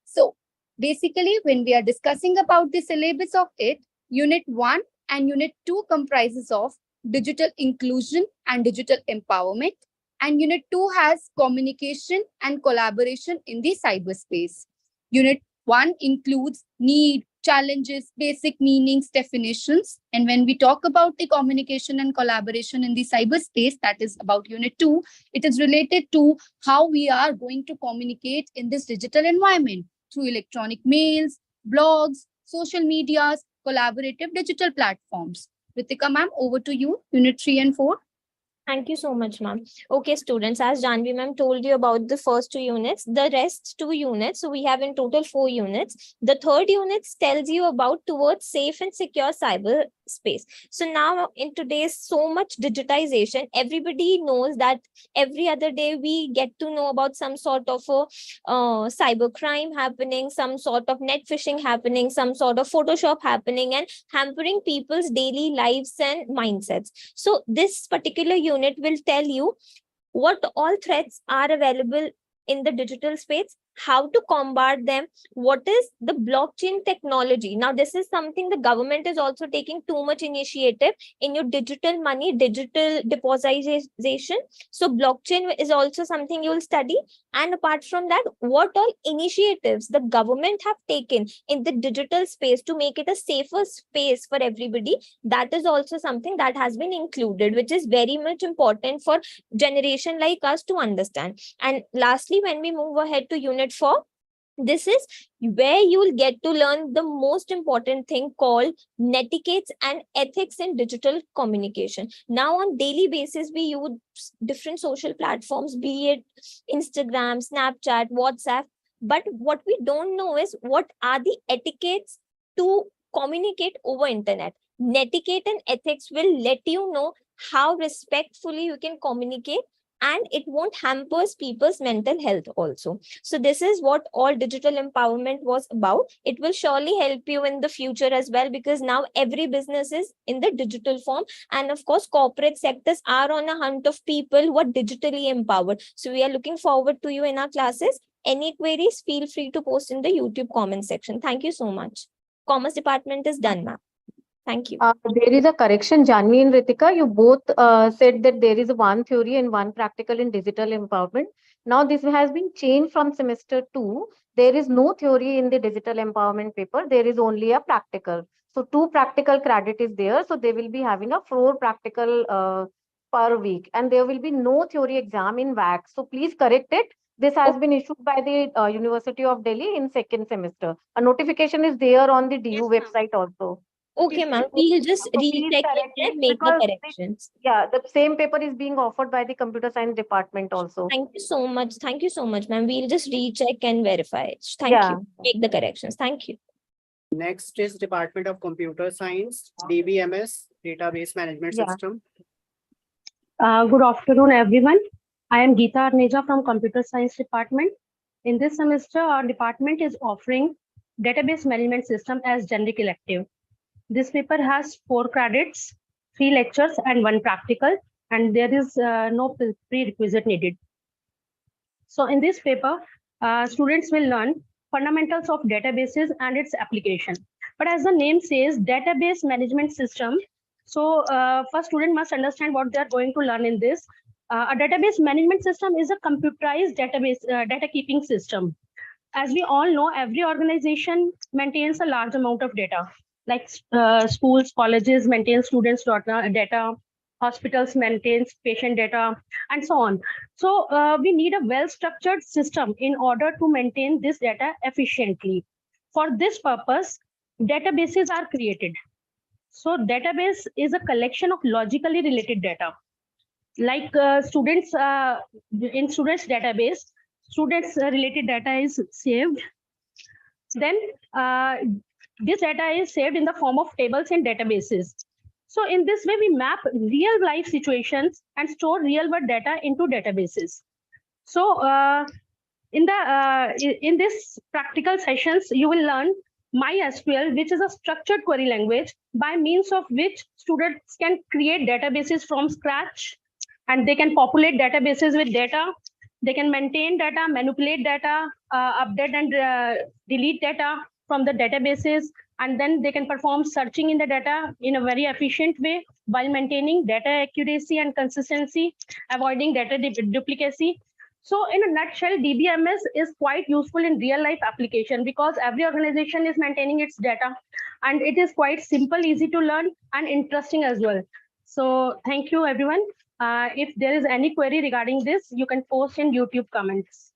So basically, when we are discussing about the syllabus of it, Unit 1 and Unit 2 comprises of digital inclusion and digital empowerment. And Unit 2 has communication and collaboration in the cyberspace. Unit 1 includes need, challenges, basic meanings, definitions. And when we talk about the communication and collaboration in the cyberspace, that is about Unit 2, it is related to how we are going to communicate in this digital environment through electronic mails, blogs, social medias, collaborative digital platforms. Ritika ma'am, over to you, Unit 3 and 4. Thank you so much, ma'am. Okay, students, as Janvi ma'am told you about the first 2 units, the rest 2 units, so we have in total 4 units. The third unit tells you about towards safe and secure cyber space. So now in today's so much digitization, everybody knows that every other day we get to know about some sort of a cyber crime happening, some sort of net phishing happening, some sort of Photoshop happening and hampering people's daily lives and mindsets. So this particular unit will tell you what all threats are available in the digital space, how to combat them, what is the blockchain technology. Now, this is something the government is also taking too much initiative in your digital money, digital depositization. So blockchain is also something you will study. And apart from that, what all initiatives the government have taken in the digital space to make it a safer space for everybody, that is also something that has been included, which is very much important for generation like us to understand. And lastly, when we move ahead to Unit 4, this is where you will get to learn the most important thing called netiquettes and ethics in digital communication. Now, on daily basis, we use different social platforms, be it Instagram, Snapchat, WhatsApp. But what we don't know is what are the etiquettes to communicate over internet. Netiquette and ethics will let you know how respectfully you can communicate, and it won't hamper people's mental health also. So this is what all digital empowerment was about. It will surely help you in the future as well, because now every business is in the digital form. And of course, corporate sectors are on a hunt of people who are digitally empowered. So we are looking forward to you in our classes. Any queries, feel free to post in the YouTube comment section. Thank you so much. Commerce department is done, ma'am. Thank you. There is a correction, Janvi and Ritika. You both said that there is one theory and one practical in digital empowerment. Now this has been changed from semester 2. There is no theory in the digital empowerment paper. There is only a practical. So 2 practical credit is there. So they will be having a 4 practical per week, and there will be no theory exam in VAC. So please correct it. This has been issued by the University of Delhi in 2nd semester. A notification is there on the DU website also. Okay, ma'am. We'll just recheck it and make the corrections. The same paper is being offered by the computer science department also. Thank you so much. Thank you so much, ma'am. We'll just recheck and verify. Thank you. Make the corrections. Thank you. Next is Department of Computer Science, DBMS, Database Management System. Good afternoon, everyone. I am Geeta Arneja from Computer Science Department. In this semester, our department is offering Database Management System as generic elective. This paper has 4 credits, 3 lectures and 1 practical, and there is no prerequisite needed. So in this paper, students will learn fundamentals of databases and its application. But as the name says, database management system. So first, student must understand what they are going to learn in this. A database management system is a computerized database data keeping system. As we all know, every organization maintains a large amount of data. Like schools, colleges maintain students' data, hospitals maintains patient data, and so on. So we need a well-structured system in order to maintain this data efficiently. For this purpose, databases are created. So database is a collection of logically related data. Like students in students' database, students' related data is saved. Then this data is saved in the form of tables and databases. So in this way, we map real life situations and store real world data into databases. So in this practical sessions, you will learn MySQL, which is a structured query language by means of which students can create databases from scratch, and they can populate databases with data. They can maintain data, manipulate data, update and delete data from the databases, and then they can perform searching in the data in a very efficient way while maintaining data accuracy and consistency, avoiding data duplicacy. So in a nutshell, DBMS is quite useful in real life application because every organization is maintaining its data, and it is quite simple, easy to learn, and interesting as well. So thank you, everyone. If there is any query regarding this, you can post in YouTube comments.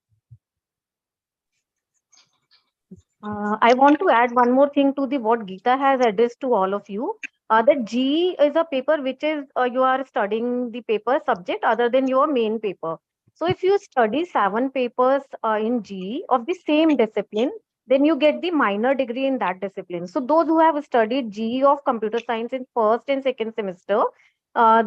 I want to add one more thing to the what Geeta has addressed to all of you. That G is a paper which is you are studying the paper subject other than your main paper. So if you study 7 papers in G of the same discipline, then you get the minor degree in that discipline. So those who have studied G of computer science in first and second semester,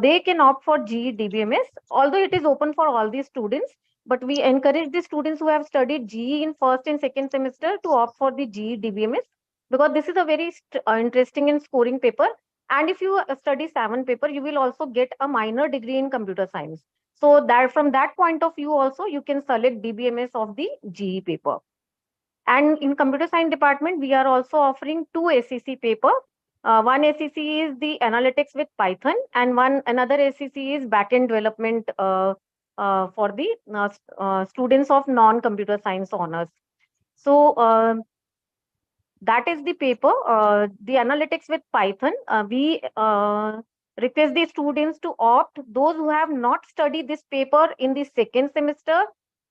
they can opt for G DBMS, although it is open for all the students. But we encourage the students who have studied GE in first and second semester to opt for the GE DBMS, because this is a very interesting and scoring paper. And if you study 7 paper, you will also get a minor degree in computer science. So that from that point of view also, you can select DBMS of the GE paper. And in computer science department, we are also offering 2 ACC paper. One ACC is the analytics with Python, and another ACC is backend development for the students of non-computer science honors. So that is the paper, the analytics with Python. We request the students to opt, those who have not studied this paper in the second semester,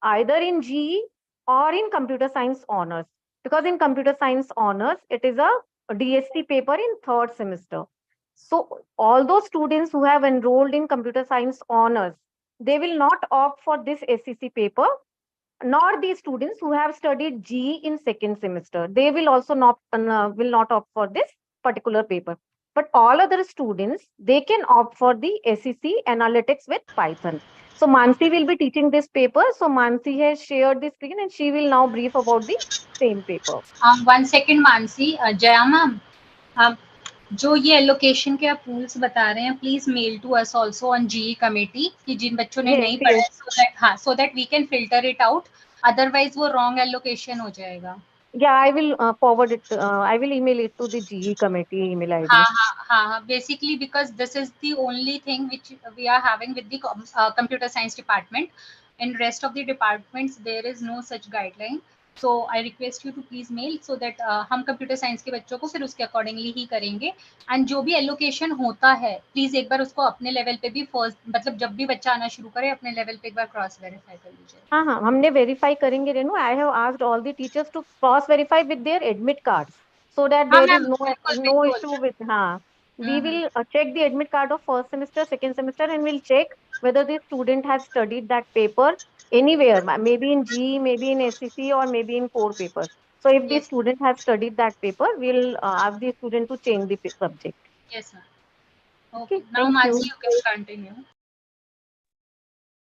either in GE or in computer science honors. Because in computer science honors, it is a DSC paper in third semester. So all those students who have enrolled in computer science honors, they will not opt for this ACC paper, nor the students who have studied GE in second semester. They will also not opt for this particular paper. But all other students, they can opt for the SEC analytics with Python. So Mansi will be teaching this paper. So Mansi has shared the screen and she will now brief about the same paper. 1 second Mansi, Jaya ma'am, जो ये allocation के आप rules बता रहे हैं, please mail to us also on GE committee कि जिन बच्चों ने नहीं पढ़ा, so that we can filter it out, otherwise वो रॉन्ग एलोकेशन हो जाएगा. Yeah, I will forward it. I will email it to the GE committee email ID. Basically, because this is the only thing which we are having with the computer science department. In rest of the departments, there is no such guideline. So I request you to please mail so that हम computer science के बच्चों को फिर उसके accordingly ही करेंगे. And जो भी allocation होता है, please एक बार उसको अपने level पे भी first, मतलब जब भी बच्चा आना शुरू करे अपने level पे एक बार cross verify कर लीजिए. हाँ, हमने verify करेंगे Renu. I have asked all the teachers to cross verify with their admit cards so that there is no issue with. We will check the admit card of first semester, second semester, and we'll check whether the student has studied that paper anywhere, maybe in G, maybe in SCC, or maybe in core papers. So if the student has studied that paper, we'll ask the student to change the subject. Yes, ma'am. Okay. Now, Mansi, you can continue.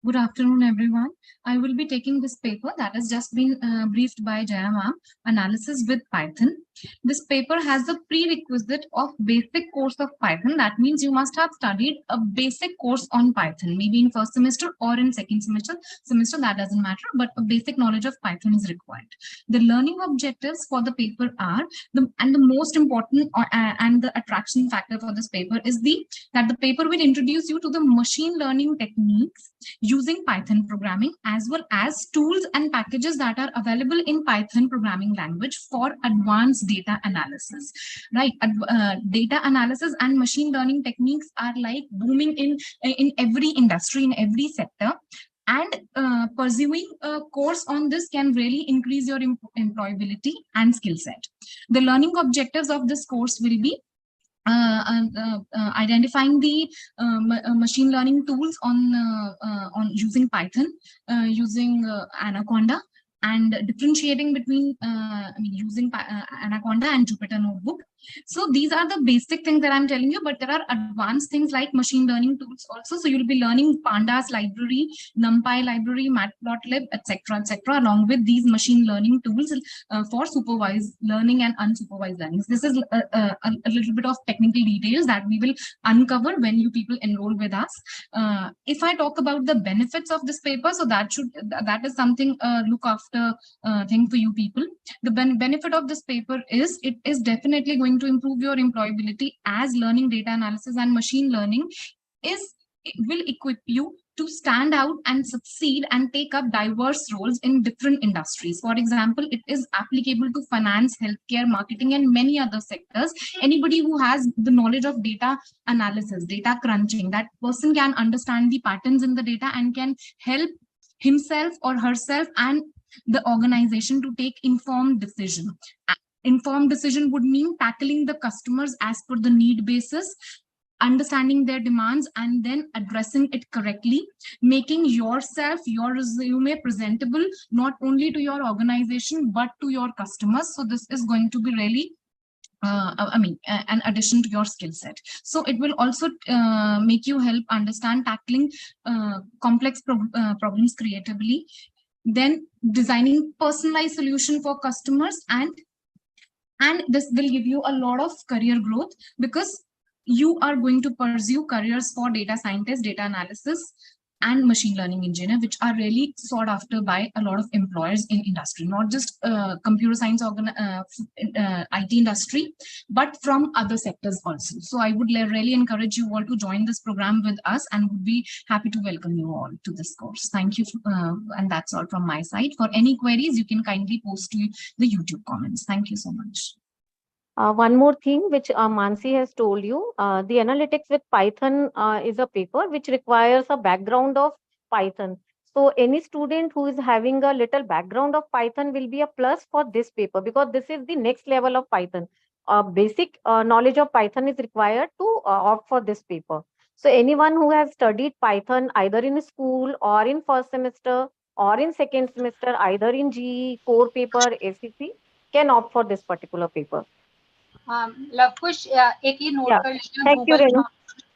Good afternoon, everyone. I will be taking this paper that has just been briefed by Jaya ma'am, Analysis with Python. This paper has a prerequisite of basic course of Python. That means you must have studied a basic course on Python, maybe in first semester or in second semester, that doesn't matter, but a basic knowledge of Python is required. The learning objectives for the paper are, the most important and the attraction factor for this paper is that the paper will introduce you to the machine learning techniques using Python programming, as well as tools and packages that are available in Python programming language for advanced data analysis, right? Data analysis and machine learning techniques are like booming in every industry, in every sector. And pursuing a course on this can really increase your employability and skill set. The learning objectives of this course will be identifying the machine learning tools on using Python, using Anaconda, and differentiating between using Anaconda and Jupyter Notebook. So these are the basic things that I'm telling you, but there are advanced things like machine learning tools also. So you'll be learning Pandas library, NumPy library, Matplotlib, etc., along with these machine learning tools for supervised learning and unsupervised learning. This is a little bit of technical details that we will uncover when you people enroll with us. If I talk about the benefits of this paper, so that is something look after thing for you people. The benefit of this paper is it is definitely going to improve your employability, as learning data analysis and machine learning will equip you to stand out and succeed and take up diverse roles in different industries. For example, it is applicable to finance, healthcare, marketing, and many other sectors. Anybody who has the knowledge of data analysis, data crunching, that person can understand the patterns in the data and can help himself or herself and the organization to take informed decision. Informed decision would mean tackling the customers as per the need basis, understanding their demands, and then addressing it correctly, making yourself, your resume presentable, not only to your organization, but to your customers. So this is going to be really an addition to your skill set. So it will also make you help understand tackling complex problems creatively, then designing personalized solution for customers, and this will give you a lot of career growth, because you are going to pursue careers for data scientist, data analysis, and machine learning engineer, which are really sought after by a lot of employers in industry, not just computer science IT industry, but from other sectors also. So I would really encourage you all to join this program with us, and would be happy to welcome you all to this course. Thank you. And that's all from my side. For any queries, you can kindly post to the YouTube comments. Thank you so much. One more thing which Mansi has told you, the analytics with Python is a paper which requires a background of Python. So any student who is having a little background of Python will be a plus for this paper, because this is the next level of Python. Basic knowledge of Python is required to opt for this paper. So anyone who has studied Python either in school or in first semester or in second semester, either in GE, core paper, SEC, can opt for this particular paper. Lavkush एक ये note कर लेना Google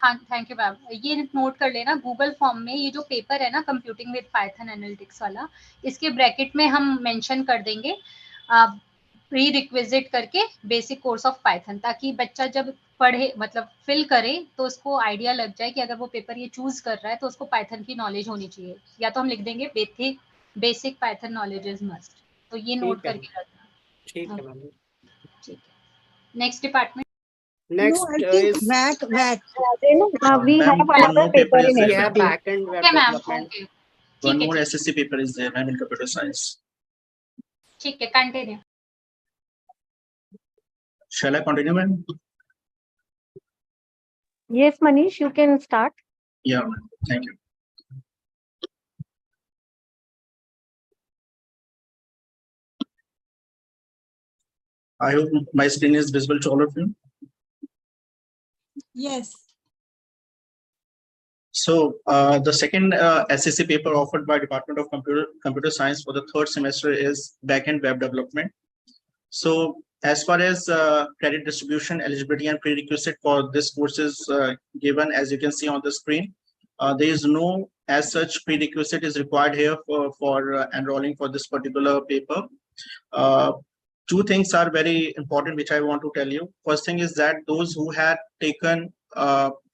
हाँ thank you ma'am, ये note कर लेना Google form में ये जो पेपर है ना कंप्यूटिंग विद पाइथन एनालिटिक्स वाला, इसके ब्रैकेट में हम मेंशन कर देंगे प्री रिक्विजिट करके बेसिक कोर्स ऑफ पाइथन, ताकि बच्चा जब पढ़े मतलब फिल करे तो उसको आइडिया लग जाए कि अगर वो पेपर ये चूज कर रहा है तो उसको पाइथन की नॉलेज होनी चाहिए, या तो हम लिख देंगे basic Python knowledge is must, तो ये नोट करके रखना। ठीक है ma'am. Next department. Next is VAC. We have another paper in SSC. We have backend web development. Okay. One more SSC paper is there, ma'am, in computer science. ठीक है, continue. Shall I continue, ma'am? Yes, Manish, you can start. Yeah, thank you. I hope my screen is visible to all of you. Yes. So the second SSC paper offered by Department of Computer Science for the third semester is backend web development. So as far as credit distribution, eligibility, and prerequisite for this course is given, as you can see on the screen. There is no as such prerequisite is required here for enrolling for this particular paper. Two things are very important which I want to tell you. First thing is that those who had taken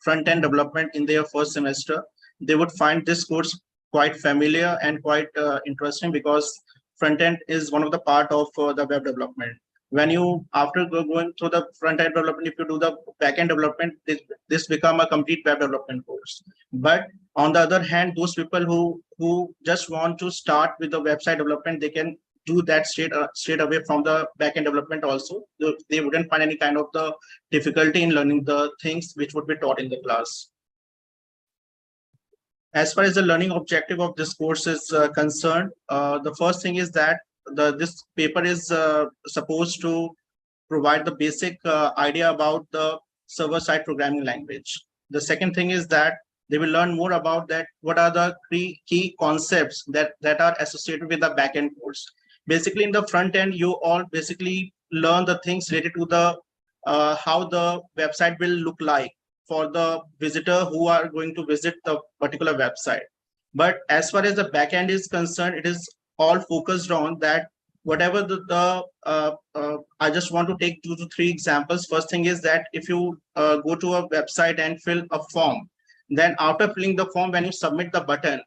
front-end development in their first semester, they would find this course quite familiar and quite interesting, because front-end is one of the part of the web development. When you, after going through the front-end development, if you do the back-end development, this become a complete web development course. But on the other hand, those people who just want to start with the website development, they can do that straight away from the backend development also. They wouldn't find any kind of the difficulty in learning the things which would be taught in the class. As far as the learning objective of this course is concerned, the first thing is that this paper is supposed to provide the basic idea about the server-side programming language. The second thing is that they will learn more about that, what are the key concepts that are associated with the backend course. basically in the front end, you all basically learn the things related to the how the website will look like for the visitor who are going to visit the particular website. But as far as the backend is concerned, it is all focused on that whatever I just want to take 2 to 3 examples. First thing is that if you go to a website and fill a form, then after filling the form, when you submit the button,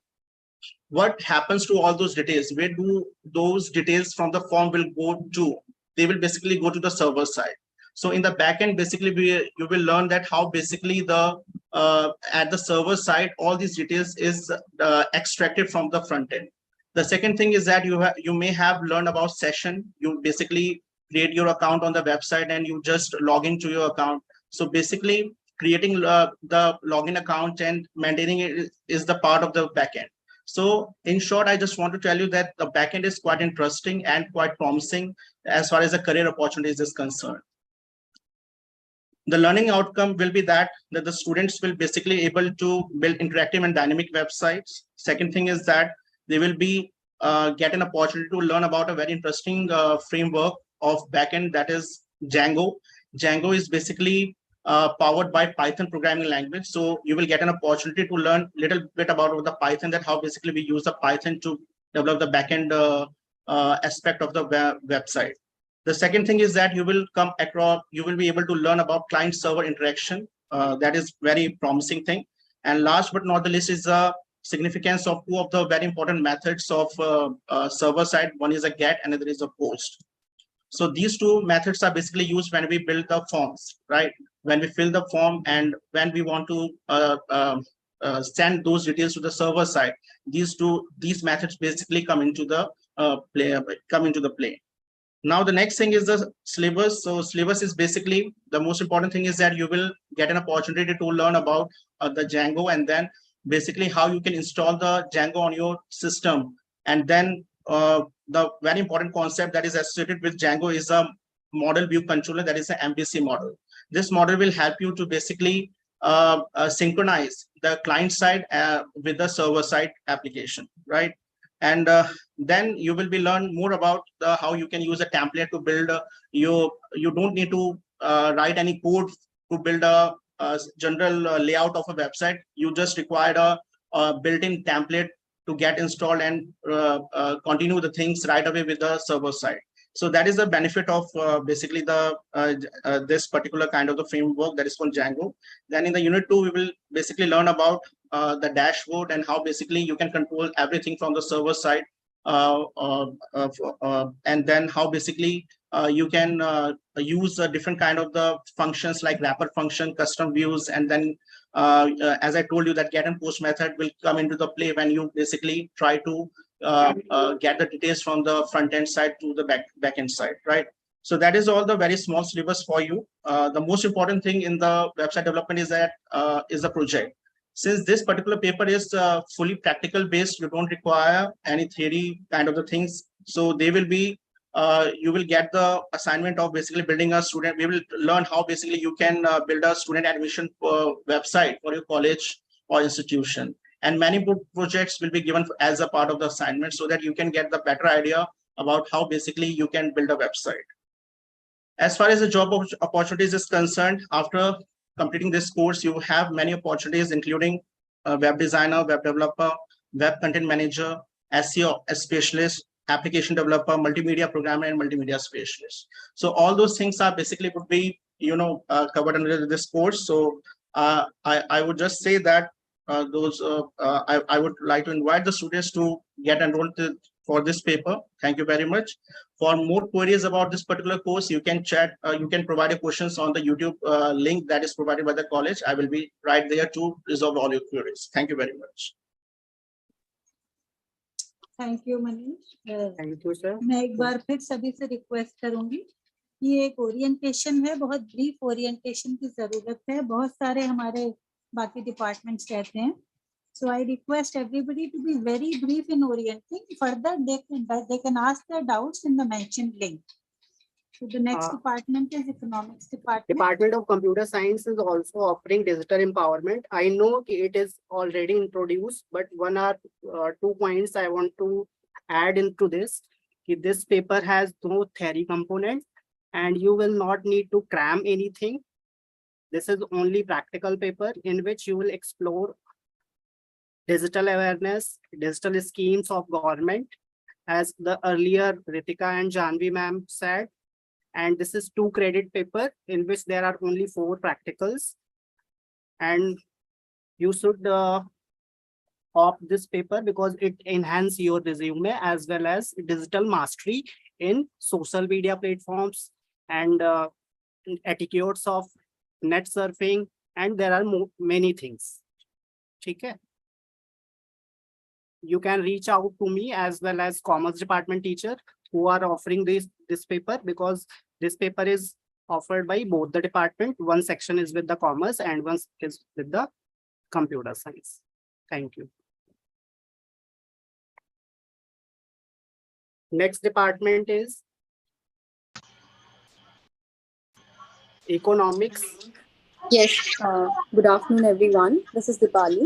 what happens to all those details? Where do those details from the form will go to? They will basically go to the server side. So in the backend, basically, you will learn that how basically the at the server side, all these details is extracted from the front end. The second thing is that you may have learned about session. You basically create your account on the website and you just log into your account. So basically, creating the login account and maintaining it is the part of the backend. So in short, I just want to tell you that the backend is quite interesting and quite promising as far as the career opportunities is concerned. The learning outcome will be that the students will basically able to build interactive and dynamic websites. Second thing is that they will be get an opportunity to learn about a very interesting framework of backend, that is Django. Django is basically powered by Python programming language. So you will get an opportunity to learn a little bit about the Python, that how basically we use the Python to develop the backend aspect of the website. The second thing is that you will come across, you will be able to learn about client server interaction. That is very promising thing. And last but not the least is the significance of 2 of the very important methods of server side. One is a get, another is a post. So these 2 methods are basically used when we build the forms, right? When we fill the form and when we want to send those details to the server side, these methods basically come into the play. Now the next thing is the syllabus. So syllabus is basically the most important thing is that you will get an opportunity to learn about the Django, and then basically how you can install the Django on your system. And then the very important concept that is associated with Django is a model view controller, that is the MVC model. This model will help you to basically synchronize the client side with the server side application, right? And then you will be learn more about how you can use a template to build you don't need to write any code to build a general layout of a website. You just require a built-in template to get installed and continue the things right away with the server side. So that is the benefit of basically the this particular kind of the framework that is called Django. Then in the unit 2, we will basically learn about the dashboard and how basically you can control everything from the server side, and then how basically you can use a different kind of the functions like wrapper function, custom views, and then as I told you, that get and post method will come into the play when you basically try to get the details from the front end side to the back end side, right? So that is all the very small syllabus for you. The most important thing in the website development is that is the project. Since this particular paper is fully practical based, you don't require any theory kind of the things. So they will be, you will get the assignment of basically building a student. We will learn how basically you can build a student admission website for your college or institution. And many projects will be given as a part of the assignment so that you can get the better idea about how basically you can build a website. As far as the job opportunities is concerned, after completing this course, you have many opportunities, including web designer, web developer, web content manager, SEO specialist, application developer, multimedia programmer, and multimedia specialist. So all those things are basically would be, covered under this course. So I would just say that I would like to invite the students to get enrolled for this paper. Thank you very much. For more queries about this particular course, you can chat, you can provide your questions on the YouTube link that is provided by the college. I will be right there to resolve all your queries. Thank you very much. Thank you Manish. Thank you sir. मैं एक बार फिर सभी से request करूंगी, ये एक orientation है, बहुत ब्रीफ ओरिएंटेशन की जरूरत है, बहुत सारे हमारे बाकी डिपार्टमेंट्स कहते हैं। So I request everybody to be very brief in orienting. Further, they can ask their doubts in the mentioned link. So the next department is economics department. Department of Computer Science is also offering digital empowerment. I know it is already introduced, but one or 2 points I want to add into this. this paper has no theory component and you will not need to cram anything. This is only practical paper in which you will explore digital awareness, digital schemes of government, as the earlier Ritika and Janvi ma'am said. And this is 2 credit paper in which there are only 4 practicals. And you should opt this paper because it enhances your resume as well as digital mastery in social media platforms and etiquettes of net surfing, and there are many things. Okay. You can reach out to me as well as commerce department teacher who are offering this paper, because this paper is offered by both the department. One section is with the commerce and one is with the computer science. Thank you. Next department is economics. Yes, good afternoon, everyone. This is Dipali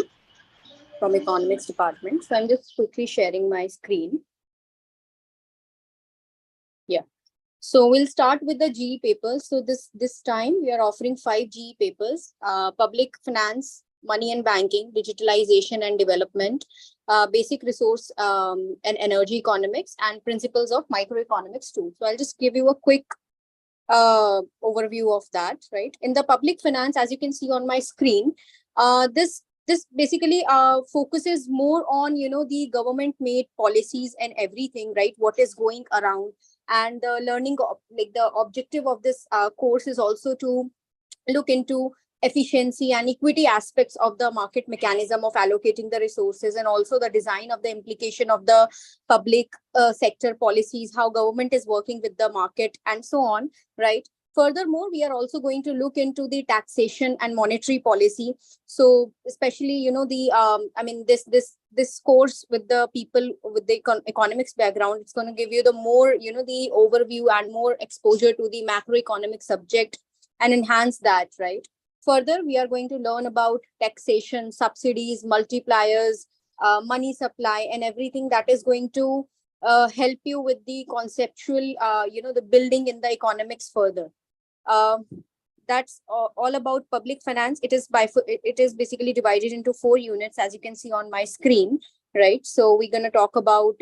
from Economics Department. So I'm just quickly sharing my screen. Yeah. So we'll start with the GE papers. So this time we are offering 5 GE papers: public finance, money and banking, digitalization and development, basic resource and energy economics, and principles of microeconomics too. So I'll just give you a quick overview of that. Right, in the public finance, as you can see on my screen, this basically focuses more on the government made policies and everything, right, what is going around. And the learning like the objective of this course is also to look into efficiency and equity aspects of the market mechanism of allocating the resources, and also the design of the implication of the public sector policies, how government is working with the market, and so on, right? Furthermore, we are also going to look into the taxation and monetary policy. So especially, this course with the people with the economics background, it's going to give you the more, the overview and more exposure to the macroeconomic subject and enhance that, right? Further, we are going to learn about taxation, subsidies, multipliers, money supply, and everything that is going to help you with the conceptual, the building in the economics further. That's all about public finance. It is basically divided into 4 units, as you can see on my screen, right? So we're going to talk about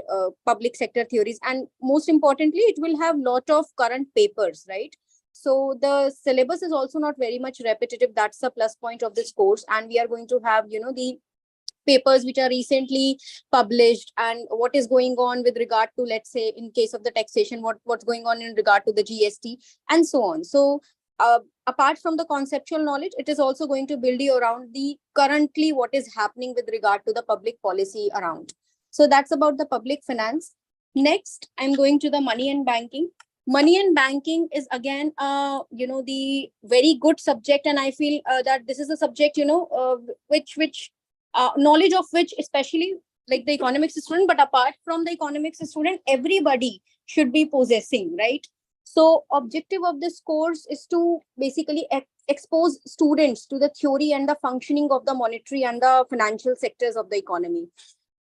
public sector theories, and most importantly, it will have lot of current papers, right? So the syllabus is also not very much repetitive. That's the plus point of this course. And we are going to have, the papers which are recently published, and what is going on with regard to, let's say, in case of the taxation, what's going on in regard to the GST, and so on. So apart from the conceptual knowledge, it is also going to build you around the currently what is happening with regard to the public policy around. So that's about the public finance. Next, I'm going to the money and banking. Money and banking is again, the very good subject, and I feel that this is a subject, which knowledge of which, especially like the economics student, but apart from the economics student, everybody should be possessing, right? So objective of this course is to basically expose students to the theory and the functioning of the monetary and the financial sectors of the economy.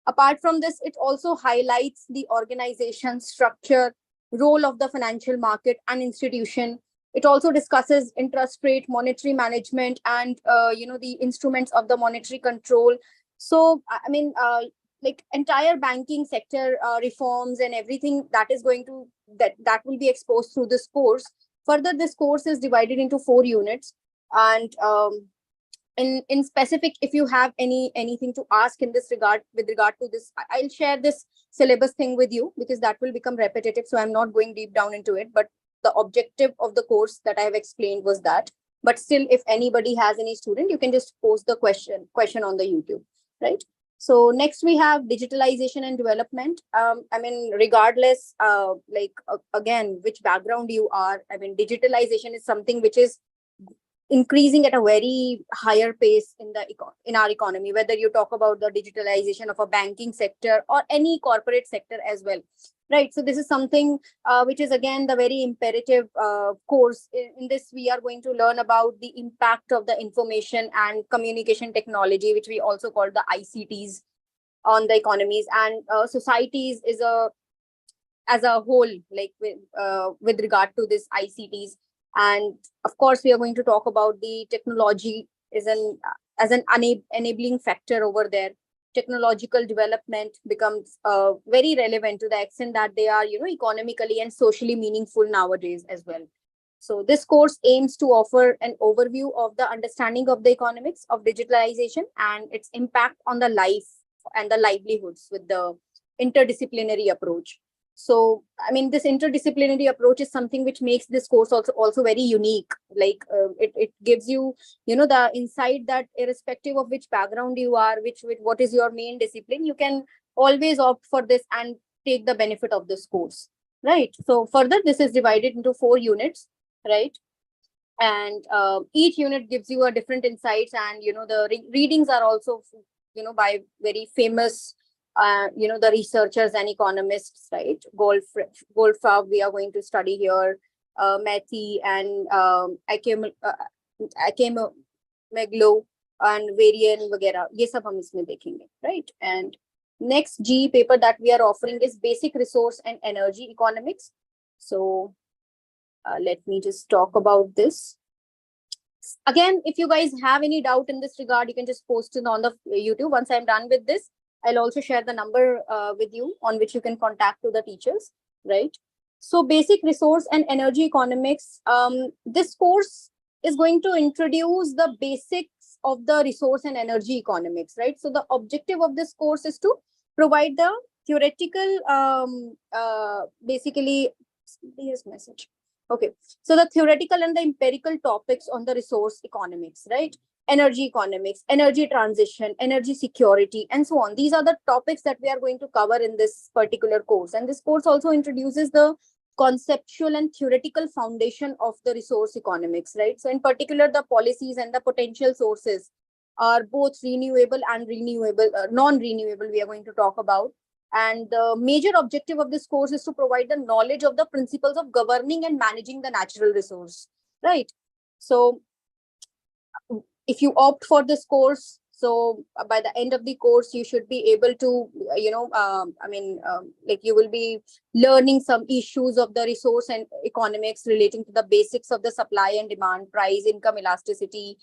Apart from this, it also highlights the organization, structure, role of the financial market and institution. It also discusses interest rate, monetary management, and the instruments of the monetary control. So like entire banking sector reforms and everything that is going to that will be exposed through this course. Further, this course is divided into 4 units, and in specific, if you have anything to ask in this regard with regard to this, I'll share this syllabus thing with you, because that will become repetitive, so I'm not going deep down into it. But the objective of the course that I have explained was that. But still, if anybody has any student, you can just post the question on the YouTube, right? So next we have digitalization and development. Regardless, again, which background you are, digitalization is something which is increasing at a very higher pace in our economy, whether you talk about the digitalization of a banking sector or any corporate sector as well, right? So this is something which is again the very imperative course. In this, we are going to learn about the impact of the information and communication technology, which we also call the ICTs, on the economies and societies. Is a as a whole, like with regard to this ICTs. And of course, we are going to talk about the technology as an enabling factor over there. Technological development becomes very relevant to the extent that they are, economically and socially meaningful nowadays as well. So this course aims to offer an overview of the understanding of the economics of digitalization and its impact on the life and the livelihoods with the interdisciplinary approach. So, I mean, this interdisciplinary approach is something which makes this course also very unique. Like it gives you, the insight that irrespective of which background you are, what is your main discipline, you can always opt for this and take the benefit of this course, right? So further, this is divided into 4 units, right? And each unit gives you a different insights, and the readings are also by very famous the researchers and economists, right? Goldfarb, we are going to study here, Matthew and Meglo and Varian वगैरह, ये सब हम इसमें देखेंगे, right? And next G paper that we are offering is basic resource and energy economics. So let me just talk about this. Again, if you guys have any doubt in this regard, you can just post it on the YouTube. Once I'm done with this, I'll also share the number with you on which you can contact to the teachers, right? So basic resource and energy economics, this course is going to introduce the basics of the resource and energy economics, right? So the objective of this course is to provide the theoretical, basically, here's message. Okay, so the theoretical and the empirical topics on the resource economics, right? Energy economics, energy transition, energy security, and so on. These are the topics that we are going to cover in this particular course. And this course also introduces the conceptual and theoretical foundation of the resource economics, right? So in particular, the policies and the potential sources are both renewable and non-renewable, we are going to talk about. And the major objective of this course is to provide the knowledge of the principles of governing and managing the natural resource, right? So if you opt for this course, so by the end of the course, you should be able to, like you will be learning some issues of the resource and economics relating to the basics of the supply and demand, price, income, elasticity.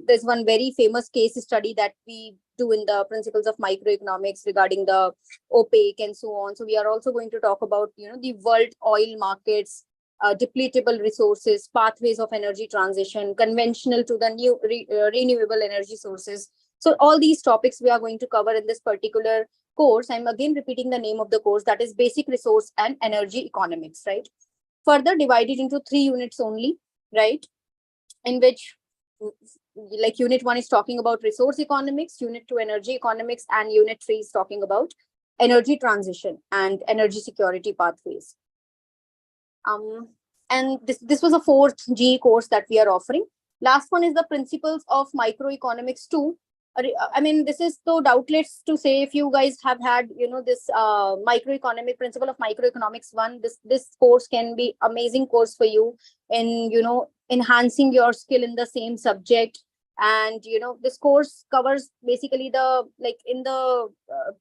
There's one very famous case study that we do in the principles of microeconomics regarding the OPEC and so on. So we are also going to talk about, the world oil markets, depletable resources, pathways of energy transition, conventional to the new renewable energy sources. So all these topics we are going to cover in this particular course. I'm again repeating the name of the course, that is basic resource and energy economics, right? Further divided into 3 units only, right? In which, like, unit 1 is talking about resource economics, unit 2 energy economics, and unit 3 is talking about energy transition and energy security pathways. And this was a 4th GE course that we are offering. Last one is the principles of microeconomics 2. I mean, this is so doubtless to say, if you guys have had, this microeconomic principle of microeconomics 1, this course can be amazing course for you in, enhancing your skill in the same subject. And, this course covers basically in the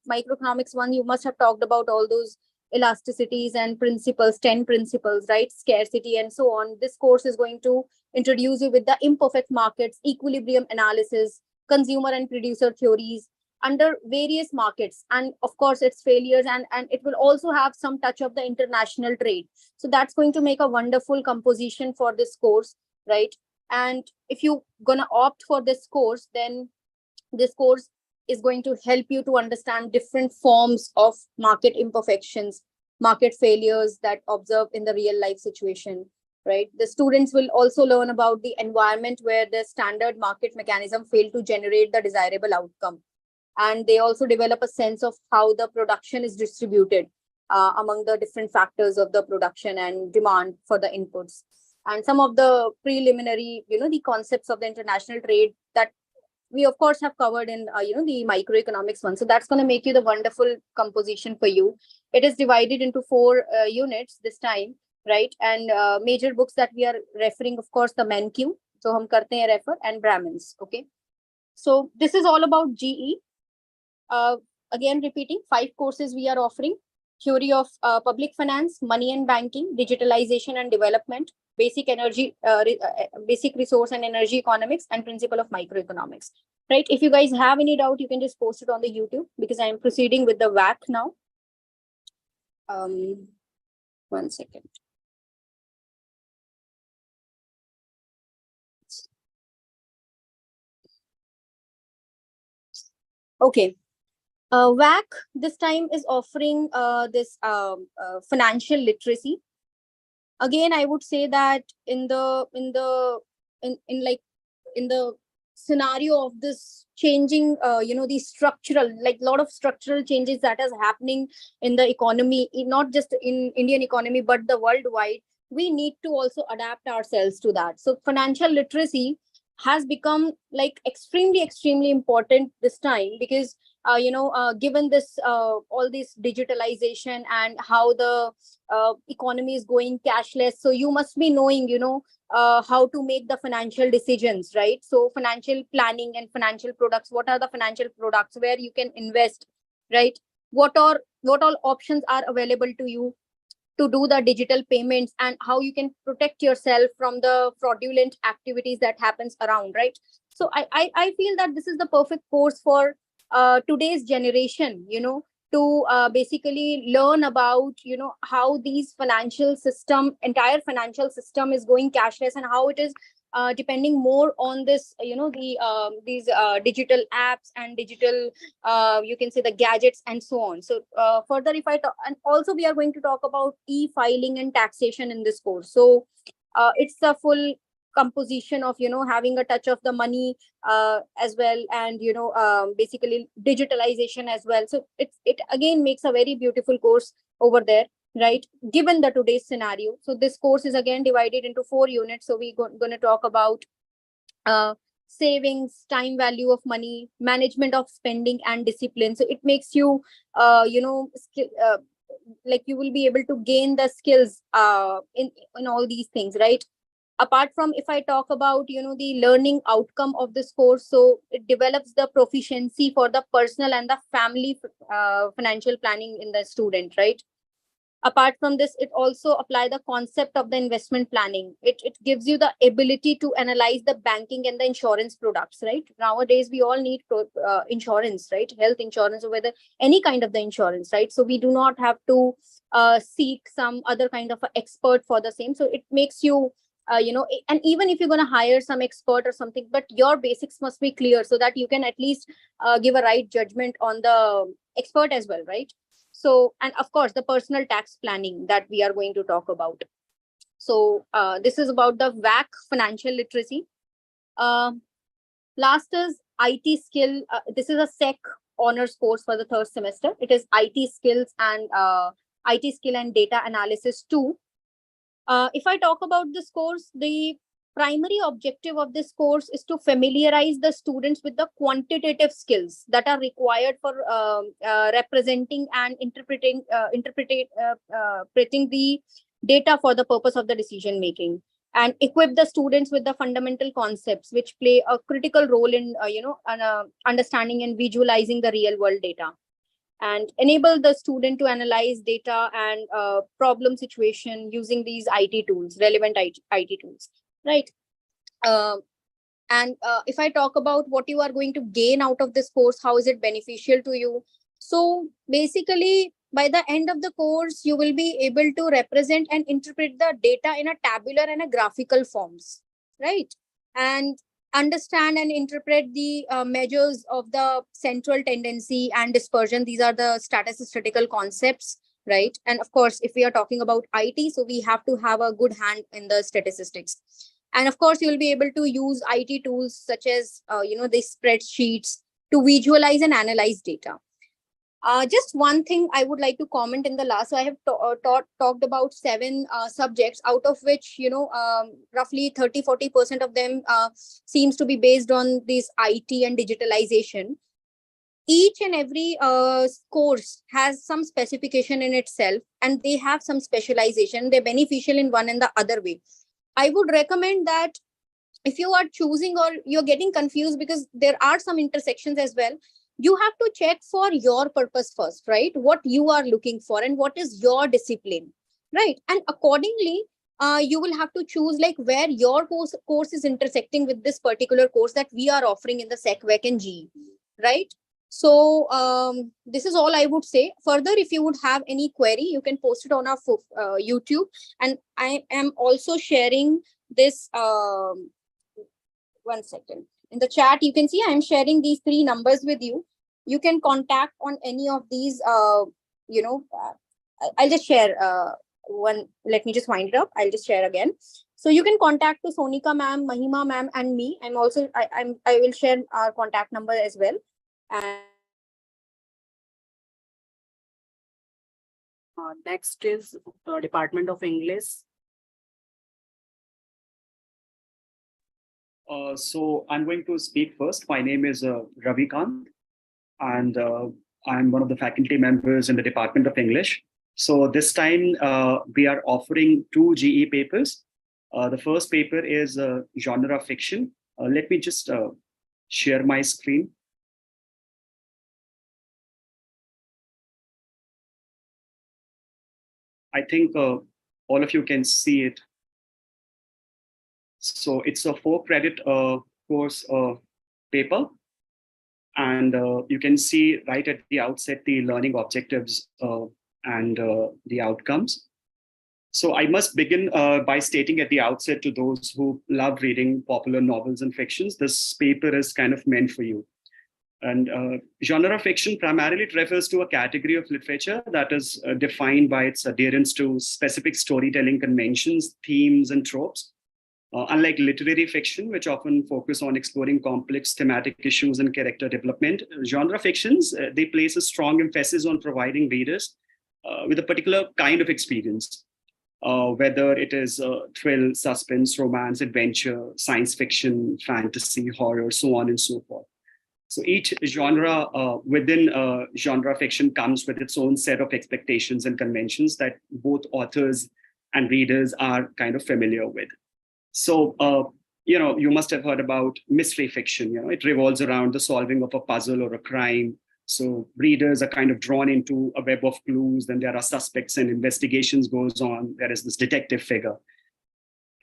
microeconomics 1, you must have talked about all those elasticities and principles, 10 principles, right? Scarcity and so on. This course is going to introduce you with the imperfect markets, equilibrium analysis, consumer and producer theories under various markets, and of course its failures, and it will also have some touch of the international trade. So that's going to make a wonderful composition for this course, right? And if you're gonna opt for this course, then this course is going to help you to understand different forms of market imperfections, market failures that observe in the real life situation, right? The students will also learn about the environment where the standard market mechanism failed to generate the desirable outcome. And they also develop a sense of how the production is distributed among the different factors of the production and demand for the inputs. And some of the preliminary, the concepts of the international trade that we of course have covered in, the microeconomics 1. So that's going to make you the wonderful composition for you. It is divided into 4 units this time, right? And major books that we are referring, of course, the MenQ. So hum karte hain refer, and Brahmins. Okay. So this is all about GE. Again, repeating, 5 courses we are offering. theory of public finance, money and banking, digitalization and development, basic basic resource and energy economics, and principle of microeconomics. Right? If you guys have any doubt, you can just post it on the YouTube, because I am proceeding with the VAC now. 1 second. Okay. VAC this time is offering this financial literacy. Again, I would say that in the scenario of this changing, the structural, like lot of structural changes that is happening in the economy, not just in Indian economy, but the worldwide, we need to also adapt ourselves to that. So financial literacy has become like extremely important this time, because given this all this digitalization and how the economy is going cashless, so you must be knowing how to make the financial decisions, right? So financial planning and financial products, what are the financial products where you can invest, right? What all options are available to you to do the digital payments, and how you can protect yourself from the fraudulent activities that happens around, right? So I feel that this is the perfect course for today's generation, to basically learn about how these entire financial system is going cashless, and how it is depending more on this these digital apps and digital you can say the gadgets and so on. So further, if I talk, and also we are going to talk about e-filing and taxation in this course. So it's a full composition of having a touch of the money as well, and basically digitalization as well. So it again makes a very beautiful course over there, right, given the today's scenario. So this course is again divided into 4 units. So we're going to talk about savings, time value of money, management of spending, and discipline. So it makes you like you will be able to gain the skills in all these things, right? Apart from, if I talk about the learning outcome of this course, so it develops the proficiency for the personal and the family financial planning in the student, right? Apart from this, it also apply the concept of the investment planning. It gives you the ability to analyze the banking and the insurance products, right? Nowadays we all need insurance, right? Health insurance, or whether any kind of the insurance, right? So we do not have to seek some other kind of expert for the same. So it makes you and even if you're going to hire some expert or something, but your basics must be clear, so that you can at least give a right judgment on the expert as well, right? So, and of course, the personal tax planning that we are going to talk about. So this is about the VAC financial literacy. Last is IT skill. This is a SEC honors course for the 3rd semester. It is IT skills and IT skill and data analysis 2. If I talk about this course, the primary objective of this course is to familiarize the students with the quantitative skills that are required for representing and interpreting the data for the purpose of the decision making, and equip the students with the fundamental concepts which play a critical role in understanding and visualizing the real world data, and enable the student to analyze data and problem situation using these IT tools, relevant IT tools, right? And if I talk about what you are going to gain out of this course, how is it beneficial to you? So basically, by the end of the course, you will be able to represent and interpret the data in a tabular and a graphical forms, right? And understand and interpret the measures of the central tendency and dispersion. These are the statistical concepts, right? And of course, if we are talking about IT, so we have to have a good hand in the statistics. And of course, you'll be able to use IT tools such as, the spreadsheets to visualize and analyze data. Just one thing I would like to comment in the last. So I have talked about 7 subjects, out of which, roughly 30-40% of them seems to be based on this IT and digitalization. Each and every course has some specification in itself, and they have some specialization. They're beneficial in one and the other way. I would recommend that if you are choosing or you're getting confused, because there are some intersections as well, you have to check for your purpose first, right? What you are looking for and what is your discipline, right? And accordingly, you will have to choose like where your course is intersecting with this particular course that we are offering in the SEC, VAC and GE, right? So this is all I would say. Further, if you would have any query, you can post it on our YouTube. And I am also sharing this, one second. In the chat, you can see I'm sharing these 3 numbers with you. You can contact on any of these, I'll just share one. Let me just wind it up. I'll just share again. So you can contact to Sonika ma'am, Mahima ma'am, and me. I will share our contact number as well. And next is Department of English. So I'm going to speak first. My name is Ravikant, and I'm one of the faculty members in the Department of English. So this time we are offering 2 GE papers. The first paper is genre fiction. Let me just share my screen. I think all of you can see it. So it's a 4-credit course paper. And you can see right at the outset the learning objectives and the outcomes. So I must begin by stating at the outset to those who love reading popular novels and fictions, this paper is kind of meant for you. And genre fiction primarily refers to a category of literature that is defined by its adherence to specific storytelling conventions, themes, and tropes. Unlike literary fiction, which often focus on exploring complex thematic issues and character development, genre fictions, they place a strong emphasis on providing readers with a particular kind of experience, whether it is thrill, suspense, romance, adventure, science fiction, fantasy, horror, so on and so forth. So each genre within genre fiction comes with its own set of expectations and conventions that both authors and readers are kind of familiar with. So, you must have heard about mystery fiction. It revolves around the solving of a puzzle or a crime. So readers are kind of drawn into a web of clues. Then there are suspects and investigations goes on. There is this detective figure.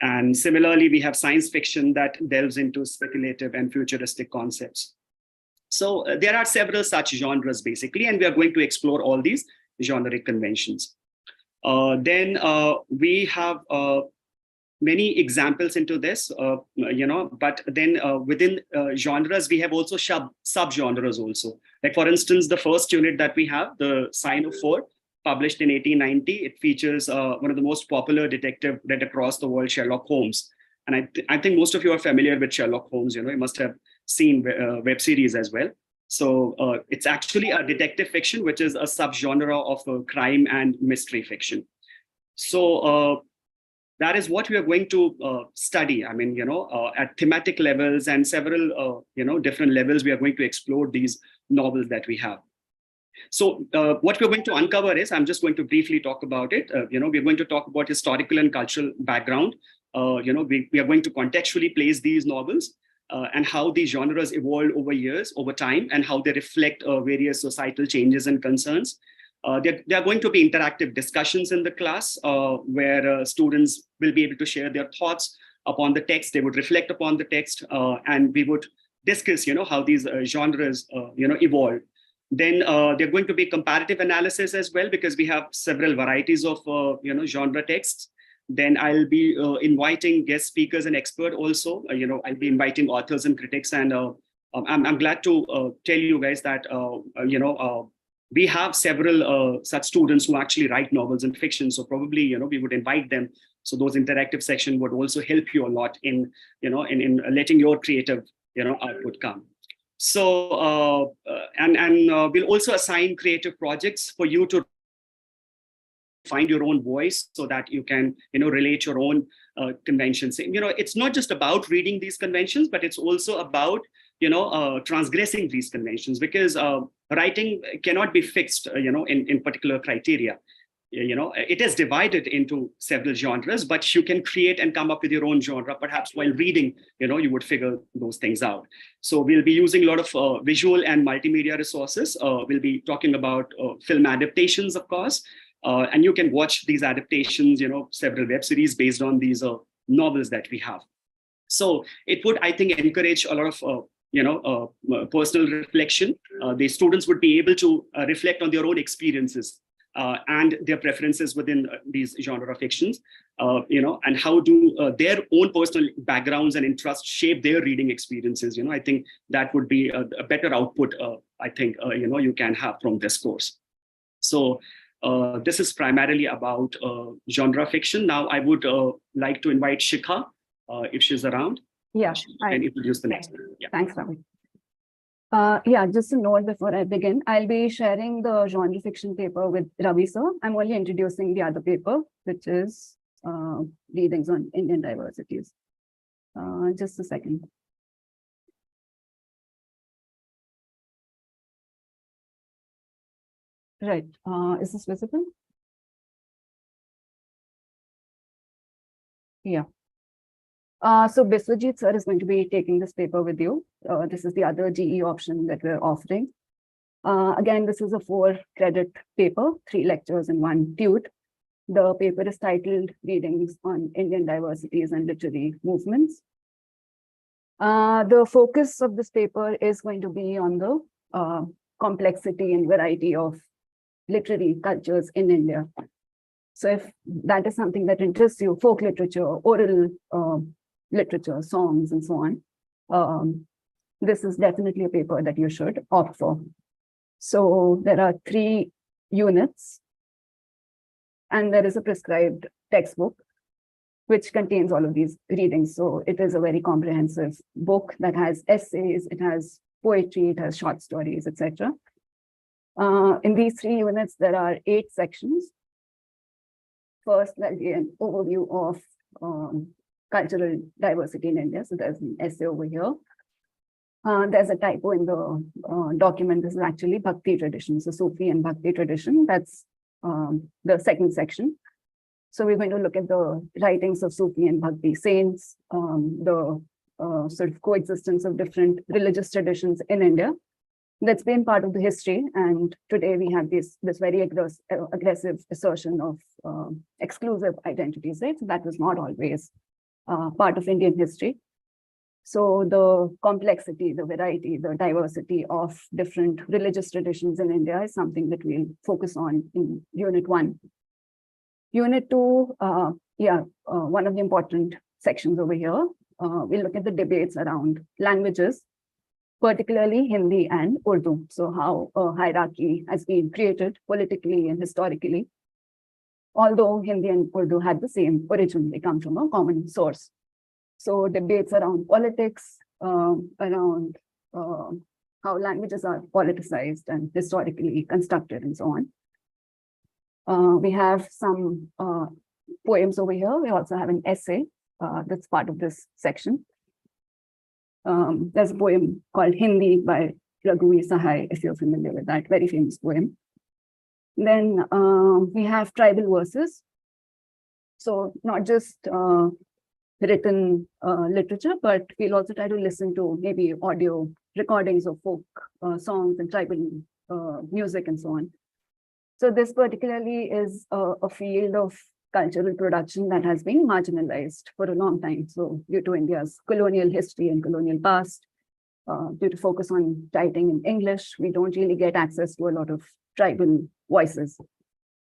And similarly, we have science fiction that delves into speculative and futuristic concepts. So there are several such genres, basically, and we are going to explore all these genre conventions. Then we have many examples into this, but then within genres, we have also sub-genres also. Like, for instance, the first unit that we have, The Sign of 4, published in 1890, it features one of the most popular detective read across the world, Sherlock Holmes. And I think most of you are familiar with Sherlock Holmes, you must have seen web series as well. So it's actually a detective fiction, which is a subgenre of crime and mystery fiction. So that is what we are going to study. I mean, at thematic levels and several, different levels, we are going to explore these novels that we have. So what we're going to uncover is, I'm just going to briefly talk about it. We're going to talk about historical and cultural background. We are going to contextually place these novels and how these genres evolved over years, over time, and how they reflect various societal changes and concerns. There are going to be interactive discussions in the class where students will be able to share their thoughts upon the text. They would reflect upon the text, and we would discuss, how these genres, evolve. Then there are going to be comparative analysis as well, because we have several varieties of, genre texts. Then I'll be inviting guest speakers and experts also. I'll be inviting authors and critics, and I'm glad to tell you guys that, we have several such students who actually write novels and fiction. So probably, we would invite them. So those interactive sections would also help you a lot in, in letting your creative, output come. So, we'll also assign creative projects for you to find your own voice so that you can, relate your own conventions. It's not just about reading these conventions, but it's also about, transgressing these conventions, because writing cannot be fixed, in particular criteria. it is divided into several genres, but you can create and come up with your own genre. Perhaps while reading, you would figure those things out. So we'll be using a lot of visual and multimedia resources. We'll be talking about film adaptations, of course, and you can watch these adaptations, several web series based on these novels that we have. So it would, I think, encourage a lot of personal reflection. The students would be able to reflect on their own experiences and their preferences within these genre of fictions, and how do their own personal backgrounds and interests shape their reading experiences. I think that would be a better output, I think, you can have from this course. So this is primarily about genre fiction. Now I would like to invite Shikha, if she's around. Yeah, and introduce the next one. Yeah. Thanks, Ravi. Yeah, just a note before I begin, I'll be sharing the genre fiction paper with Ravi sir. I'm only introducing the other paper, which is readings on Indian diversities. Just a second. Right, is this visible? Yeah. So Biswajit sir is going to be taking this paper with you. This is the other GE option that we're offering. Again, this is a 4-credit paper, 3 lectures and 1 tute. The paper is titled Readings on Indian Diversities and Literary Movements. The focus of this paper is going to be on the complexity and variety of literary cultures in India. So if that is something that interests you, folk literature, oral literature, songs, and so on, this is definitely a paper that you should opt for. So there are 3 units, and there is a prescribed textbook which contains all of these readings. So it is a very comprehensive book that has essays, it has poetry, it has short stories, etc. In these 3 units, there are 8 sections. First, there'll be an overview of cultural diversity in India. So there's an essay over here. There's a typo in the document. This is actually Bhakti tradition. So Sufi and Bhakti tradition, that's the second section. So we're going to look at the writings of Sufi and Bhakti saints, the sort of coexistence of different religious traditions in India. That's been part of the history. And today we have this very aggressive assertion of exclusive identities, right? So that was not always part of Indian history. So the complexity, the variety, the diversity of different religious traditions in India is something that we'll focus on in Unit 1. Unit 2, one of the important sections over here, we'll look at the debates around languages, particularly Hindi and Urdu. So how a hierarchy has been created politically and historically, although Hindi and Urdu had the same origin, they come from a common source. So debates around politics, around how languages are politicized and historically constructed and so on. We have some poems over here. We also have an essay that's part of this section. There's a poem called Hindi by Raghuveer Sahai, if you're familiar with that, very famous poem. Then we have tribal verses. So not just written literature, but we'll also try to listen to maybe audio recordings of folk songs and tribal music and so on. So this particularly is a field of cultural production that has been marginalized for a long time. So due to India's colonial history and colonial past, due to focus on writing in English, we don't really get access to a lot of tribal voices.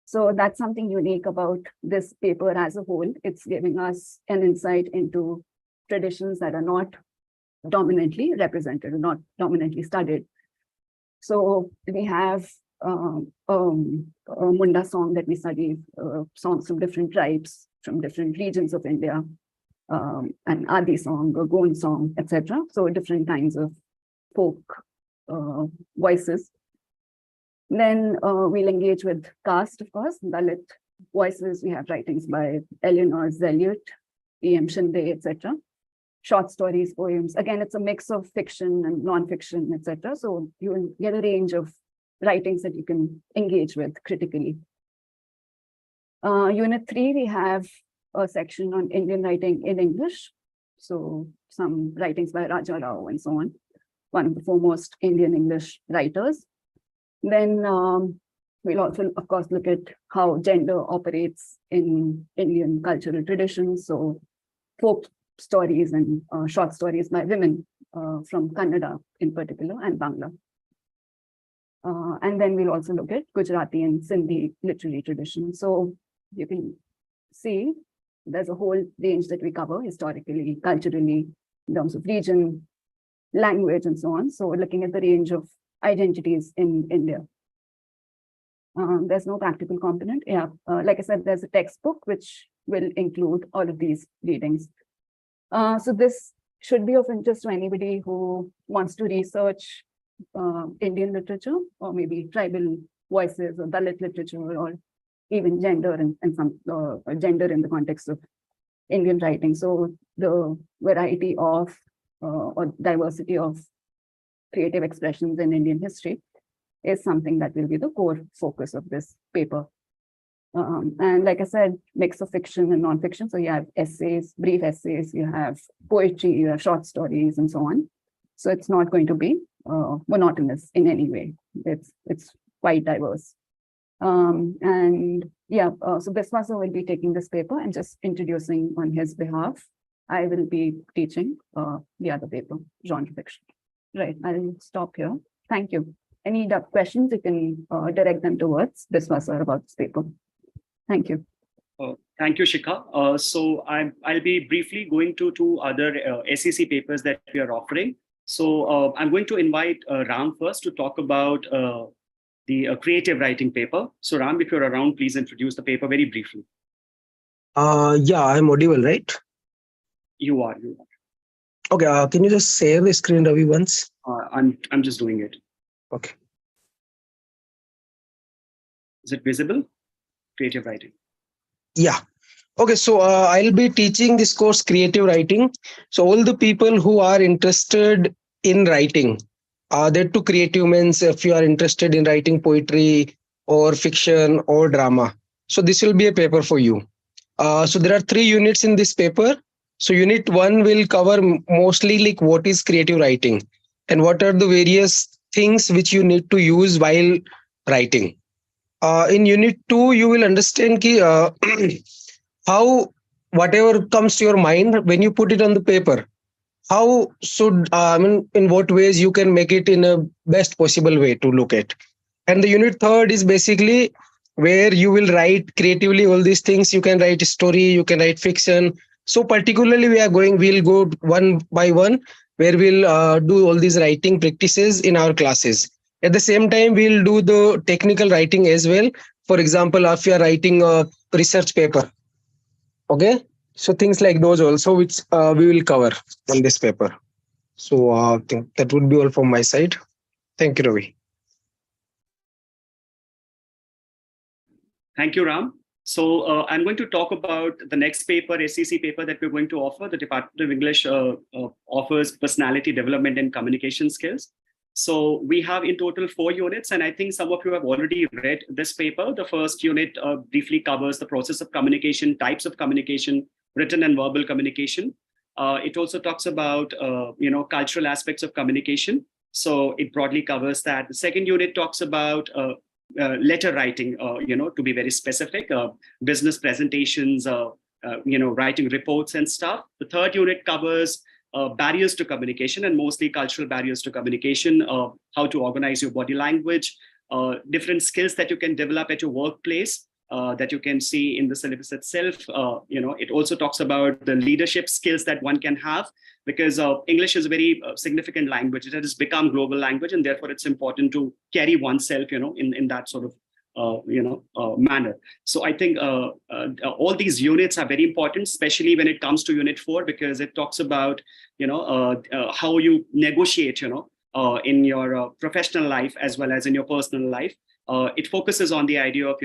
So that's something unique about this paper as a whole. It's giving us an insight into traditions that are not dominantly represented or not dominantly studied. So we have a Munda song that we study, songs from different tribes, from different regions of India, an Adi song, a Gond song, etc. So different kinds of folk voices. Then we'll engage with caste, of course, Dalit voices. We have writings by Eleanor Zelliot, E.M. Shinde, etc. Short stories, poems. Again, it's a mix of fiction and non-fiction, etc. So you will get a range of writings that you can engage with critically. Unit 3, we have a section on Indian writing in English. So some writings by Raja Rao and so on, one of the foremost Indian English writers. Then we'll also, of course, look at how gender operates in Indian cultural traditions. So folk stories and short stories by women from Kannada in particular and Bangla. And then we'll also look at Gujarati and Sindhi literary tradition. So you can see there's a whole range that we cover historically, culturally, in terms of region, language, and so on. So we're looking at the range of identities in India. There's no practical component. Yeah, like I said, there's a textbook which will include all of these readings. So this should be of interest to anybody who wants to research Indian literature, or maybe tribal voices or Dalit literature, or even gender and some gender in the context of Indian writing. So the variety of or diversity of creative expressions in Indian history is something that will be the core focus of this paper. And like I said, mix of fiction and non-fiction. So you have essays, brief essays, you have poetry, you have short stories, and so on. So it's not going to be monotonous in any way. It's quite diverse. And yeah, so Biswasa will be taking this paper and just introducing on his behalf. I will be teaching the other paper, genre fiction. Right, I'll stop here. Thank you. Any questions, you can direct them towards Biswasa about this paper. Thank you. Thank you, Shikha. So I'll be briefly going to two other SEC papers that we are offering. So I'm going to invite Ram first to talk about the creative writing paper. So Ram, if you're around, please introduce the paper very briefly. Yeah, I'm audible, right? You are. Okay, can you just share the screen, Ravi, once? I'm just doing it. Okay. Is it visible? Creative writing. Yeah. Okay, so I'll be teaching this course, creative writing. So all the people who are interested in writing, that too creative means if you are interested in writing poetry or fiction or drama. So this will be a paper for you. So there are 3 units in this paper. So unit 1 will cover mostly like what is creative writing and what are the various things which you need to use while writing. In unit 2, you will understand how whatever comes to your mind, when you put it on the paper, how should, in what ways you can make it in a best possible way to look at. And the unit 3rd is basically where you will write creatively all these things. You can write a story, you can write fiction. So particularly we'll go one by one, where we'll do all these writing practices in our classes. At the same time, we'll do the technical writing as well. For example, if you are writing a research paper, okay, so things like those also, which we will cover on this paper. So I think that would be all from my side. Thank you, Ravi. Thank you, Ram. So I'm going to talk about the next paper, SEC paper that we're going to offer. The Department of English offers personality development and communication skills. So we have in total 4 units, and I think some of you have already read this paper. The first unit briefly covers the process of communication, types of communication, written and verbal communication. It also talks about cultural aspects of communication. So it broadly covers that. The second unit talks about letter writing, to be very specific, business presentations, writing reports and stuff. The third unit covers barriers to communication, and mostly cultural barriers to communication, how to organize your body language, different skills that you can develop at your workplace that you can see in the syllabus itself. It also talks about the leadership skills that one can have, because English is a very significant language. It has become global language, and therefore it's important to carry oneself, in that sort of manner. So I think all these units are very important, especially when it comes to unit 4, because it talks about, how you negotiate, in your professional life as well as in your personal life. It focuses on the idea of,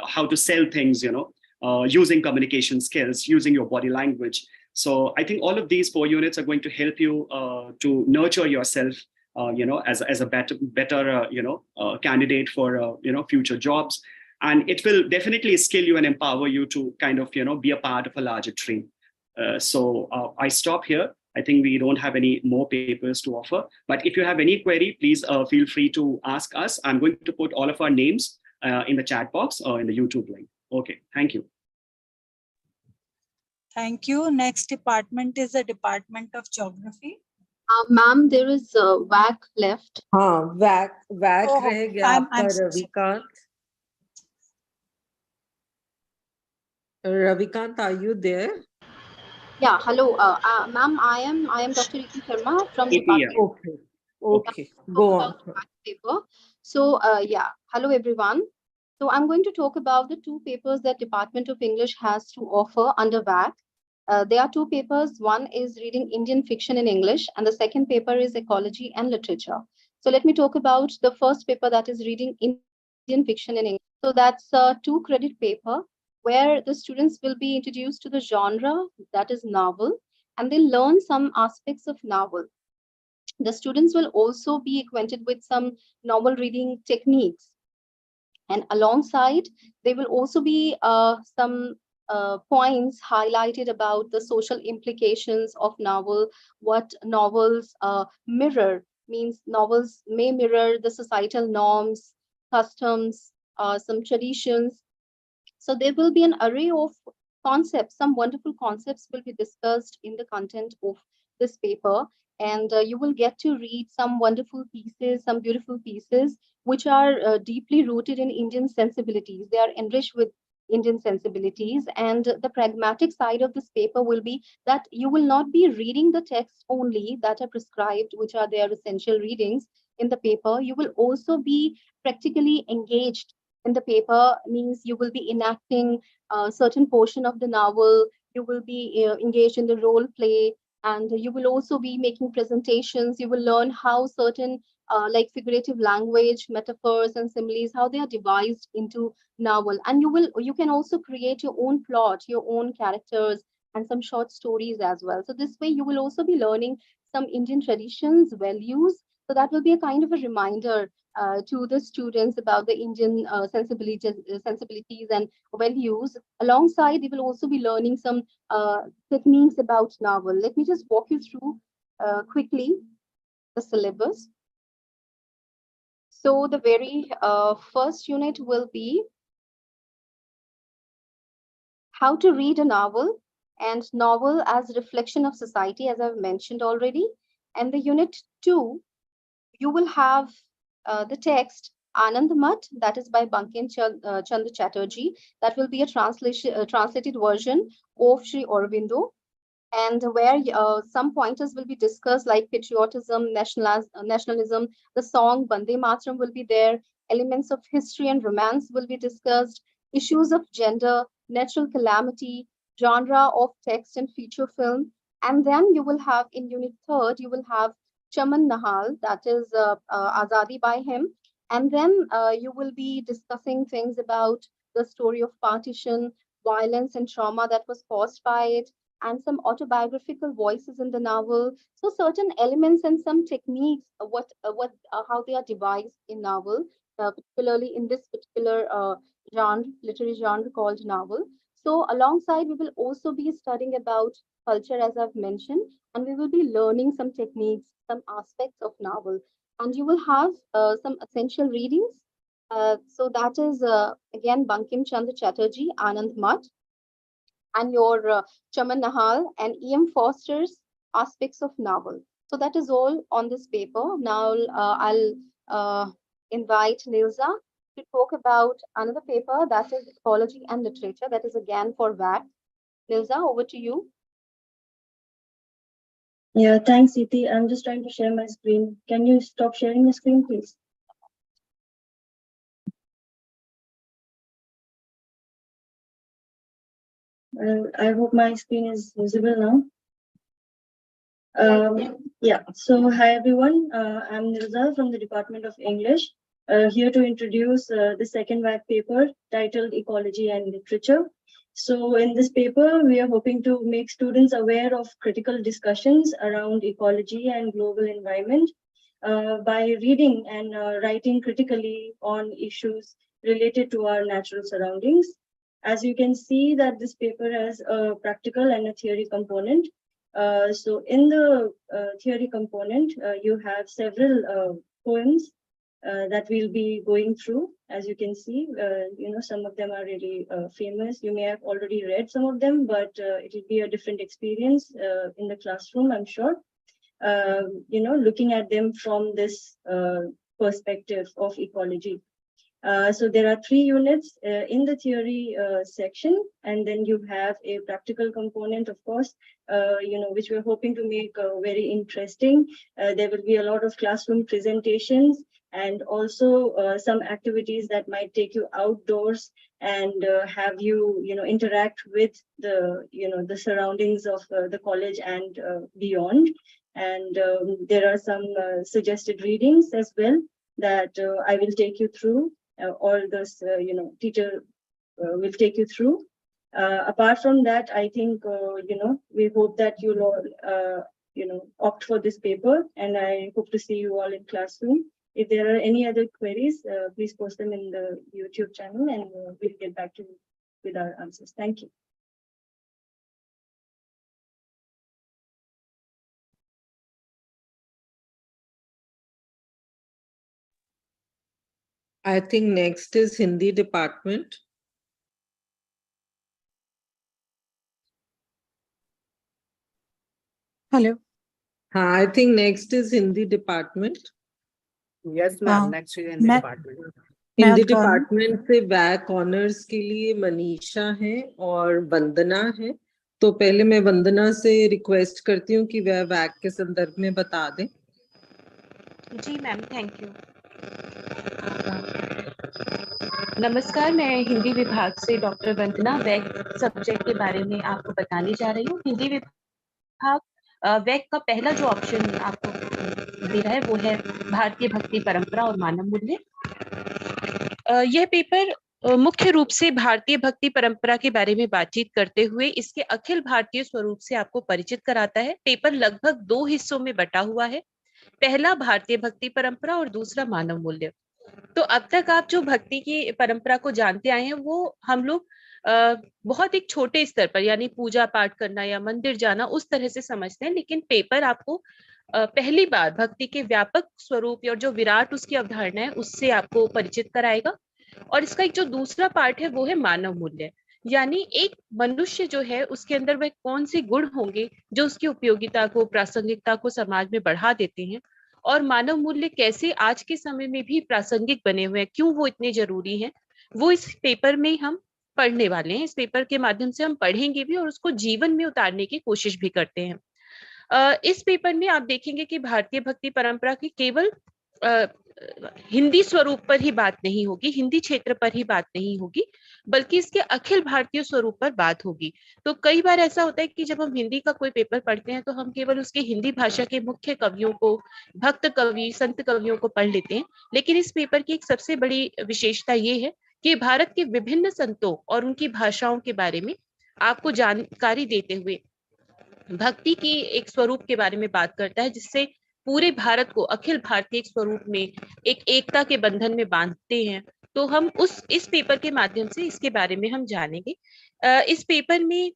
how to sell things, using communication skills, using your body language. So I think all of these 4 units are going to help you to nurture yourself, as a better candidate for, future jobs. And it will definitely skill you and empower you to kind of, be a part of a larger team. So I stop here. I think we don't have any more papers to offer, but if you have any query, please feel free to ask us. I'm going to put all of our names in the chat box or in the YouTube link. Okay, thank you. Thank you. Next department is the Department of Geography. Ma'am, there is VAC left. VAC Oh, रह गया आपका Ravikant. Ravikant, are you there? Yeah, hello, ma'am. I am Dr. Riti Sharma from Department. Okay, go on. Paper. So yeah, hello everyone. So I'm going to talk about the two papers that Department of English has to offer under VAC. There are two papers. One is reading Indian fiction in English, and the second paper is ecology and literature. So let me talk about the first paper, that is reading Indian fiction in English. So that's a 2-credit paper where the students will be introduced to the genre, that is novel, and they learn some aspects of novel. The students will also be acquainted with some novel reading techniques. And alongside, there will also be some points highlighted about the social implications of novel, what novels mirror, means novels may mirror the societal norms, customs, some traditions. So there will be an array of concepts, some wonderful concepts will be discussed in the content of this paper. And you will get to read some wonderful pieces, some beautiful pieces, which are deeply rooted in Indian sensibilities. They are enriched with Indian sensibilities. And the pragmatic side of this paper will be that you will not be reading the text only that are prescribed, which are their essential readings in the paper. You will also be practically engaged in the paper, means you will be enacting a certain portion of the novel. You will be engaged in the role play, and you will also be making presentations. You will learn how certain like figurative language, metaphors and similes, how they are devised into novel. And you can also create your own plot, your own characters, and some short stories as well. So this way you will also be learning some Indian traditions, values. So that will be a kind of a reminder to the students about the Indian sensibilities and values. Alongside, they will also be learning some techniques about novel. Let me just walk you through quickly the syllabus. So the very first unit will be how to read a novel, and novel as reflection of society, as I've mentioned already. And the unit 2, you will have the text Anand Mat, that is by Bankim Chandra Chatterjee. That will be a translated version of Sri Aurobindo, and where some pointers will be discussed, like patriotism, nationalism. The song Bande Mataram will be there. Elements of history and romance will be discussed. Issues of gender, natural calamity, genre of text and feature film. And then you will have in unit 3rd, you will have Chaman Nahal, that is Azadi by him. And then you will be discussing things about the story of partition, violence and trauma that was caused by it, and some autobiographical voices in the novel. So certain elements and some techniques, how they are devised in novel, particularly in this particular genre, literary genre called novel. So alongside, we will also be studying about culture, as I've mentioned, and we will be learning some techniques, some aspects of novel. And you will have some essential readings. So that is, again, Bankim Chandra Chatterjee, Anand Mat, and your Chaman Nahal and E.M. Foster's aspects of novel. So that is all on this paper. Now I'll invite Nilza to talk about another paper, that is ecology and literature, that is again for VAC. Nilza, over to you. Yeah, thanks, Iti. I'm just trying to share my screen. Can you stop sharing your screen, please? I hope my screen is visible now. Yeah, so hi everyone. I'm Nilza from the Department of English, here to introduce the second VAC paper titled Ecology and Literature. So in this paper, we are hoping to make students aware of critical discussions around ecology and global environment by reading and writing critically on issues related to our natural surroundings. As you can see that this paper has a practical and a theory component. So in the theory component, you have several poems that we'll be going through. As you can see, some of them are really famous. You may have already read some of them, but it will be a different experience in the classroom, I'm sure. Looking at them from this perspective of ecology. So there are 3 units in the theory section, and then you have a practical component, of course, which we're hoping to make very interesting. There will be a lot of classroom presentations and also some activities that might take you outdoors and have you, interact with the surroundings of the college and beyond. And there are some suggested readings as well that I will take you through. All those, teacher will take you through. Apart from that, I think, we hope that you'll all, opt for this paper, and I hope to see you all in classroom. If there are any other queries, please post them in the YouTube channel, and we'll get back to you with our answers. Thank you. I think next is Hindi department. Hello. I think next is Hindi department. Yes, ma'am. Next is Hindi department. Hindi department से वैक honours के लिए मनीषा है और वंदना है। तो पहले मैं वंदना से रिक्वेस्ट करती हूँ कि वह वैक के संदर्भ में बता दें। जी मैम, थैंक यू। नमस्कार, मैं हिंदी विभाग से डॉक्टर वंदना वैक सब्जेक्ट के बारे में आपको बताने जा रही हूँ। हिंदी विभाग वैक का पहला जो ऑप्शन आपको दे रहा है वो है भारतीय भक्ति परंपरा और मानव मूल्य। यह पेपर मुख्य रूप से भारतीय भक्ति परंपरा के बारे में बातचीत करते हुए इसके अखिल भारतीय स्वरूप से आपको परिचित कराता है। पेपर लगभग 2 हिस्सों में बटा हुआ है, पहला भारतीय भक्ति परंपरा और दूसरा मानव मूल्य। तो अब तक आप जो भक्ति की परंपरा को जानते आए हैं वो हम लोग बहुत एक छोटे स्तर पर, यानी पूजा पाठ करना या मंदिर जाना, उस तरह से समझते हैं। लेकिन पेपर आपको पहली बार भक्ति के व्यापक स्वरूप और जो विराट उसकी अवधारणा है उससे आपको परिचित कराएगा। और इसका एक जो दूसरा पार्ट है वो है मानव मूल्य, यानी एक मनुष्य जो है उसके अंदर वह कौन से गुण होंगे जो उसकी उपयोगिता को, प्रासंगिकता को समाज में बढ़ा देते हैं, और मानव मूल्य कैसे आज के समय में भी प्रासंगिक बने हुए हैं, क्यों वो इतने जरूरी हैं, वो इस पेपर में हम पढ़ने वाले हैं। इस पेपर के माध्यम से हम पढ़ेंगे भी और उसको जीवन में उतारने की कोशिश भी करते हैं। इस पेपर में आप देखेंगे कि भारतीय भक्ति परंपरा की केवल हिंदी स्वरूप पर ही बात नहीं होगी, हिंदी क्षेत्र पर ही बात नहीं होगी, बल्कि इसके अखिल भारतीय स्वरूप पर बात होगी। तो कई बार ऐसा होता है कि जब हम हिंदी का कोई पेपर पढ़ते हैं तो हम केवल उसके हिंदी भाषा के मुख्य कवियों को, भक्त कवि, संत कवियों को पढ़ लेते हैं। लेकिन इस पेपर की एक सबसे बड़ी विशेषता ये है कि भारत के विभिन्न संतों और उनकी भाषाओं के बारे में आपको जानकारी देते हुए भक्ति की एक स्वरूप के बारे में बात करता है, जिससे पूरे भारत को अखिल भारतीय स्वरूप में एक एकता के बंधन में बांधते हैं। तो हम इस पेपर के माध्यम से इसके बारे में हम जानेंगे। इस पेपर में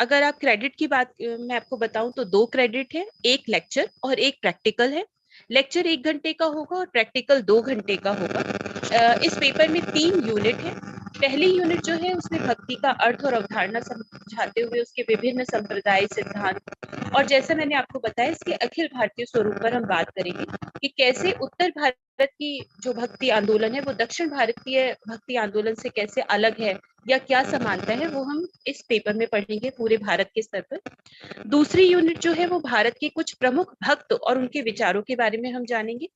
अगर आप क्रेडिट की बात मैं आपको बताऊं तो 2 क्रेडिट है, 1 लेक्चर और 1 प्रैक्टिकल है। लेक्चर 1 घंटे का होगा और प्रैक्टिकल 2 घंटे का होगा। इस पेपर में 3 यूनिट है। पहली यूनिट जो है उसमें भक्ति का अर्थ और अवधारणा समझाते हुए उसके विभिन्न संप्रदाय, सिद्धांत, और जैसा मैंने आपको बताया इसके अखिल भारतीय स्वरूप पर हम बात करेंगे कि कैसे उत्तर भारत की जो भक्ति आंदोलन है वो दक्षिण भारतीय भक्ति आंदोलन से कैसे अलग है या क्या समानता है, वो हम इस पेपर में पढ़ेंगे पूरे भारत के स्तर पर। दूसरी यूनिट जो है वो भारत के कुछ प्रमुख भक्त और उनके विचारों के बारे में हम जानेंगे।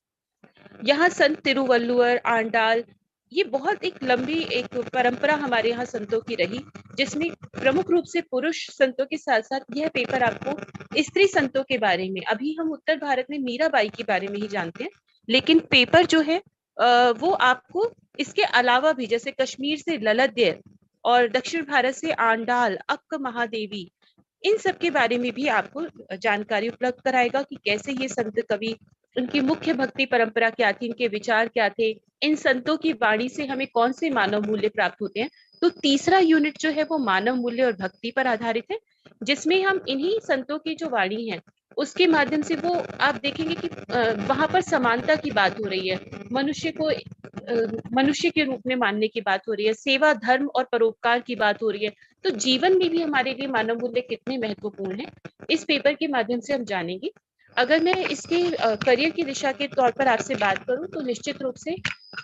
यहाँ संत तिरुवल्लुवर, आंडाल, ये बहुत एक लंबी एक परंपरा हमारे यहाँ संतों की रही, जिसमें प्रमुख रूप से पुरुष संतों के साथ साथ यह पेपर आपको स्त्री संतों के बारे में, अभी हम उत्तर भारत में मीराबाई के बारे में ही जानते हैं, लेकिन पेपर जो है वो आपको इसके अलावा भी, जैसे कश्मीर से ललद्य और दक्षिण भारत से आंडाल, अक्क महादेवी, इन सब के बारे में भी आपको जानकारी उपलब्ध कराएगा कि कैसे ये संत कवि उनकी मुख्य भक्ति परंपरा क्या थी, इनके विचार क्या थे, इन संतों की वाणी से हमें कौन से मानव मूल्य प्राप्त होते हैं। तो तीसरा यूनिट जो है वो मानव मूल्य और भक्ति पर आधारित है, जिसमें हम इन्हीं संतों की जो वाणी है उसके माध्यम से वो आप देखेंगे कि वहां पर समानता की बात हो रही है, मनुष्य को मनुष्य के रूप में मानने की बात हो रही है, सेवा धर्म और परोपकार की बात हो रही है। तो जीवन में भी हमारे लिए मानव मूल्य कितने महत्वपूर्ण है, इस पेपर के माध्यम से हम जानेंगे। अगर मैं इसके करियर की दिशा के तौर पर आपसे बात करूं तो निश्चित रूप से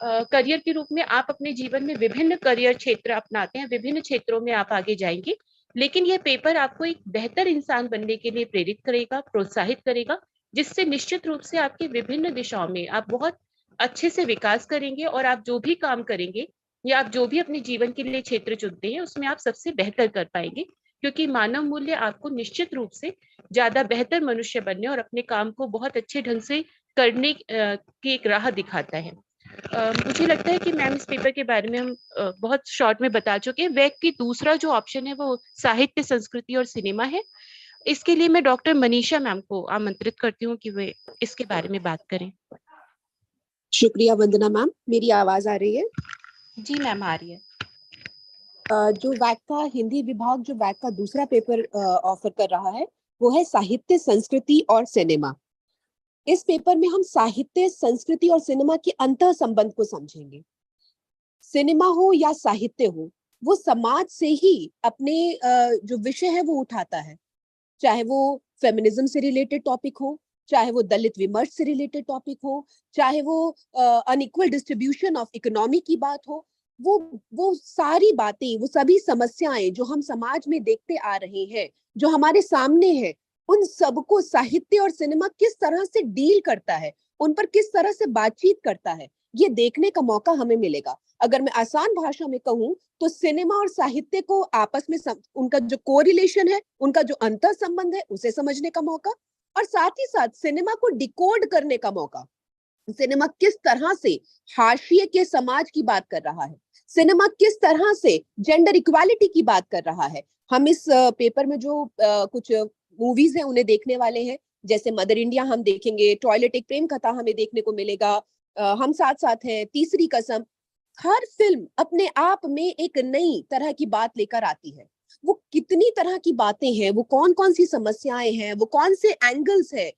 करियर के रूप में आप अपने जीवन में विभिन्न करियर क्षेत्र अपनाते हैं, विभिन्न क्षेत्रों में आप आगे जाएंगे, लेकिन यह पेपर आपको एक बेहतर इंसान बनने के लिए प्रेरित करेगा, प्रोत्साहित करेगा, जिससे निश्चित रूप से आपके विभिन्न दिशाओं में आप बहुत अच्छे से विकास करेंगे और आप जो भी काम करेंगे या आप जो भी अपने जीवन के लिए क्षेत्र चुनते हैं उसमें आप सबसे बेहतर कर पाएंगे, क्योंकि मानव मूल्य आपको निश्चित रूप से ज्यादा बेहतर मनुष्य बनने और अपने काम को बहुत अच्छे ढंग से करने की एक राह दिखाता है। मुझे लगता है कि मैम इस पेपर के बारे में हम बहुत शॉर्ट में बता चुके हैं। वैक की दूसरा जो ऑप्शन है वो साहित्य, संस्कृति और सिनेमा है। इसके लिए मैं डॉक्टर मनीषा मैम को आमंत्रित करती हूँ कि वे इसके बारे में बात करें। शुक्रिया वंदना मैम, मेरी आवाज आ रही है? जी मैम आ रही है। जो वैक का हिंदी विभाग जो वैक का दूसरा पेपर ऑफर कर रहा है वो है साहित्य, संस्कृति और सिनेमा। इस पेपर में हम साहित्य, संस्कृति और सिनेमा के अंतः संबंध को समझेंगे। सिनेमा हो या साहित्य हो, वो समाज से ही अपने जो विषय है वो उठाता है, चाहे वो फेमिनिज्म से रिलेटेड टॉपिक हो, चाहे वो दलित विमर्श से रिलेटेड टॉपिक हो, चाहे वो अनइक्वल डिस्ट्रीब्यूशन ऑफ इकोनॉमी की बात हो, वो सारी बातें, वो सभी समस्याएं जो हम समाज में देखते आ रहे हैं, जो हमारे सामने है, उन सबको साहित्य और सिनेमा किस तरह से डील करता है, उन पर किस तरह से बातचीत करता है, ये देखने का मौका हमें मिलेगा। अगर मैं आसान भाषा में कहूं तो सिनेमा और साहित्य को आपस में उनका जो कोरिलेशन है, उनका जो अंतर संबंध है, उसे समझने का मौका, और साथ ही साथ सिनेमा को डिकोड करने का मौका। सिनेमा किस तरह से हाशिए के समाज की बात कर रहा है, सिनेमा किस तरह से जेंडर इक्वालिटी की बात कर रहा है। हम इस पेपर में जो कुछ मूवीज हैं उन्हें देखने वाले हैं, जैसे मदर इंडिया हम देखेंगे, टॉयलेट एक प्रेम कथा हमें देखने को मिलेगा, हम साथ साथ हैं, तीसरी कसम। हर फिल्म अपने आप में एक नई तरह की बात लेकर आती है। वो कितनी तरह की बातें हैं, वो कौन कौन सी समस्याएं हैं, वो कौन से एंगल्स हैं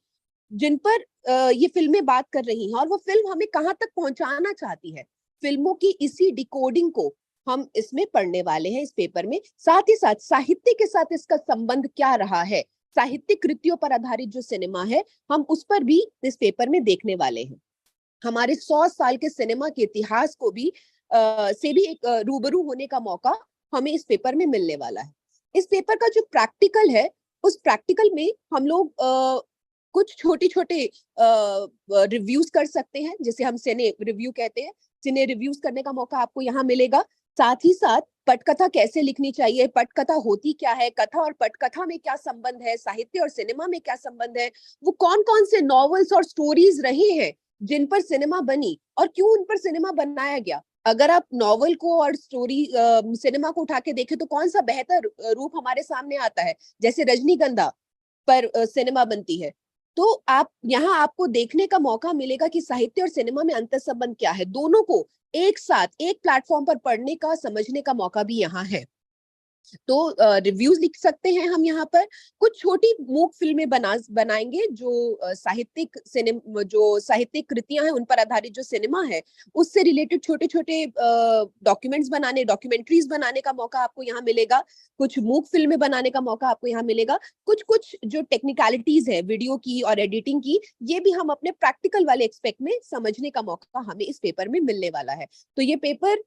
जिन पर ये फिल्में बात कर रही हैं, और वो फिल्म हमें कहाँ तक पहुंचाना चाहती है। फिल्मों की इसी डिकोडिंग को हम इसमें पढ़ने वाले हैं इस पेपर में। साथ ही साथ साहित्य के साथ इसका संबंध क्या रहा है, साहित्यिक कृतियों पर आधारित जो सिनेमा है, हम उस पर भी इस पेपर में देखने वाले हैं। हमारे 100 साल के सिनेमा के इतिहास को भी से भी एक रूबरू होने का मौका हमें इस पेपर में मिलने वाला है। इस पेपर का जो प्रैक्टिकल है, उस प्रैक्टिकल में हम लोग कुछ छोटे छोटे रिव्यूज कर सकते हैं, जिसे हम सिने रिव्यू कहते हैं। सिने रिव्यूज करने का मौका आपको यहाँ मिलेगा। साथ ही साथ पटकथा कैसे लिखनी चाहिए, पटकथा होती क्या है, कथा और पटकथा में क्या संबंध है, साहित्य और सिनेमा में क्या संबंध है, वो कौन कौन से नॉवेल्स और स्टोरीज रहे हैं जिन पर सिनेमा बनी और क्यों उन पर सिनेमा बनाया गया। अगर आप नॉवेल को और स्टोरी सिनेमा को उठा के देखें तो कौन सा बेहतर रूप हमारे सामने आता है। जैसे रजनीगंधा पर सिनेमा बनती है, तो आप यहाँ आपको देखने का मौका मिलेगा कि साहित्य और सिनेमा में अंतर संबंध क्या है। दोनों को एक साथ एक प्लेटफॉर्म पर पढ़ने का, समझने का मौका भी यहाँ है। तो रिव्यूज लिख सकते हैं हम यहाँ पर। कुछ छोटी मूक फिल्में बनाएंगे जो साहित्यिक कृतियां हैं उन पर आधारित जो सिनेमा है उससे रिलेटेड छोटे छोटे डॉक्यूमेंट्स बनाने, डॉक्यूमेंट्रीज बनाने का मौका आपको यहाँ मिलेगा। कुछ मूक फिल्में बनाने का मौका आपको यहाँ मिलेगा। कुछ जो टेक्निकलिटीज है वीडियो की और एडिटिंग की, ये भी हम अपने प्रैक्टिकल वाले एक्सपेक्ट में समझने का मौका हमें इस पेपर में मिलने वाला है। तो ये पेपर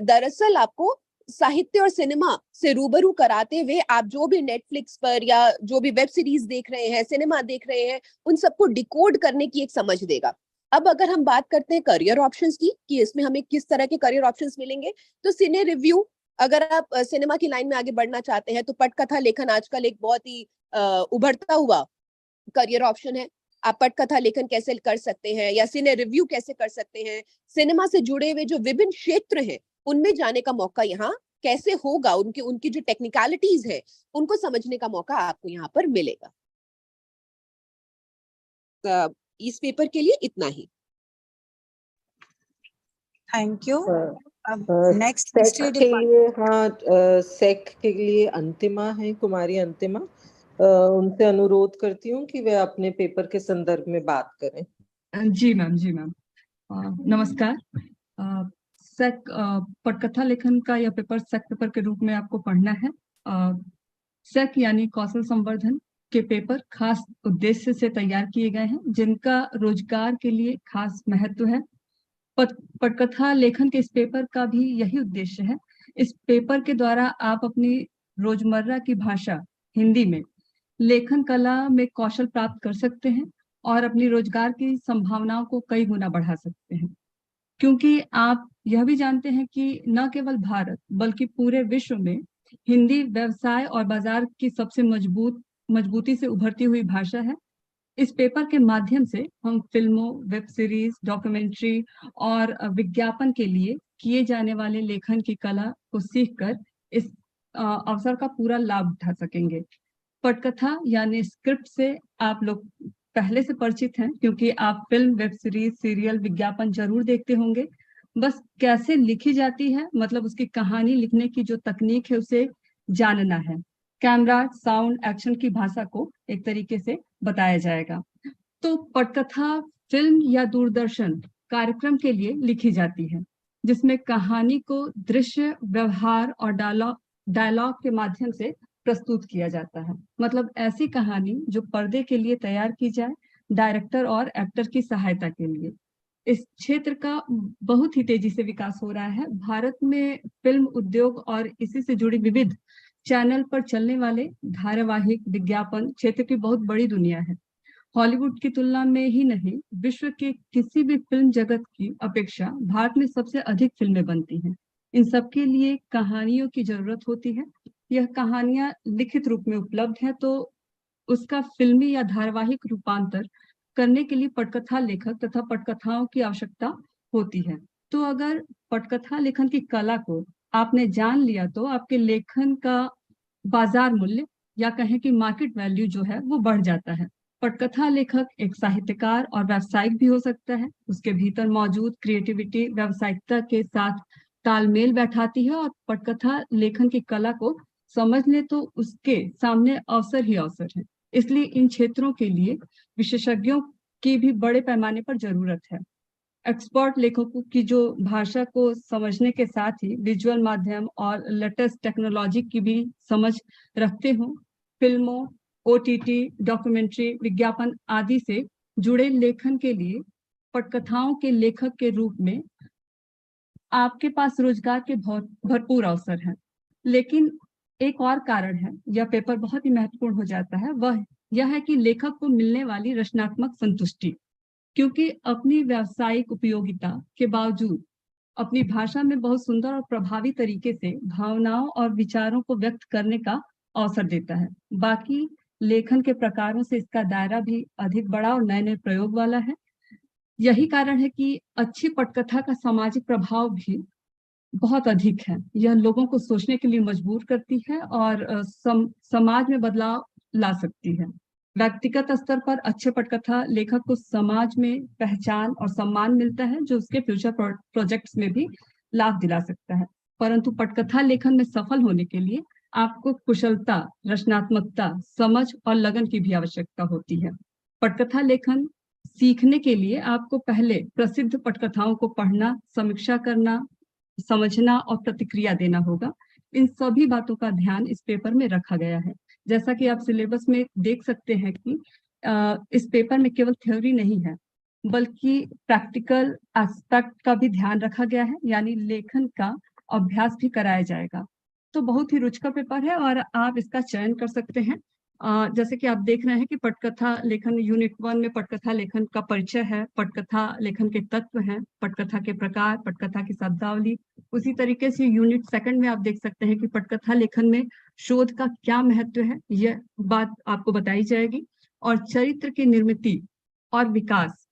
दरअसल आपको साहित्य और सिनेमा से रूबरू कराते हुए आप जो भी नेटफ्लिक्स पर या जो भी वेब सीरीज देख रहे हैं, सिनेमा देख रहे हैं, उन सबको डिकोड करने की एक समझ देगा। अब अगर हम बात करते हैं करियर ऑप्शंस की कि इसमें हमें किस तरह के करियर ऑप्शंस मिलेंगे, तो सिने रिव्यू, अगर आप सिनेमा की लाइन में आगे बढ़ना चाहते हैं तो पटकथा लेखन आजकल एक बहुत ही उभरता हुआ करियर ऑप्शन है। आप पटकथा लेखन कैसे कर सकते हैं या सिने रिव्यू कैसे कर सकते हैं, सिनेमा से जुड़े हुए जो विभिन्न क्षेत्र हैं उनमें जाने का मौका यहाँ कैसे होगा, उनकी जो टेक्निकलिटीज है उनको समझने का मौका आपको यहाँ पर मिलेगा। इस पेपर के लिए इतना ही। Thank you. नेक्स्ट सेक के लिए, हाँ, सेक के लिए अंतिमा है, कुमारी अंतिमा। उनसे अनुरोध करती हूँ कि वे अपने पेपर के संदर्भ में बात करें। जी मैम, जी मैम, नमस्कार। सेक पटकथा लेखन का यह पेपर सेक पेपर के रूप में आपको पढ़ना है। सेक यानी कौशल संवर्धन के पेपर खास उद्देश्य से तैयार किए गए हैं, जिनका रोजगार के लिए खास महत्व है। पटकथा लेखन के इस पेपर का भी यही उद्देश्य है। इस पेपर के द्वारा आप अपनी रोजमर्रा की भाषा हिंदी में लेखन कला में कौशल प्राप्त कर सकते हैं और अपनी रोजगार की संभावनाओं को कई गुना बढ़ा सकते हैं। क्योंकि आप यह भी जानते हैं कि न केवल भारत बल्कि पूरे विश्व में हिंदी व्यवसाय और बाजार की सबसे मजबूती से उभरती हुई भाषा है। इस पेपर के माध्यम से हम फिल्मों, वेब सीरीज, डॉक्यूमेंट्री और विज्ञापन के लिए किए जाने वाले लेखन की कला को सीखकर इस अवसर का पूरा लाभ उठा सकेंगे। पटकथा यानी स्क्रिप्ट से आप लोग पहले से परिचित हैं, क्योंकि आप फिल्म, वेब सीरीज, सीरियल, विज्ञापन जरूर देखते होंगे। बस कैसे लिखी जाती है, मतलब उसकी कहानी लिखने की जो तकनीक है उसे जानना है। कैमरा, साउंड, एक्शन की भाषा को एक तरीके से बताया जाएगा। तो पटकथा फिल्म या दूरदर्शन कार्यक्रम के लिए लिखी जाती है, जिसमें कहानी को दृश्य, व्यवहार और डायलॉग के माध्यम से प्रस्तुत किया जाता है। मतलब ऐसी कहानी जो पर्दे के लिए तैयार की जाए, डायरेक्टर और एक्टर की सहायता के लिए। इस क्षेत्र का बहुत ही तेजी से विकास हो रहा है। भारत में फिल्म उद्योग और इसी से जुड़ी विविध चैनल पर चलने वाले धारावाहिक, विज्ञापन क्षेत्र की बहुत बड़ी दुनिया है। हॉलीवुड की तुलना में ही नहीं, विश्व के किसी भी फिल्म जगत की अपेक्षा भारत में सबसे अधिक फिल्में बनती हैं। इन सबके लिए कहानियों की जरूरत होती है। यह कहानियां लिखित रूप में उपलब्ध है, तो उसका फिल्मी या धारावाहिक रूपांतर करने के लिए पटकथा लेखक तथा पटकथाओं की आवश्यकता होती है। तो अगर पटकथा लेखन की कला को आपने जान लिया तो आपके लेखन का बाजार मूल्य या कहें कि मार्केट वैल्यू जो है वो बढ़ जाता है। पटकथा लेखक एक साहित्यकार और व्यावसायिक भी हो सकता है। उसके भीतर मौजूद क्रिएटिविटी व्यावसायिकता के साथ तालमेल बैठाती है और पटकथा लेखन की कला को समझ ले तो उसके सामने अवसर ही अवसर है। इसलिए इन क्षेत्रों के लिए विशेषज्ञों की भी बड़े पैमाने पर जरूरत है। एक्सपर्ट लेखकों की जो भाषा को समझने के साथ ही विजुअल माध्यम और लेटेस्ट टेक्नोलॉजी की भी समझ रखते हो। फिल्मों, ओटीटी, डॉक्यूमेंट्री, विज्ञापन आदि से जुड़े लेखन के लिए पटकथाओं के लेखक के रूप में आपके पास रोजगार के भरपूर अवसर हैं। लेकिन एक और कारण है, यह पेपर बहुत ही महत्वपूर्ण हो जाता है, वह यह है कि लेखक को मिलने वाली रचनात्मक संतुष्टि। क्योंकि अपनी व्यावसायिक उपयोगिता के बावजूद अपनी भाषा में बहुत सुंदर और प्रभावी तरीके से भावनाओं और विचारों को व्यक्त करने का अवसर देता है। बाकी लेखन के प्रकारों से इसका दायरा भी अधिक बड़ा और नए नए प्रयोग वाला है। यही कारण है कि अच्छी पटकथा का सामाजिक प्रभाव भी बहुत अधिक है। यह लोगों को सोचने के लिए मजबूर करती है और समाज में बदलाव ला सकती है। व्यक्तिगत स्तर पर अच्छे पटकथा लेखक को समाज में पहचान और सम्मान मिलता है, जो उसके फ्यूचर प्रोजेक्ट्स में भी लाभ दिला सकता है। परंतु पटकथा लेखन में सफल होने के लिए आपको कुशलता, रचनात्मकता, समझ और लगन की भी आवश्यकता होती है। पटकथा लेखन सीखने के लिए आपको पहले प्रसिद्ध पटकथाओं को पढ़ना, समीक्षा करना, समझना और प्रतिक्रिया देना होगा। इन सभी बातों का ध्यान इस पेपर में रखा गया है। जैसा कि आप सिलेबस में देख सकते हैं कि इस पेपर में केवल थ्योरी नहीं है, बल्कि प्रैक्टिकल एस्पेक्ट का भी ध्यान रखा गया है, यानी लेखन का अभ्यास भी कराया जाएगा। तो बहुत ही रुचिकर पेपर है और आप इसका चयन कर सकते हैं। जैसे कि आप देख रहे हैं कि पटकथा लेखन यूनिट 1 में पटकथा लेखन का परिचय है, पटकथा लेखन के तत्व हैं, पटकथा के प्रकार, पटकथा की शब्दावली। उसी तरीके से यूनिट 2 में आप देख सकते हैं कि पटकथा लेखन में शोध का क्या महत्व है, यह बात आपको बताई जाएगी। और चरित्र की निर्मिति और विकास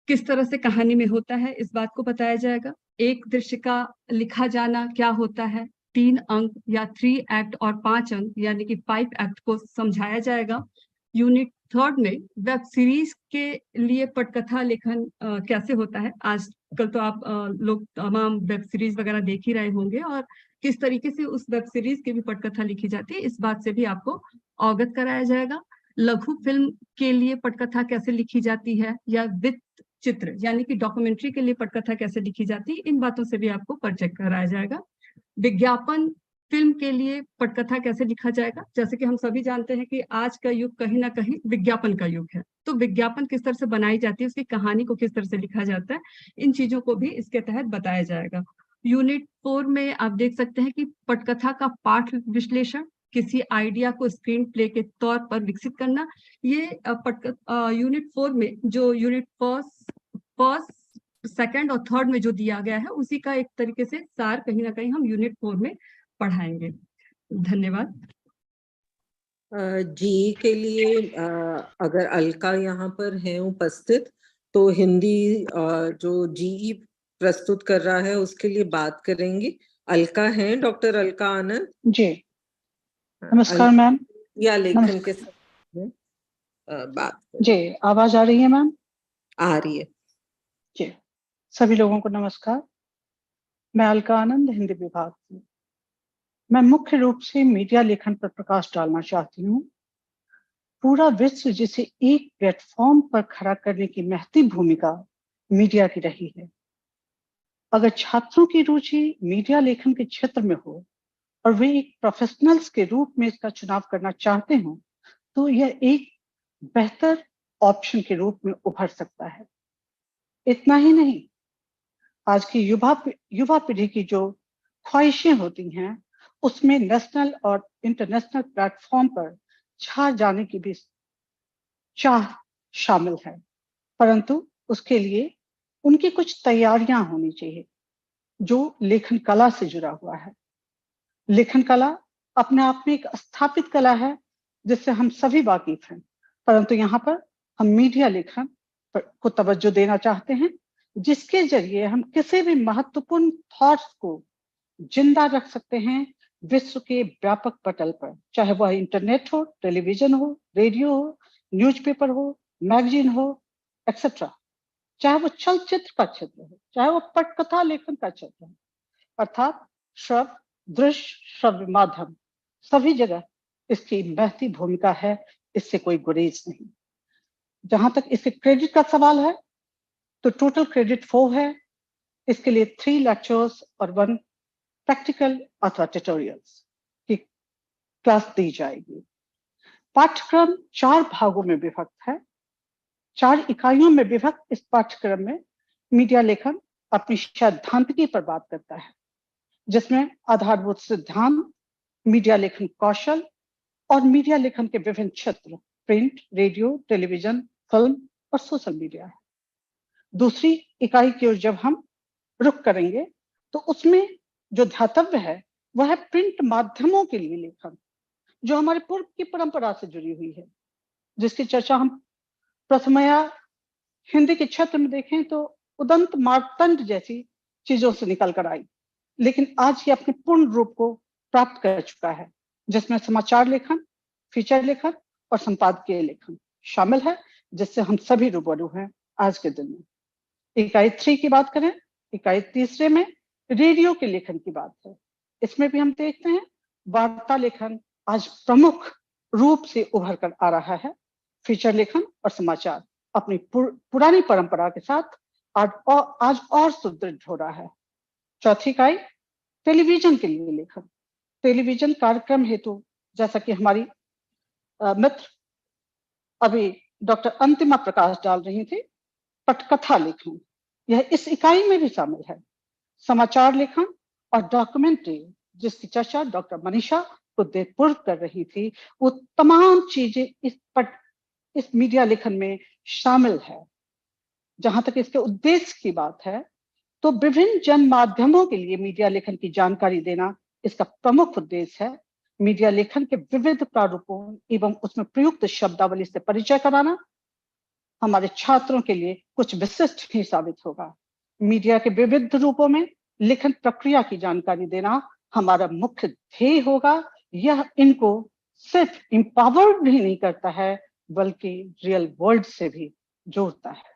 किस तरह से कहानी में होता है, इस बात को बताया जाएगा। एक दृश्य का लिखा जाना क्या होता है, 3 अंक या 3 एक्ट और 5 अंक यानी कि 5 एक्ट को समझाया जाएगा। यूनिट 3 में वेब सीरीज के लिए पटकथा लेखन कैसे होता है। आजकल तो आप लोग तमाम वेब सीरीज वगैरह देख ही रहे होंगे, और किस तरीके से उस वेब सीरीज की भी पटकथा लिखी जाती है, इस बात से भी आपको अवगत कराया जाएगा। लघु फिल्म के लिए पटकथा कैसे लिखी जाती है, या वृत्त चित्र यानी कि डॉक्यूमेंट्री के लिए पटकथा कैसे लिखी जाती है, इन बातों से भी आपको परिचय कराया जाएगा। विज्ञापन फिल्म के लिए पटकथा कैसे लिखा जाएगा। जैसे कि हम सभी जानते हैं कि आज का युग कहीं ना कहीं विज्ञापन का युग है, तो विज्ञापन किस तरह से बनाई जाती है, उसकी कहानी को किस तरह से लिखा जाता है, इन चीजों को भी इसके तहत बताया जाएगा। यूनिट 4 में आप देख सकते हैं कि पटकथा का पाठ विश्लेषण, किसी आइडिया को स्क्रीन प्ले के तौर पर विकसित करना। ये यूनिट 4 में जो यूनिट फर्स्ट सेकंड और थर्ड में जो दिया गया है, उसी का एक तरीके से सार कहीं ना कहीं हम यूनिट 4 में पढ़ाएंगे। धन्यवाद। जी के लिए अगर अलका यहाँ पर है उपस्थित, तो हिंदी जो जीई प्रस्तुत कर रहा है उसके लिए बात करेंगे। अलका है, डॉक्टर अलका आनंद जी। नमस्कार मैम। या लेखन के साथ बात जी, आवाज आ रही है मैम? आ रही है जी। सभी लोगों को नमस्कार। मैं अलका आनंद, हिंदी विभाग से। मैं मुख्य रूप से मीडिया लेखन पर प्रकाश डालना चाहती हूँ। पूरा विश्व जिसे एक प्लेटफॉर्म पर खड़ा करने की महती भूमिका मीडिया की रही है। अगर छात्रों की रुचि मीडिया लेखन के क्षेत्र में हो और वे एक प्रोफेशनल्स के रूप में इसका चुनाव करना चाहते हो, तो यह एक बेहतर ऑप्शन के रूप में उभर सकता है। इतना ही नहीं, आज की युवा पीढ़ी की जो ख्वाहिशें होती हैं, उसमें नेशनल और इंटरनेशनल प्लेटफॉर्म पर छा जाने की भी चाह शामिल है, परंतु उसके लिए उनकी कुछ तैयारियां होनी चाहिए जो लेखन कला से जुड़ा हुआ है। लेखन कला अपने आप में एक स्थापित कला है जिससे हम सभी वाकिफ हैं, परंतु यहाँ पर हम मीडिया लेखन को तवज्जो देना चाहते हैं, जिसके जरिए हम किसी भी महत्वपूर्ण थॉट्स को जिंदा रख सकते हैं विश्व के व्यापक पटल पर, चाहे वह इंटरनेट हो, टेलीविजन हो, रेडियो हो, न्यूज़पेपर हो, मैगजीन हो, एक्सेट्रा। चाहे वो चलचित्र का क्षेत्र हो, चाहे वो पटकथा लेखन का क्षेत्र हो, अर्थात श्रव्य, दृश्य, श्रव्य माध्यम, सभी जगह इसकी महती भूमिका है, इससे कोई गुरेज नहीं। जहां तक इसके क्रेडिट का सवाल है, तो टोटल क्रेडिट 4 है। इसके लिए 3 लेक्चर्स और 1 प्रैक्टिकल अथवा ट्यूटोरियल्स की क्लास दी जाएगी। पाठ्यक्रम 4 भागों में विभक्त है। 4 इकाइयों में विभक्त इस पाठ्यक्रम में मीडिया लेखन अपनी सैद्धांतिकी पर बात करता है, जिसमें आधारभूत सिद्धांत, मीडिया लेखन कौशल और मीडिया लेखन के विभिन्न क्षेत्र, प्रिंट, रेडियो, टेलीविजन, फिल्म और सोशल मीडिया है। दूसरी इकाई की ओर जब हम रुख करेंगे, तो उसमें जो ध्यातव्य है वह है प्रिंट माध्यमों के लिए लेखन, जो हमारे पूर्व की परंपरा से जुड़ी हुई है, जिसकी चर्चा हम प्रथमया हिंदी के क्षेत्र में देखें तो उदंत मार्तंड जैसी चीजों से निकल कर आई, लेकिन आज ये अपने पूर्ण रूप को प्राप्त कर चुका है, जिसमें समाचार लेखन, फीचर लेखन और संपादकीय लेखन शामिल है, जिससे हम सभी रूबरू हैं आज के दिन में। इकाई 3 की बात करें, इकाई 3 में रेडियो के लेखन की बात है। इसमें भी हम देखते हैं वार्ता लेखन आज प्रमुख रूप से उभर कर आ रहा है। फीचर लेखन और समाचार अपनी पुरानी परंपरा के साथ आज और सुदृढ़ हो रहा है। चौथी इकाई टेलीविजन के लिए लेखन। टेलीविजन कार्यक्रम हेतु, जैसा कि हमारी मित्र अभी डॉक्टर अंतिमा प्रकाश डाल रही थी, पटकथा लेखन, यह इस इकाई में भी शामिल है। समाचार लेखन और डॉक्यूमेंट्री, जिसकी चर्चा डॉक्टर मनीषा कुछ देर पूर्व कर रही थी, वो तमाम चीजें इस मीडिया लेखन में शामिल है। जहां तक इसके उद्देश्य की बात है, तो विभिन्न जन माध्यमों के लिए मीडिया लेखन की जानकारी देना इसका प्रमुख उद्देश्य है। मीडिया लेखन के विविध प्रारूपों एवं उसमें प्रयुक्त शब्दावली से परिचय कराना हमारे छात्रों के लिए कुछ विशिष्ट ही साबित होगा। मीडिया के विविध रूपों में लेखन प्रक्रिया की जानकारी देना हमारा मुख्य ध्येय होगा। यह इनको सिर्फ इंपावर्ड ही नहीं करता है, बल्कि रियल वर्ल्ड से भी जोड़ता है।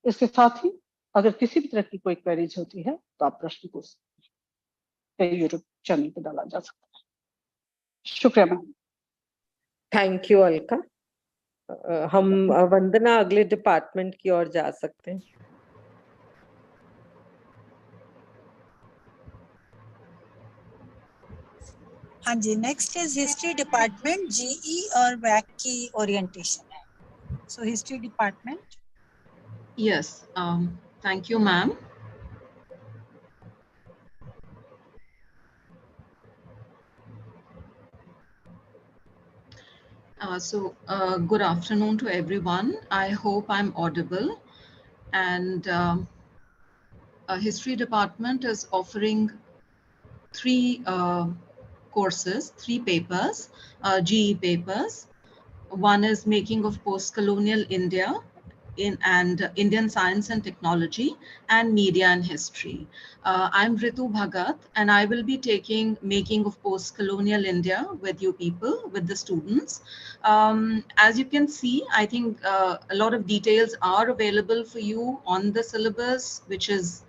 इसके साथ ही अगर किसी भी तरह की कोई क्वेरीज होती है तो आप प्रश्न पूछ सकते हैं, यूट्यूब चैनल पर डाला जा सकता है। शुक्रिया मैम। Thank you Alka. हम वंदना अगले डिपार्टमेंट की ओर जा सकते हैं। हाँ जी, next is history department, GE और वैक की ओरिएंटेशन है। So history department. Yes, thank you, ma'am. Good afternoon to everyone. I hope I'm audible. And History Department is offering three courses, three papers, GE papers. One is Making of Post-Colonial India and Indian Science and Technology, and Media and History. I'm Ritu Bhagat, and I will be taking Making of Post-Colonial India with you people, with the students. As you can see, I think a lot of details are available for you on the syllabus, which is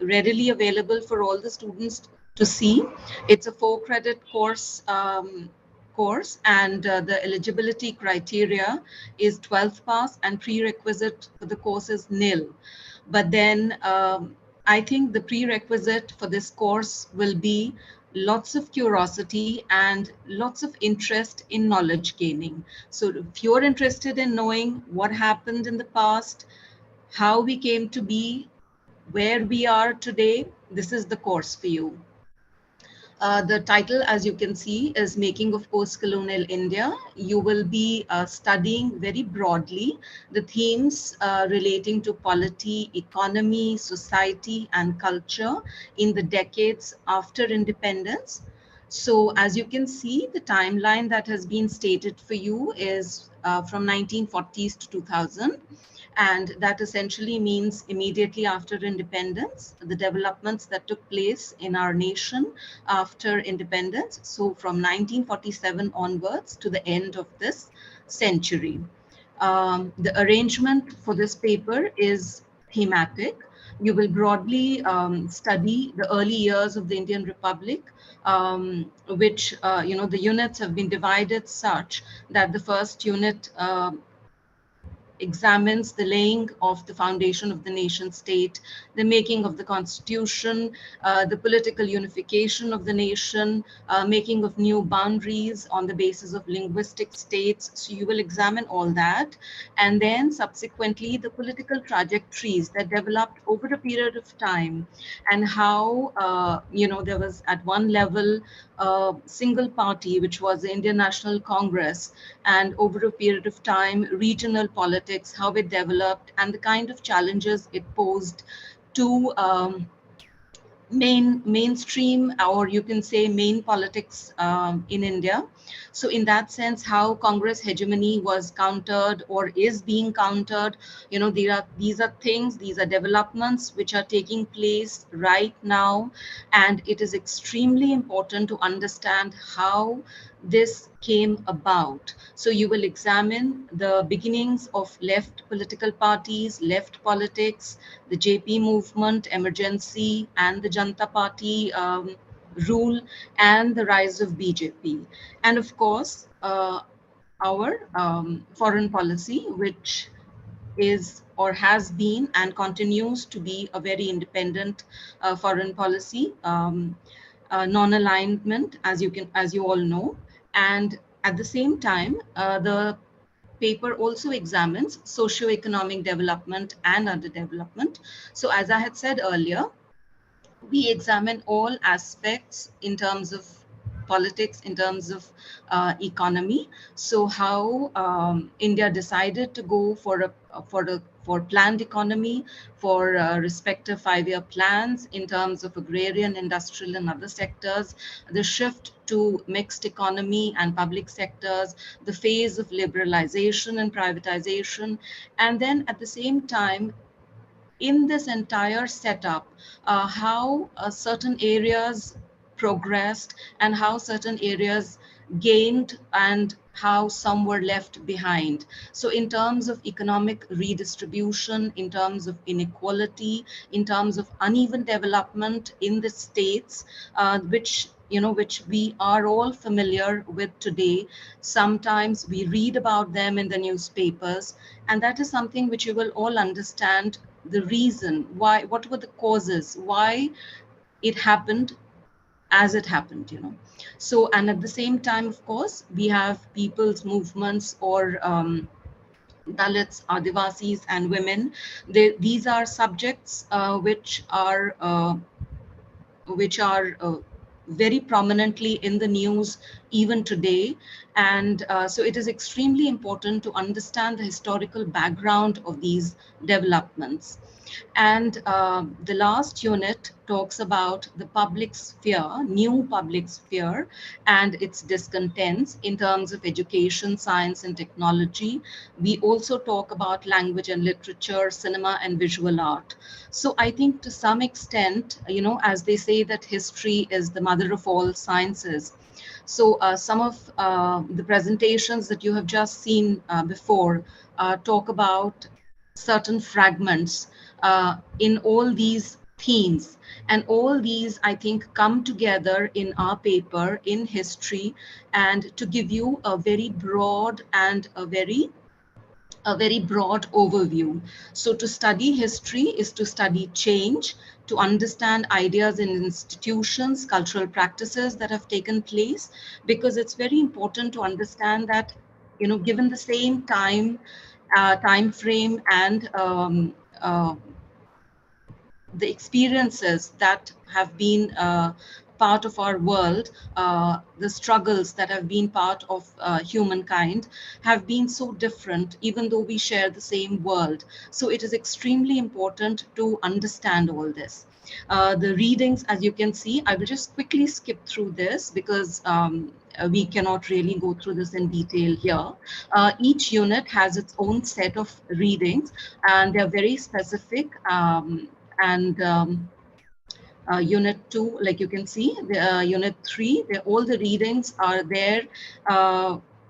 readily available for all the students to see. It's a 4-credit course, and the eligibility criteria is 12th pass, and prerequisite for the course is nil. But then I think the prerequisite for this course will be lots of curiosity and lots of interest in knowledge gaining. So if you're interested in knowing what happened in the past, how we came to be, where we are today, this is the course for you. The title, as you can see, is Making of Post-Colonial India. You will be studying very broadly the themes relating to polity, economy, society, and culture in the decades after independence. So as you can see, the timeline that has been stated for you is from 1940s to 2000. And that essentially means immediately after independence, the developments that took place in our nation after independence. So from 1947 onwards to the end of this century. The arrangement for this paper is thematic. You will broadly study the early years of the Indian Republic, which, the units have been divided such that the first unit examines the laying of the foundation of the nation state, the making of the constitution, the political unification of the nation, making of new boundaries on the basis of linguistic states. So you will examine all that. And then subsequently the political trajectories that developed over a period of time, and how, there was at one level a single party, which was the Indian National Congress, and over a period of time, regional politics, how it developed, and the kind of challenges it posed to mainstream, or you can say main politics in India. So in that sense, how Congress hegemony was countered or is being countered, these are things, these are developments which are taking place right now. And it is extremely important to understand how this came about. So you will examine the beginnings of left political parties, left politics, the JP movement, emergency, and the Janata Party rule, and the rise of BJP. And of course, our foreign policy, which is or has been and continues to be a very independent foreign policy, non-alignment, as you all know. And at the same time, the paper also examines socio-economic development and underdevelopment. So as I had said earlier, we examine all aspects in terms of politics, in terms of economy. So how India decided to go for planned economy, for respective 5-year plans in terms of agrarian, industrial, and other sectors, the shift to mixed economy and public sectors, the phase of liberalization and privatization, and then at the same time, in this entire setup, how certain areas progressed and how certain areas gained and how some were left behind. So in terms of economic redistribution, in terms of inequality, in terms of uneven development in the states, which we are all familiar with today. Sometimes we read about them in the newspapers, and that is something which you will all understand the reason why, what were the causes, why it happened as it happened, So, and at the same time, of course, we have people's movements or Dalits, Adivasis, and women. These are subjects which are very prominently in the news even today. And so it is extremely important to understand the historical background of these developments. And the last unit talks about the public sphere, new public sphere, and its discontents in terms of education, science, and technology. We also talk about language and literature, cinema, and visual art. So I think to some extent, as they say that history is the mother of all sciences. So some of the presentations that you have just seen before talk about certain fragments in all these themes. And all these, I think, come together in our paper in history, and to give you a very broad and a very broad overview. So to study history is to study change, to understand ideas in institutions, cultural practices that have taken place, because it's very important to understand that, given the same time frame and the experiences that have been part of our world, the struggles that have been part of humankind have been so different, even though we share the same world. So it is extremely important to understand all this. The readings, as you can see, I will just quickly skip through this because we cannot really go through this in detail here. Each unit has its own set of readings, and they're very specific. And unit 2, like you can see, the unit 3, all the readings are there,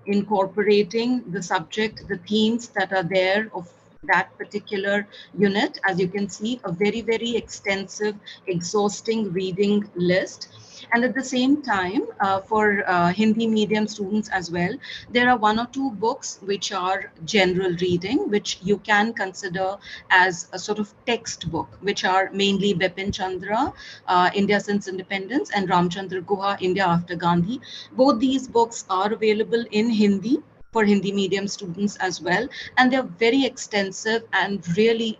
incorporating the subject, the themes that are there of that particular unit. As you can see, a very, very extensive, exhausting reading list. And at the same time, for Hindi medium students as well, there are 1 or 2 books which are general reading, which you can consider as a sort of textbook, which are mainly Bipin Chandra, India Since Independence, and Ramchandra Guha, India After Gandhi. Both these books are available in Hindi for Hindi medium students as well, and they're very extensive and really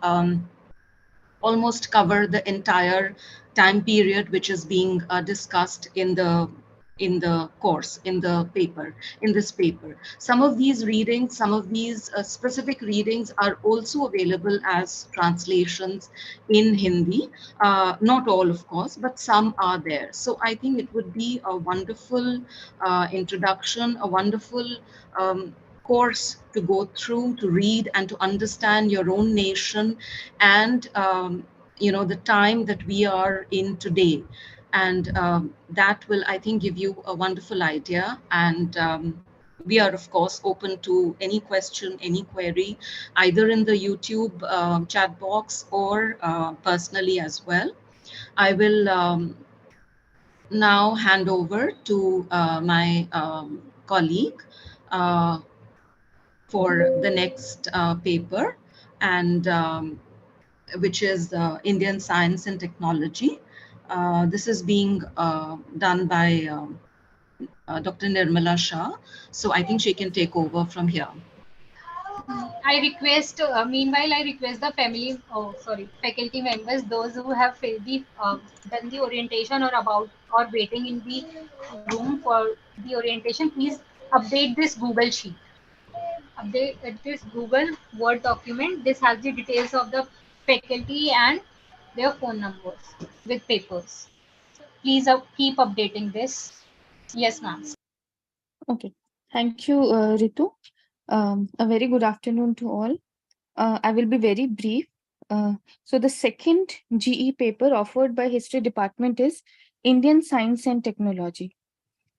almost cover the entire time period which is being discussed in the course, in this paper. Some of these readings, some of these specific readings are also available as translations in Hindi. Not all, of course, but some are there. So I think it would be a wonderful introduction, a wonderful course to go through, to read and to understand your own nation and the time that we are in today. And that will, I think, give you a wonderful idea. And we are, of course, open to any question, any query, either in the YouTube chat box or personally as well. I will now hand over to my colleague for the next paper, and which is Indian Science and Technology. This is being done by Dr. Nirmala Shah. So I think she can take over from here. I request, meanwhile, I request the faculty members, those who have done the orientation or waiting in the room for the orientation, please update this Google sheet. Update this Google Word document. This has the details of the faculty and their phone numbers with papers. Please keep updating this. Yes, ma'am. Okay. Thank you, Ritu. A very good afternoon to all. I will be very brief. So the second GE paper offered by History Department is Indian Science and Technology.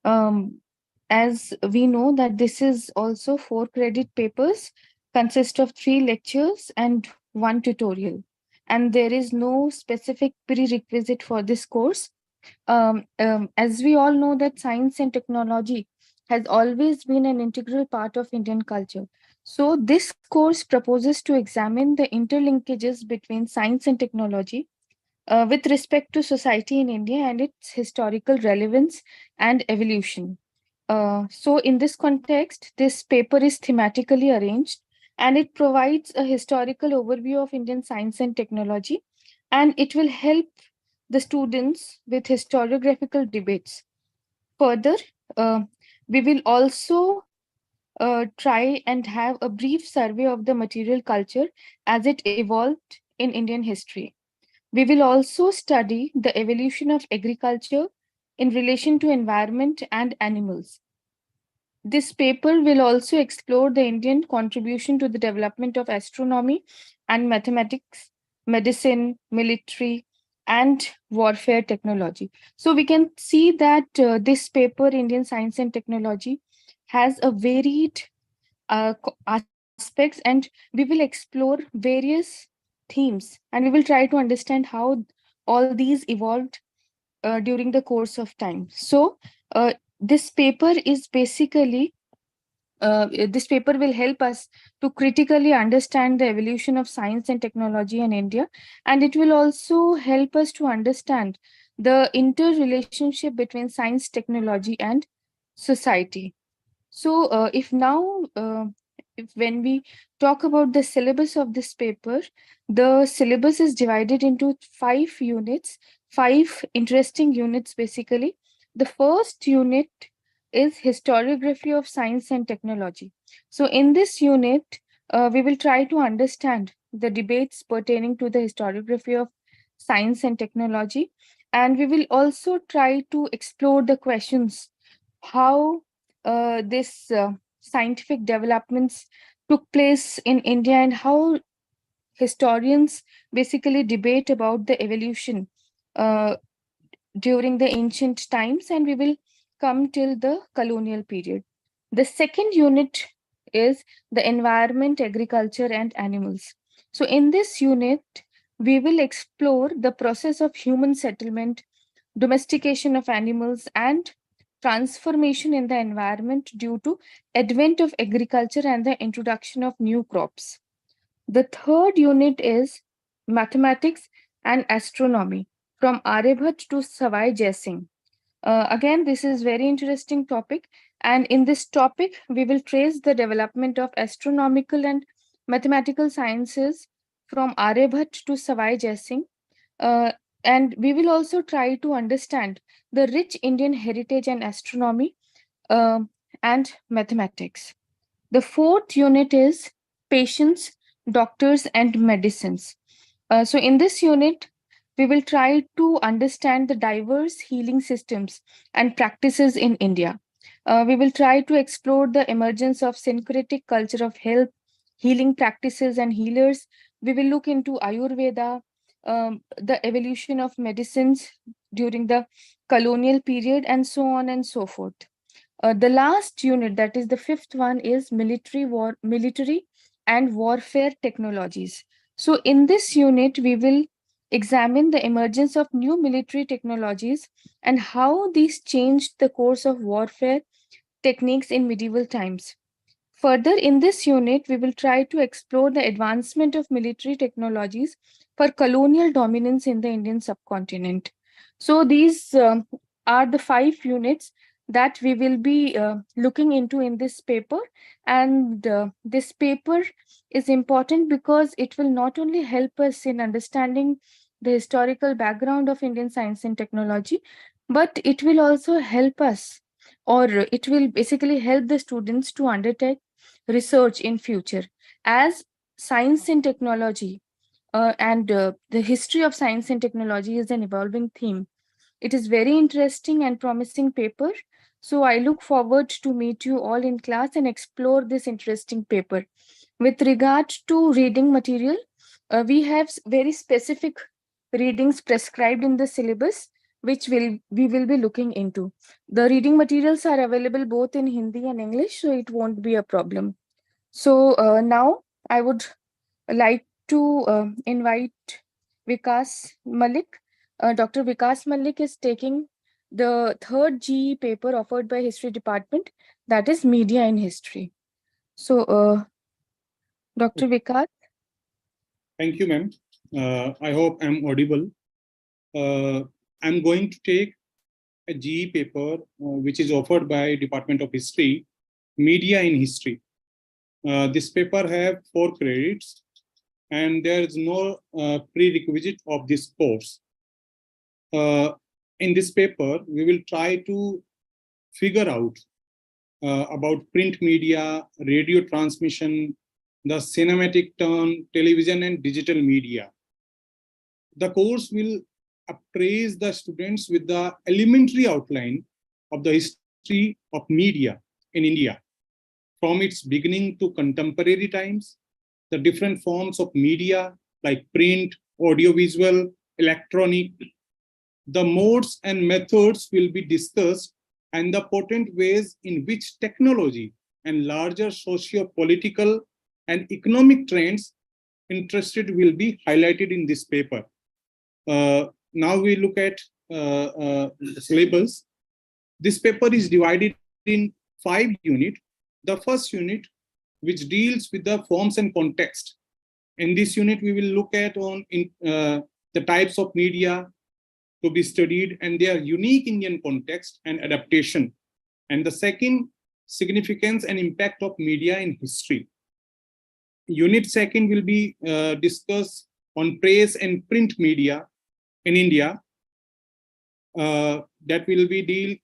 As we know that this is also 4 credit papers, consist of 3 lectures and 1 tutorial. And there is no specific prerequisite for this course. As we all know that science and technology has always been an integral part of Indian culture. So this course proposes to examine the interlinkages between science and technology with respect to society in India and its historical relevance and evolution. So in this context, this paper is thematically arranged and it provides a historical overview of Indian science and technology, and it will help the students with historiographical debates. Further, uh, we will also try and have a brief survey of the material culture as it evolved in Indian history. We will also study the evolution of agriculture in relation to environment and animals. This paper will also explore the Indian contribution to the development of astronomy and mathematics, medicine, military, and warfare technology. So we can see that this paper, Indian Science and Technology, has a varied aspects, and we will explore various themes, and we will try to understand how all these evolved during the course of time. So this paper is basically this paper will help us to critically understand the evolution of science and technology in India, and it will also help us to understand the interrelationship between science, technology, and society. So if when we talk about the syllabus of this paper, the syllabus is divided into 5 units, 5 interesting units basically. The first unit is historiography of science and technology. So in this unit, we will try to understand the debates pertaining to the historiography of science and technology, and we will also try to explore the questions how this scientific developments took place in India and how historians basically debate about the evolution uh, during the ancient times, and we will come till the colonial period. The second unit is the environment, agriculture, and animals. So in this unit, we will explore the process of human settlement, domestication of animals, and transformation in the environment due to advent of agriculture and the introduction of new crops. The third unit is mathematics and astronomy from Aryabhat to Savai Jai Singh. Again, this is very interesting topic, and in this topic, we will trace the development of astronomical and mathematical sciences from Aryabhat to Savai Jai Singh. And we will also try to understand the rich Indian heritage and astronomy and mathematics. The fourth unit is patients, doctors, and medicines. So in this unit, we will try to understand the diverse healing systems and practices in India. We will try to explore the emergence of syncretic culture of health, healing practices, and healers. We will look into Ayurveda, the evolution of medicines during the colonial period, and so on and so forth. The last unit, that is the fifth one, is military and warfare technologies. So in this unit, we will examine the emergence of new military technologies and how these changed the course of warfare techniques in medieval times. Further, in this unit, we will try to explore the advancement of military technologies for colonial dominance in the Indian subcontinent. So these are the 5 units that we will be looking into in this paper. And this paper is important because it will not only help us in understanding the historical background of Indian science and technology, but it will also help us, or it will basically help the students to undertake research in future. As science and technology and the history of science and technology is an evolving theme, it is very interesting and promising paper. So I look forward to meet you all in class and explore this interesting paper. With regard to reading material, we have very specific readings prescribed in the syllabus. which we will be looking into. The reading materials are available both in Hindi and English, so it won't be a problem. So now I would like to invite Vikas Malik. Dr. Vikas Malik is taking the third GE paper offered by History Department, that is Media in History. So, Dr. Vikas. Thank you, ma'am. I hope I'm audible. I'm going to take a GE paper which is offered by Department of History, Media in History. This paper have 4 credits, and there is no prerequisite of this course. In this paper, we will try to figure out about print media, radio transmission, the cinematic turn, television and digital media. The course will appraise the students with the elementary outline of the history of media in India, from its beginning to contemporary times, the different forms of media like print, audiovisual, electronic. The modes and methods will be discussed, and the potent ways in which technology and larger socio-political and economic trends interested will be highlighted in this paper. Now we look at the syllabus. This paper is divided in 5 units. The first unit, which deals with the forms and context. In this unit, we will look at the types of media to be studied and their unique Indian context and adaptation. And the second, significance and impact of media in history. Unit second will be discussed on press and print media in India. That will be deal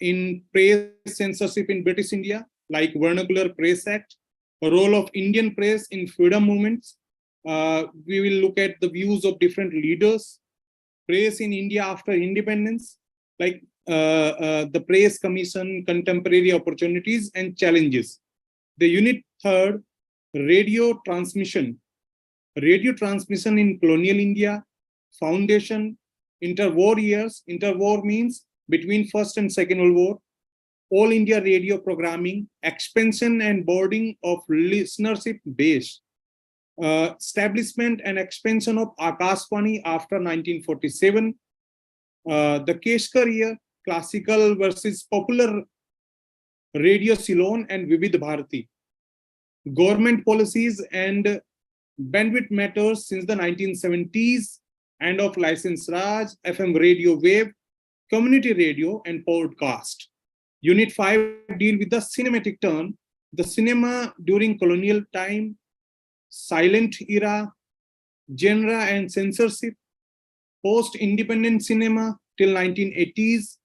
in press censorship in British India, like Vernacular Press Act, a role of Indian press in freedom movements. We will look at the views of different leaders, press in India after independence, like the Press Commission, contemporary opportunities and challenges. The unit third, radio transmission. Radio transmission in colonial India, foundation, interwar years. Interwar means between First and Second World War. All India radio programming, expansion and boarding of listenership base, establishment and expansion of Akashvani after 1947, the Keshkar year, classical versus popular radio Ceylon and Vividh Bharati, government policies and bandwidth matters since the 1970s, end of license Raj, FM radio wave, community radio and podcast. Unit 5 deal with the cinematic turn, the cinema during colonial time, silent era, genre and censorship, post-independent cinema till 1980s.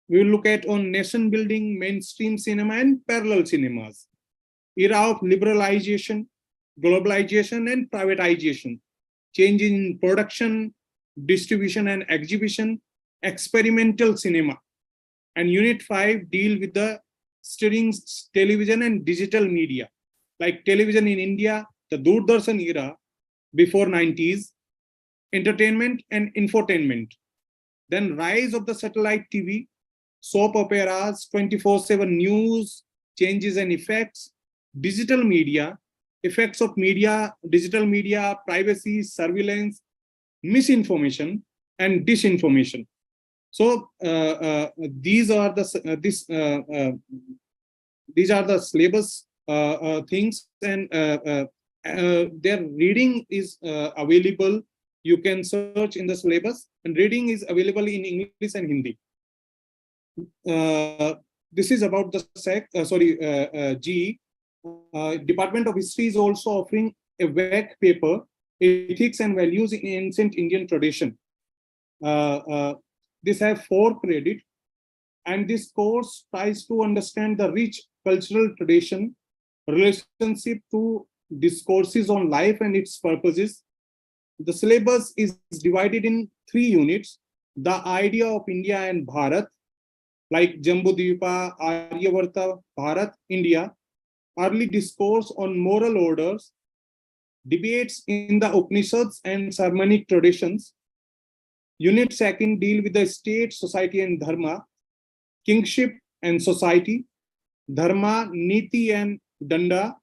We will look at on nation building, mainstream cinema and parallel cinemas. Era of liberalization, globalization and privatization, change in production, distribution and exhibition, experimental cinema. And Unit 5 deal with the studying television and digital media, like television in India, the Doordarshan era before 90s, entertainment and infotainment. Then rise of the satellite TV, soap operas, 24/7 news, changes and effects, digital media, effects of media, digital media, privacy, surveillance, misinformation and disinformation. So these are the syllabus things, and their reading is available. You can search in the syllabus, and reading is available in English and Hindi. This is about the GE. Department of History is also offering a VAC paper, Ethics and Values in Ancient Indian Tradition. This have 4 credits, and this course tries to understand the rich cultural tradition, relationship to discourses on life and its purposes. The syllabus is divided in 3 units: the idea of India and Bharat, like Jambudvipa, Aryavarta, Bharat, India, early discourse on moral orders, debates in the Upanishads and Sarmanic traditions, Unit 2 deal with the state, society and dharma, kingship and society, dharma, niti and danda,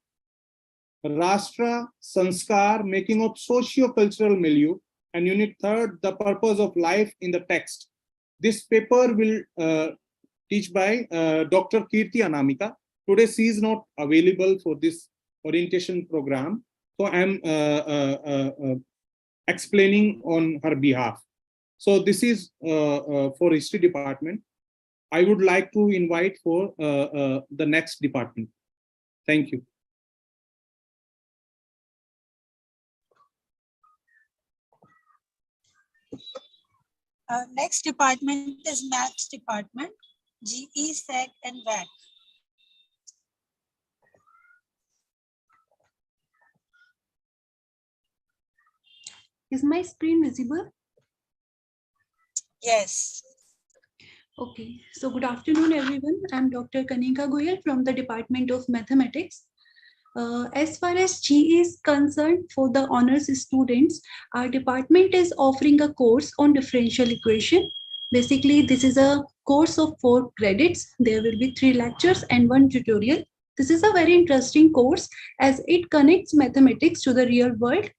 Rashtra, Sanskar, making of socio-cultural milieu, and Unit 3, the purpose of life in the text. This paper will teach by Dr. Kirti Anamika. Today she is not available for this orientation program, so I am explaining on her behalf. So this is for history department. I would like to invite for the next department. Thank you. Next department is Maths department, GE, SEC and VAC. Is my screen visible? Yes. Okay, so good afternoon, everyone. I'm Dr. Kanika Goyal from the Department of Mathematics. As far as GE is concerned, for the honors students, our department is offering a course on differential equation. Basically, this is a course of 4 credits. There will be 3 lectures and 1 tutorial. This is a very interesting course as it connects mathematics to the real world.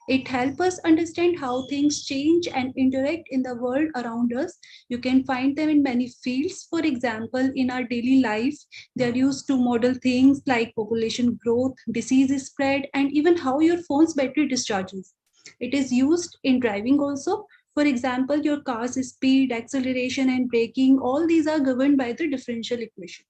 It helps us understand how things change and interact in the world around us. You can find them in many fields. For example, in our daily life, they are used to model things like population growth, disease spread, and even how your phone's battery discharges. It is used in driving also. For example, your car's speed, acceleration, and braking, all these are governed by the differential equation.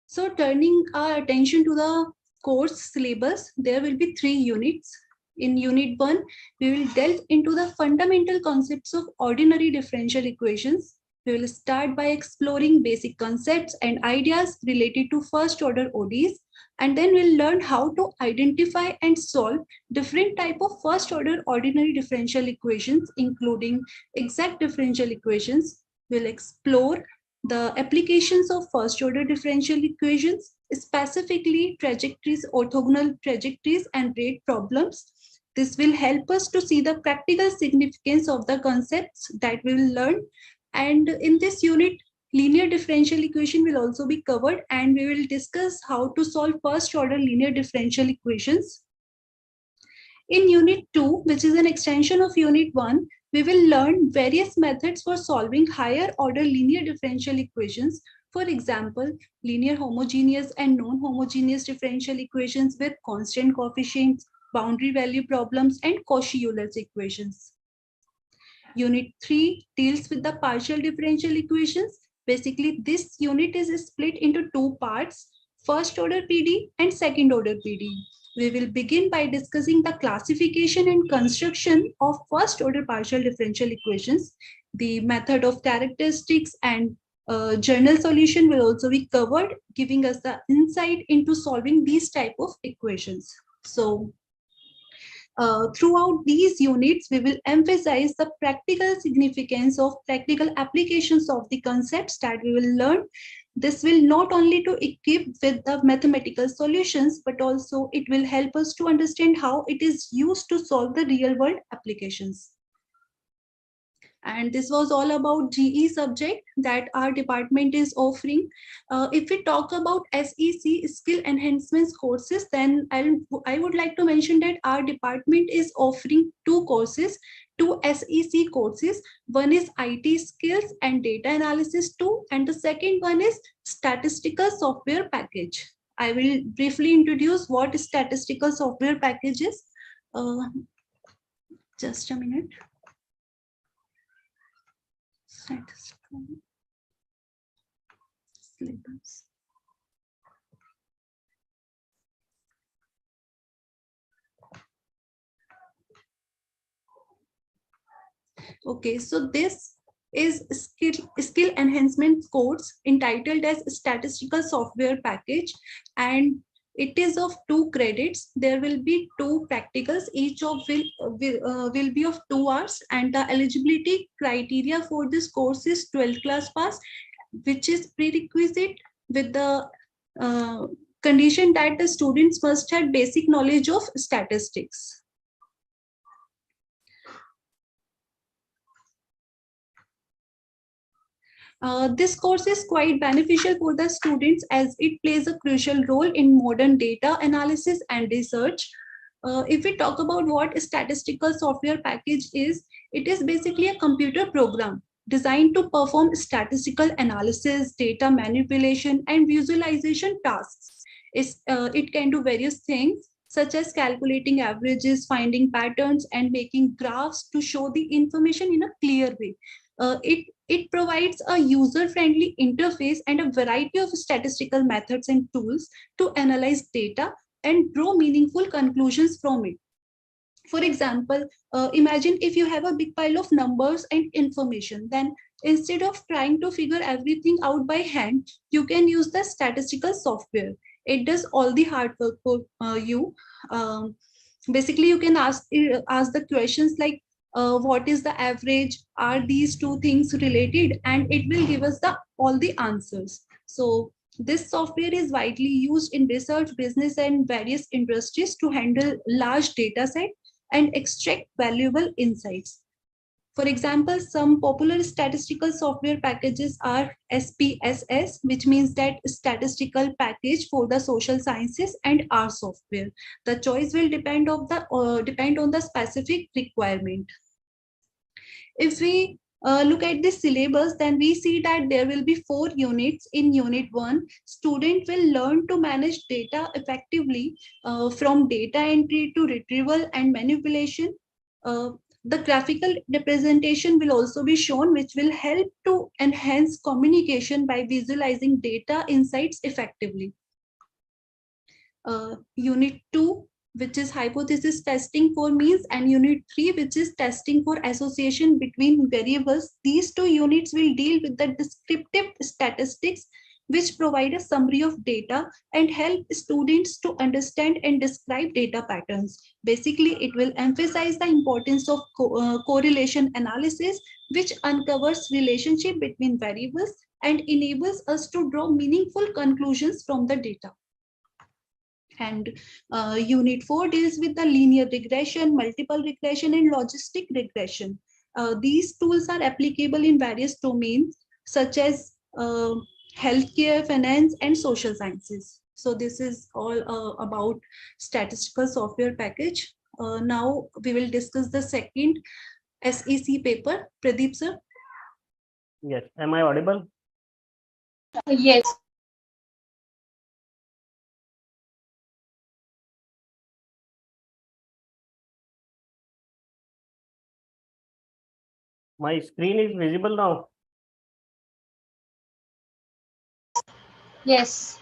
So turning our attention to the course syllabus, there will be 3 units. In unit 1, we will delve into the fundamental concepts of ordinary differential equations. We will start by exploring basic concepts and ideas related to first order ODEs, and then we'll learn how to identify and solve different type of first order ordinary differential equations, including exact differential equations. We'll explore the applications of first order differential equations, specifically trajectories, orthogonal trajectories and rate problems. This will help us to see the practical significance of the concepts that we will learn. And in this unit, linear differential equation will also be covered, and we will discuss how to solve first order linear differential equations. In unit 2, which is an extension of unit 1, we will learn various methods for solving higher order linear differential equations. For example, linear homogeneous and non-homogeneous differential equations with constant coefficients, boundary value problems, and Cauchy-Euler's equations. Unit 3 deals with the partial differential equations. Basically, this unit is split into 2 parts, first order PD and second order PD. We will begin by discussing the classification and construction of first order partial differential equations. The method of characteristics and journal solution will also be covered, giving us the insight into solving these type of equations. So throughout these units, we will emphasize the practical significance of practical applications of the concepts that we will learn. This will not only to equip with the mathematical solutions, but also it will help us to understand how it is used to solve the real world applications. And this was all about GE subject that our department is offering. If we talk about SEC skill enhancements courses, then I would like to mention that our department is offering 2 courses, 2 SEC courses. One is IT skills and data analysis 2, and the second one is statistical software package. I will briefly introduce what statistical software package is. Just a minute. Syllabus. Okay, so this is skill enhancement course entitled as statistical software package, and it is of 2 credits. There will be 2 practicals, each of will be of 2 hours, and the eligibility criteria for this course is 12th class pass, which is prerequisite with the condition that the students must have basic knowledge of statistics. This course is quite beneficial for the students as it plays a crucial role in modern data analysis and research. If we talk about what statistical software package is, it is basically a computer program designed to perform statistical analysis, data manipulation, and visualization tasks. It can do various things such as calculating averages, finding patterns, and making graphs to show the information in a clear way. It provides a user-friendly interface and a variety of statistical methods and tools to analyze data and draw meaningful conclusions from it. For example, imagine if you have a big pile of numbers and information, then instead of trying to figure everything out by hand, you can use the statistical software. It does all the hard work for you. Basically, you can ask the questions like, what is the average? Are these two things related? And it will give us all the answers. So this software is widely used in research, business, and various industries to handle large data sets and extract valuable insights. For example, some popular statistical software packages are SPSS, which means that statistical package for the social sciences, and R software. The choice will depend on the specific requirement. If we look at the syllabus, then we see that there will be 4 units. In unit 1, student will learn to manage data effectively from data entry to retrieval and manipulation. The graphical representation will also be shown, which will help to enhance communication by visualizing data insights effectively. Unit 2, which is hypothesis testing for means, and unit 3, which is testing for association between variables. These 2 units will deal with the descriptive statistics, which provide a summary of data and help students to understand and describe data patterns. Basically, it will emphasize the importance of correlation analysis, which uncovers relationship between variables and enables us to draw meaningful conclusions from the data. And unit 4 deals with the linear regression, multiple regression, and logistic regression. These tools are applicable in various domains such as healthcare, finance, and social sciences. So this is all about statistical software package. Now we will discuss the second SEC paper. Pradeep sir. Yes, am I audible? Yes. My screen is visible now. Yes.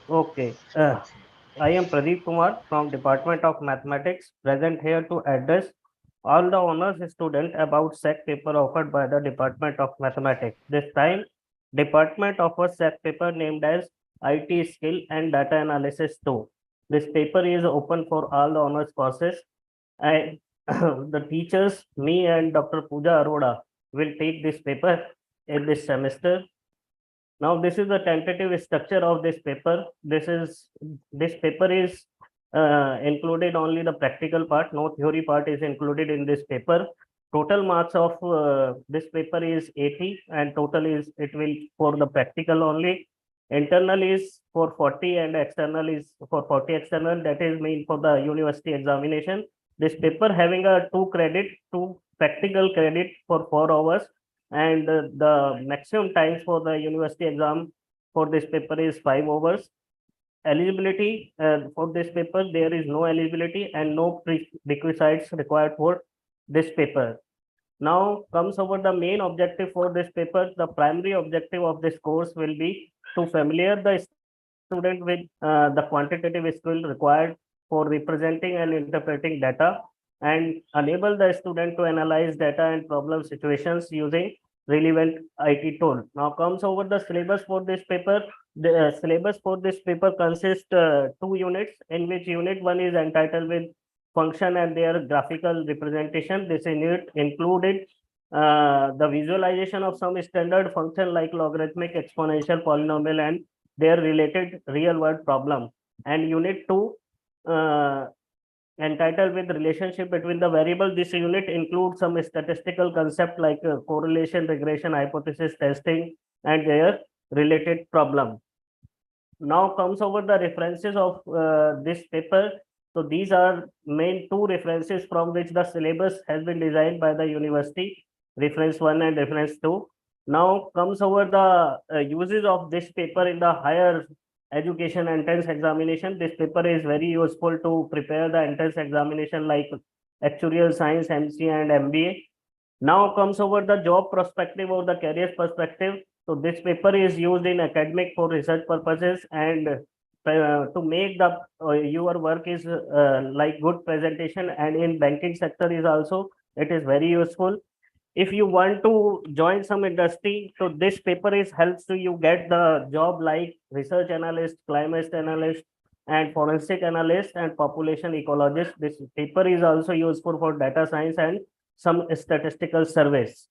Okay. I am Pradeep Kumar from Department of Mathematics, present here to address all the honors students about SEC paper offered by the Department of Mathematics. This time, Department offers SEC paper named as IT Skill and Data Analysis 2. This paper is open for all the honors courses. And the teachers, me and Dr. Pooja Arora, will take this paper in this semester. Now, this is the tentative structure of this paper. This paper is included only the practical part. No theory part is included in this paper. Total marks of this paper is 80, and total is it will for the practical only. Internal is for 40 and external is for 40 external. That is mean for the university examination. This paper having a 2 practical credit for 4 hours, and the maximum time for the university exam for this paper is 5 hours. Eligibility for this paper, there is no eligibility and no prerequisites required for this paper. Now comes over the main objective for this paper. The primary objective of this course will be to familiar the student with the quantitative skill required for representing and interpreting data, and enable the student to analyze data and problem situations using relevant IT tool. Now comes over the syllabus for this paper. The syllabus for this paper consists 2 units, in which unit 1 is entitled with function and their graphical representation. This unit included the visualization of some standard function like logarithmic, exponential, polynomial, and their related real world problem. And unit 2 entitled with relationship between the variable. This unit includes some statistical concept like correlation, regression, hypothesis testing, and their related problem. Now comes over the references of this paper. So these are main two references from which the syllabus has been designed by the university, reference 1 and reference 2. Now comes over the uses of this paper in the higher education entrance examination. This paper is very useful to prepare the entrance examination like actuarial science, MC and MBA. Now comes over the job perspective or the career perspective. So this paper is used in academic for research purposes and to make the your work is like good presentation, and in banking sector is also it is very useful. If you want to join some industry, so this paper is helps to you get the job like research analyst, climate analyst, and forensic analyst and population ecologist. This paper is also useful for data science and some statistical surveys.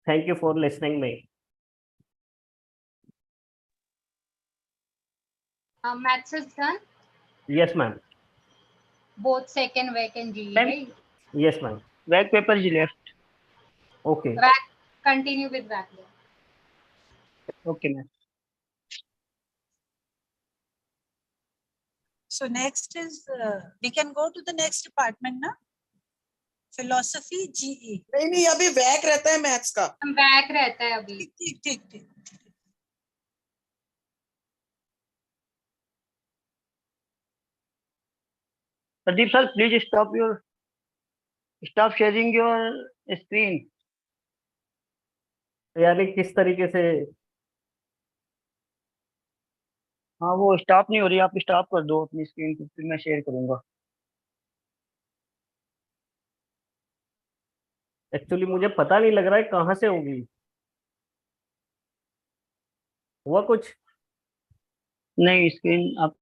Thank you for listening me. Maths is done. Yes, ma'am. Both second VAC and GE, right? Yes, ma'am. VAC paper is left. Okay. VAC, continue with VAC. Okay, ma'am. So next is, we can go to the next department now. Philosophy GE. नहीं अभी वैक रहता है maths का. वैक रहता है अभी. ठीक. Pradeep sir, please stop sharing your screen. यानी किस तरीके से? हाँ वो स्टॉप नहीं हो रही, आप स्टॉप कर दो अपनी स्क्रीन को, फिर मैं शेयर करूंगा. एक्चुअली मुझे पता नहीं लग रहा है कहाँ से होगी. हुआ कुछ? नहीं, स्क्रीन आप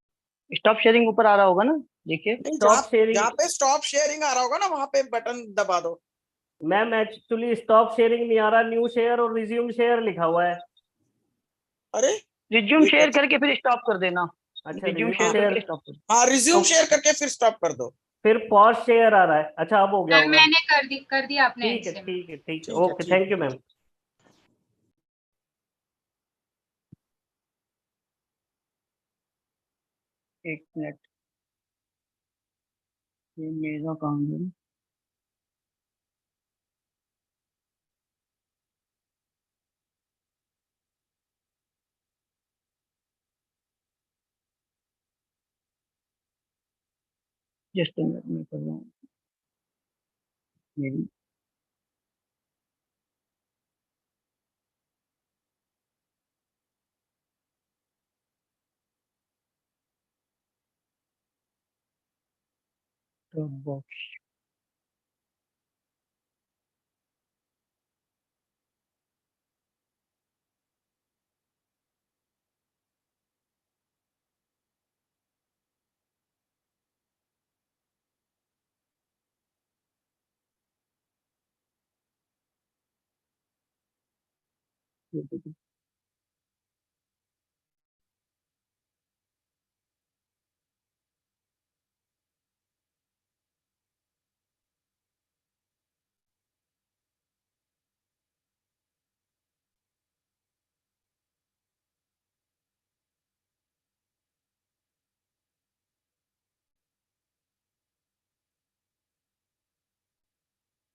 स्टॉप शेयरिंग ऊपर आ रहा होगा ना, देखिए. स्टॉप शेयरिंग, जहाँ पे स्टॉप शेयरिंग आ रहा होगा ना वहाँ पे बटन दबा दो. मैम एक्चुअली स्टॉप शेयरिंग नहीं आ रहा, न्यू शेयर और रिज्यूम शेयर लिखा हुआ है. अरे रिज्यूम शेयर करके फिर स्टॉप कर देना. अच्छा, रिज्यूम शेयर करके स्टॉप कर. हाँ रिज्यूम शेयर करके फिर स्टॉप कर दो. फिर पॉज शेयर आ रहा है. अच्छा अब हो गया होगा. मैंने कर दिया आपने. ठीक है. Okay, thank you ma'am. एक मिनट, ये मेरा काम है. जस्ट मिनट में कर रहा हूँ. मेरी box.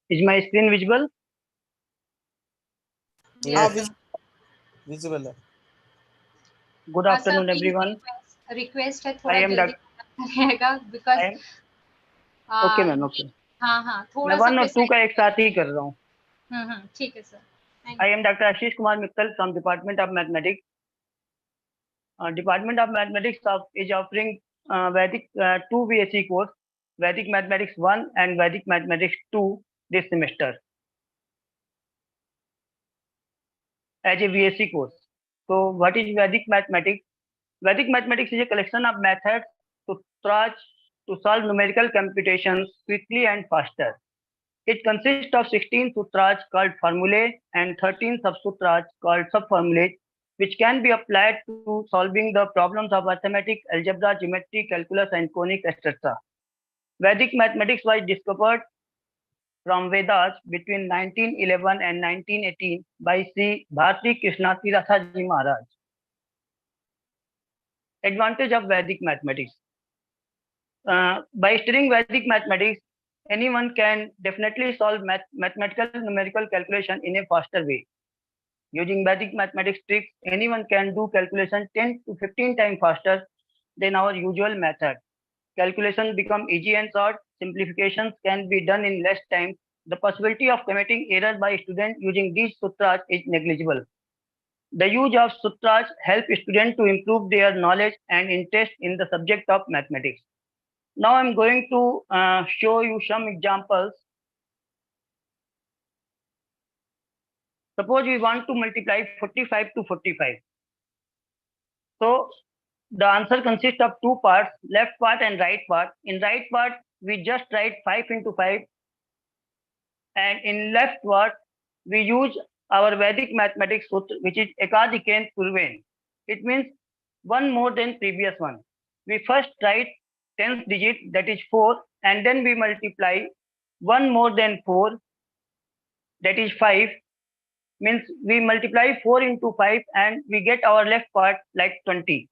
Is my screen visible? Yes. Visible है. Good afternoon, everyone. रिक्वेस्ट है थोड़ा I am जल्दी रहेगा बिकॉज. Okay ma'am, okay. हाँ थोड़ा मैं 1 और 2 का एक साथ ही कर रहा हूँ. ठीक है sir. I am Dr. Ashish Kumar Mittal from Department of Mathematics. Department of Mathematics is offering Vedic 2 VAC course, Vedic Mathematics 1 and Vedic Mathematics 2 this semester as a VAC course. So what is Vedic Mathematics? Vedic Mathematics is a collection of methods to solve numerical computations quickly and faster. It consists of 16 sutras called formulae and 13 subsutras called subformulae, which can be applied to solving the problems of arithmetic, algebra, geometry, calculus, and conic, etc. Vedic mathematics was discovered from Vedas between 1911 and 1918 by Sri Bharati Krishna Tirasaji Maharaj. Advantage of Vedic mathematics. By studying Vedic mathematics, anyone can definitely solve mathematical numerical calculation in a faster way. Using Vedic mathematics tricks, anyone can do calculation 10 to 15 times faster than our usual method. Calculation become easy and short. Simplifications can be done in less time. The possibility of committing error by student using these sutras is negligible. The use of sutras help students to improve their knowledge and interest in the subject of mathematics. Now I'm going to show you some examples. Suppose we want to multiply 45 to 45. So the answer consists of two parts, left part and right part. In right part, we just write 5 into 5. And in left part, we use our Vedic mathematics sutra, which is ekadiken purven. It means one more than previous one. We first write 10th digit, that is 4, and then we multiply 1 more than 4, that is 5. Means we multiply 4 into 5 and we get our left part like 20.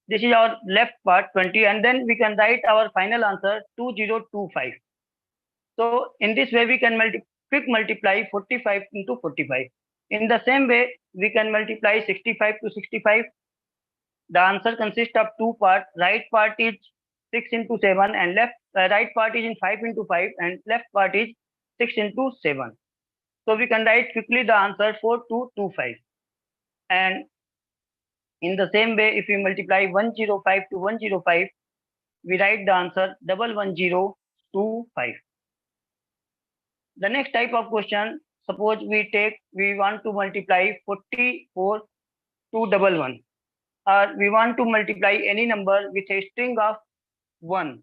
This is our left part 20, and then we can write our final answer 2025. So in this way we can quick multiply 45 into 45. In the same way we can multiply 65 to 65. The answer consists of two parts. Right part is 6 into 7 and right part is in 5 into 5 and left part is 6 into 7. So we can write quickly the answer 4225. And in the same way, if we multiply 105 to 105, we write the answer 11025. The next type of question, suppose we want to multiply 44 to 11, or we want to multiply any number with a string of 1.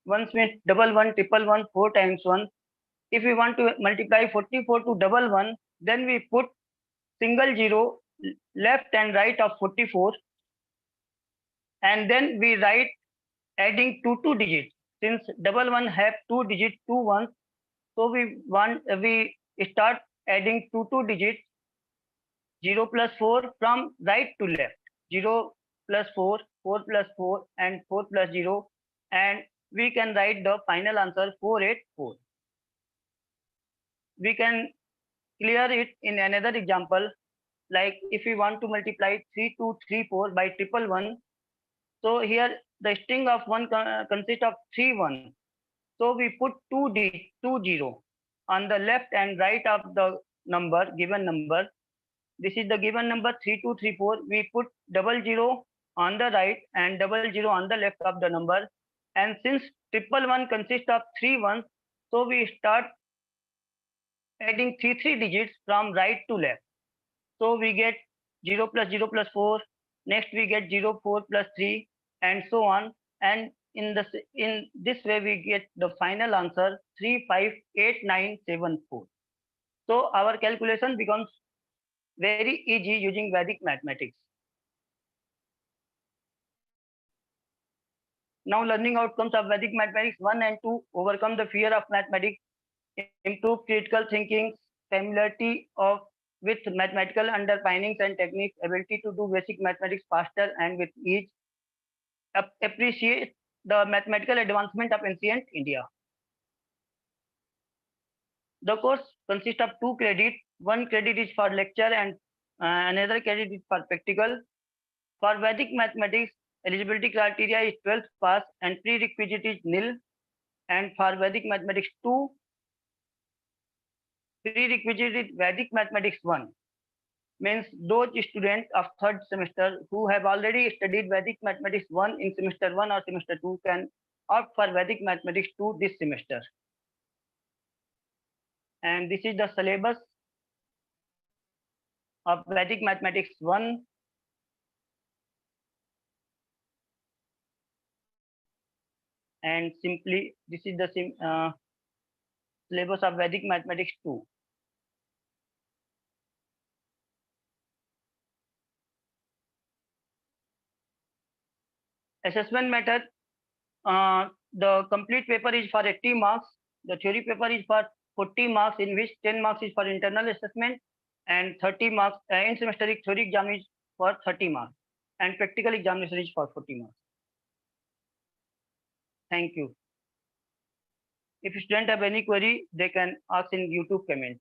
1 means 11, 111, 4 times 1. If we want to multiply 44 to 11, then we put single zero left and right of 44, and then we write adding two digits. Since 11 have 2 digits, 2 ones, so we start adding two digits, 0 plus 4 from right to left. 0 plus 4, 4 plus 4, and 4 plus 0, and we can write the final answer 484. We can clear it in another example, like if we want to multiply 3234 by 111. So here the string of 1 consists of 3 1. So we put 20 on the left and right of the given number. This is the given number 3234. We put 00 on the right and 00 on the left of the number. And since 111 consists of 3 1s, so we start adding three digits from right to left. So we get 0 plus 0 plus 4. Next we get 0, 4 plus 3, and so on. And in this way we get the final answer 358974. So our calculation becomes very easy using Vedic mathematics. Now learning outcomes of Vedic mathematics 1 and 2: overcome the fear of mathematics, improve critical thinking, familiarity with mathematical underpinnings and techniques, ability to do basic mathematics faster and with ease, appreciate the mathematical advancement of ancient India. The course consists of 2 credits. 1 credit is for lecture and another credit is for practical. For Vedic mathematics, eligibility criteria is 12th pass and prerequisite is nil. And for Vedic mathematics 2, prerequisite is Vedic mathematics 1. Means those students of 3rd semester who have already studied Vedic mathematics 1 in semester 1 or semester 2 can opt for Vedic mathematics 2 this semester. And this is the syllabus of Vedic mathematics 1. And simply this is the syllabus of Vedic mathematics 2. Assessment method, the complete paper is for 80 marks. The theory paper is for 40 marks, in which 10 marks is for internal assessment and 30 marks in semester theory exam is for 30 marks and practical examination is for 40 marks. Thank you. If students have any query, they can ask in YouTube comment.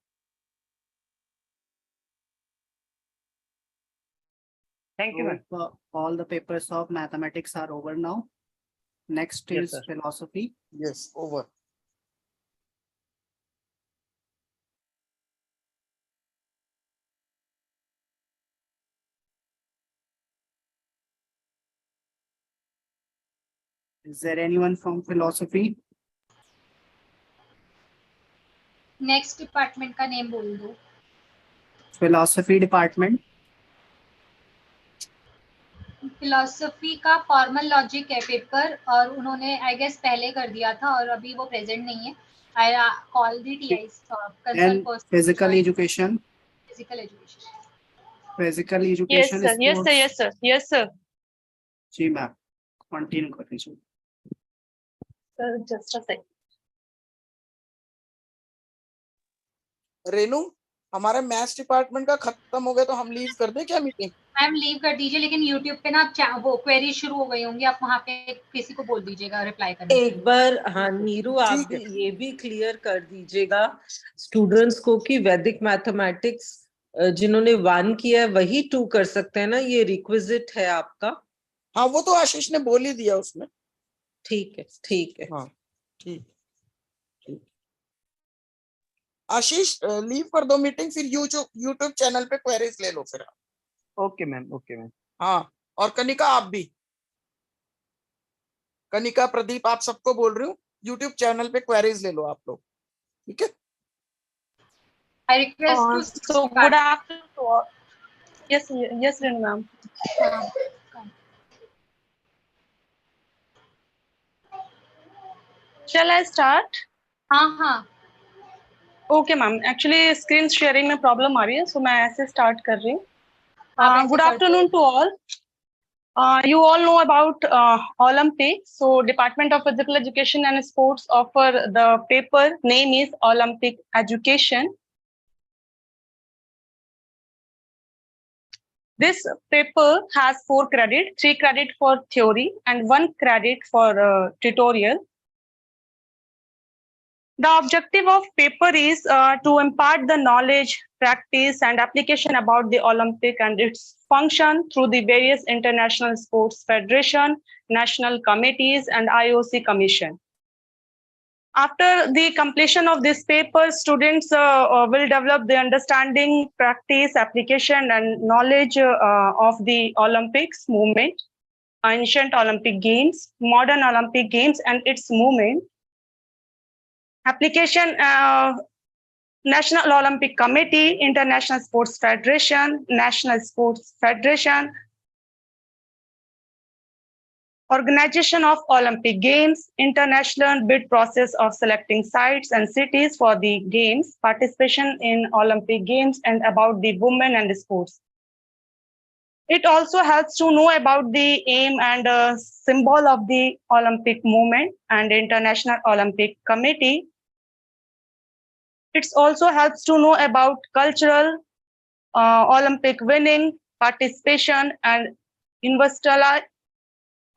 Thank you, ma'am. All the papers of mathematics are over now. Next Yes, is sir. philosophy. Yes, over. Is there anyone from philosophy? Next department का name बोल दो. Philosophy department. Philosophy का formal logic है paper और उन्होंने I guess पहले कर दिया था और अभी वो प्रेजेंट नहीं है. I call the TICs concern person. Physical education. Physical education. Physical Yes, education. sir. Yes, sir. Yes, sir. Yes, sir. Ji ma'am, continue कर दीजिए. Sir, just a sec. Renu, हमारा मैथ्स डिपार्टमेंट का खत्म हो गया तो हम लीव कर दें क्या मीटिंग? मैम लीव कर दीजिए, लेकिन यूट्यूब पे ना वो क्वेरी शुरू हो गई होंगी, आप वहाँ पे किसी को बोल दीजिएगा रिप्लाई करने. एक बार हाँ नीरू, आप भी ये भी क्लियर कर दीजिएगा स्टूडेंट्स को कि वैदिक मैथमेटिक्स जिन्होंने 1 किया है वही 2 कर सकते हैं ना, ये रिक्विजिट है आपका. हाँ, वो तो आशीष ने बोल ही दिया उसमें. ठीक है, ठीक है. हाँ, ठीक. आशीष लीव कर दो मीटिंग, फिर यूट्यूब चैनल पे क्वेरीज ले लो फिर. Okay ma'am, okay ma'am. हाँ, और कनिका आप भी. कनिका, प्रदीप, आप सबको बोल रही हूँ, यूट्यूब चैनल पे क्वेरीज ले लो आप लोग. ठीक है. I request to so good afternoon to all. Yes, yes, Renu ma'am. Shall I start? हाँ. Okay ma'am. Actually screen sharing में problem आ रही है, so मैं ऐसे start कर रही हूँ. Good afternoon to all. You all know about Olympics. So Department of Physical Education and Sports offer the paper name is Olympic Education. This paper has 4 credit, 3 credit for theory and 1 credit for tutorial. The objective of paper is to impart the knowledge, practice and application about the Olympic and its function through the various international sports federation, national committees and IOC commission. After the completion of this paper, students will develop the understanding, practice, application and knowledge of the Olympics movement, ancient Olympic Games, modern Olympic Games and its movement. Application, National Olympic Committee, International Sports Federation, National Sports Federation, Organization of Olympic Games, international bid process of selecting sites and cities for the games, participation in Olympic Games and about the women and the sports. It also helps to know about the aim and symbol of the Olympic movement and International Olympic Committee. It also helps to know about cultural, Olympic winning, participation and universal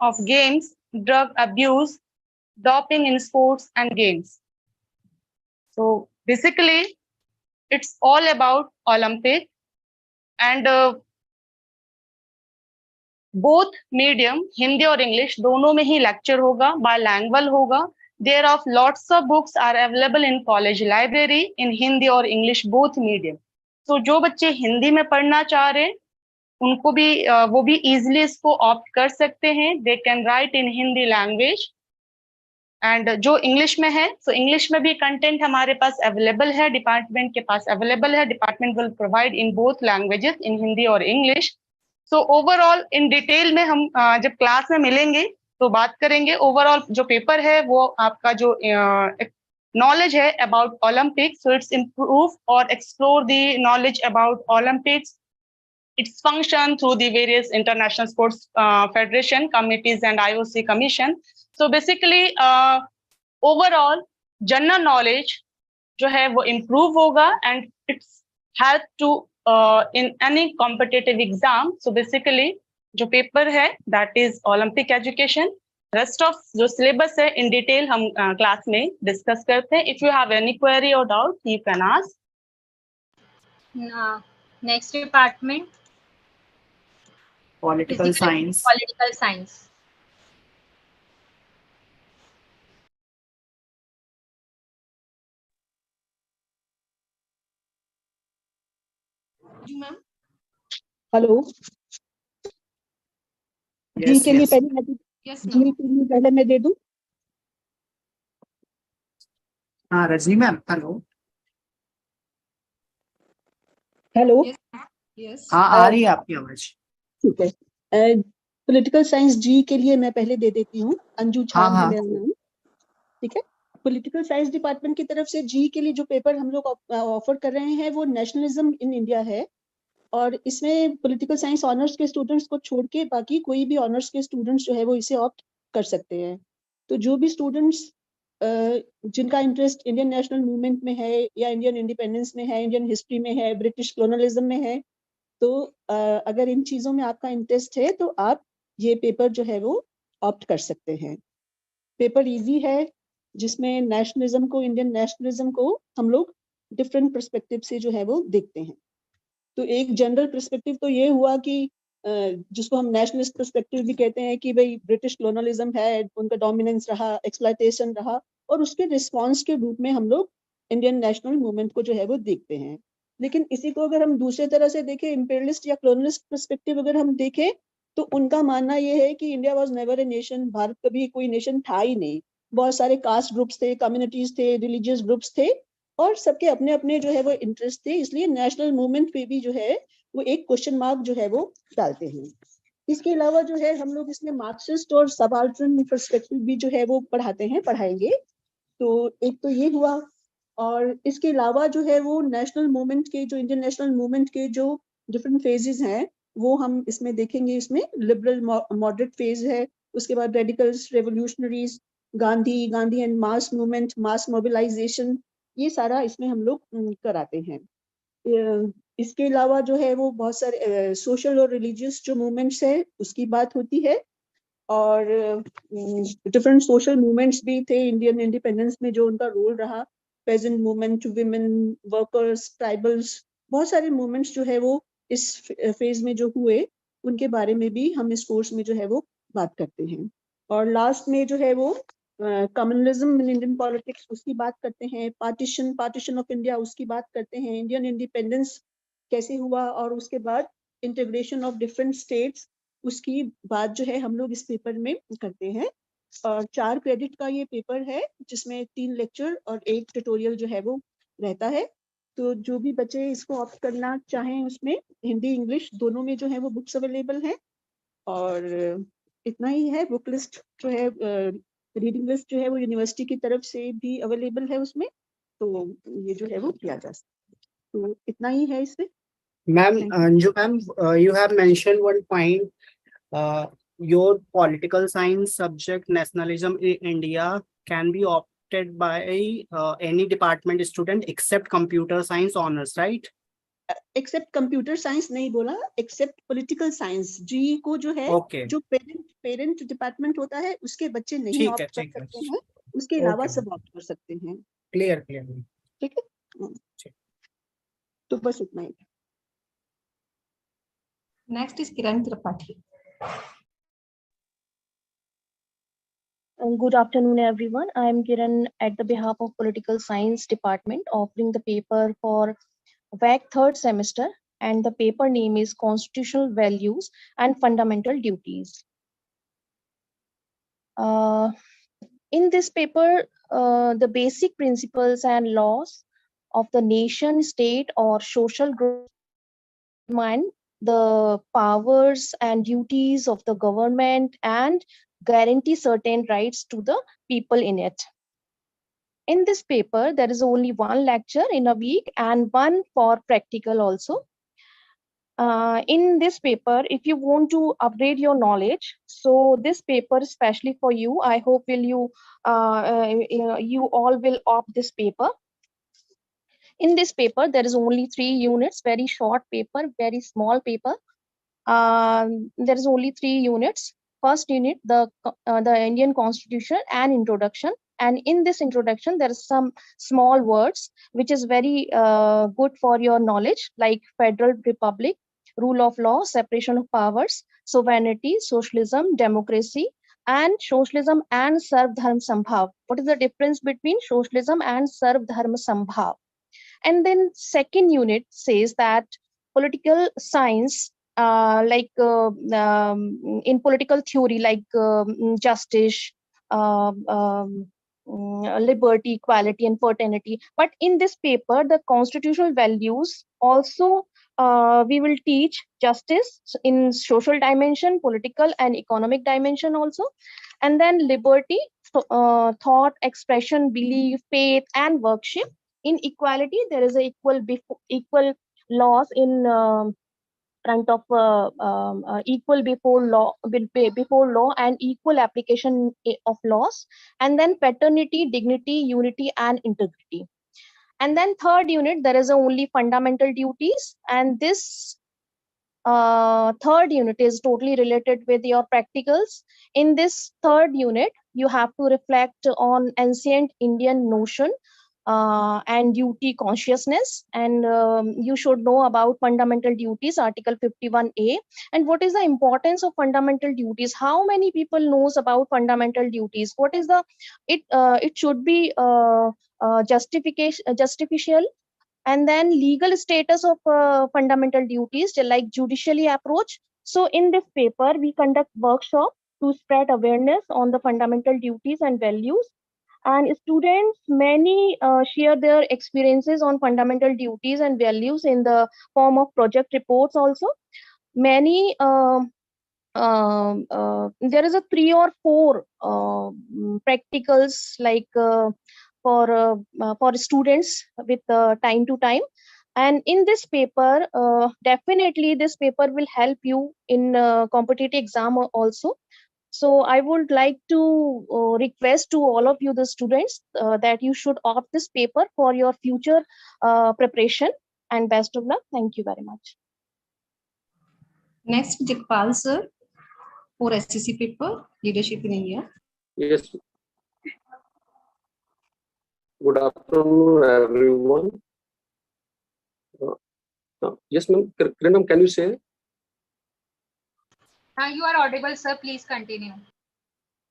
of games, drug abuse, doping in sports and games. So basically, it's all about Olympic and both medium, Hindi और English, दोनों में ही lecture होगा, bilingual होगा. There are lots of books are available in college library in Hindi और English both medium. So जो बच्चे हिंदी में पढ़ना चाह रहे हैं, उनको भी वो भी easily इसको opt कर सकते हैं. They can write in Hindi language. And जो English में है, so English में भी content हमारे पास available है, department के पास available है. Department will provide in both languages, in Hindi और English. So overall in detail में हम जब क्लास में मिलेंगे तो बात करेंगे. ओवरऑल जो पेपर है वो आपका जो नॉलेज है about Olympics, so it's improve और explore the knowledge about Olympics, its function through the various international sports federation committees and IOC commission. So basically overall general knowledge जो है वो इम्प्रूव होगा and it's help to in any competitive exam. So basically जो paper है that is Olympic education. Rest of जो syllabus है in detail हम class में डिस्कस करते हैं. If you have any query और doubt you can ask. Next department Political science. Political science. जी मैम. हेलो. जी Yes, के लिए yes. पहले मैं जी के लिए पहले मैं दे दूं. हाँ रजनी मैम, हेलो. हेलो. हाँ आ रही है आपकी आवाज. ठीक है. पॉलिटिकल साइंस जी के लिए मैं पहले दे देती हूँ. अंजू हाँ छान है हाँ. मेरा नाम. ठीक है. पॉलिटिकल साइंस डिपार्टमेंट की तरफ से जी के लिए जो पेपर हम लोग ऑफर कर रहे हैं वो नेशनलिज्म इन इंडिया है. और इसमें पॉलिटिकल साइंस ऑनर्स के स्टूडेंट्स को छोड़ के बाकी कोई भी ऑनर्स के स्टूडेंट्स जो है वो इसे ऑप्ट कर सकते हैं. तो जो भी स्टूडेंट्स जिनका इंटरेस्ट इंडियन नेशनल मूवमेंट में है या इंडियन इंडिपेंडेंस में है, इंडियन हिस्ट्री में है, ब्रिटिश कॉलोनलिज्म में है, तो अगर इन चीज़ों में आपका इंटरेस्ट है तो आप ये पेपर जो है वो ऑप्ट कर सकते हैं. पेपर इजी है जिसमें नेशनलिज्म को, इंडियन नेशनलिज्म को हम लोग डिफरेंट पर्सपेक्टिव से जो है वो देखते हैं. तो एक जनरल पर्सपेक्टिव तो ये हुआ कि जिसको हम नेशनलिस्ट पर्सपेक्टिव भी कहते हैं कि भाई ब्रिटिश कॉलोनलिज्म है, उनका डोमिनेंस रहा, एक्सप्लॉयटेशन रहा, और उसके रिस्पॉन्स के रूप में हम लोग इंडियन नेशनल मूवमेंट को जो है वो देखते हैं. लेकिन इसी को अगर हम दूसरे तरह से देखें, इंपीरियलिस्ट या कॉलोनिस्ट पर्सपेक्टिव अगर हम देखें, तो उनका मानना ये है कि India was never a nation. Bharat कभी कोई नेशन था ही नहीं. बहुत सारे कास्ट ग्रुप्स थे, कम्युनिटीज थे, रिलीजियस ग्रुप्स थे, और सबके अपने अपने जो है वो इंटरेस्ट थे. इसलिए नेशनल मूवमेंट पे भी जो है वो एक क्वेश्चन मार्क जो है वो डालते हैं. इसके अलावा जो है हम लोग इसमें मार्क्सिस्ट और सबाल्टर्न पर्सपेक्टिव भी जो है वो पढ़ाएंगे. तो एक तो ये हुआ. और इसके अलावा जो है वो नेशनल मूवमेंट के, जो इंडियन नेशनल मूवमेंट के जो डिफरेंट फेजेस हैं वो हम इसमें देखेंगे. इसमें लिबरल मॉडरेट फेज है, उसके बाद radicals, revolutionaries, Gandhi and mass movement, mass mobilisation, ये सारा इसमें हम लोग कराते हैं. इसके अलावा जो है वो बहुत सारे सोशल और रिलीजियस जो मूवमेंट्स है उसकी बात होती है. और डिफरेंट सोशल मूवमेंट्स भी थे इंडियन इंडिपेंडेंस में, जो उनका रोल रहा. Peasant movement, women, workers, tribals, बहुत सारे मूवमेंट्स जो है वो इस फेज में जो हुए उनके बारे में भी हम इस कोर्स में जो है वो बात करते हैं. और लास्ट में जो है वो कम्युनलिज्म इन इंडियन पॉलिटिक्स उसकी बात करते हैं. पार्टीशन ऑफ इंडिया उसकी बात करते हैं. इंडियन इंडिपेंडेंस कैसे हुआ, और उसके बाद इंटीग्रेशन ऑफ डिफरेंट स्टेट्स, उसकी बात जो है हम लोग इस पेपर में करते हैं. और 4 क्रेडिट का ये पेपर है जिसमें 3 लेक्चर और 1 ट्यूटोरियल जो है वो रहता है. तो जो भी बच्चे इसको ऑप्ट करना चाहें उसमें हिंदी इंग्लिश दोनों में जो है वो बुक्स अवेलेबल हैं. और इतना ही है. बुक लिस्ट जो है, रीडिंग लिस्ट जो है वो यूनिवर्सिटी की तरफ से भी अवेलेबल है उसमें. तो ये जो है वो किया जा सकता है. तो इतना ही है इसमें. Ma'am, Anju ma'am, you have mentioned one point. Your political science subject, nationalism in India, can be opted by any department student except computer science honors, right? Except computer science नहीं बोला, एक्सेप्ट पॉलिटिकल साइंस. जी को जो है Okay. जो parent department होता है उसके बच्चे नहीं ठीक है, ऑप्ट कर ठीक है. सकते हैं. उसके अलावा Okay. सब ऑप्ट कर सकते हैं. Clear, clear. ठीक है. तो बस इतना ही. Next is Kiran Tripathi. Good afternoon, everyone. I am Kiran at the behalf of Political Science Department, offering the paper for VAC third semester, and the paper name is Constitutional Values and Fundamental Duties. In this paper, the basic principles and laws of the nation, state, or social group determine the powers and duties of the government and guarantee certain rights to the people in it. In this paper, there is only one lecture in a week and one for practical also. in this paper, if you want to upgrade your knowledge, so this paper especially for you, I hope you all will opt this paper. In this paper, there is only 3 units, very short paper, very small paper. There is only 3 units. First unit, the Indian Constitution and introduction. And in this introduction, there is some small words which is very good for your knowledge, like Federal Republic, rule of law, separation of powers, sovereignty, socialism, democracy, and socialism and Sarv Dharm Sambhav. What is the difference between socialism and Sarv Dharm Sambhav? And then second unit says that political science, in political theory, like justice, liberty, equality, and fraternity. But in this paper, the constitutional values also we will teach justice in social dimension, political and economic dimension also. And then liberty, thought, expression, belief, faith, and worship. In equality, there is a equal laws in front of equal before law and equal application of laws. And then fraternity, dignity, unity, and integrity. And then third unit, there is only fundamental duties, and this third unit is totally related with your practicals. In this third unit, you have to reflect on ancient Indian notion and duty consciousness, and you should know about fundamental duties, article 51A, and what is the importance of fundamental duties. How many people knows about fundamental duties? What is the it should be justificial. And then legal status of fundamental duties, like judicially approach. So in this paper, we conduct workshop to spread awareness on the fundamental duties and values. And students, many share their experiences on fundamental duties and values in the form of project reports also. Many, there is a 3 or 4 practicals, like for students with time to time. And in this paper, definitely this paper will help you in competitive exam also. So I would like to request to all of you, the students, that you should opt this paper for your future preparation, and best of luck. Thank you very much. Next, Jagpal sir for SCC paper, Leadership in India. Yes. Good afternoon, everyone. Yes, ma'am. Kiran ma'am, can you say? You are audible, sir. Please continue.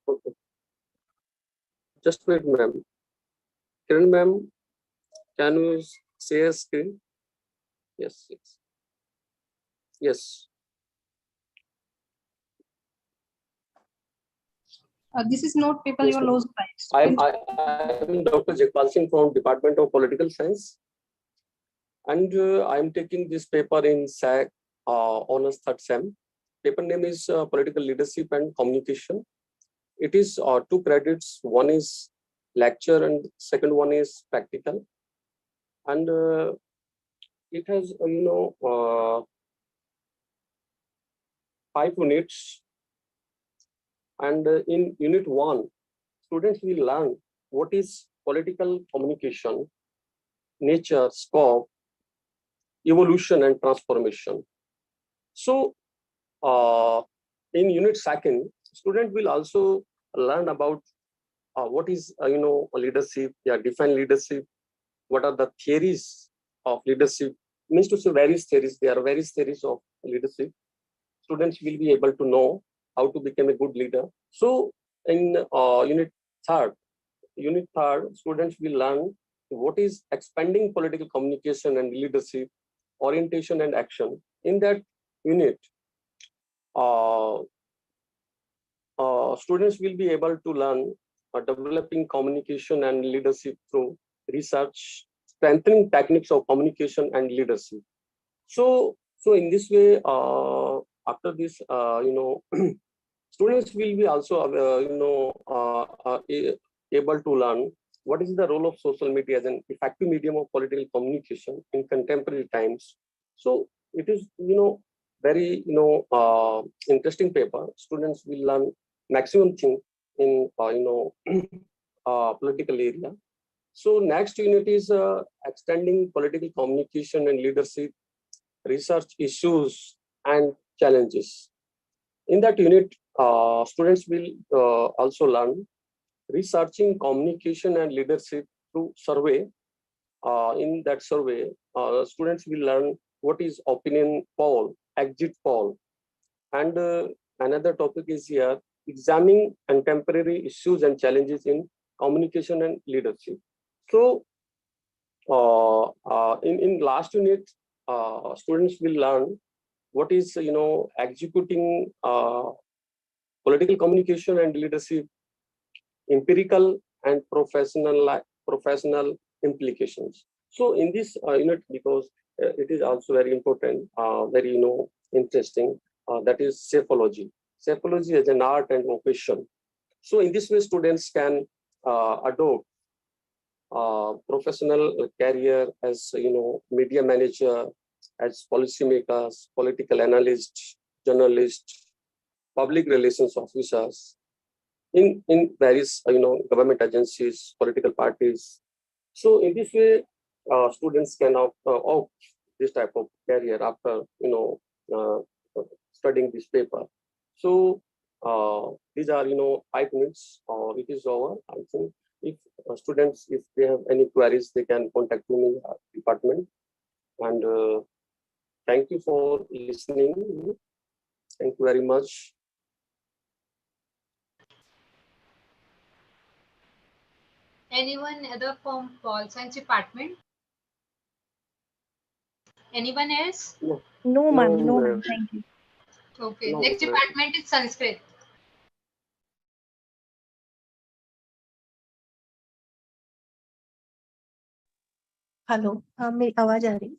Okay. Just wait, ma'am. Kiran ma'am, can you share screen? Yes, yes. Yes. This is not paper Yes, your ma'am. low slides. I am Dr. Jagpal Singh from Department of Political Science, and I am taking this paper in SAC honors third sem. Paper name is Political Leadership and Communication. It is 2 credits. One is lecture and second one is practical. And it has 5 units. And in unit 1, students will learn what is political communication, nature, scope, evolution, and transformation. So in unit 2, student will also learn about what is leadership, define leadership, what are the theories of leadership, means to say various theories. There are various theories of leadership. Students will be able to know how to become a good leader. So in unit 3, students will learn what is expanding political communication and leadership, orientation and action. In that unit, students will be able to learn developing communication and leadership through research, strengthening techniques of communication and leadership. So in this way, after this, students will be also able to learn what is the role of social media as an effective medium of political communication in contemporary times. So it is, very, interesting paper. Students will learn maximum thing in, political area. So next unit is extending political communication and leadership, research issues and challenges. In that unit, students will also learn researching communication and leadership through survey. In that survey, students will learn what is opinion poll, exit poll. And another topic is here, examining contemporary issues and challenges in communication and leadership. So in last unit, students will learn what is, executing political communication and leadership, empirical and professional implications. So in this unit, because it is also very important, very, interesting, that is psephology. Psephology as an art and vocation. So in this way, students can adopt professional career as, media manager, as policymakers, political analysts, journalists, public relations officers in various, government agencies, political parties. So in this way, students can opt this type of career after, studying this paper. So these are, 5 minutes, it is over. I think if students, if they have any queries, they can contact me at department. And thank you for listening. Thank you very much. Anyone other from Pol Science department? Anyone else? No, ma'am. No, ma'am. Thank you. Okay. No, Next department is Sanskrit. Hello, हाँ मेरी आवाज आ रही?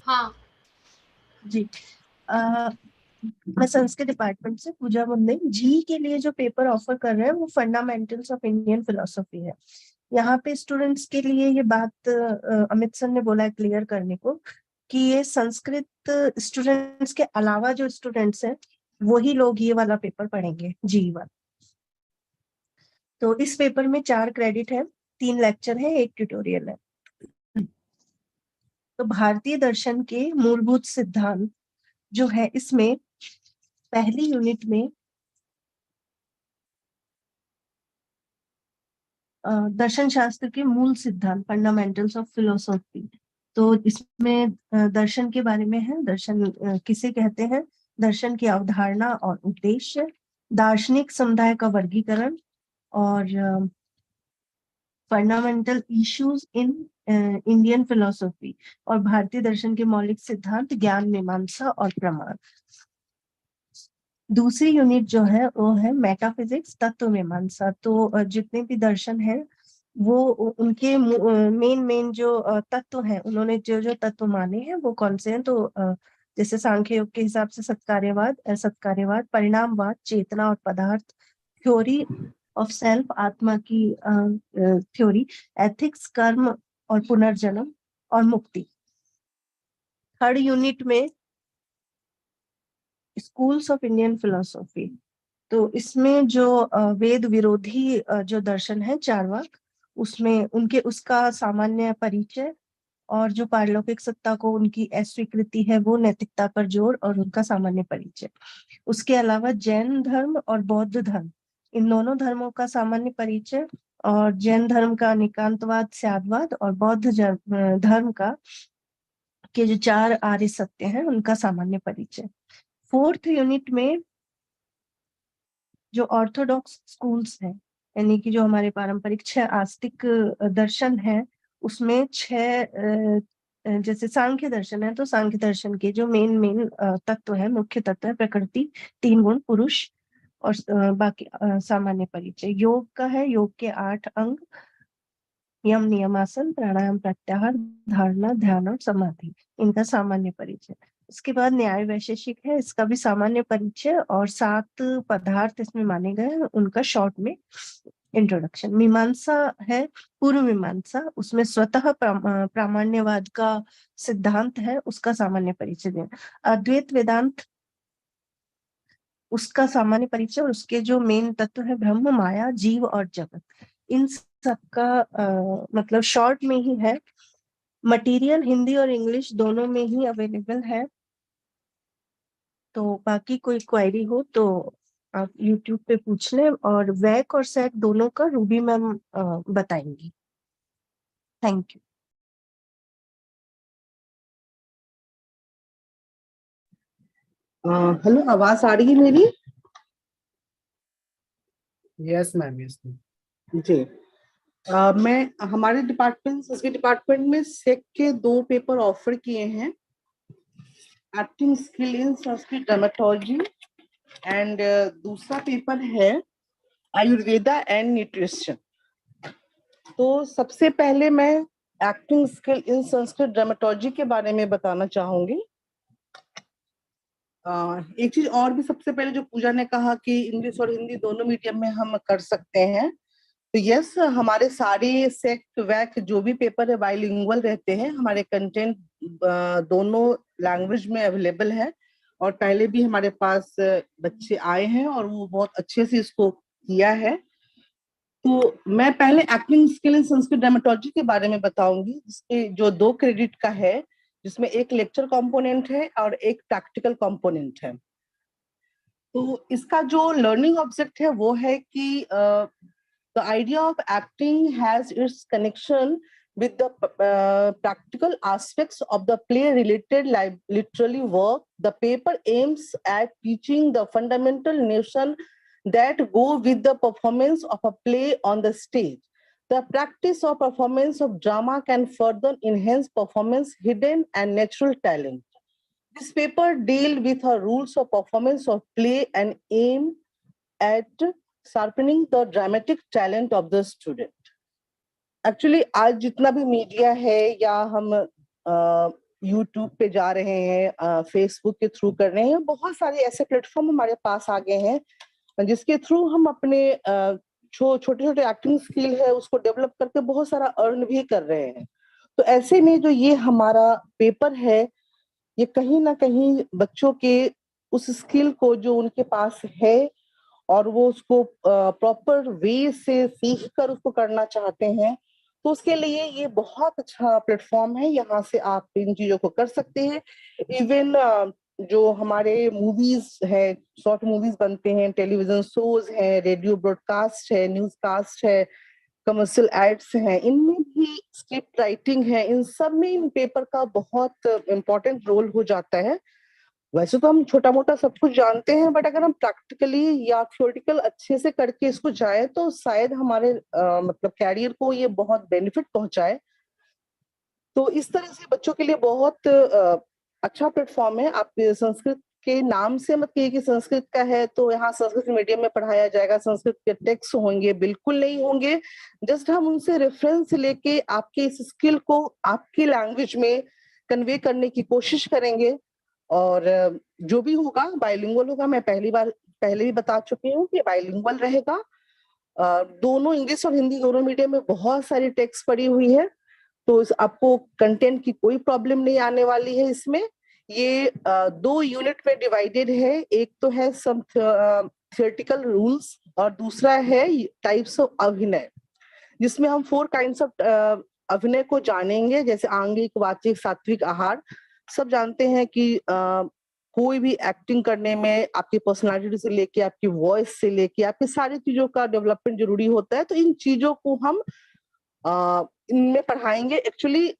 हाँ जी, मैं Sanskrit department से पूजा मुंदे। जी के लिए जो पेपर ऑफर कर रहे हैं वो फंडामेंटल्स ऑफ इंडियन फिलोसफी है। यहाँ पे स्टूडेंट्स के लिए ये बात अमित सर ने बोला है क्लियर करने को कि ये संस्कृत स्टूडेंट्स के अलावा जो स्टूडेंट्स हैं वही लोग ये वाला पेपर पढ़ेंगे, जी वाला। तो इस पेपर में 4 क्रेडिट है, 3 लेक्चर है, 1 ट्यूटोरियल है। तो भारतीय दर्शन के मूलभूत सिद्धांत जो है, इसमें पहली यूनिट में दर्शन शास्त्र के मूल सिद्धांत, फंडामेंटल्स ऑफ फिलोसॉफी। तो इसमें दर्शन के बारे में है, दर्शन किसे कहते हैं, दर्शन की अवधारणा और उद्देश्य, दार्शनिक समुदाय का वर्गीकरण और fundamental issues in Indian philosophy और भारतीय दर्शन के मौलिक सिद्धांत, ज्ञान मीमांसा और प्रमाण। दूसरी यूनिट जो है वो है मेटाफिजिक्स, तत्व मीमांसा। तो जितने भी दर्शन हैं वो उनके मेन जो तत्व हैं, उन्होंने जो तत्व माने हैं वो कौन से हैं। तो जैसे सांख्य योग के हिसाब से सत्कार्यवाद, परिणामवाद, चेतना और पदार्थ, थ्योरी ऑफ सेल्फ, आत्मा की थ्योरी, एथिक्स, कर्म और पुनर्जन्म और मुक्ति। थर्ड यूनिट में स्कूल्स ऑफ इंडियन फिलोसॉफी। तो इसमें जो वेद विरोधी जो दर्शन है चारवाक, उसमें उसका सामान्य परिचय और जो पारलौकिक सत्ता को उनकी अस्वीकृति है वो नैतिकता पर जोर और उनका सामान्य परिचय। उसके अलावा जैन धर्म और बौद्ध धर्म, इन दोनों धर्मों का सामान्य परिचय, और जैन धर्म का निकांतवाद, स्यादवाद, और बौद्ध धर्म का के जो 4 आर्य सत्य हैं उनका सामान्य परिचय। फोर्थ यूनिट में जो ऑर्थोडॉक्स स्कूल्स हैं, यानी कि जो हमारे पारंपरिक 6 आस्तिक दर्शन हैं, उसमें 6 जैसे सांख्य दर्शन है तो सांख्य दर्शन के जो मेन तत्व है, मुख्य तत्व है प्रकृति, 3 गुण, पुरुष और बाकी सामान्य परिचय। योग का है, योग के 8 अंग, यम, नियमासन, प्राणायाम, प्रत्याहार, धारणा, ध्यान और समाधि, इनका सामान्य परिचय। इसके बाद न्याय वैशेषिक है, इसका भी सामान्य परिचय और 7 पदार्थ इसमें माने गए हैं, उनका शॉर्ट में इंट्रोडक्शन। मीमांसा है पूर्व मीमांसा, उसमें स्वतः प्रामाण्यवाद का सिद्धांत है, उसका सामान्य परिचय देना। अद्वैत वेदांत, उसका सामान्य परिचय और उसके जो मेन तत्व है ब्रह्म, माया, जीव और जगत, इन सबका मतलब शॉर्ट में ही है। मटेरियल हिंदी और इंग्लिश दोनों में ही अवेलेबल है। तो बाकी कोई क्वेरी हो तो आप YouTube पे पूछ लें, और वैक और सेक दोनों का रूबी मैम बताएंगी। Thank you. हेलो, आवाज आ रही है मेरी? Yes ma'am, yes ma'am. जी, मैं हमारे डिपार्टमेंट, संस्कृत डिपार्टमेंट में सेक के 2 पेपर ऑफर किए हैं, acting skill in Sanskrit ड्रामेटोलॉजी, and दूसरा पेपर है आयुर्वेदा एंड न्यूट्रिशन। तो सबसे पहले मैं एक्टिंग स्किल इन संस्कृत ड्रामेटोलॉजी के बारे में बताना चाहूंगी। एक चीज और भी, सबसे पहले जो पूजा ने कहा कि इंग्लिश और हिंदी दोनों मीडियम में हम कर सकते हैं, तो यस, हमारे सारे सेक्ट वैक जो भी पेपर है बाइलिंगुअल रहते हैं। हमारे कंटेंट दोनों लैंग्वेज में अवेलेबल है, और पहले भी हमारे पास बच्चे आए हैं और वो बहुत अच्छे से इसको किया है। तो मैं पहले एक्टिंग स्किल इन संस्कृत ड्रामेटोलॉजी के बारे में बताऊंगी, जिसके जो 2 क्रेडिट का है, जिसमें एक लेक्चर कंपोनेंट है और एक प्रैक्टिकल कंपोनेंट है। तो इसका जो लर्निंग ऑब्जेक्ट है वो है कि the idea of acting has its connection with the practical aspects of the play related literary work. The paper aims at teaching the fundamental notion that go with the performance of a play on the stage. The practice of performance of drama can further enhance performance, hidden and natural talent. This paper deals with the rules of performance of play and aim at sharpening the dramatic talent of the student. Actually, आज जितना भी media है, या हम YouTube पे जा रहे हैं, फेसबुक के थ्रू कर रहे हैं, बहुत सारे ऐसे प्लेटफॉर्म हमारे पास आ गए हैं जिसके थ्रू हम अपने छोटे छोटे एक्टिंग स्किल है उसको डेवलप करके बहुत सारा अर्न भी कर रहे हैं। तो ऐसे में जो ये हमारा पेपर है, ये कहीं ना कहीं बच्चों के उस स्किल को जो उनके पास है और वो उसको प्रॉपर वे से सीख कर उसको करना चाहते हैं, तो उसके लिए ये बहुत अच्छा प्लेटफॉर्म है। यहाँ से आप इन चीजों को कर सकते हैं। इवन जो हमारे मूवीज है, शॉर्ट मूवीज बनते हैं, टेलीविजन शोज है, रेडियो ब्रॉडकास्ट है, न्यूज कास्ट है, कमर्शियल एड्स हैं, इनमें भी स्क्रिप्ट राइटिंग है, इन सब में इन पेपर का बहुत इम्पोर्टेंट रोल हो जाता है। वैसे तो हम छोटा मोटा सब कुछ जानते हैं, बट अगर हम प्रैक्टिकली या थ्योरेटिकल अच्छे से करके इसको जाए तो शायद हमारे मतलब कैरियर को ये बहुत बेनिफिट पहुंचाए। तो इस तरह से बच्चों के लिए बहुत अच्छा प्लेटफॉर्म है। आप संस्कृत के नाम से मत कहिए कि संस्कृत का है तो यहाँ संस्कृत मीडियम में पढ़ाया जाएगा, संस्कृत के टेक्स्ट होंगे, बिल्कुल नहीं होंगे। जस्ट हम उनसे रेफरेंस लेके आपके इस स्किल को आपकी लैंग्वेज में कन्वे करने की कोशिश करेंगे, और जो भी होगा बाइलिंगुअल होगा। मैं पहले भी बता चुकी हूँ कि बाइलिंगुअल रहेगा। दोनों इंग्लिश और हिंदी दोनों मीडियम में बहुत सारी टेक्स्ट पड़ी हुई है, तो आपको कंटेंट की कोई प्रॉब्लम नहीं आने वाली है। इसमें ये 2 यूनिट में डिवाइडेड है। एक तो है सम थियोरेटिकल रूल्स और दूसरा है टाइप्स ऑफ अभिनय, जिसमें हम 4 काइंड्स ऑफ अभिनय को जानेंगे, जैसे आंगिक, वाचिक, सात्विक, आहार। सब जानते हैं कि कोई भी एक्टिंग करने में आपकी पर्सनालिटी से लेके, आपकी वॉइस से लेके, आपकी सारी चीजों का डेवलपमेंट जरूरी होता है। तो इन चीजों को हम इनमें पढ़ाएंगे। एक्चुअली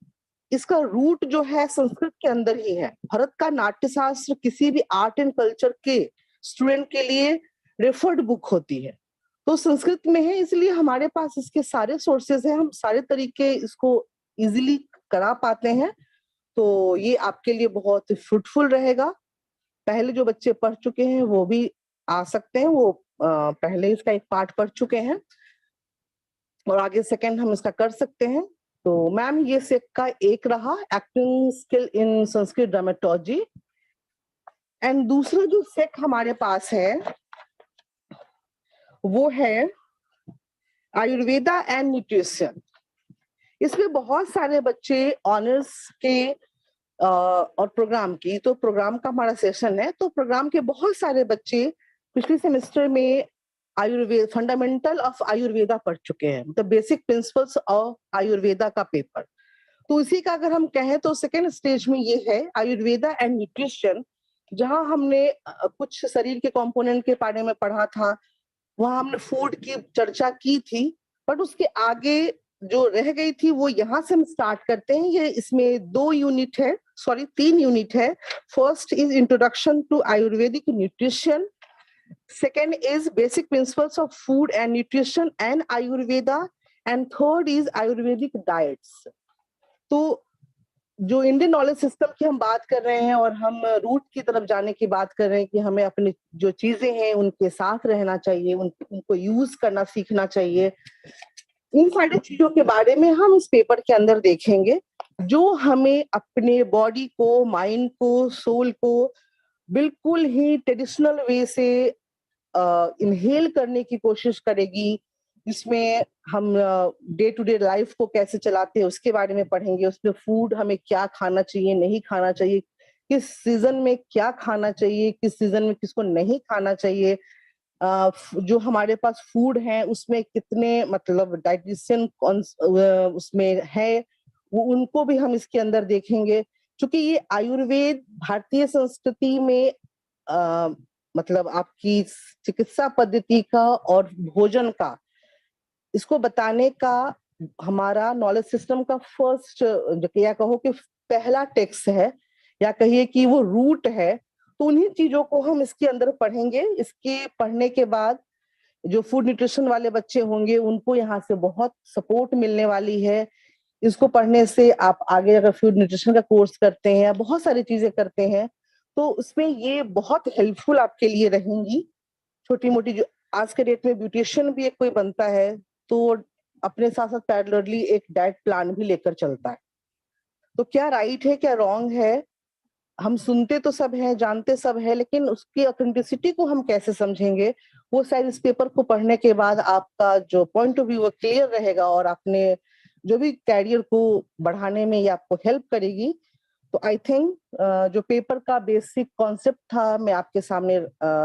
इसका रूट जो है संस्कृत के अंदर ही है। भारत का नाट्यशास्त्र किसी भी आर्ट एंड कल्चर के स्टूडेंट के लिए रेफर्ड बुक होती है, तो संस्कृत में है, इसलिए हमारे पास इसके सारे सोर्सेज हैं, हम सारे तरीके इसको इजीली करा पाते हैं। तो ये आपके लिए बहुत फ्रूटफुल रहेगा। पहले जो बच्चे पढ़ चुके हैं वो भी आ सकते हैं, वो पहले इसका एक पार्ट पढ़ चुके हैं और आगे सेकंड हम इसका कर सकते हैं। तो मैम, ये सेक का एक रहा, acting skill in Sanskrit ड्रामेटोलॉजी। And दूसरा जो सेक हमारे पास है वो है आयुर्वेदा एंड न्यूट्रिशन। इसमें बहुत सारे बच्चे ऑनर्स के और प्रोग्राम की, तो प्रोग्राम का हमारा सेशन है, तो प्रोग्राम के बहुत सारे बच्चे पिछले सेमेस्टर में आयुर्वेद फंडामेंटल ऑफ आयुर्वेदा पढ़ चुके हैं, मतलब बेसिक प्रिंसिपल्स ऑफ आयुर्वेदा का पेपर। तो इसी का अगर हम कहें तो सेकेंड स्टेज में ये है आयुर्वेदा एंड न्यूट्रिशन, जहां हमने कुछ शरीर के कंपोनेंट के बारे में पढ़ा था, वहां हमने फूड की चर्चा की थी, बट उसके आगे जो रह गई थी वो यहाँ से हम स्टार्ट करते हैं। ये इसमें 2 यूनिट है, सॉरी 3 यूनिट है। First is introduction to Ayurvedic nutrition, second is basic principles of food and nutrition and ayurveda, and third is ayurvedic diets। तो जो इंडियन नॉलेज सिस्टम की हम बात कर रहे हैं और हम रूट की तरफ जाने की बात कर रहे हैं कि हमें अपनी जो चीजें हैं उनके साथ रहना चाहिए, उनको यूज करना सीखना चाहिए, इन सारी चीजों के बारे में हम इस पेपर के अंदर देखेंगे, जो हमें अपने बॉडी को, माइंड को, सोल को बिल्कुल ही ट्रेडिशनल वे से इनहेल करने की कोशिश करेगी। इसमें हम डे टू डे लाइफ को कैसे चलाते हैं उसके बारे में पढ़ेंगे, उसमें फूड हमें क्या खाना चाहिए, नहीं खाना चाहिए, किस सीजन में क्या खाना चाहिए, किस सीजन में किसको नहीं खाना चाहिए, जो हमारे पास फूड है उसमें कितने मतलब डाइटिशियन उसमें है, वो उनको भी हम इसके अंदर देखेंगे। क्योंकि ये आयुर्वेद भारतीय संस्कृति में मतलब आपकी चिकित्सा पद्धति का और भोजन का, इसको बताने का हमारा नॉलेज सिस्टम का फर्स्ट, या कहो कि पहला टेक्स्ट है, या कहिए कि वो रूट है। तो उन्हीं चीजों को हम इसके अंदर पढ़ेंगे। इसके पढ़ने के बाद जो फूड न्यूट्रिशन वाले बच्चे होंगे उनको यहाँ से बहुत सपोर्ट मिलने वाली है। इसको पढ़ने से आप आगे अगर फूड न्यूट्रिशन का कोर्स करते हैं या बहुत सारी चीजें करते हैं तो उसमें ये बहुत हेल्पफुल आपके लिए रहेंगी। छोटी मोटी जो आज के डेट में ब्यूटिशियन भी एक कोई बनता है तो अपने साथ साथ पैरेलली एक डाइट प्लान भी लेकर चलता है। तो क्या राइट है क्या रॉन्ग है, हम सुनते तो सब हैं, जानते सब है, लेकिन उसकी ऑथेंटिसिटी को हम कैसे समझेंगे, वो शायद इस पेपर को पढ़ने के बाद आपका जो पॉइंट ऑफ व्यू वो क्लियर रहेगा और आपने जो भी कैरियर को बढ़ाने में ये आपको हेल्प करेगी। तो आई थिंक जो पेपर का बेसिक कॉन्सेप्ट था मैं आपके सामने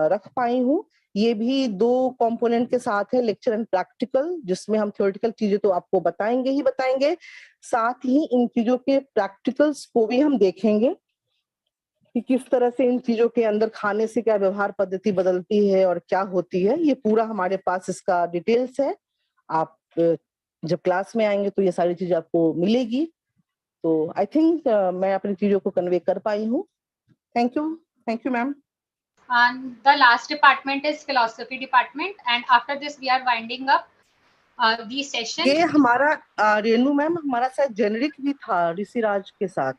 रख पाई हूँ। ये भी 2 कंपोनेंट के साथ है, लेक्चर एंड प्रैक्टिकल, जिसमें हम थ्योरेटिकल चीजें तो आपको बताएंगे ही बताएंगे, साथ ही इन चीजों के प्रैक्टिकल्स को भी हम देखेंगे कि किस तरह से इन चीजों के अंदर खाने से क्या व्यवहार पद्धति बदलती है और क्या होती है। ये पूरा हमारे पास इसका डिटेल्स है। आप जब क्लास में आएंगे तो ये सारी चीजें आपको मिलेगी। तो आई थिंक मैं अपनी चीजों को कन्वे कर पाई हूँ। Thank you ma'am. And the last department is philosophy department, and after this we are winding up the session. ये हमारा रेनू मैम, हमारा शायद जेनरिक भी था ऋषिराज के साथ,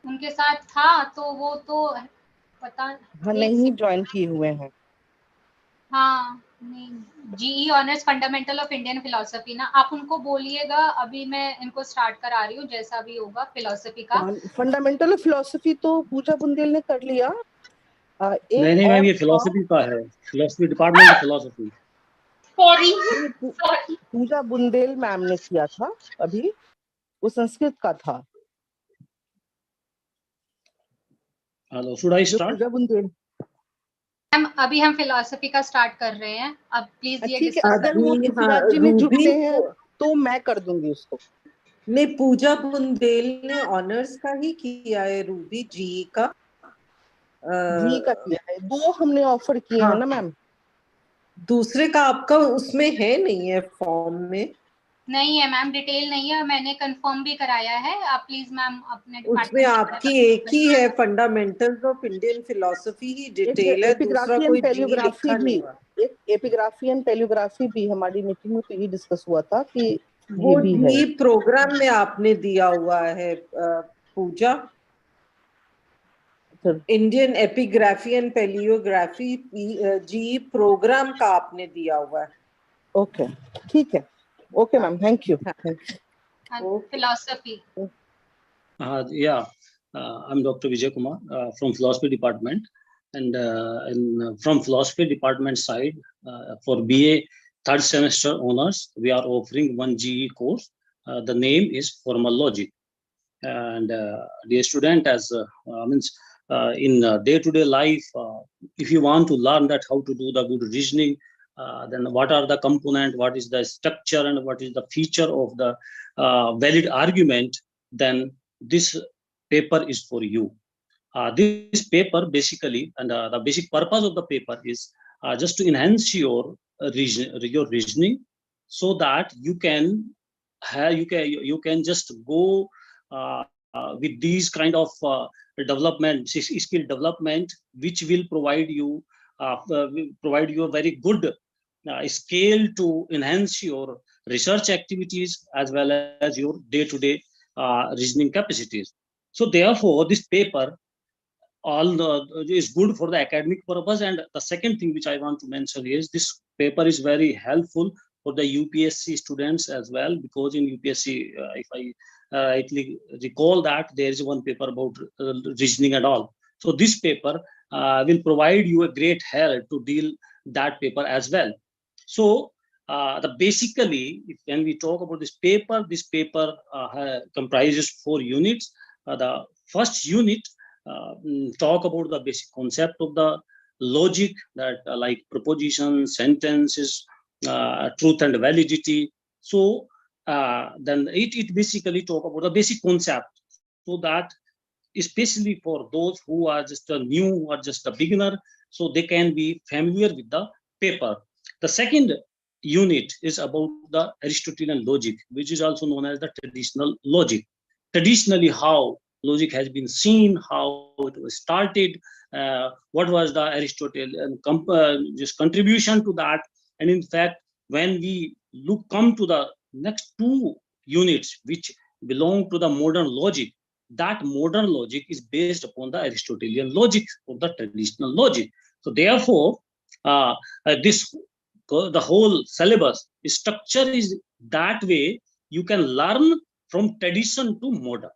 उनके साथ था, तो वो तो पता हाँ नहीं ज्वाइन किए हुए हैं। हाँ नहीं, GE honours fundamental of Indian philosophy ना, आप उनको बोलिएगा, अभी मैं इनको स्टार्ट करा रही हूँ, जैसा भी होगा फिलोसफी का। फंडामेंटल ऑफ फिलोसफी तो पूजा बुंदेल ने कर लिया। नहीं मैम, ये फिलोसफी का है, philosophy department of philosophy. Sorry Pooja Bundel ma'am ने किया था, अभी वो संस्कृत का था। Hello, should I start? Pooja Bundel ma'am, अभी हम फिलोसफी का स्टार्ट कर रहे हैं, अब प्लीज ये ठीक है। अगर वो ऋषिराज जी में जुड़ते हैं तो मैं कर दूंगी उसको। नहीं, पूजा बुंदेल ने ऑनर्स का ही किया है रूबी, जी का का किया है। 2 हमने ऑफर किए हैं ना मैम। दूसरे का आपका उसमें है नहीं है फॉर्म में? नहीं है मैम, डिटेल नहीं है, मैंने कंफर्म भी कराया है। आप प्लीज मैम अपने उसमें आपकी एक ही है, fundamentals of Indian philosophy he detail है, दूसरा कोई जी लिखा नहीं हुआ। एक एपिग्राफी एंड पैलियोग्राफी भी हमारी मीटिंग में तो ये डिस्कस हुआ था कि वो जी प्रोग्राम में आपने दिया हुआ है Pooja, Indian epigraphy and palaeography GE program का आपने दिया हुआ है। ओके ठीक है, okay ma'am, thank you. Philosophy yeah, I'm Dr. Vijay Kumar from philosophy department. And from philosophy department side, for BA third semester honors, we are offering one GE course. The name is Formal Logic. And dear student, as means in day-to-day life, if you want to learn that how to do the good reasoning, then what are the component, what is the structure, and what is the feature of the valid argument, then this paper is for you. This paper basically, and the basic purpose of the paper is just to enhance your reasoning, so that you can just go with these kind of skill development, which will provide you a very good scale to enhance your research activities as well as your day-to-day reasoning capacities. So therefore, this paper is good for the academic purpose. And the second thing which I want to mention is this paper is very helpful for the UPSC students as well, because in UPSC, if I rightly recall, that there is one paper about reasoning and all. So this paper will provide you a great help to deal that paper as well. So basically, when we talk about this paper comprises 4 units. The first unit talk about the basic concept of the logic, that like proposition, sentences, truth and validity. So then it basically talk about the basic concept, so that especially for those who are just a new or just a beginner, so they can be familiar with the paper. The second unit is about the Aristotelian logic, which is also known as the traditional logic. Traditionally, how logic has been seen, how it was started, what was the Aristotelian just contribution to that. And in fact, when we come to the next 2 units, which belong to the modern logic, that modern logic is based upon the Aristotelian logic of the traditional logic. So therefore, the whole syllabus structure is that way you can learn from tradition to modern.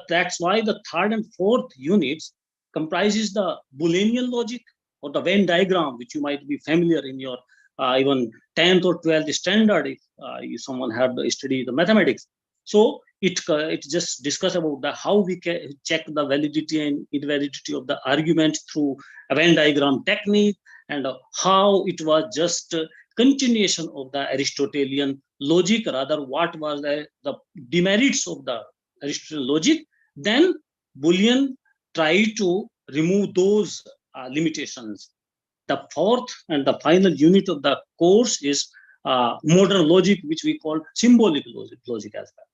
That's why the third and fourth units comprises the Boolean logic, or the Venn diagram, which you might be familiar in your even 10th or 12th standard, if someone had studied the mathematics. So it just discuss about how we can check the validity and invalidity of the argument through a Venn diagram technique, and how it was just a continuation of the Aristotelian logic, rather what was the demerits of the Aristotelian logic. Then Boolean tried to remove those limitations. The fourth and the final unit of the course is modern logic, which we call symbolic logic as well.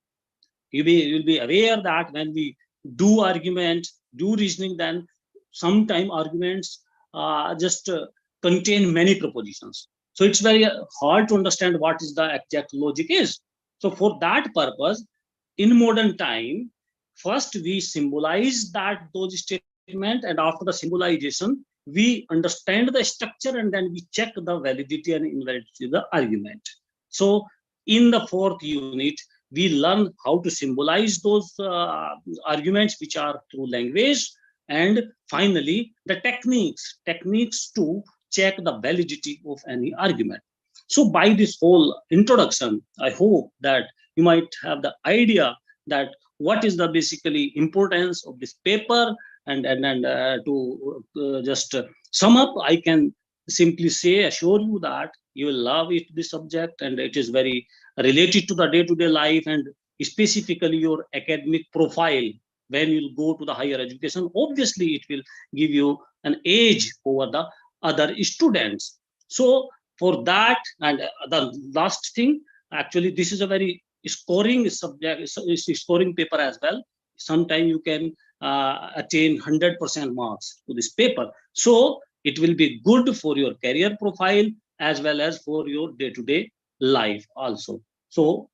You'll be aware that when we do argument, do reasoning, then sometimes arguments just contain many propositions. So it's very hard to understand what is the exact logic is. So for that purpose, in modern time, first we symbolize those statements, and after the symbolization, we understand the structure, and then we check the validity and invalidity of the argument. So in the fourth unit, we learn how to symbolize those arguments, which are through language, and finally the techniques to check the validity of any argument. So by this whole introduction, I hope that you might have the idea that what is the basically importance of this paper, and to just sum up, I can simply assure you that you will love this subject, and it is very related to the day-to-day life, and specifically your academic profile. When you'll go to the higher education, obviously it will give you an edge over the other students. So for that, and the last thing, actually this is a very scoring subject, scoring paper as well. Sometime you can attain 100% marks to this paper. So it will be good for your career profile as well as for your day-to-day life also. So